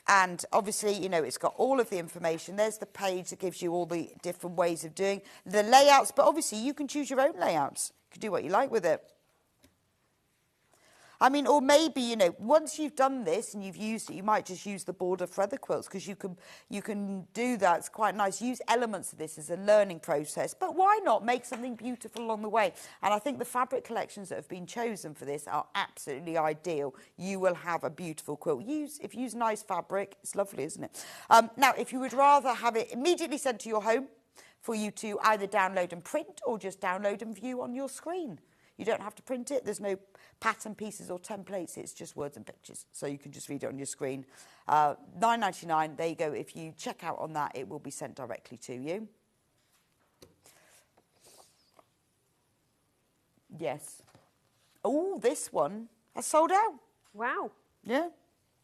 And obviously, you know, it's got all of the information. There's the page that gives you all the different ways of doing the layouts. But obviously, you can choose your own layouts. You can do what you like with it. I mean, or maybe, you know, once you've done this and you've used it, you might just use the border feather quilts, because you can do that. It's quite nice. Use elements of this as a learning process. But why not make something beautiful along the way? And I think the fabric collections that have been chosen for this are absolutely ideal. You will have a beautiful quilt. If you use nice fabric, it's lovely, isn't it? Now, if you would rather have it immediately sent to your home for you to either download and print or just download and view on your screen. You don't have to print it. There's no pattern pieces or templates. It's just words and pictures. So you can just read it on your screen. $9.99. There you go. If you check out on that, it will be sent directly to you. Yes. Oh, this one has sold out. Wow. Yeah.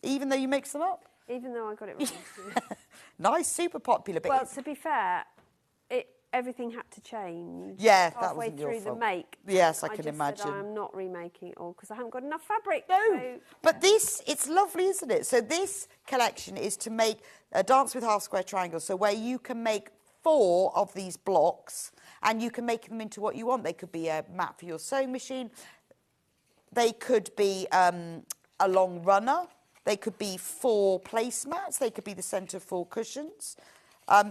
Even though you mix them up. Even though I got it wrong. Nice, super popular. But well, to be fair, everything had to change. Yeah, that halfway wasn't your through fault. the make. Yes, I can just imagine. Said, I'm not remaking it all because I haven't got enough fabric. No, so. but it's lovely, isn't it? So this collection is to make a dance with half square triangles. So where you can make 4 of these blocks and you can make them into what you want. They could be a mat for your sewing machine. They could be a long runner. They could be 4 placemats. They could be the centre of 4 cushions.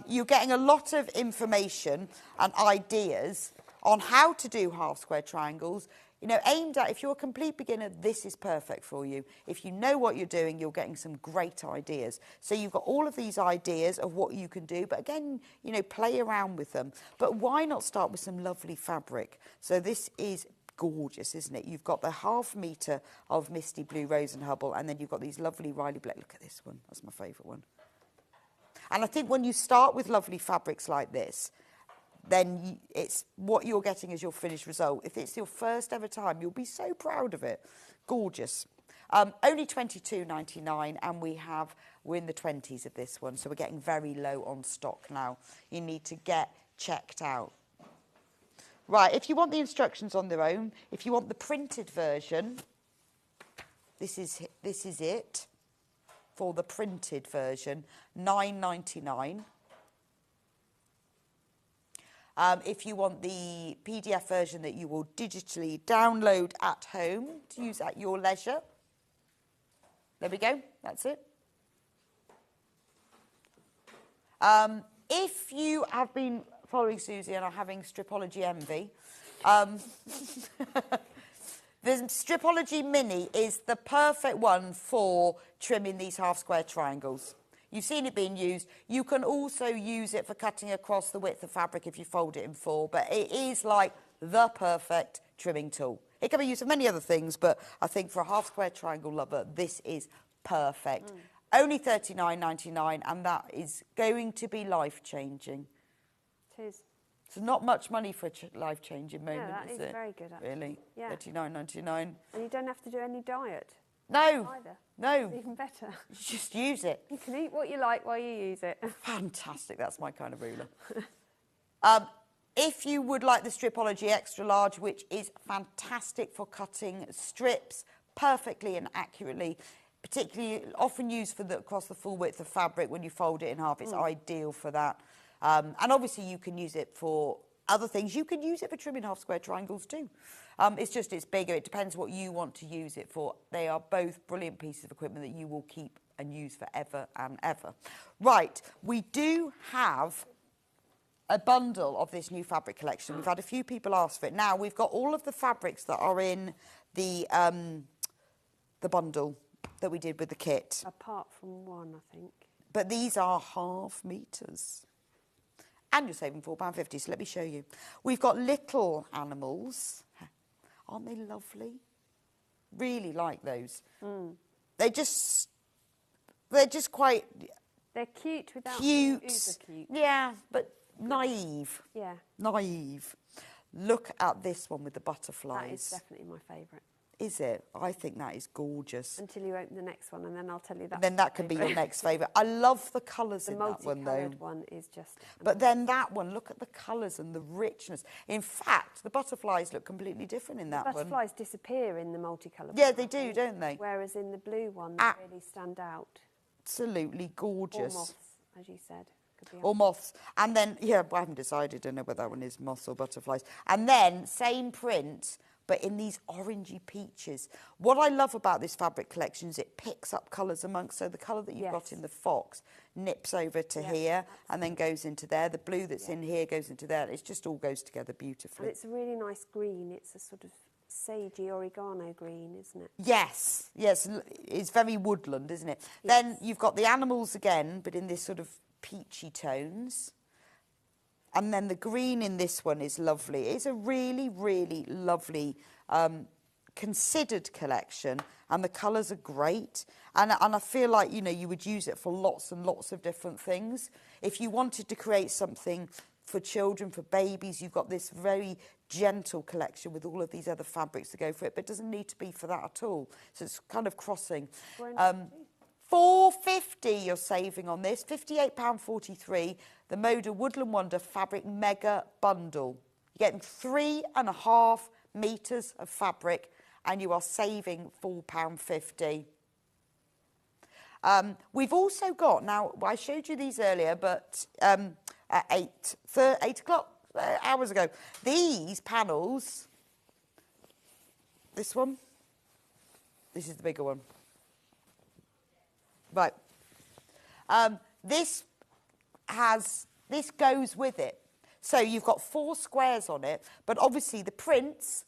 You're getting a lot of information and ideas on how to do half square triangles, you know, aimed at, if you're a complete beginner, this is perfect for you. If you know what you're doing, you're getting some great ideas. So you've got all of these ideas of what you can do, but again, you know, play around with them. But why not start with some lovely fabric? So this is gorgeous, isn't it? You've got the ½ metre of Misty Blue Rose and Hubble, and then you've got these lovely Riley Black. Look at this one. That's my favourite one. And I think when you start with lovely fabrics like this, then it's what you're getting as your finished result. If it's your first ever time, you'll be so proud of it. Gorgeous. Only £22.99, and we're in the 20s of this one, so we're getting very low on stock now. You need to get checked out. Right, if you want the instructions on their own, if you want the printed version, this is it for the printed version, £9.99. If you want the PDF version that you will digitally download at home to use at your leisure, there we go, that's it. If you have been following Susie and are having Stripology envy, the Stripology Mini is the perfect one for trimming these half square triangles. You've seen it being used. You can also use it for cutting across the width of fabric if you fold it in four, but it is like the perfect trimming tool. It can be used for many other things, but I think for a half square triangle lover, this is perfect. Only £39.99, and that is going to be life-changing. It is. It's not much money for a life-changing moment, that is is it? very good, actually. Really? Yeah. £39.99. And you don't have to do any diet. No. Either. No. It's even better. You just use it. You can eat what you like while you use it. Fantastic. That's my kind of ruler. If you would like the Stripology Extra Large, which is fantastic for cutting strips perfectly and accurately, particularly often used for across the full width of fabric when you fold it in half, it's ideal for that. And obviously you can use it for other things. You can use it for trimming half square triangles too. It's bigger. It depends what you want to use it for. They are both brilliant pieces of equipment that you will keep and use forever and ever. Right, we do have a bundle of this new fabric collection. We've had a few people ask for it. Now, we've got all of the fabrics that are in the bundle that we did with the kit. Apart from one, I think. But these are half meters. And you're saving £4.50, so let me show you. We've got little animals. Aren't they lovely? Really like those. They're just quite... They're cute without cute. being uber cute. Yeah, but naive. Yeah. Naive. Look at this one with the butterflies. That is definitely my favourite. Is it? I think that is gorgeous. Until you open the next one, and then I'll tell you that. Then that can be your next favourite. I love the colours in that one, though. The multicolored one is just... But then that one, look at the colours and the richness. In fact, the butterflies look completely different in that one. Butterflies disappear in the multicoloured Yeah, one, they do, don't they? Whereas in the blue one, they really stand out. Absolutely gorgeous. Or moths, as you said. Could be or moths. And then, yeah, I haven't decided. I don't know whether that one is moths or butterflies. And then, same print, but in these orangey peaches. What I love about this fabric collection is it picks up colours amongst, so the colour that you've got in the fox nips over to here and then goes into there. The blue that's in here goes into there. It just all goes together beautifully. And it's a really nice green. It's a sort of sagey oregano green, isn't it? Yes, yes. It's very woodland, isn't it? Yes. Then you've got the animals again, but in this sort of peachy tones. And then the green in this one is lovely. It's a really, really lovely, considered collection. And the colours are great. And I feel like, you know, you would use it for lots and lots of different things. If you wanted to create something for children, for babies, you've got this very gentle collection with all of these other fabrics to go for it. But it doesn't need to be for that at all. So it's kind of crossing. £4.50 you're saving on this, £58.43, the Moda Woodland Wonder Fabric Mega Bundle. You're getting 3.5 metres of fabric and you are saving £4.50. We've also got, now I showed you these earlier, but at 8 o'clock, hours ago, these panels, this one, this is the bigger one. Right. This goes with it. So you've got 4 squares on it, but obviously the prints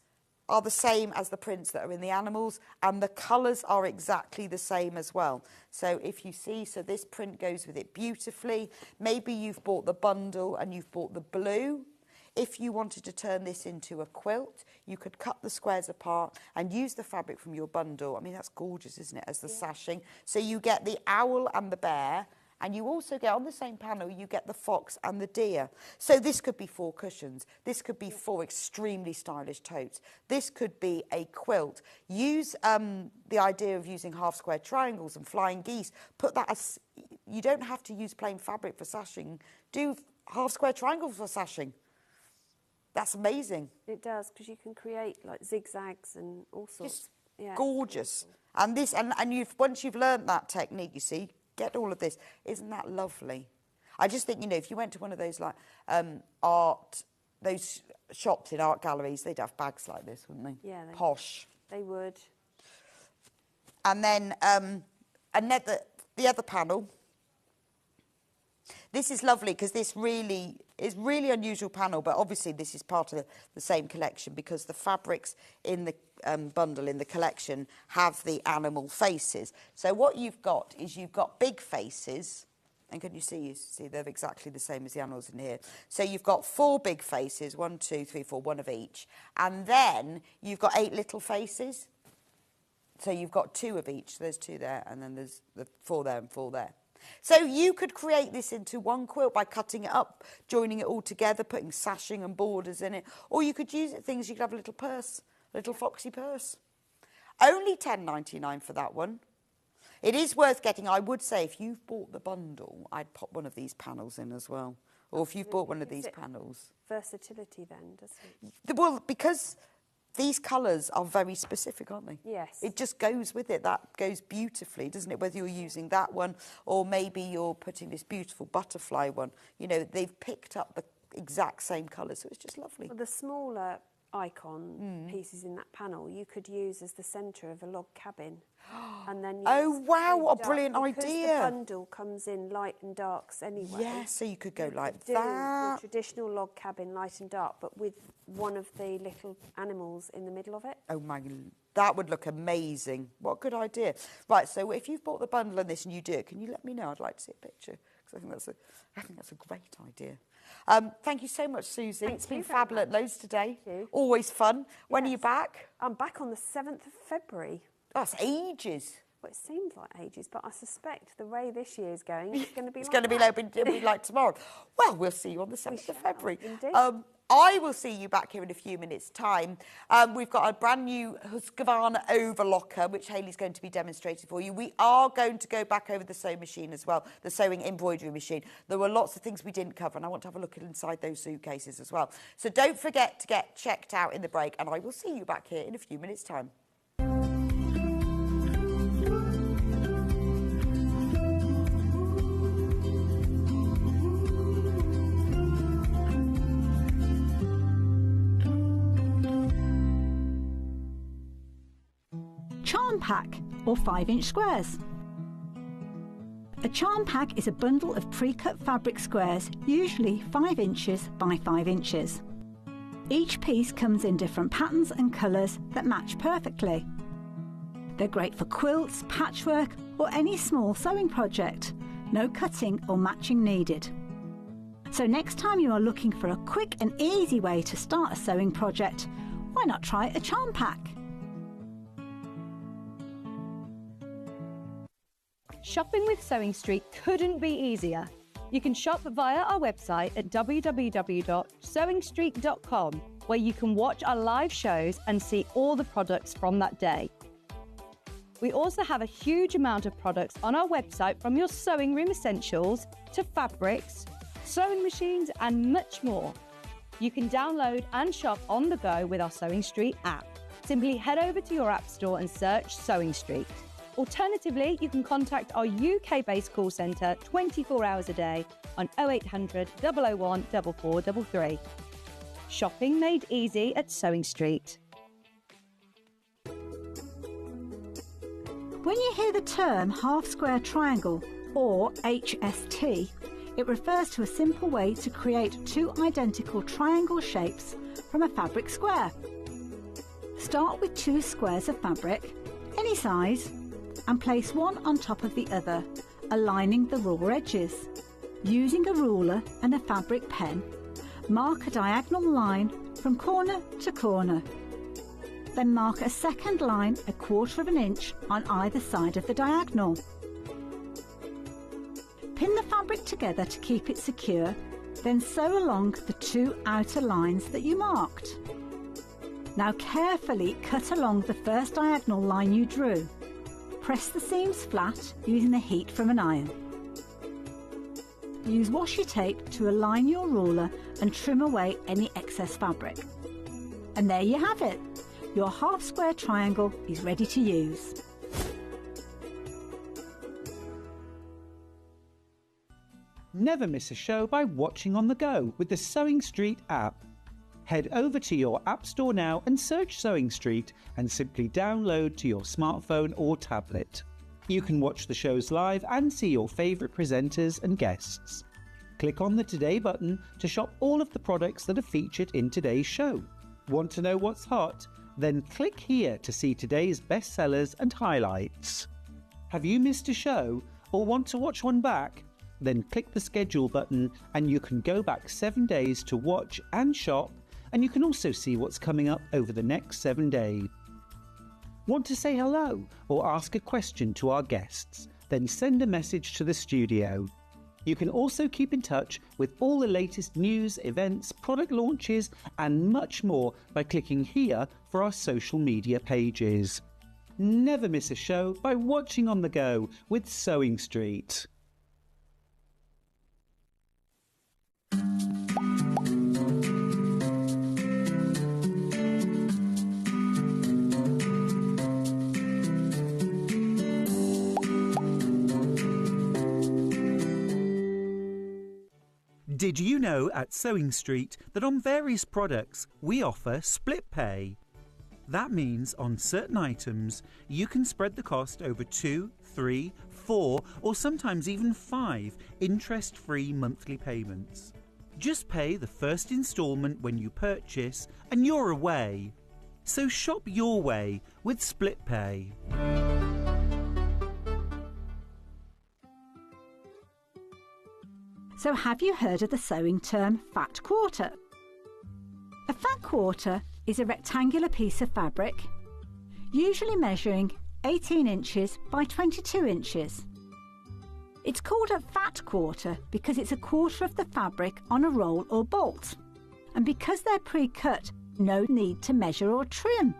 are the same as the prints that are in the animals, and the colours are exactly the same as well. So if you see, so this print goes with it beautifully. Maybe you've bought the bundle and you've bought the blue. If you wanted to turn this into a quilt, you could cut the squares apart and use the fabric from your bundle. I mean, that's gorgeous, isn't it, as the sashing. So you get the owl and the bear, And you also get, on the same panel, you get the fox and the deer. So this could be 4 cushions. This could be 4 extremely stylish totes. This could be a quilt. Use the idea of using half square triangles and flying geese. Put that as, you don't have to use plain fabric for sashing. Do half square triangles for sashing. That's amazing. It does, because you can create like zigzags and all sorts. Just gorgeous. And this, and once you've learned that technique, you see, get all of this. Isn't that lovely? I just think, you know, if you went to one of those like those shops in art galleries, they'd have bags like this, wouldn't they? Yeah, posh. They would. And then the other panel. This is lovely because this really is really unusual panel, but obviously this is part of the same collection because the fabrics in the bundle in the collection have the animal faces. So what you've got is you've got big faces, and can you see they're exactly the same as the animals in here. So you've got 4 big faces, 1, 2, 3, 4, 1 of each, and then you've got 8 little faces. So you've got 2 of each. There's 2 there, and then there's the 4 there and 4 there. So you could create this into one quilt by cutting it up, joining it all together, putting sashing and borders in it. Or you could use it things, you could have a little purse, a little foxy purse. Only £10.99 for that one. It is worth getting. I would say if you've bought the bundle, I'd pop one of these panels in as well. Or if you've bought one of these panels. Versatility then, doesn't it? Well, because these colours are very specific, aren't they? Yes. It just goes with it. That goes beautifully, doesn't it? Whether you're using that one or maybe you're putting this beautiful butterfly one. You know, they've picked up the exact same colours, so it's just lovely. Well, the smaller icon pieces in that panel you could use as the centre of a log cabin. And then oh wow, what a brilliant because idea. the bundle comes in light and darks anyway. Yeah, so you could go like do that. The traditional log cabin, light and dark, but with one of the little animals in the middle of it. Oh my, that would look amazing. What a good idea. Right, so if you've bought the bundle and this and you do it, can you let me know? I'd like to see a picture because I think that's a great idea. Thank you so much, Susie. It's been fabulous. Loads today. Always fun. When are you back? I'm back on the 7th of February. That's ages. Well, it seems like ages, but I suspect the way this year is going, it's going to be it'll be like tomorrow. Well, we'll see you on the 7th of February. Indeed. I will see you back here in a few minutes' time. We've got a brand new Husqvarna Overlocker, which Hayley's going to be demonstrating for you. We are going to go back over the sewing machine as well, the sewing embroidery machine. There were lots of things we didn't cover, and I want to have a look inside those suitcases as well. So don't forget to get checked out in the break, and I will see you back here in a few minutes' time. Charm pack or 5-inch squares. A charm pack is a bundle of pre-cut fabric squares, usually 5 inches by 5 inches. Each piece comes in different patterns and colours that match perfectly. They're great for quilts, patchwork or any small sewing project. No cutting or matching needed. So next time you are looking for a quick and easy way to start a sewing project, why not try a charm pack? Shopping with Sewing Street couldn't be easier. You can shop via our website at www.sewingstreet.com, where you can watch our live shows and see all the products from that day. We also have a huge amount of products on our website, from your sewing room essentials to fabrics, sewing machines and much more. You can download and shop on the go with our Sewing Street app. Simply head over to your app store and search Sewing Street. Alternatively, you can contact our UK-based call centre 24 hours a day on 0800 001 4433. Shopping made easy at Sewing Street. When you hear the term half-square triangle, or HST, it refers to a simple way to create 2 identical triangle shapes from a fabric square. Start with 2 squares of fabric, any size, and place one on top of the other, aligning the raw edges. Using a ruler and a fabric pen, mark a diagonal line from corner to corner. Then mark a second line 1/4 of an inch on either side of the diagonal. Pin the fabric together to keep it secure, then sew along the 2 outer lines that you marked. Now carefully cut along the first diagonal line you drew. Press the seams flat using the heat from an iron. Use washi tape to align your ruler and trim away any excess fabric. And there you have it. Your half square triangle is ready to use. Never miss a show by watching on the go with the Sewing Street app. Head over to your App Store now and search Sewing Street and simply download to your smartphone or tablet. You can watch the shows live and see your favourite presenters and guests. Click on the Today button to shop all of the products that are featured in today's show. Want to know what's hot? Then click here to see today's bestsellers and highlights. Have you missed a show or want to watch one back? Then click the schedule button and you can go back 7 days to watch and shop, and you can also see what's coming up over the next 7 days. Want to say hello or ask a question to our guests? Then send a message to the studio. You can also keep in touch with all the latest news, events, product launches and much more by clicking here for our social media pages. Never miss a show by watching on the go with Sewing Street. Did you know at Sewing Street that on various products we offer split pay? That means on certain items you can spread the cost over 2, 3, 4 or sometimes even 5 interest-free monthly payments. Just pay the first instalment when you purchase and you're away. So shop your way with split pay. So have you heard of the sewing term fat quarter? A fat quarter is a rectangular piece of fabric, usually measuring 18 inches by 22 inches. It's called a fat quarter because it's a quarter of the fabric on a roll or bolt. And because they're pre-cut, no need to measure or trim.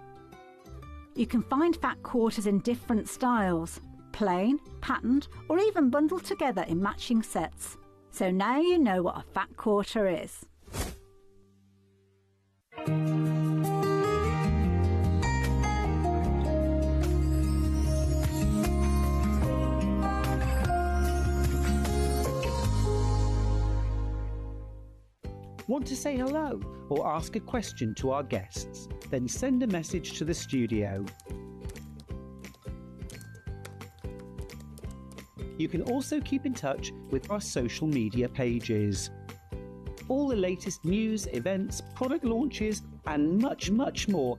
You can find fat quarters in different styles, plain, patterned, or even bundled together in matching sets. So now you know what a fat quarter is. Want to say hello or ask a question to our guests? Then send a message to the studio. You can also keep in touch with our social media pages. All the latest news, events, product launches and much, much more.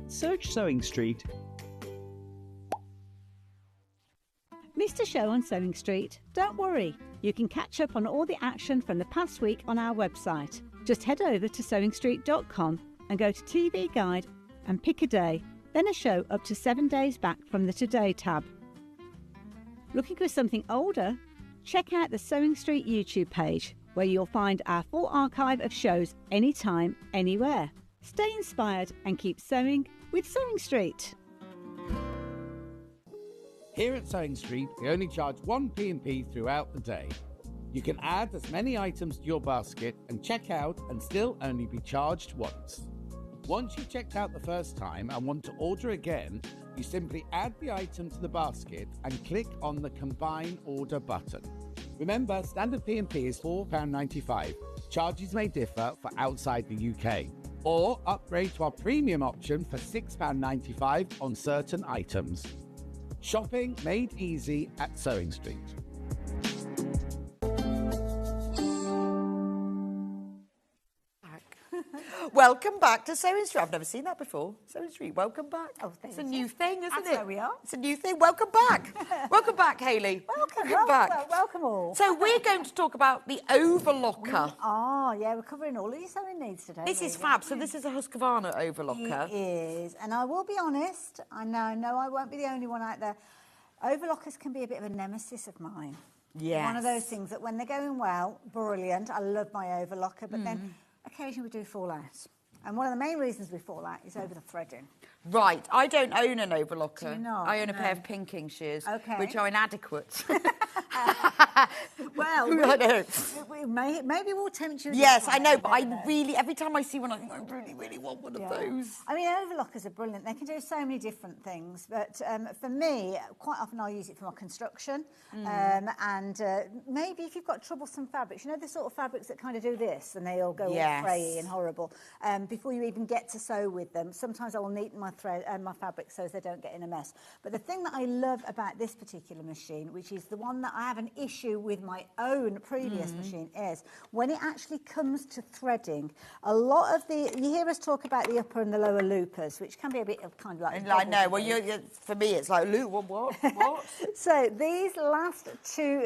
Search Sewing Street. Missed a show on Sewing Street? Don't worry, you can catch up on all the action from the past week on our website. Just head over to sewingstreet.com and go to TV Guide and pick a day, then a show up to 7 days back from the Today tab. Looking for something older? Check out the Sewing Street YouTube page, where you'll find our full archive of shows anytime, anywhere. Stay inspired and keep sewing with Sewing Street. Here at Sewing Street, we only charge one P&P throughout the day. You can add as many items to your basket and check out and still only be charged once. Once you've checked out the first time and want to order again, you simply add the item to the basket and click on the Combine Order button. Remember, standard P&P is £4.95. Charges may differ for outside the UK. Or upgrade to our premium option for £6.95 on certain items. Shopping made easy at Sewing Street. Welcome back to Sewing Street. I've never seen that before. Sewing Street, welcome back. Oh, it's a new thing, isn't That's it? where we are. It's a new thing. Welcome back. Welcome back, Hayley. Welcome back. Welcome all. So we're going to talk about the Overlocker. Yeah, we're covering all of your sewing needs today. This is fab. So this is a Husqvarna Overlocker. It is. And I will be honest, I know I won't be the only one out there. Overlockers can be a bit of a nemesis of mine. Yes. One of those things that when they're going well, brilliant. I love my overlocker, but then occasionally we do fall out. And one of the main reasons we fall out is over the threading. Right. I don't own an overlocker. Do you not? I own a pair of pinking shears, Okay. which are inadequate. Well, I know. maybe we'll tempt you. Yes, I know, but I really, every time I see one, I think I really, really want one of those. I mean, overlockers are brilliant. They can do so many different things. But for me, quite often I'll use it for my construction. And maybe if you've got troublesome fabrics, you know the sort of fabrics that kind of do this and they all go all frayy and horrible. Before you even get to sew with them, sometimes I will neaten my thread and my fabric so they don't get in a mess. But the thing that I love about this particular machine, which is the one that I have an issue with my own previous machine, is when it actually comes to threading, a lot of the, you hear us talk about the upper and the lower loopers, which can be a bit of kind of like... I know, well, for me, it's like, Lou, what? So these last two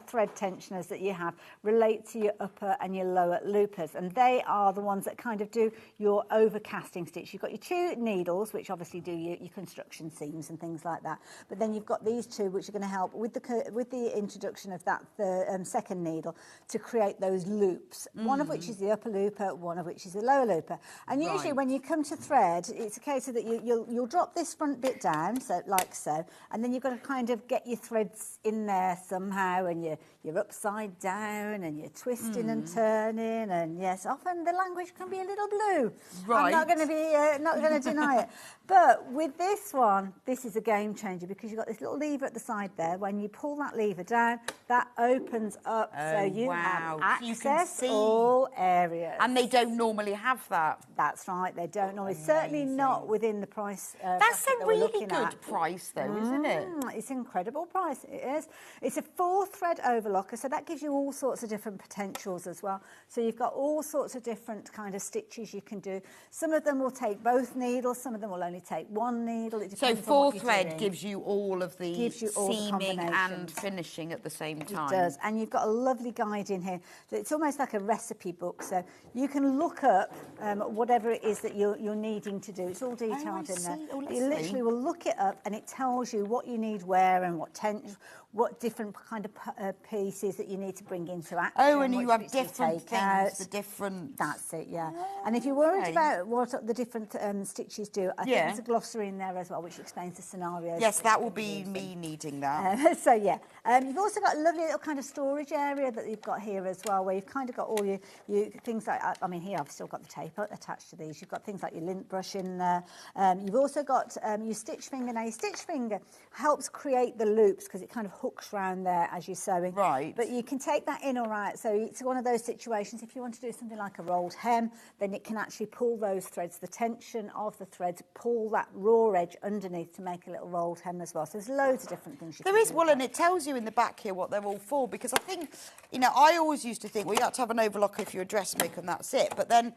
thread tensioners that you have relate to your upper and your lower loopers, and they are the ones that kind of do your overcasting stitch. You've got your two needles, which obviously do your construction seams and things like that, but then you've got these two, which are going to help with the introduction of that second needle to create those loops, one of which is the upper looper, one of which is the lower looper. And usually when you come to thread, it's a case of that you'll drop this front bit down, so like so, and then you've got to kind of get your threads in there somehow, and you're upside down and you're twisting and turning, and yes, often the language can be a little blue. Right. I'm not going to deny it. But with this one, this is a game changer because you've got this little lever at the side there. When you pull that lever down, that opens up so you have access to all areas. And they don't normally have that. That's right, they don't normally. Certainly not within the price. That's a really good price, though, isn't it? It's an incredible price, it is. It's a 4-thread overlocker, so that gives you all sorts of different potentials as well. So you've got all sorts of different kind of stitches you can do. Some of them will take both needles, some of them will only take one needle. It depends so on 4-thread gives you all of the seaming and combinations. finishing at the same time. It does, and you've got a lovely guide in here. It's almost like a recipe book, so you can look up whatever it is that you're needing to do. It's all detailed in there. You literally will look it up, and it tells you what you need where and what different kind of pieces that you need to bring into action. Oh, and you have different things, the different... That's it, yeah. And if you're worried about what the different stitches do, I think there's a glossary in there as well, which explains the scenarios. Yes, that will be me needing that. So, yeah. You've also got a lovely little kind of storage area that you've got here as well, where you've kind of got all your things like... I mean, here I've still got the tape attached to these. You've got things like your lint brush in there. You've also got your stitch finger. Now, your stitch finger helps create the loops because it kind of hooks round there as you're sewing. Right. But you can take that in or out. So it's one of those situations, if you want to do something like a rolled hem, then it can actually pull those threads, the tension of the threads, pull that raw edge underneath to make a little rolled hem as well. So there's loads of different things you can do. There is, well, and it tells you in the back here what they're all for, because I think, you know, I always used to think, well, you have to have an overlocker if you're a dressmaker and that's it. But then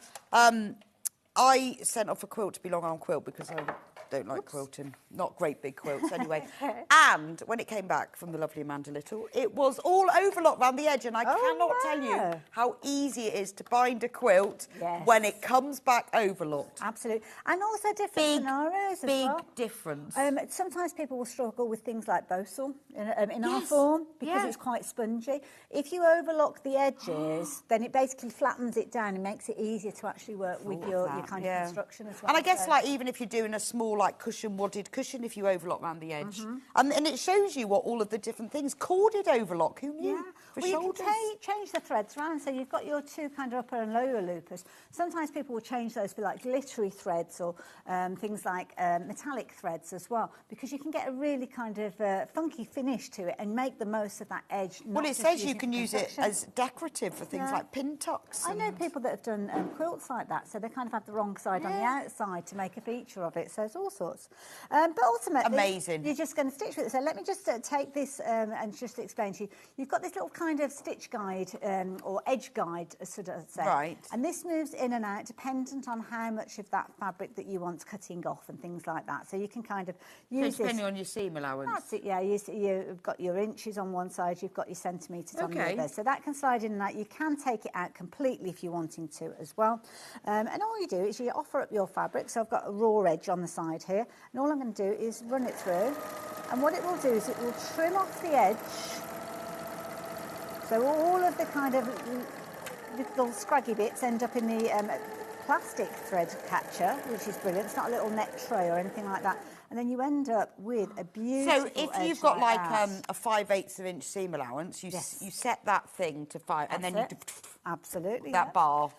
I sent off a quilt to be long arm quilt because I don't like quilting. Not great big quilts anyway. And when it came back from the lovely Amanda Little, it was all overlocked round the edge, and I cannot tell you how easy it is to bind a quilt when it comes back overlocked. Absolutely. And also different scenarios as well. Big difference. Sometimes people will struggle with things like bosal in our form because it's quite spongy. If you overlock the edges, then it basically flattens it down and makes it easier to actually work with your kind of construction as well. And I guess like even if you're doing a small like wadded cushion, if you overlock around the edge, and it shows you what all of the different things. Corded overlock, who knew? For shoulders. You can change the threads around, so you've got your two kind of upper and lower loopers. Sometimes people will change those for like glittery threads or things like metallic threads as well, because you can get a really kind of funky finish to it and make the most of that edge. Well, it says you can use it as decorative for things like pin tucks. I know people that have done quilts like that, so they kind of have the wrong side on the outside to make a feature of it. So it's all sorts. But ultimately, amazing. You're just going to stitch with it. So let me just take this and just explain to you. You've got this little kind of stitch guide or edge guide, should I say. Right. And this moves in and out dependent on how much of that fabric that you want cutting off and things like that. So you can kind of use depending on your seam allowance. That's it, yeah. You've got your inches on one side, you've got your centimetres on the other. So that can slide in and out. You can take it out completely if you're wanting to as well. And all you do is you offer up your fabric. So I've got a raw edge on the side here. And all I'm going to do is run it through. And what it will do is it will trim off the edge So all of the kind of little scraggy bits end up in the plastic thread catcher, which is brilliant. It's not a little net tray or anything like that. And then you end up with a beautiful So if you've edge got like that. a 5/8 inch seam allowance, you set that thing to 5, and then That's you it. Absolutely, that yeah. bar.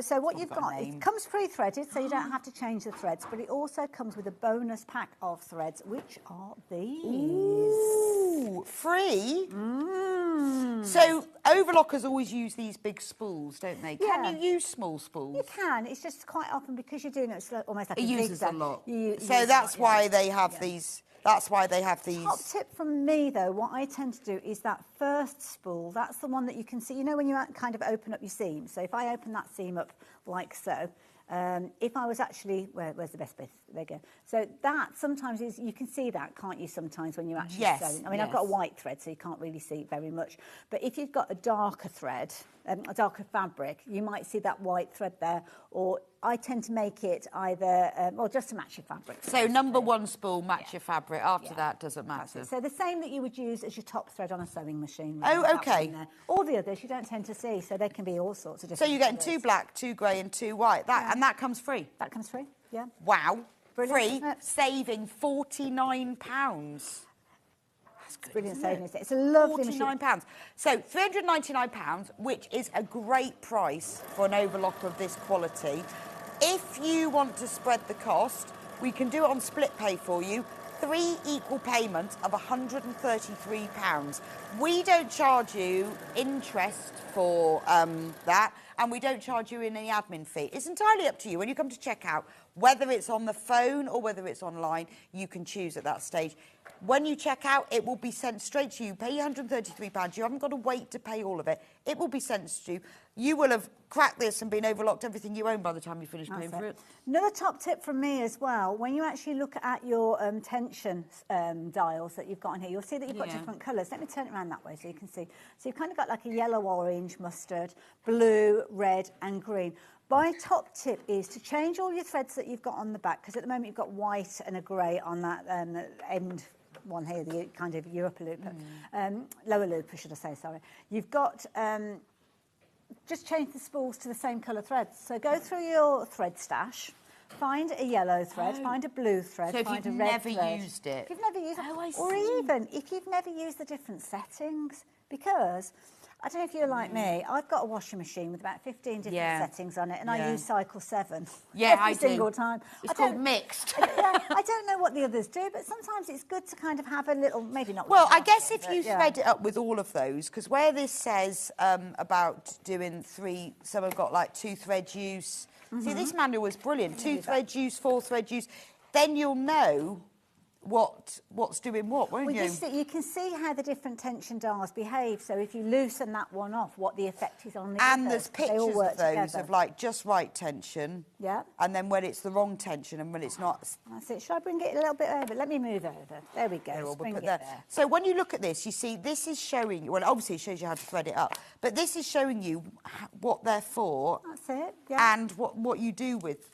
So what you've got a got, name. it comes pre-threaded, so you don't have to change the threads, but it also comes with a bonus pack of threads, which are these. Ooh, free? So overlockers always use these big spools, don't they? Yeah. Can you use small spools? You can. It's just quite often because you're doing it almost like It a uses a zigzag. lot. You So use that's a lot, why yeah. they have these. That's why they have these. Top tip from me, though, what I tend to do is that first spool, that's the one that you can see. You know when you kind of open up your seam? So if I open that seam up like so, if I was actually... where's the best bit? There you go. So that sometimes is... You can see that, can't you, sometimes when you're actually sewing? I mean, I've got a white thread, so you can't really see it very much. But if you've got a darker thread, a darker fabric, you might see that white thread there, or... I tend to make it either, well, just to match your fabric. So number one spool, match your fabric. After that, doesn't matter. So the same that you would use as your top thread on a sewing machine. Oh, that okay. one there. All the others you don't tend to see, so they can be all sorts of So different you're getting colours. 2 black, 2 grey and 2 white. And that comes free? That comes free, yeah. Wow. Brilliant, Free, isn't it? saving £49. That's good, Brilliant isn't saving. It's a lovely £49. machine. So £399, which is a great price for an overlocker of this quality. If you want to spread the cost, we can do it on split pay for you. 3 equal payments of £133. We don't charge you interest for that, and we don't charge you any admin fee. It's entirely up to you. When you come to checkout, whether it's on the phone or whether it's online, you can choose at that stage. When you check out, it will be sent straight to you. Pay £133. You haven't got to wait to pay all of it. It will be sent to you. You will have cracked this and been overlocked everything you own by the time you finish paying for it. Another top tip from me as well, when you actually look at your tension dials that you've got on here, you'll see that you've got different colours. Let me turn it around that way so you can see. So you've kind of got like a yellow, orange, mustard, blue, red and green. My top tip is to change all your threads that you've got on the back, because at the moment you've got white and a grey on that end one here, the kind of your upper loop, lower loop, should I say, sorry. You've got, just change the spools to the same colour threads. So go through your thread stash, find a yellow thread, find a blue thread, so find a you've red never thread. used it. If you've never used it, I or see. even if you've never used the different settings, because... I don't know if you're like me. I've got a washing machine with about 15 different settings on it, and I use cycle 7 every single time. It's called mixed. I don't know what the others do, but sometimes it's good to kind of have a little, maybe not. Well, I guess if you thread it up with all of those, because where this says about doing 3, some have got like 2 thread use. See, this manual was brilliant. 2 thread use, 4 thread use. Then you'll know what's doing what, won't you? You can see how the different tension dials behave. So if you loosen that one off, what the effect is on the and others. there's pictures of those together. of like just right tension. Yeah. And then when it's the wrong tension and when it's not. That's it. Should I bring it a little bit over? Let me move over. There we go. We'll bring put it there. there. So when you look at this, you see this is showing you, well, obviously it shows you how to thread it up, but this is showing you what they're for. That's it. Yeah. And what you do with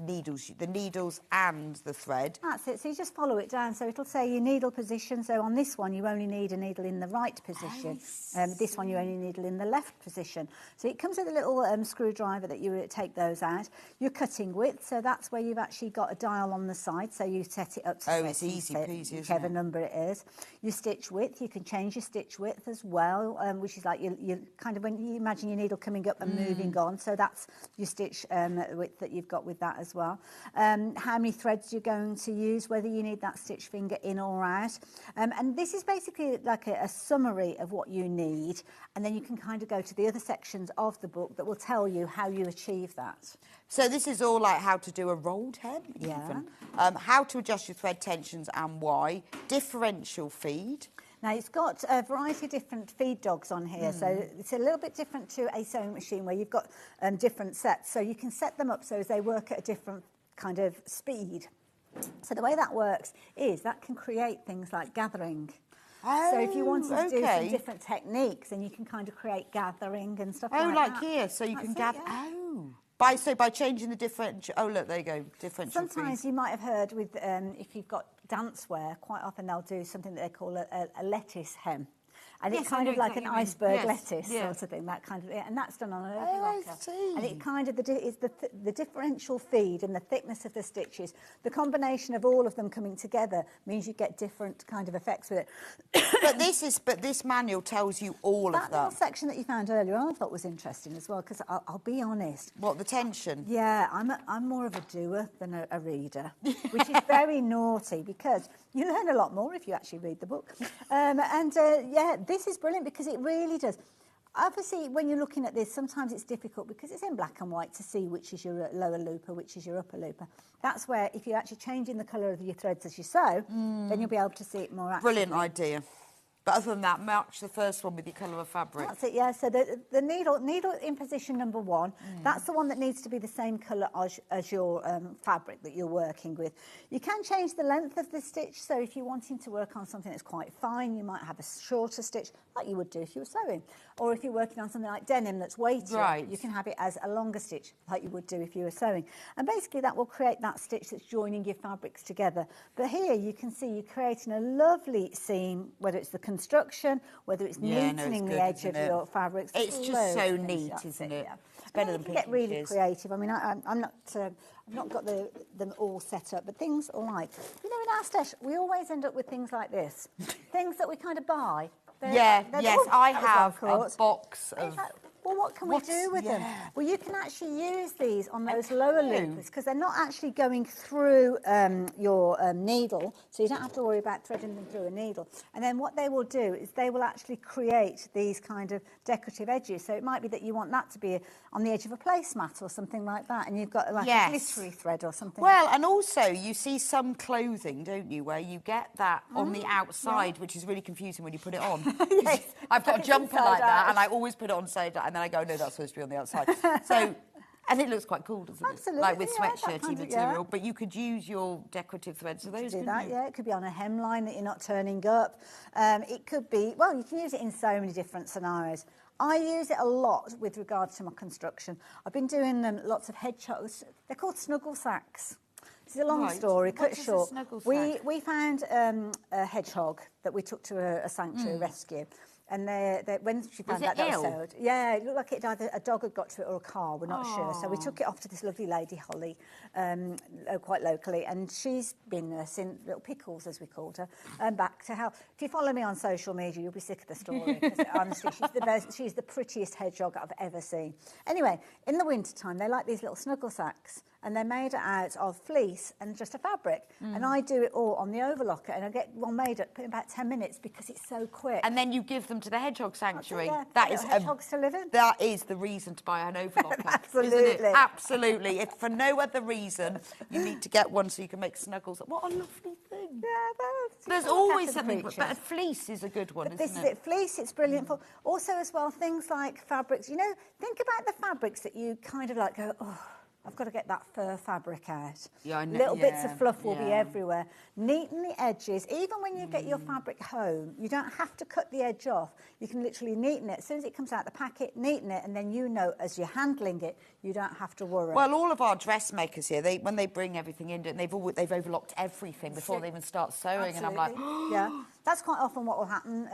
the needles and the thread. That's it. So you just follow it down. So it'll say your needle position. So on this one, you only need a needle in the right position. This one, you only needle in the left position. So it comes with a little screwdriver that you take those out. Your cutting width. So that's where you've actually got a dial on the side. So you set it up to it's easy peasy, isn't whichever it? number it is. Your stitch width. You can change your stitch width as well, which is like you kind of when you imagine your needle coming up and moving on. So that's your stitch width that you've got with that as well. How many threads you're going to use, whether you need that stitch finger in or out. And this is basically like a summary of what you need, and then you can kind of go to the other sections of the book that will tell you how you achieve that. So this is all like how to do a rolled hem, even. How to adjust your thread tensions and why. Differential feed. Now, it's got a variety of different feed dogs on here, so it's a little bit different to a sewing machine where you've got different sets. So you can set them up so as they work at a different kind of speed. So the way that works is that can create things like gathering. So if you wanted to do some different techniques, then you can kind of create gathering and stuff like that. Oh, like here, so you can gather. By changing the differential. Oh, look, there you go. Differential. Sometimes you might have heard with if you've got dancewear, quite often they'll do something that they call a lettuce hem. And Yes, it's I kind know of like exactly an what you mean. iceberg Yes, lettuce yeah. sort of thing, that kind of, and that's done on an Oh, I overlocker. see. And it kind of, is the differential feed and the thickness of the stitches, the combination of all of them coming together means you get different kind of effects with it. But this manual tells you all of That little them. section that you found earlier on I thought was interesting as well, because I'll be honest. What, the tension? Yeah, I'm more of a doer than a reader, which is very naughty, because you learn a lot more if you actually read the book. Yeah, this is brilliant because it really does. Obviously, when you're looking at this, sometimes it's difficult because it's in black and white to see which is your lower looper, which is your upper looper. That's where, if you're actually changing the colour of your threads as you sew, then you'll be able to see it more accurately. Brilliant idea. But other than that, match the first one with your colour of fabric. That's it, yeah. So the needle in position number 1, that's the one that needs to be the same colour as your fabric that you're working with. You can change the length of the stitch. So if you're wanting to work on something that's quite fine, you might have a shorter stitch, like you would do if you were sewing. Or if you're working on something like denim that's weightier, Right. you can have it as a longer stitch, like you would do if you were sewing. And basically that will create that stitch that's joining your fabrics together. But here you can see you're creating a lovely seam, whether it's the construction, whether it's neatening the edge of your fabrics. It's just so neat, isn't it? Yeah. It's better than you can get really pictures. creative. I mean, I've not got them all set up, but things like, in our stash, we always end up with things like this, things that we kind of buy. Yes, I have a box of... Well, what can we do with them? Well, you can actually use these on those lower loopers because they're not actually going through your needle, so you don't have to worry about threading them through a needle. And then what they will do is they will actually create these kind of decorative edges. So it might be that you want that to be on the edge of a placemat or something like that, and you've got like a glittery thread or something. Well, and also you see some clothing, don't you, where you get that on the outside, which is really confusing when you put it on. Yes. I've got a jumper like that, out. and I always put it on side, and then I go, no, that's supposed to be on the outside. So, and it looks quite cool, doesn't Absolutely, it? Like with yeah, that sweatshirty kind of, material, but you could use your decorative threads for those, do couldn't that, you? yeah. It could be on a hemline that you're not turning up. It could be, well, you can use it in so many different scenarios. I use it a lot with regards to my construction. I've been doing lots of hedgehogs. They're called snuggle sacks. It's a long story, cut short. We found a hedgehog that we took to a sanctuary rescue. And when she found out that was sold, it looked like either a dog had got to it or a car, we're not sure. So we took it off to this lovely lady, Holly, quite locally, and she's been nursing little Pickles, as we called her, back to health. If you follow me on social media, you'll be sick of the story, because honestly, she's the prettiest hedgehog I've ever seen. Anyway, in the wintertime, they like these little snuggle sacks, and they're made out of fleece and just a fabric. And I do it all on the overlocker, and I get one made up in about 10 minutes because it's so quick. And then you give them to the hedgehog sanctuary. That is hedgehogs to live in. That is the reason to buy an overlocker. Absolutely. Isn't it? Absolutely. If for no other reason, you need to get one so you can make snuggles. What a lovely thing. Yeah, there's always something, but a fleece is a good one, isn't it? This is it. Fleece, it's brilliant for. Also, as well, things like fabrics. You know, think about the fabrics that you kind of like go, oh, I've got to get that fur fabric out. Yeah, I know. Little bits of fluff will be everywhere. Neaten the edges. Even when you get your fabric home, you don't have to cut the edge off. You can literally neaten it. As soon as it comes out the packet, neaten it, and then you know as you're handling it, you don't have to worry. Well, all of our dressmakers here, when they bring everything in, they've overlocked everything before they even start sewing. Absolutely. And I'm like, yeah, that's quite often what will happen.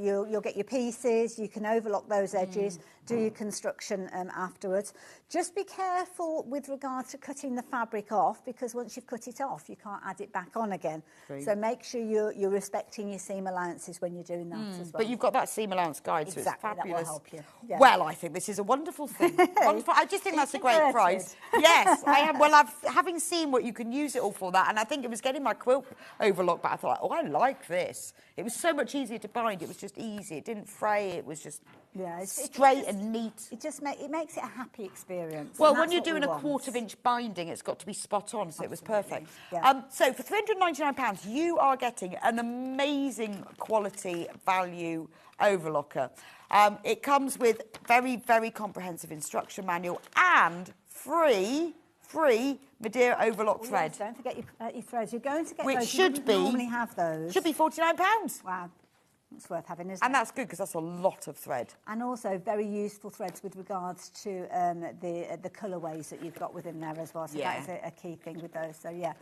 You'll get your pieces, you can overlock those edges, do your construction afterwards. Just be careful with regard to cutting the fabric off, because once you've cut it off, you can't add it back on again. True. So make sure you're respecting your seam allowances when you're doing that as well. But you've got that seam allowance guide, exactly, so it's fabulous. That will help you. Yeah. Well, I think this is a wonderful thing. Wonderful. I just think that's a great price. Yes, I am. Well, having seen what you can use it all for that, and I think it was getting my quilt overlocked, but I thought, oh, I like this. It was so much easier to bind. It was just easy. It didn't fray. It was just straight and neat. It makes it a happy experience. Well, when you're doing a 1/4 inch binding, it's got to be spot on, so it was perfect. Yeah. So for £399, you are getting an amazing quality value overlocker. It comes with very, very comprehensive instruction manual and free Madeira overlock thread. Yes, don't forget your threads. You're going to get which those. should you be normally have those. Should be £49. Wow. It's worth having, isn't it? And that's good because that's a lot of thread. And also very useful threads with regards to the colourways that you've got within there as well. So that is a key thing with those. So yeah,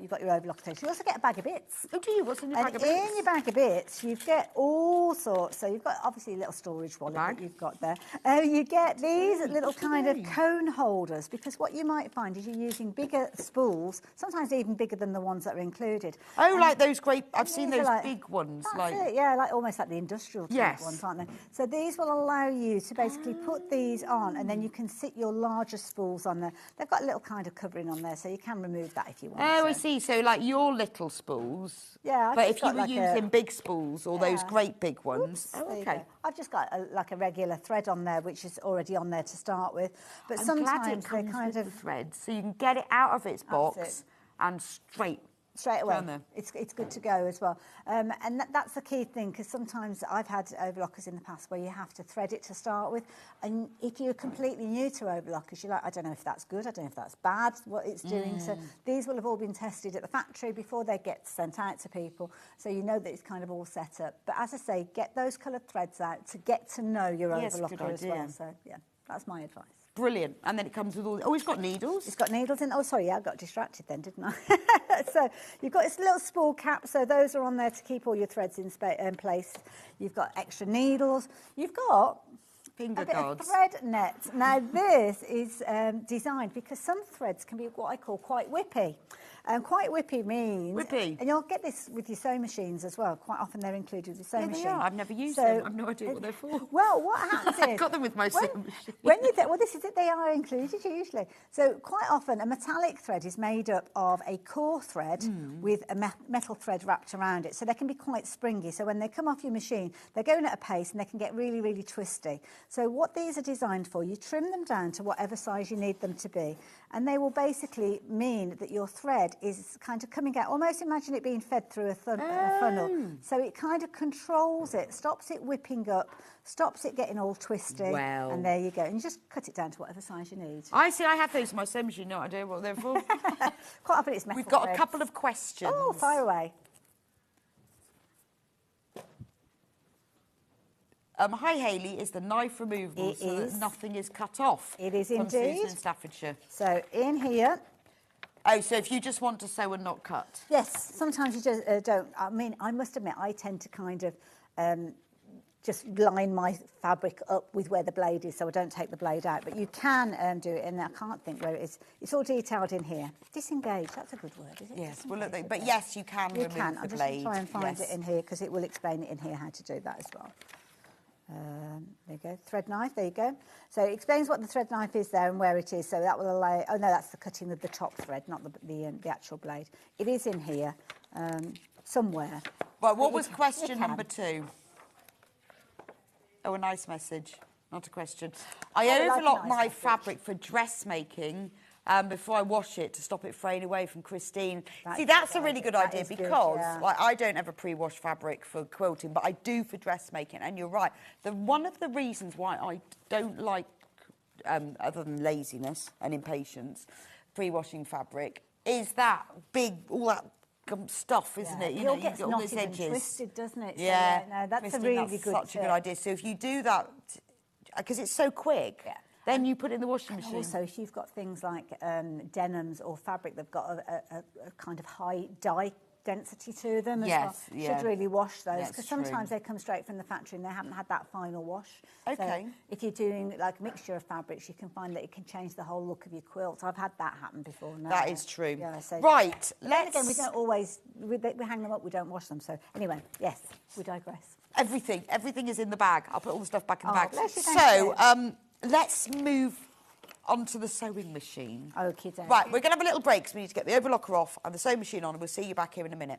you've got your overlock station. You also get a bag of bits. Oh, do you? What's in your bag of bits? In your bag of bits, you get all sorts. So you've got obviously a little storage wallet that you've got there. You get these little kind of cone holders, because what you might find is you're using bigger spools, sometimes even bigger than the ones that are included. Oh, like those great, I've seen those big ones. That's it, yeah, like almost like the industrial type ones, aren't they? So these will allow you to basically put these on, and then you can sit your larger spools on there. They've got a little kind of covering on there, so you can remove that if you want. Oh, I see. So like your little spools. Yeah. But if you were using big spools or those great big ones. Oops, okay. I've just got like a regular thread on there, which is already on there to start with. But sometimes they kind of threads, so you can get it out of its box and straight away. It's good to go as well. And that's the key thing, because sometimes I've had overlockers in the past where you have to thread it to start with. And if you're completely new to overlockers, you're like, I don't know if that's good, I don't know if that's bad, what it's doing. So these will have all been tested at the factory before they get sent out to people. So you know that it's kind of all set up. But as I say, get those coloured threads out to get to know your overlocker as well. So yeah, that's my advice. Brilliant. And then it comes with all... Oh, it's got needles. It's got needles in... Oh, sorry, yeah, I got distracted then, didn't I? So you've got this little spool cap, so those are on there to keep all your threads in place. You've got extra needles. You've got... Finger a bit guards. of thread net. Now, this is designed because some threads can be what I call quite whippy. Quite whippy means... Whippy. And you'll get this with your sewing machines as well. Quite often they're included with your sewing machine. They are. I've never used them. I've no idea what they're for. Well, what happens is... I've got them with my sewing machine. Well, this is it. They are included usually. So quite often a metallic thread is made up of a core thread with a metal thread wrapped around it. So they can be quite springy. So when they come off your machine, they're going at a pace and they can get really, really twisty. So what these are designed for, you trim them down to whatever size you need them to be. And they will basically mean that your thread is kind of coming out. Almost imagine it being fed through a funnel. So it kind of controls it, stops it whipping up, stops it getting all twisty. Wow. And there you go. And you just cut it down to whatever size you need. I see. I have those in my sewing machine. No idea what they're for. Quite often it's metal We've got threads. a couple of questions. Oh, fire away. Hi, Hayley. Is the knife removable so that nothing is cut off? It is from indeed. Susan in Staffordshire. So in here... Oh, so if you just want to sew and not cut? Yes, sometimes you just don't. I mean, I must admit, I tend to kind of just line my fabric up with where the blade is, so I don't take the blade out. But you can do it, and I can't think where it is. It's all detailed in here. Disengage, that's a good word, is it? Yes, well, look, but yes, you can remove the blade. I'll just try and find it in here, because it will explain it in here how to do that as well. There you go, thread knife, there you go. So it explains what the thread knife is there and where it is, so that will allow... Oh, no, that's the cutting of the top thread, not the actual blade. It is in here somewhere. Well, what was question number 2? Oh, a nice message, not a question. I overlock my fabric for dressmaking before I wash it to stop it fraying away from Christine. See, that's a really good idea because like, I don't ever pre-wash fabric for quilting, but I do for dressmaking. And you're right. One of the reasons why I don't like, other than laziness and impatience, pre-washing fabric is that big, all that stuff, isn't it? You know, gets all those knotted edges. and twisted, doesn't it? So, Yeah, no, that's Christine, a really that's good such a good idea. So if you do that, because it's so quick, then you put it in the washing machine. Also, if you've got things like denims or fabric that've got a kind of high dye density to them as well, should really wash those, because sometimes they come straight from the factory and they haven't had that final wash. Okay. So if you're doing like a mixture of fabrics, you can find that it can change the whole look of your quilt. I've had that happen before. That is true. Yeah, so right, let's... Again, we don't always... We hang them up, we don't wash them. So anyway, yes, we digress. Everything is in the bag. I'll put all the stuff back in the bag. Bless you, so let's move onto the sewing machine. Okay, then. Right, we're going to have a little break, so we need to get the overlocker off and the sewing machine on, and we'll see you back here in a minute.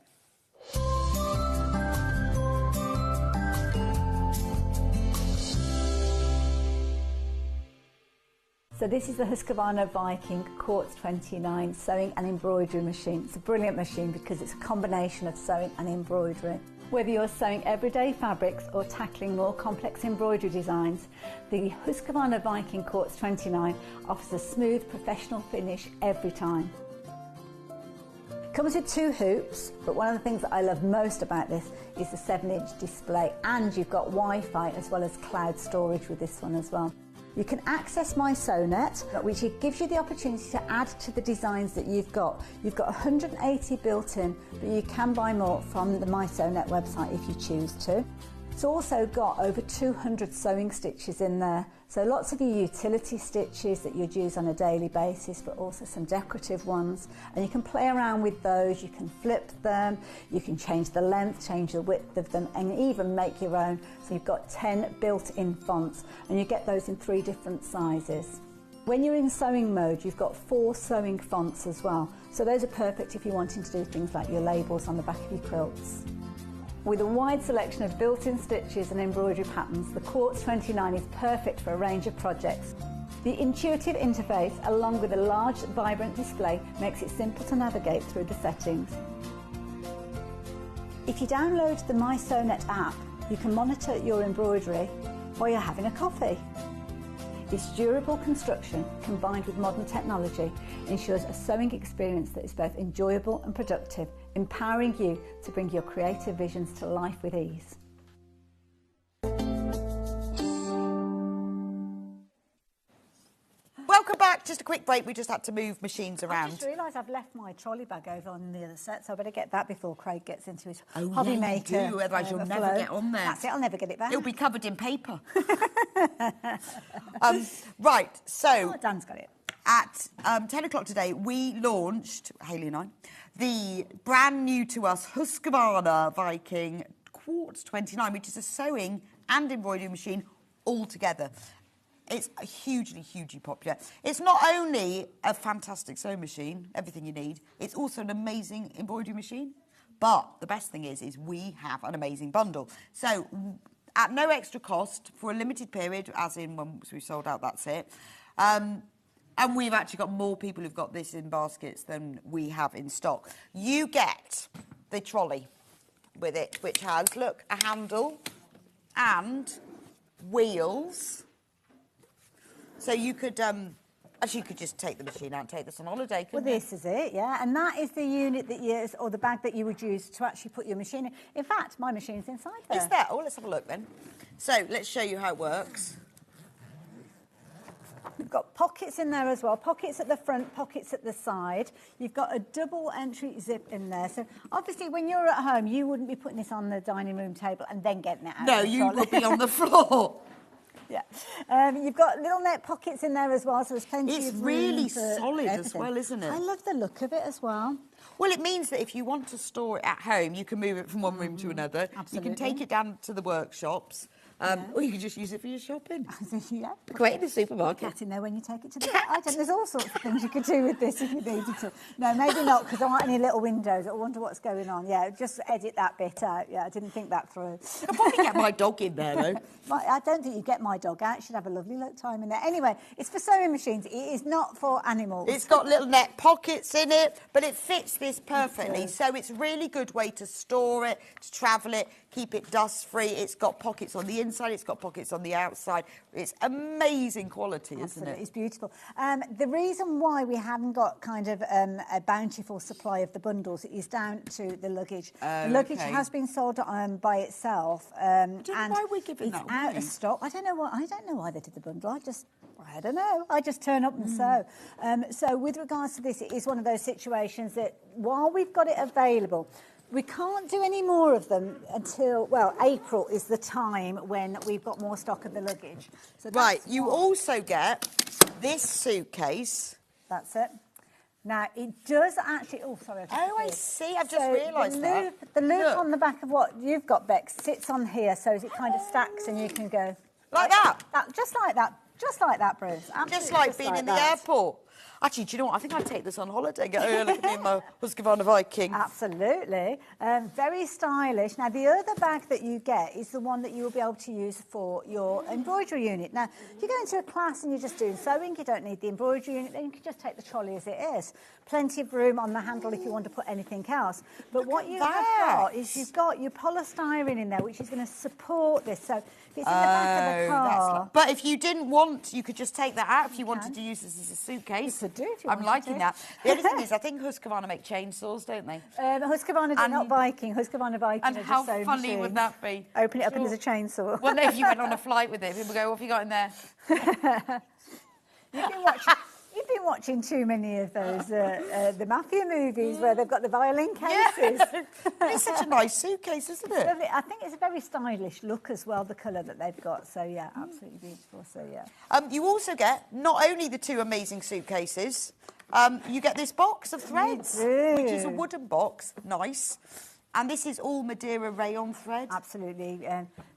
So this is the Husqvarna Viking Quartz 29 sewing and embroidery machine. It's a brilliant machine because it's a combination of sewing and embroidery. Whether you're sewing everyday fabrics or tackling more complex embroidery designs, the Husqvarna Viking Quartz 29 offers a smooth, professional finish every time. comes with 2 hoops, but one of the things that I love most about this is the 7-inch display, and you've got Wi-Fi as well as cloud storage with this one as well. You can access My Sewnet, which gives you the opportunity to add to the designs that you've got. You've got 180 built in, but you can buy more from the My Sewnet website if you choose to. It's also got over 200 sewing stitches in there. So lots of your utility stitches that you'd use on a daily basis, but also some decorative ones. And you can play around with those, you can flip them, you can change the length, change the width of them, and even make your own. So you've got 10 built-in fonts, and you get those in 3 different sizes. When you're in sewing mode, you've got 4 sewing fonts as well. So those are perfect if you're wanting to do things like your labels on the back of your quilts. With a wide selection of built-in stitches and embroidery patterns, the Quartz 29 is perfect for a range of projects. The intuitive interface, along with a large, vibrant display, makes it simple to navigate through the settings. If you download the My Sewnet app, you can monitor your embroidery while you're having a coffee. Its durable construction, combined with modern technology, ensures a sewing experience that is both enjoyable and productive, empowering you to bring your creative visions to life with ease. Welcome back. Just a quick break. We just had to move machines around. I just realised I've left my trolley bag over on the other set, so I better get that before Craig gets into his hobby maker. You do, otherwise you'll never get on there. That's it, I'll never get it back. It'll be covered in paper. Right, so... Oh, Dan's got it. At 10 o'clock today, we launched, Hayley and I, the brand new to us Husqvarna Viking Quartz 29, which is a sewing and embroidery machine all together. It's hugely, hugely popular. It's not only a fantastic sewing machine, everything you need, it's also an amazing embroidery machine. But the best thing is we have an amazing bundle. So at no extra cost for a limited period, as in once we've sold out, that's it. And we've actually got more people who've got this in baskets than we have in stock. You get the trolley with it, which has, look, a handle and wheels. So you could, actually you could just take the machine out and take this on holiday, couldn't you? Well, this is it, yeah. And that is the unit that you, or the bag that you would use to actually put your machine in. In fact, my machine's inside there. Is there? Oh, let's have a look then. So let's show you how it works. You've got pockets in there as well, pockets at the front, pockets at the side. You've got a double entry zip in there. So obviously when you're at home, you wouldn't be putting this on the dining room table and then getting it out. No, you would be on the floor. Yeah. You've got little net pockets in there as well, so there's plenty of room. It's really for solid everything. as well, isn't it? I love the look of it as well. Well, it means that if you want to store it at home, you can move it from one room to another. Absolutely. You can take it down to the workshops. Or you can just use it for your shopping. Yeah. Great in the supermarket. Cat in there when you take it to the item. There's all sorts of things you could do with this if you needed to. No, maybe not, because there aren't any little windows. I wonder what's going on. Yeah, just edit that bit out. Yeah, I didn't think that through. I'll probably get my dog in there, though. I don't think you get my dog out. She'd have a lovely time in there. Anyway, it's for sewing machines. It is not for animals. It's got little net pockets in it, but it fits this perfectly. So it's a really good way to store it, to travel it, keep it dust-free. It's got pockets on the inside. It's got pockets on the outside. It's amazing quality, isn't it? It's beautiful. The reason why we haven't got kind of a bountiful supply of the bundles is down to the luggage. The luggage has been sold by itself. I don't know why we're giving that away. It's out of stock. I don't know why they did the bundle. I don't know. I just turn up and sew. So with regards to this, it is one of those situations that while we've got it available, we can't do any more of them until, well, April is the time when we've got more stock of the luggage. So right, you also get this suitcase. That's it. Now, it does actually... Oh, sorry. I see. I've just realised that. The loop on the back of what you've got, Bex, sits on here, so it kind of stacks and you can go... Like that? Just like that. Just like that, Bruce. Absolutely just like being in the airport. Actually, do you know what? I think I'd take this on holiday. Look at me in my Husqvarna Viking. Absolutely. Very stylish. Now, the other bag that you get is the one that you will be able to use for your embroidery unit. Now, if you go into a class and you're just doing sewing, you don't need the embroidery unit, then you can just take the trolley as it is. Plenty of room on the handle if you want to put anything else. But what you've got is you've got your polystyrene in there, which is going to support this. So if it's in the back of the car... But if you didn't want, you could just take that out if you wanted to use this as a suitcase. nice. You could do if you I'm wanted liking to. that. The only thing is, I think Husqvarna make chainsaws, don't they? Husqvarna do not Viking. Husqvarna Viking And are how just sewing funny machines. would that be? Open it up and there's a chainsaw. Well, no, if you went on a flight with it, people go, what have you got in there? You've been watching too many of those the mafia movies where they've got the violin cases. Yeah. It's such a nice suitcase, isn't it? Lovely. I think it's a very stylish look as well, the colour that they've got. So yeah, absolutely beautiful. So yeah. You also get not only the 2 amazing suitcases, you get this box of threads, which is a wooden box, nice. And this is all Madeira rayon thread. Absolutely.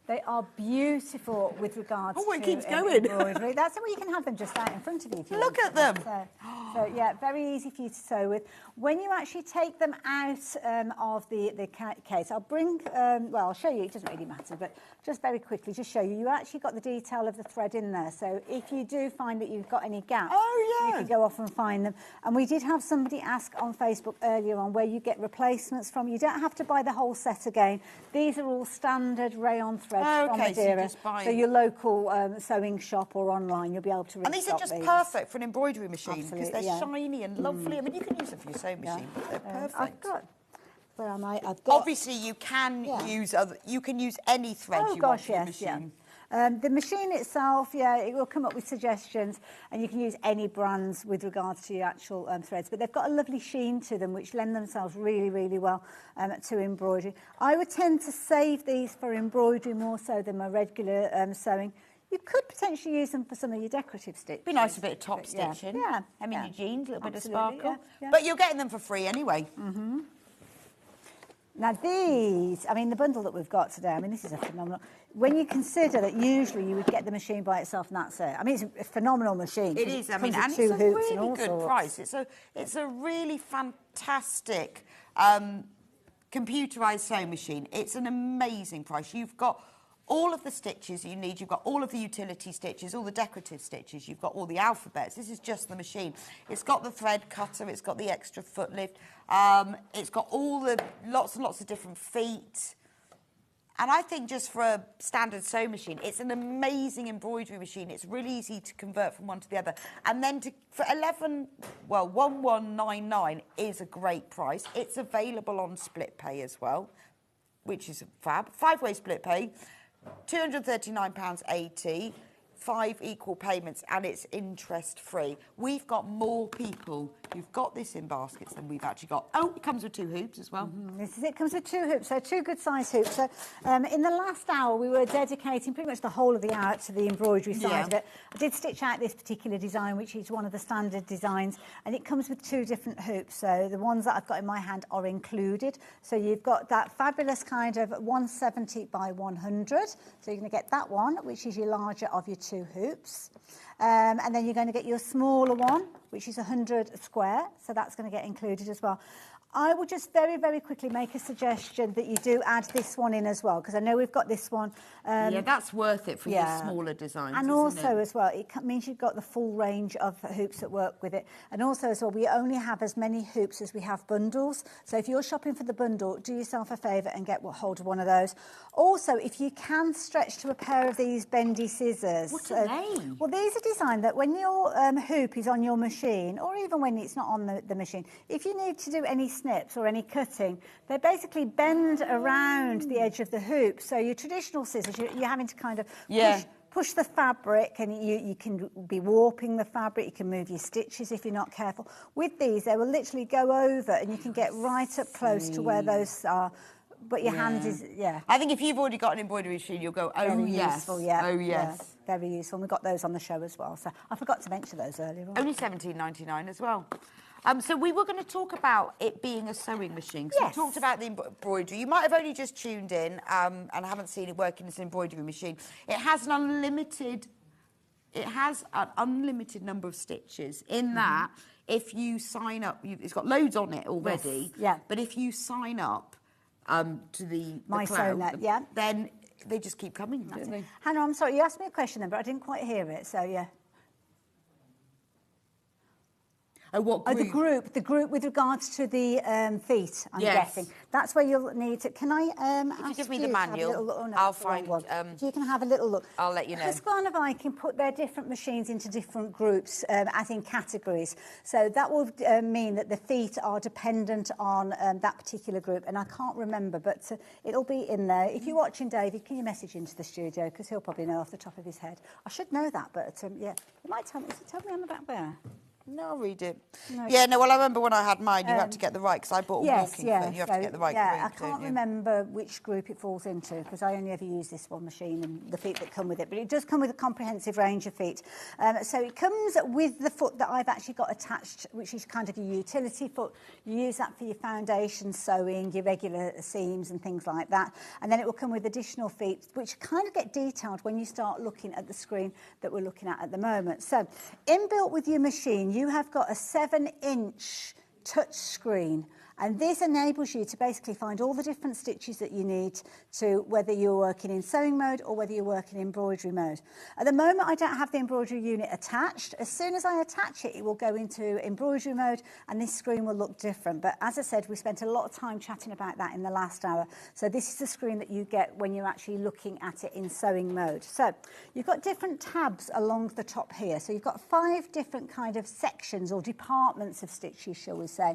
They are beautiful with regards to it keeps going. embroidery. That's why you can have them just out in front of you. If you Look want at to. them. So yeah, very easy for you to sew with. When you actually take them out of the case, I'll bring, well, I'll show you, it doesn't really matter, but just very quickly, just show you, you actually got the detail of the thread in there. So if you do find that you've got any gaps, you can go off and find them. And we did have somebody ask on Facebook earlier on where you get replacements from. You don't have to buy the whole set again. These are all standard rayon threads from Madeira. So your local sewing shop or online, you'll be able to restock. And these are just perfect for an embroidery machine because they're shiny and lovely. I mean, you can use them for your sewing machine. They're perfect. I've got. Where am I? I've got. Obviously, you can use other. You can use any thread you want for your machine. The machine itself, it will come up with suggestions, and you can use any brands with regards to your actual threads. But they've got a lovely sheen to them, which lend themselves really, really well to embroidery. I would tend to save these for embroidery more so than my regular sewing. You could potentially use them for some of your decorative stitches. Be nice, a bit of top stitching. Yeah. I mean, your jeans, a little bit of Absolutely, sparkle. yeah. But you're getting them for free anyway. Now these, I mean, the bundle that we've got today, I mean, this is a phenomenal. When you consider that usually you would get the machine by itself and that's it. I mean, it's a phenomenal machine. It is. I mean, and it's a really good price. It's a really fantastic computerised sewing machine. It's an amazing price. You've got all of the stitches you need. You've got all of the utility stitches, all the decorative stitches. You've got all the alphabets. This is just the machine. It's got the thread cutter. It's got the extra foot lift. It's got all the lots and lots of different feet. And I think just for a standard sewing machine, it's an amazing embroidery machine. It's really easy to convert from one to the other. And then for 1199 is a great price. It's available on split pay as well, which is fab. 5-way split pay. £239.80, 5 equal payments, and it's interest-free. We've got more people who've got this in baskets than we've actually got. Oh, it comes with 2 hoops as well. This is it. Comes with 2 hoops, so 2 good-sized hoops. So in the last hour, we were dedicating pretty much the whole of the hour to the embroidery side of it. I did stitch out this particular design, which is one of the standard designs, and it comes with 2 different hoops. So the ones that I've got in my hand are included. So you've got that fabulous kind of 170 by 100. So you're going to get that one, which is your larger of your 2 hoops. And then you're going to get your smaller one, which is 100 square, so that's going to get included as well. I will just very, very quickly make a suggestion that you do add this one in as well, because I know we've got this one. Yeah, that's worth it for your smaller designs, and also as well, it means you've got the full range of hoops that work with it. And also as well, we only have as many hoops as we have bundles. So if you're shopping for the bundle, do yourself a favour and get hold of one of those. Also, if you can stretch to a pair of these bendy scissors. What are they? Well, these are designed that when your hoop is on your machine, or even when it's not on the machine, if you need to do any snips or any cutting, they basically bend around the edge of the hoop. So your traditional scissors, you're having to kind of push the fabric, and you can be warping the fabric. You can move your stitches if you're not careful. With these, they will literally go over, and you can get right up close to where those are. But your hand is, I think if you've already got an embroidery machine, you'll go, oh, very yes. useful, Oh, yes. Yeah, very useful. And we got those on the show as well. So I forgot to mention those earlier on. Only £17.99 as well. So we were going to talk about it being a sewing machine. So we talked about the embroidery. You might have only just tuned in and haven't seen it working as an embroidery machine. It has an unlimited number of stitches in that if you sign up, it's got loads on it already. Yes. But if you sign up to the My cloud, Sewnet, then they just keep coming, don't they? Hannah, I'm sorry, you asked me a question then, but I didn't quite hear it, so Oh, what Oh, group? the group with regards to the feet, I'm Yes. guessing. That's where you'll need to... Can I If you give me the manual, I'll find... If you can have a little look. I'll let you know. Husqvarna can put their different machines into different groups, as in categories. So that will mean that the feet are dependent on that particular group. And I can't remember, but it'll be in there. If you're watching, David, can you message into the studio? Because he'll probably know off the top of his head. I should know that, but yeah. You might tell me on the back there. No, I'll read it. No, well, I remember when I had mine, you had to get the right, because I bought a walking foot, you have to get the right group, I can't remember which group it falls into, because I only ever use this one machine and the feet that come with it, but it does come with a comprehensive range of feet. So it comes with the foot that I've actually got attached, which is kind of a utility foot. You use that for your foundation sewing, your regular seams and things like that. And then it will come with additional feet, which kind of get detailed when you start looking at the screen that we're looking at the moment. So inbuilt with your machine, you have got a 7-inch touch screen, and this enables you to basically find all the different stitches that you need to, whether you're working in sewing mode or whether you're working in embroidery mode. At the moment, I don't have the embroidery unit attached. As soon as I attach it, it will go into embroidery mode and this screen will look different. But as I said, we spent a lot of time chatting about that in the last hour. So this is the screen that you get when you're actually looking at it in sewing mode. So you've got different tabs along the top here. So you've got 5 different kind of sections or departments of stitches, shall we say.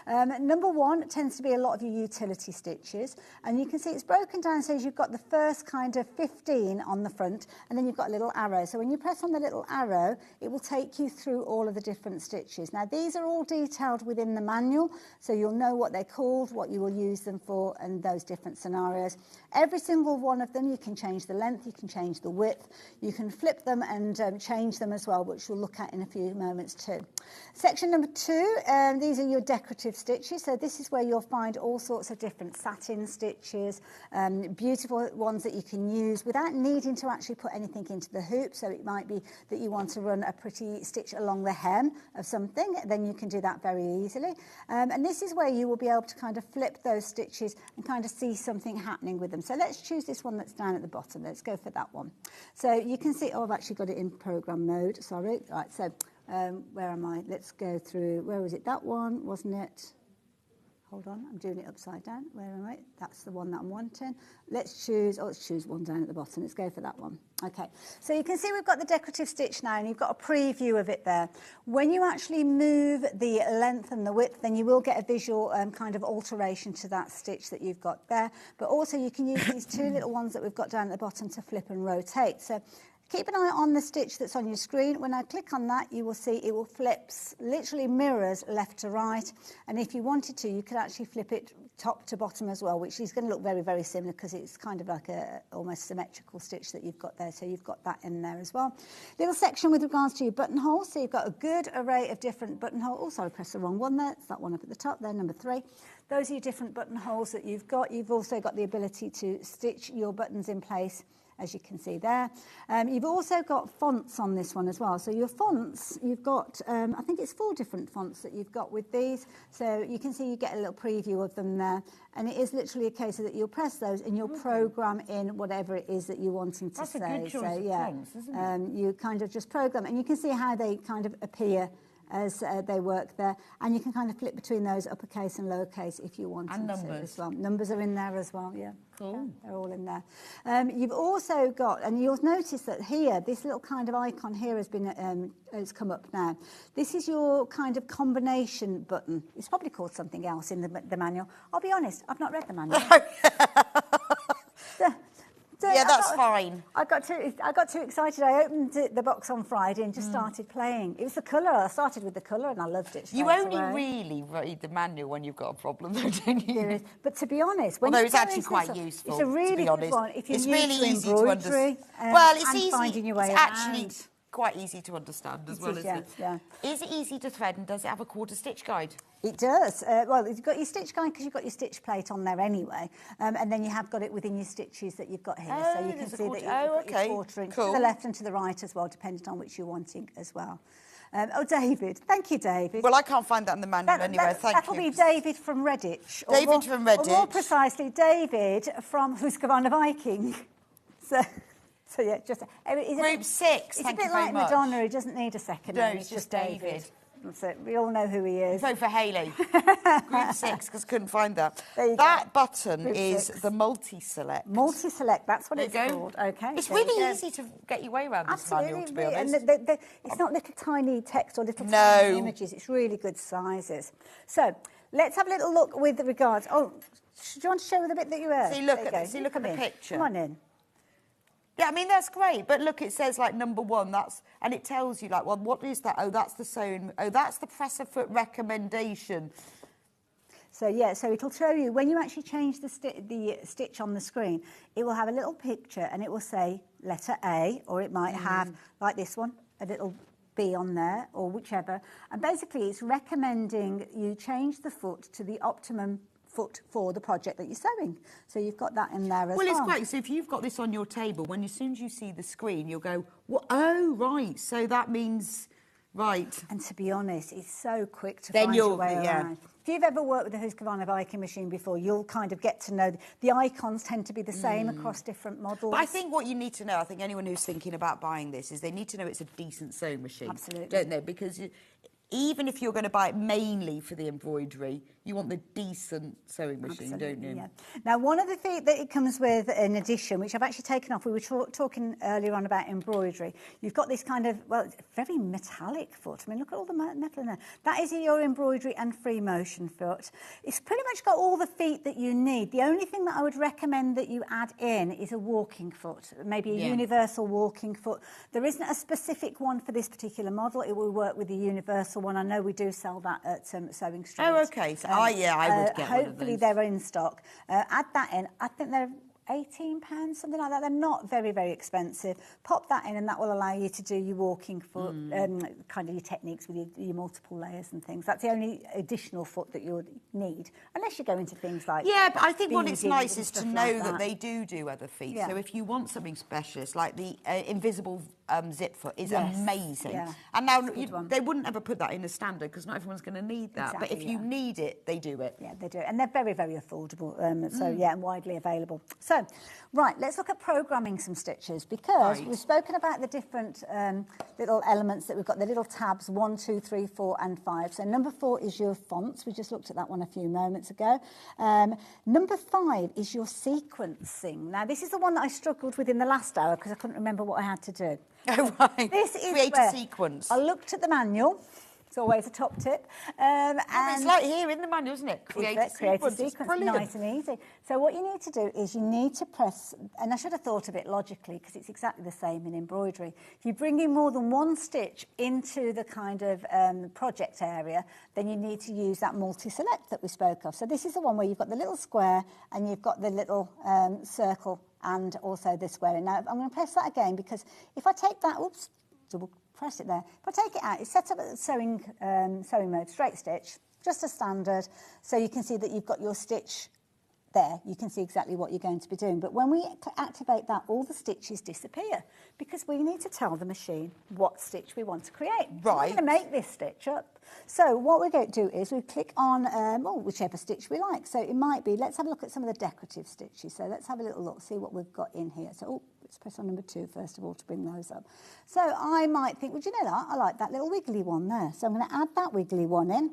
Number 1 tends to be a lot of your utility stitches, and you can see it's broken down so you've got the first kind of 15 on the front, and then you've got a little arrow. So when you press on the little arrow, it will take you through all of the different stitches. Now these are all detailed within the manual, so you'll know what they're called, what you will use them for, and those different scenarios. Every single one of them, you can change the length, you can change the width, you can flip them and change them as well, which we'll look at in a few moments too. Section number 2, these are your decorative stitches. So this is where you'll find all sorts of different satin stitches, beautiful ones that you can use without needing to actually put anything into the hoop. So it might be that you want to run a pretty stitch along the hem of something, then you can do that very easily. And this is where you will be able to kind of flip those stitches and kind of see something happening with them. So let's choose this one that's down at the bottom. Let's go for that one. So you can see, I've actually got it in program mode, sorry. Right, so where am I? Let's go through, where was it? That one, wasn't it? Hold on, I'm doing it upside down. Where am I? That's the one that I'm wanting. Let's choose one down at the bottom. Let's go for that one. Okay, so you can see we've got the decorative stitch now, and you've got a preview of it there. When you actually move the length and the width, then you will get a visual kind of alteration to that stitch that you've got there. But also you can use these 2 little ones that we've got down at the bottom to flip and rotate. So keep an eye on the stitch that's on your screen. When I click on that, you will see it will flip, literally mirrors left to right. And if you wanted to, you could actually flip it top to bottom as well, which is going to look very, very similar because it's kind of like a almost symmetrical stitch that you've got there. So you've got that in there as well. Little section with regards to your buttonholes. So you've got a good array of different buttonholes. Oh, sorry, I pressed the wrong one there. It's that one up at the top there, number 3. Those are your different buttonholes that you've got. You've also got the ability to stitch your buttons in place, as you can see there. You've also got fonts on this one as well. So your fonts, you've got, I think it's 4 different fonts that you've got with these. So you can see you get a little preview of them there. And it is literally a case of that you'll press those and you'll program in whatever it is that you're wanting to say. That's a good choice of fonts, isn't it? You kind of just program, and you can see how they kind of appear as they work there, and you can kind of flip between those uppercase and lowercase if you want to as well. Numbers are in there as well, yeah. Cool. Yeah, they're all in there. You've also got, and you'll notice that here, this little kind of icon here has been has come up now. This is your kind of combination button. It's probably called something else in the manual. I'll be honest, I've not read the manual. Yeah, that's fine. I got too excited. I opened the box on Friday and just started playing. It was the colour. I started with the colour and I loved it. You only really read the manual when you've got a problem, though, don't you? But to be honest, when it's actually quite useful. It's a really good one if you're it's new really to easy to understand. Well, it's easy. Finding your way it's actually around. Quite easy to understand as well, isn't it? Yeah. Is it easy to thread, and does it have a quarter stitch guide? It does. Well, you've got your stitch guide because you've got your stitch plate on there anyway, and then you have got it within your stitches that you've got here. So you can see that you've got your quarter inch to the left and to the right as well, depending on which you're wanting as well. David. Thank you, David. Well, I can't find that in the manual anywhere. Thank you. That'll be David from Redditch. David from Redditch. Or more precisely, David from Husqvarna Viking. So yeah, just group 6. It's a bit like Madonna. He doesn't need a second name. No, it's just David. That's it. We all know who he is. Vote for Hayley. Group 6, because couldn't find that. There you That go. button Group is 6. the multi-select. Multi-select, that's what There it's you go. called. Okay. It's there you really go. easy to get your way around this Absolutely, manual, to be really. honest. And it's not little tiny text or little No. tiny images. It's really good sizes. So let's have a little look with regards. Oh, do you want to show the bit that you heard? See, look There you at go. the- see, look at the Come in. picture. Come on in. Yeah, I mean, that's great. But look, it says like number 1, and it tells you like, well, what is that? Oh, that's the sewn. Oh, that's the presser foot recommendation. So yeah, so it'll show you when you actually change the stitch on the screen, it will have a little picture and it will say letter A, or it might have, like this one, a little B on there, or whichever. And basically it's recommending you change the foot to the optimum foot for the project that you're sewing. So you've got that in there as well. Well, it's great. So if you've got this on your table, as soon as you see the screen, you'll go, well, oh, right. So that means, right. And to be honest, it's so quick to Then find your you'll- way yeah. around. If you've ever worked with a Husqvarna biking machine before, you'll kind of get to know the icons tend to be the same across different models. But I think what you need to know, I think anyone who's thinking about buying this, is they need to know it's a decent sewing machine. Absolutely. Don't they? Because even if you're going to buy it mainly for the embroidery, you want the decent sewing machine, don't you? Yeah. Now, one of the things that it comes with in addition, which I've actually taken off, we were talking earlier on about embroidery. You've got this kind of, well, it's very metallic foot. I mean, look at all the metal in there. That is your embroidery and free motion foot. It's pretty much got all the feet that you need. The only thing that I would recommend that you add in is a walking foot, maybe a universal walking foot. There isn't a specific one for this particular model. It will work with the universal one. I know we do sell that at Sewing Street. Oh, okay. So, I would get one of those. Hopefully they're in stock. Add that in. I think they're £18, something like that. They're not very, very expensive. Pop that in and that will allow you to do your walking foot, kind of your techniques with your multiple layers and things. That's the only additional foot that you'll need, unless you go into things like... Yeah, but I think what it's beading nice and is to stuff know like that they do other feet. Yeah. So if you want something specialist, like the invisible zip foot is Yes, amazing. yeah. And now It's a good one. they wouldn't ever put that in a standard because not everyone's going to need that. But Exactly, if you need it, they do it. Yeah, they do. And they're very, very affordable. Yeah, and widely available. So, right, let's look at programming some stitches because we've spoken about the different little elements that we've got, the little tabs 1, 2, 3, 4 and 5. So number 4 is your fonts. We just looked at that one a few moments ago. Number 5 is your sequencing. Now, this is the one that I struggled with in the last hour because I couldn't remember what I had to do. Oh, right. This is Create where a sequence. I looked at the manual. It's always a top tip. And It's like here in the manual, isn't it? Create a sequence. It's brilliant. Nice and easy. So what you need to do is you need to press, and I should have thought of it logically because it's exactly the same in embroidery. If you bring in more than one stitch into the kind of project area, then you need to use that multi-select that we spoke of. So this is the one where you've got the little square and you've got the little circle and also the square. Now I'm going to press that again because if I take that, oops, double press it there. If I take it out, it's set up at sewing mode, straight stitch, just a standard. So you can see that you've got your stitch there. You can see exactly what you're going to be doing. But when we activate that, all the stitches disappear because we need to tell the machine what stitch we want to create. Right. We're going to make this stitch up. So what we're going to do is we click on whichever stitch we like. So it might be, let's have a look at some of the decorative stitches. So let's have a little look, see what we've got in here. So let's press on number 2 first of all to bring those up. So I might think, well, do you know that? I like that little wiggly one there. So I'm going to add that wiggly one in.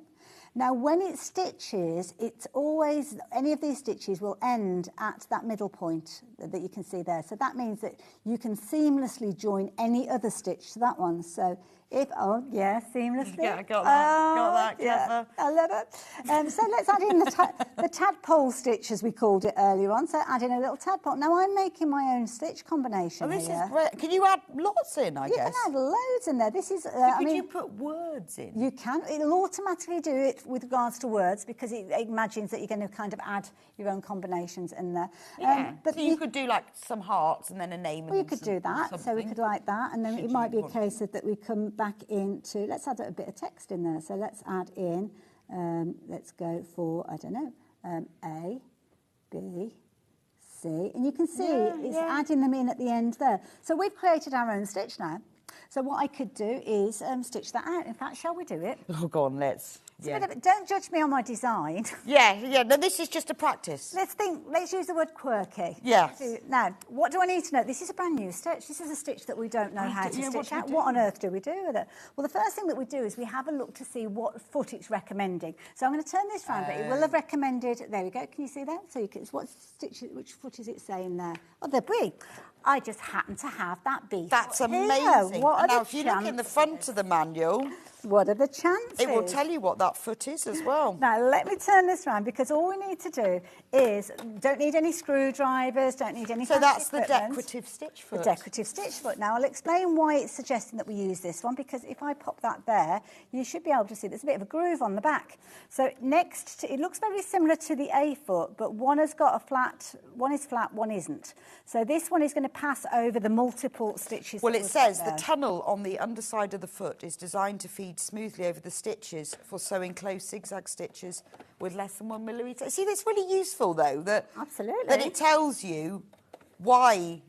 Now, when it stitches, it's always, any of these stitches will end at that middle point that you can see there. So that means that you can seamlessly join any other stitch to that one. So if, seamlessly. Yeah, I got that, Yeah, clever. I love it. So let's add in the tadpole stitch, as we called it earlier on. So add in a little tadpole. Now, I'm making my own stitch combination Oh, this here. is great. Can you add lots in, I You guess? can add loads in there. This is, Could you put words in? You can. It'll automatically do it with regards to words because it imagines that you're going to kind of add your own combinations in there. Yeah. But So you could do like some hearts and then a name. Well, you could do that. So we could like that. And then it might be a case of that we come back into, let's add a bit of text in there. So let's add in, let's go for, I don't know, A, B, C. And you can see it's adding them in at the end there. So we've created our own stitch now. So what I could do is stitch that out. In fact, shall we do it? Oh, go on, let's. Don't judge me on my design. Yeah, no, this is just a practice. Let's use the word quirky. Yes. Now, what do I need to know? This is a brand new stitch. This is a stitch that we don't know how to stitch out. What on earth do we do with it? Well, the first thing that we do is we have a look to see what foot it's recommending. So I'm going to turn this round, but it will have recommended, there we go, can you see that? So you can, which foot is it saying there? Oh, the B. I just happen to have that B. That's amazing. Now, if you look in the front of the manual, what are the chances? It will tell you what that foot is as well. Now, let me turn this round, because all we need to do is, don't need any screwdrivers, don't need any So that's the equipment. decorative stitch foot. The decorative stitch foot. Now, I'll explain why it's suggesting that we use this one, because if I pop that there, you should be able to see there's a bit of a groove on the back. So next to, it looks very similar to the A foot, but one has got a flat, one is flat, one isn't. So this one is going to pass over the multiple stitches. Well, it says the tunnel on the underside of the foot is designed to feed smoothly over the stitches for sewing close zigzag stitches with less than 1 millimetre. See, that's really useful, though, that, absolutely, that it tells you why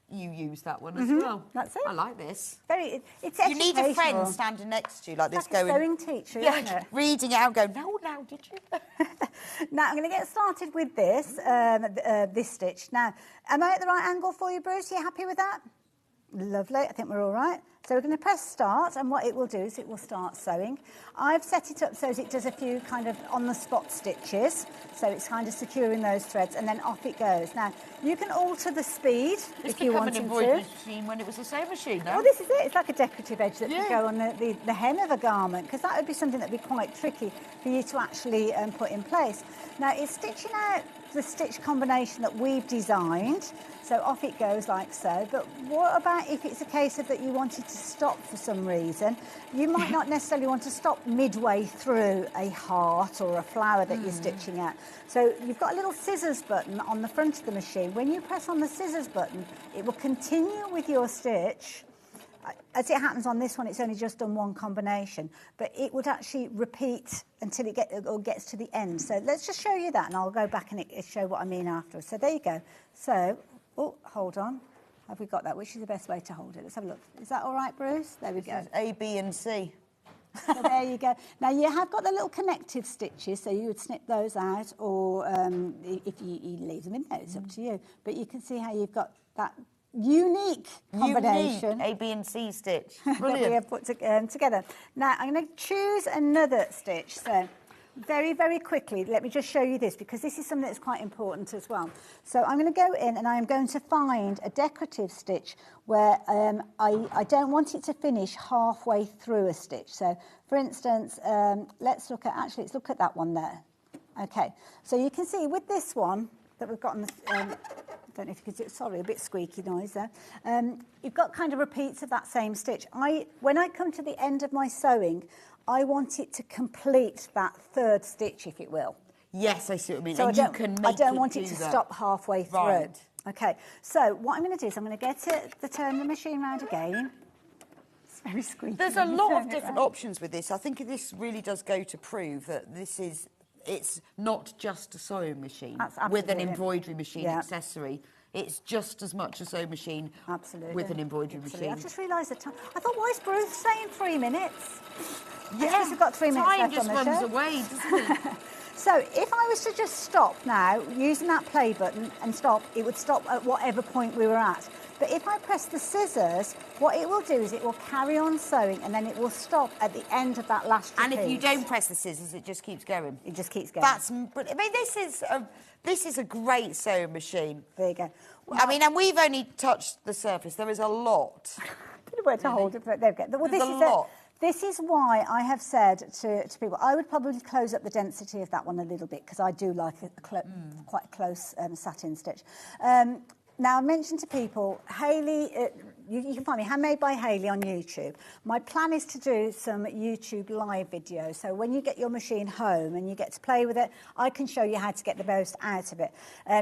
you use that one as well. That's it. I like this. It's you need a friend standing next to you like this, going. A sewing teacher, isn't it? Reading it out, going, no, did you? Now I'm going to get started with this this stitch. Now, am I at the right angle for you, Bruce? Are you happy with that? Lovely. I think we're all right. So we're going to press start, and what it will do is it will start sewing. I've set it up so that it does a few kind of on-the-spot stitches, so it's kind of securing those threads, and then off it goes. Now, you can alter the speed if you want to. It's become an embroidery machine when it was a sewing machine, no? Well, this is it. It's like a decorative edge that could go on the hem of a garment, because that would be something that would be quite tricky for you to actually put in place. Now, it's stitching out the stitch combination that we've designed, so off it goes like so. But what about if it's a case of that you wanted to stop for some reason? You might not necessarily want to stop midway through a heart or a flower that you're stitching out. So you've got a little scissors button on the front of the machine. When you press on the scissors button, it will continue with your stitch. As it happens on this one, it's only just done one combination, but it would actually repeat until it gets to the end. So let's just show you that, and I'll go back and show what I mean afterwards. So there you go. So, oh, hold on. Have we got that? Which is the best way to hold it? Let's have a look. Is that all right, Bruce? There we go. A, B and C. So there you go. Now, you have got the little connective stitches, so you would snip those out, or if you leave them in there, it's up to you. But you can see how you've got that unique combination. A, B and C stitch. That we have put together. Now, I'm going to choose another stitch. So very, very quickly, let me just show you this, because this is something that's quite important as well. So I'm going to go in and I'm going to find a decorative stitch where I don't want it to finish halfway through a stitch. So, for instance, let's look at that one there. Okay, so you can see with this one that we've got on the... I don't know if you can see it, sorry, a bit squeaky noise there. You've got kind of repeats of that same stitch. When I come to the end of my sewing, I want it to complete that third stitch, if it will. Yes, I see what you mean. So and I don't want it to stop halfway through. Right. Okay, so what I'm going to do is I'm going to get it to turn the machine round again. It's very squeaky. There's a lot of different options with this. I think this really does go to prove that it's not just a sewing machine with an embroidery machine accessory. It's just as much a sewing machine with an embroidery machine. I've just realised the time. I thought, why is Bruce saying 3 minutes? Yes, we've got 3 minutes time left just on the runs show. away, doesn't it? So if I was to just stop now, using that play button and stop, it would stop at whatever point we were at. But if I press the scissors, what it will do is it will carry on sewing, and then it will stop at the end of that last repeat. And if you don't press the scissors, it just keeps going. It just keeps going. That's brilliant. I mean, this is a great sewing machine. There you go. Well, I mean, and we've only touched the surface. There is a lot. I don't know where to hold it, but there we go. Well, this is why I have said to people, I would probably close up the density of that one a little bit, because I do like quite a close satin stitch. Now, I mentioned to people, Hayley, you can find me, Handmade by Hayley on YouTube. My plan is to do some YouTube live videos. So when you get your machine home and you get to play with it, I can show you how to get the most out of it.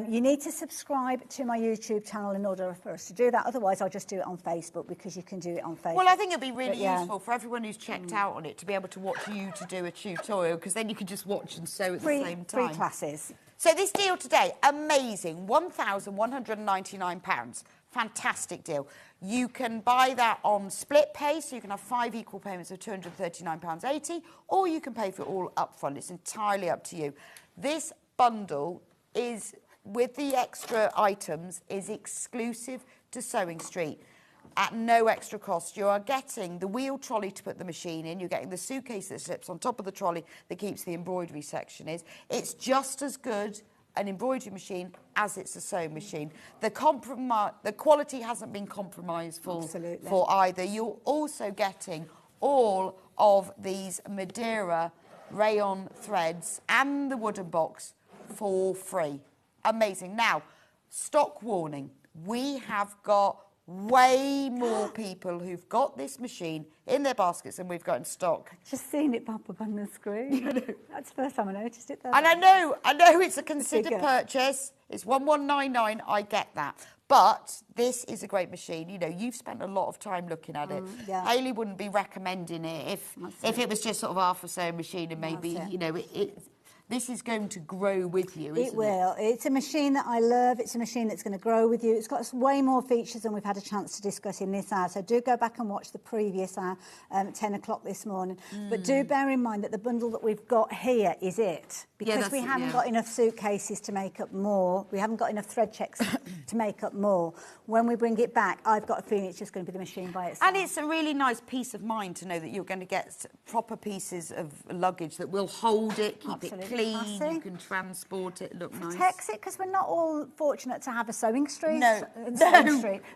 You need to subscribe to my YouTube channel in order for us to do that. Otherwise, I'll just do it on Facebook, because you can do it on Facebook. Well, I think it'd be really useful for everyone who's checked out on it to be able to watch you to do a tutorial, because then you can just watch and sew at the same time. Free classes. So this deal today, amazing, £1,199. fantastic deal. You can buy that on split pay, so you can have 5 equal payments of £239.80, or you can pay for it all up front. It's entirely up to you. This bundle is, with the extra items, is exclusive to Sewing Street. At no extra cost. You are getting the wheel trolley to put the machine in. You're getting the suitcase that slips on top of the trolley that keeps the embroidery section in. It's just as good an embroidery machine as it's a sewing machine. The quality hasn't been compromised for either. You're also getting all of these Madeira rayon threads and the wooden box for free. Amazing. Now, stock warning. We have got way more people who've got this machine in their baskets than we've got in stock. Just seen it pop up on the screen. That's the first time I noticed it. And I know it's a considered purchase. It's 1199. I get that. But this is a great machine. You know, you've spent a lot of time looking at it. Yeah. Hayley wouldn't be recommending it if it was just sort of half a sewing machine and maybe, you know, this is going to grow with you, isn't it? It will. It's a machine that I love. It's a machine that's going to grow with you. It's got way more features than we've had a chance to discuss in this hour. So do go back and watch the previous hour, 10 o'clock this morning. But do bear in mind that the bundle that we've got here is it. Because we haven't got enough suitcases to make up more. We haven't got enough thread checks to make up more. When we bring it back, I've got a feeling it's just going to be the machine by itself. And it's a really nice peace of mind to know that you're going to get proper pieces of luggage that will hold it, keep it clean, you can transport it, look nice. Protects it, because we're not all fortunate to have a sewing street. A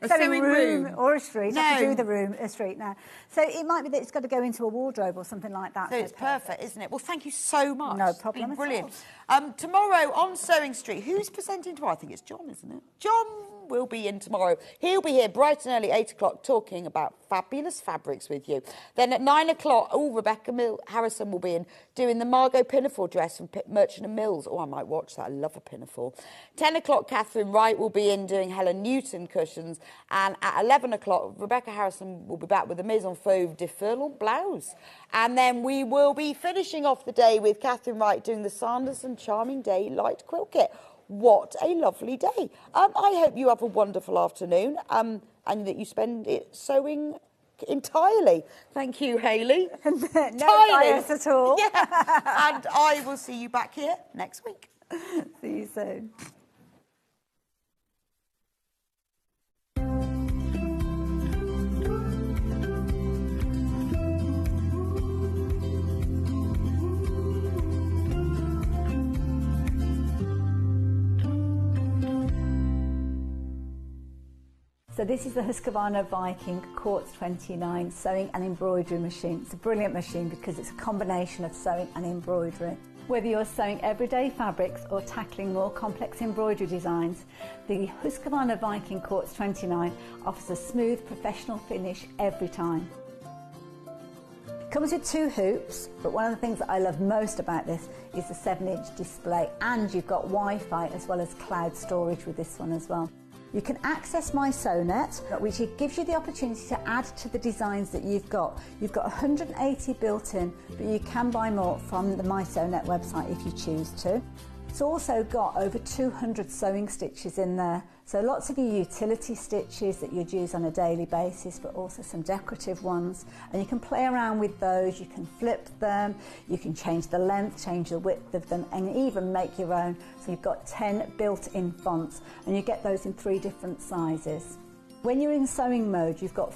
sewing room or a street. No. I can do a street now. So it might be that it's got to go into a wardrobe or something like that. So it's perfect, isn't it? Well, thank you so much. No problem. It's been brilliant. Tomorrow on Sewing Street, who's presenting tomorrow? I think it's John, isn't it? John will be in tomorrow. He'll be here bright and early, 8 o'clock, talking about fabulous fabrics with you. Then at 9 o'clock, Rebecca Harrison will be in doing the Margot Pinafore dress from Merchant & Mills. Oh, I might watch that. I love a pinafore. 10 o'clock, Catherine Wright will be in doing Helen Newton cushions. And at 11 o'clock, Rebecca Harrison will be back with the Maison Fauve Differential blouse. And then we will be finishing off the day with Catherine Wright doing the Sanderson Charming Day Light Quilt Kit. What a lovely day. I hope you have a wonderful afternoon and that you spend it sewing entirely. Thank you, Hayley. No bias at all. Yeah. And I will see you back here next week. See you soon. So this is the Husqvarna Viking Quartz 29 sewing and embroidery machine. It's a brilliant machine because it's a combination of sewing and embroidery. Whether you're sewing everyday fabrics or tackling more complex embroidery designs, the Husqvarna Viking Quartz 29 offers a smooth, professional finish every time. It comes with 2 hoops, but one of the things that I love most about this is the 7-inch display, and you've got Wi-Fi as well as cloud storage with this one as well. You can access My Sewnet, which gives you the opportunity to add to the designs that you've got. You've got 180 built in, but you can buy more from the My Sewnet website if you choose to. It's also got over 200 sewing stitches in there. So lots of your utility stitches that you'd use on a daily basis, but also some decorative ones. And you can play around with those, you can flip them, you can change the length, change the width of them, and even make your own. So you've got 10 built-in fonts, and you get those in 3 different sizes. When you're in sewing mode, you've got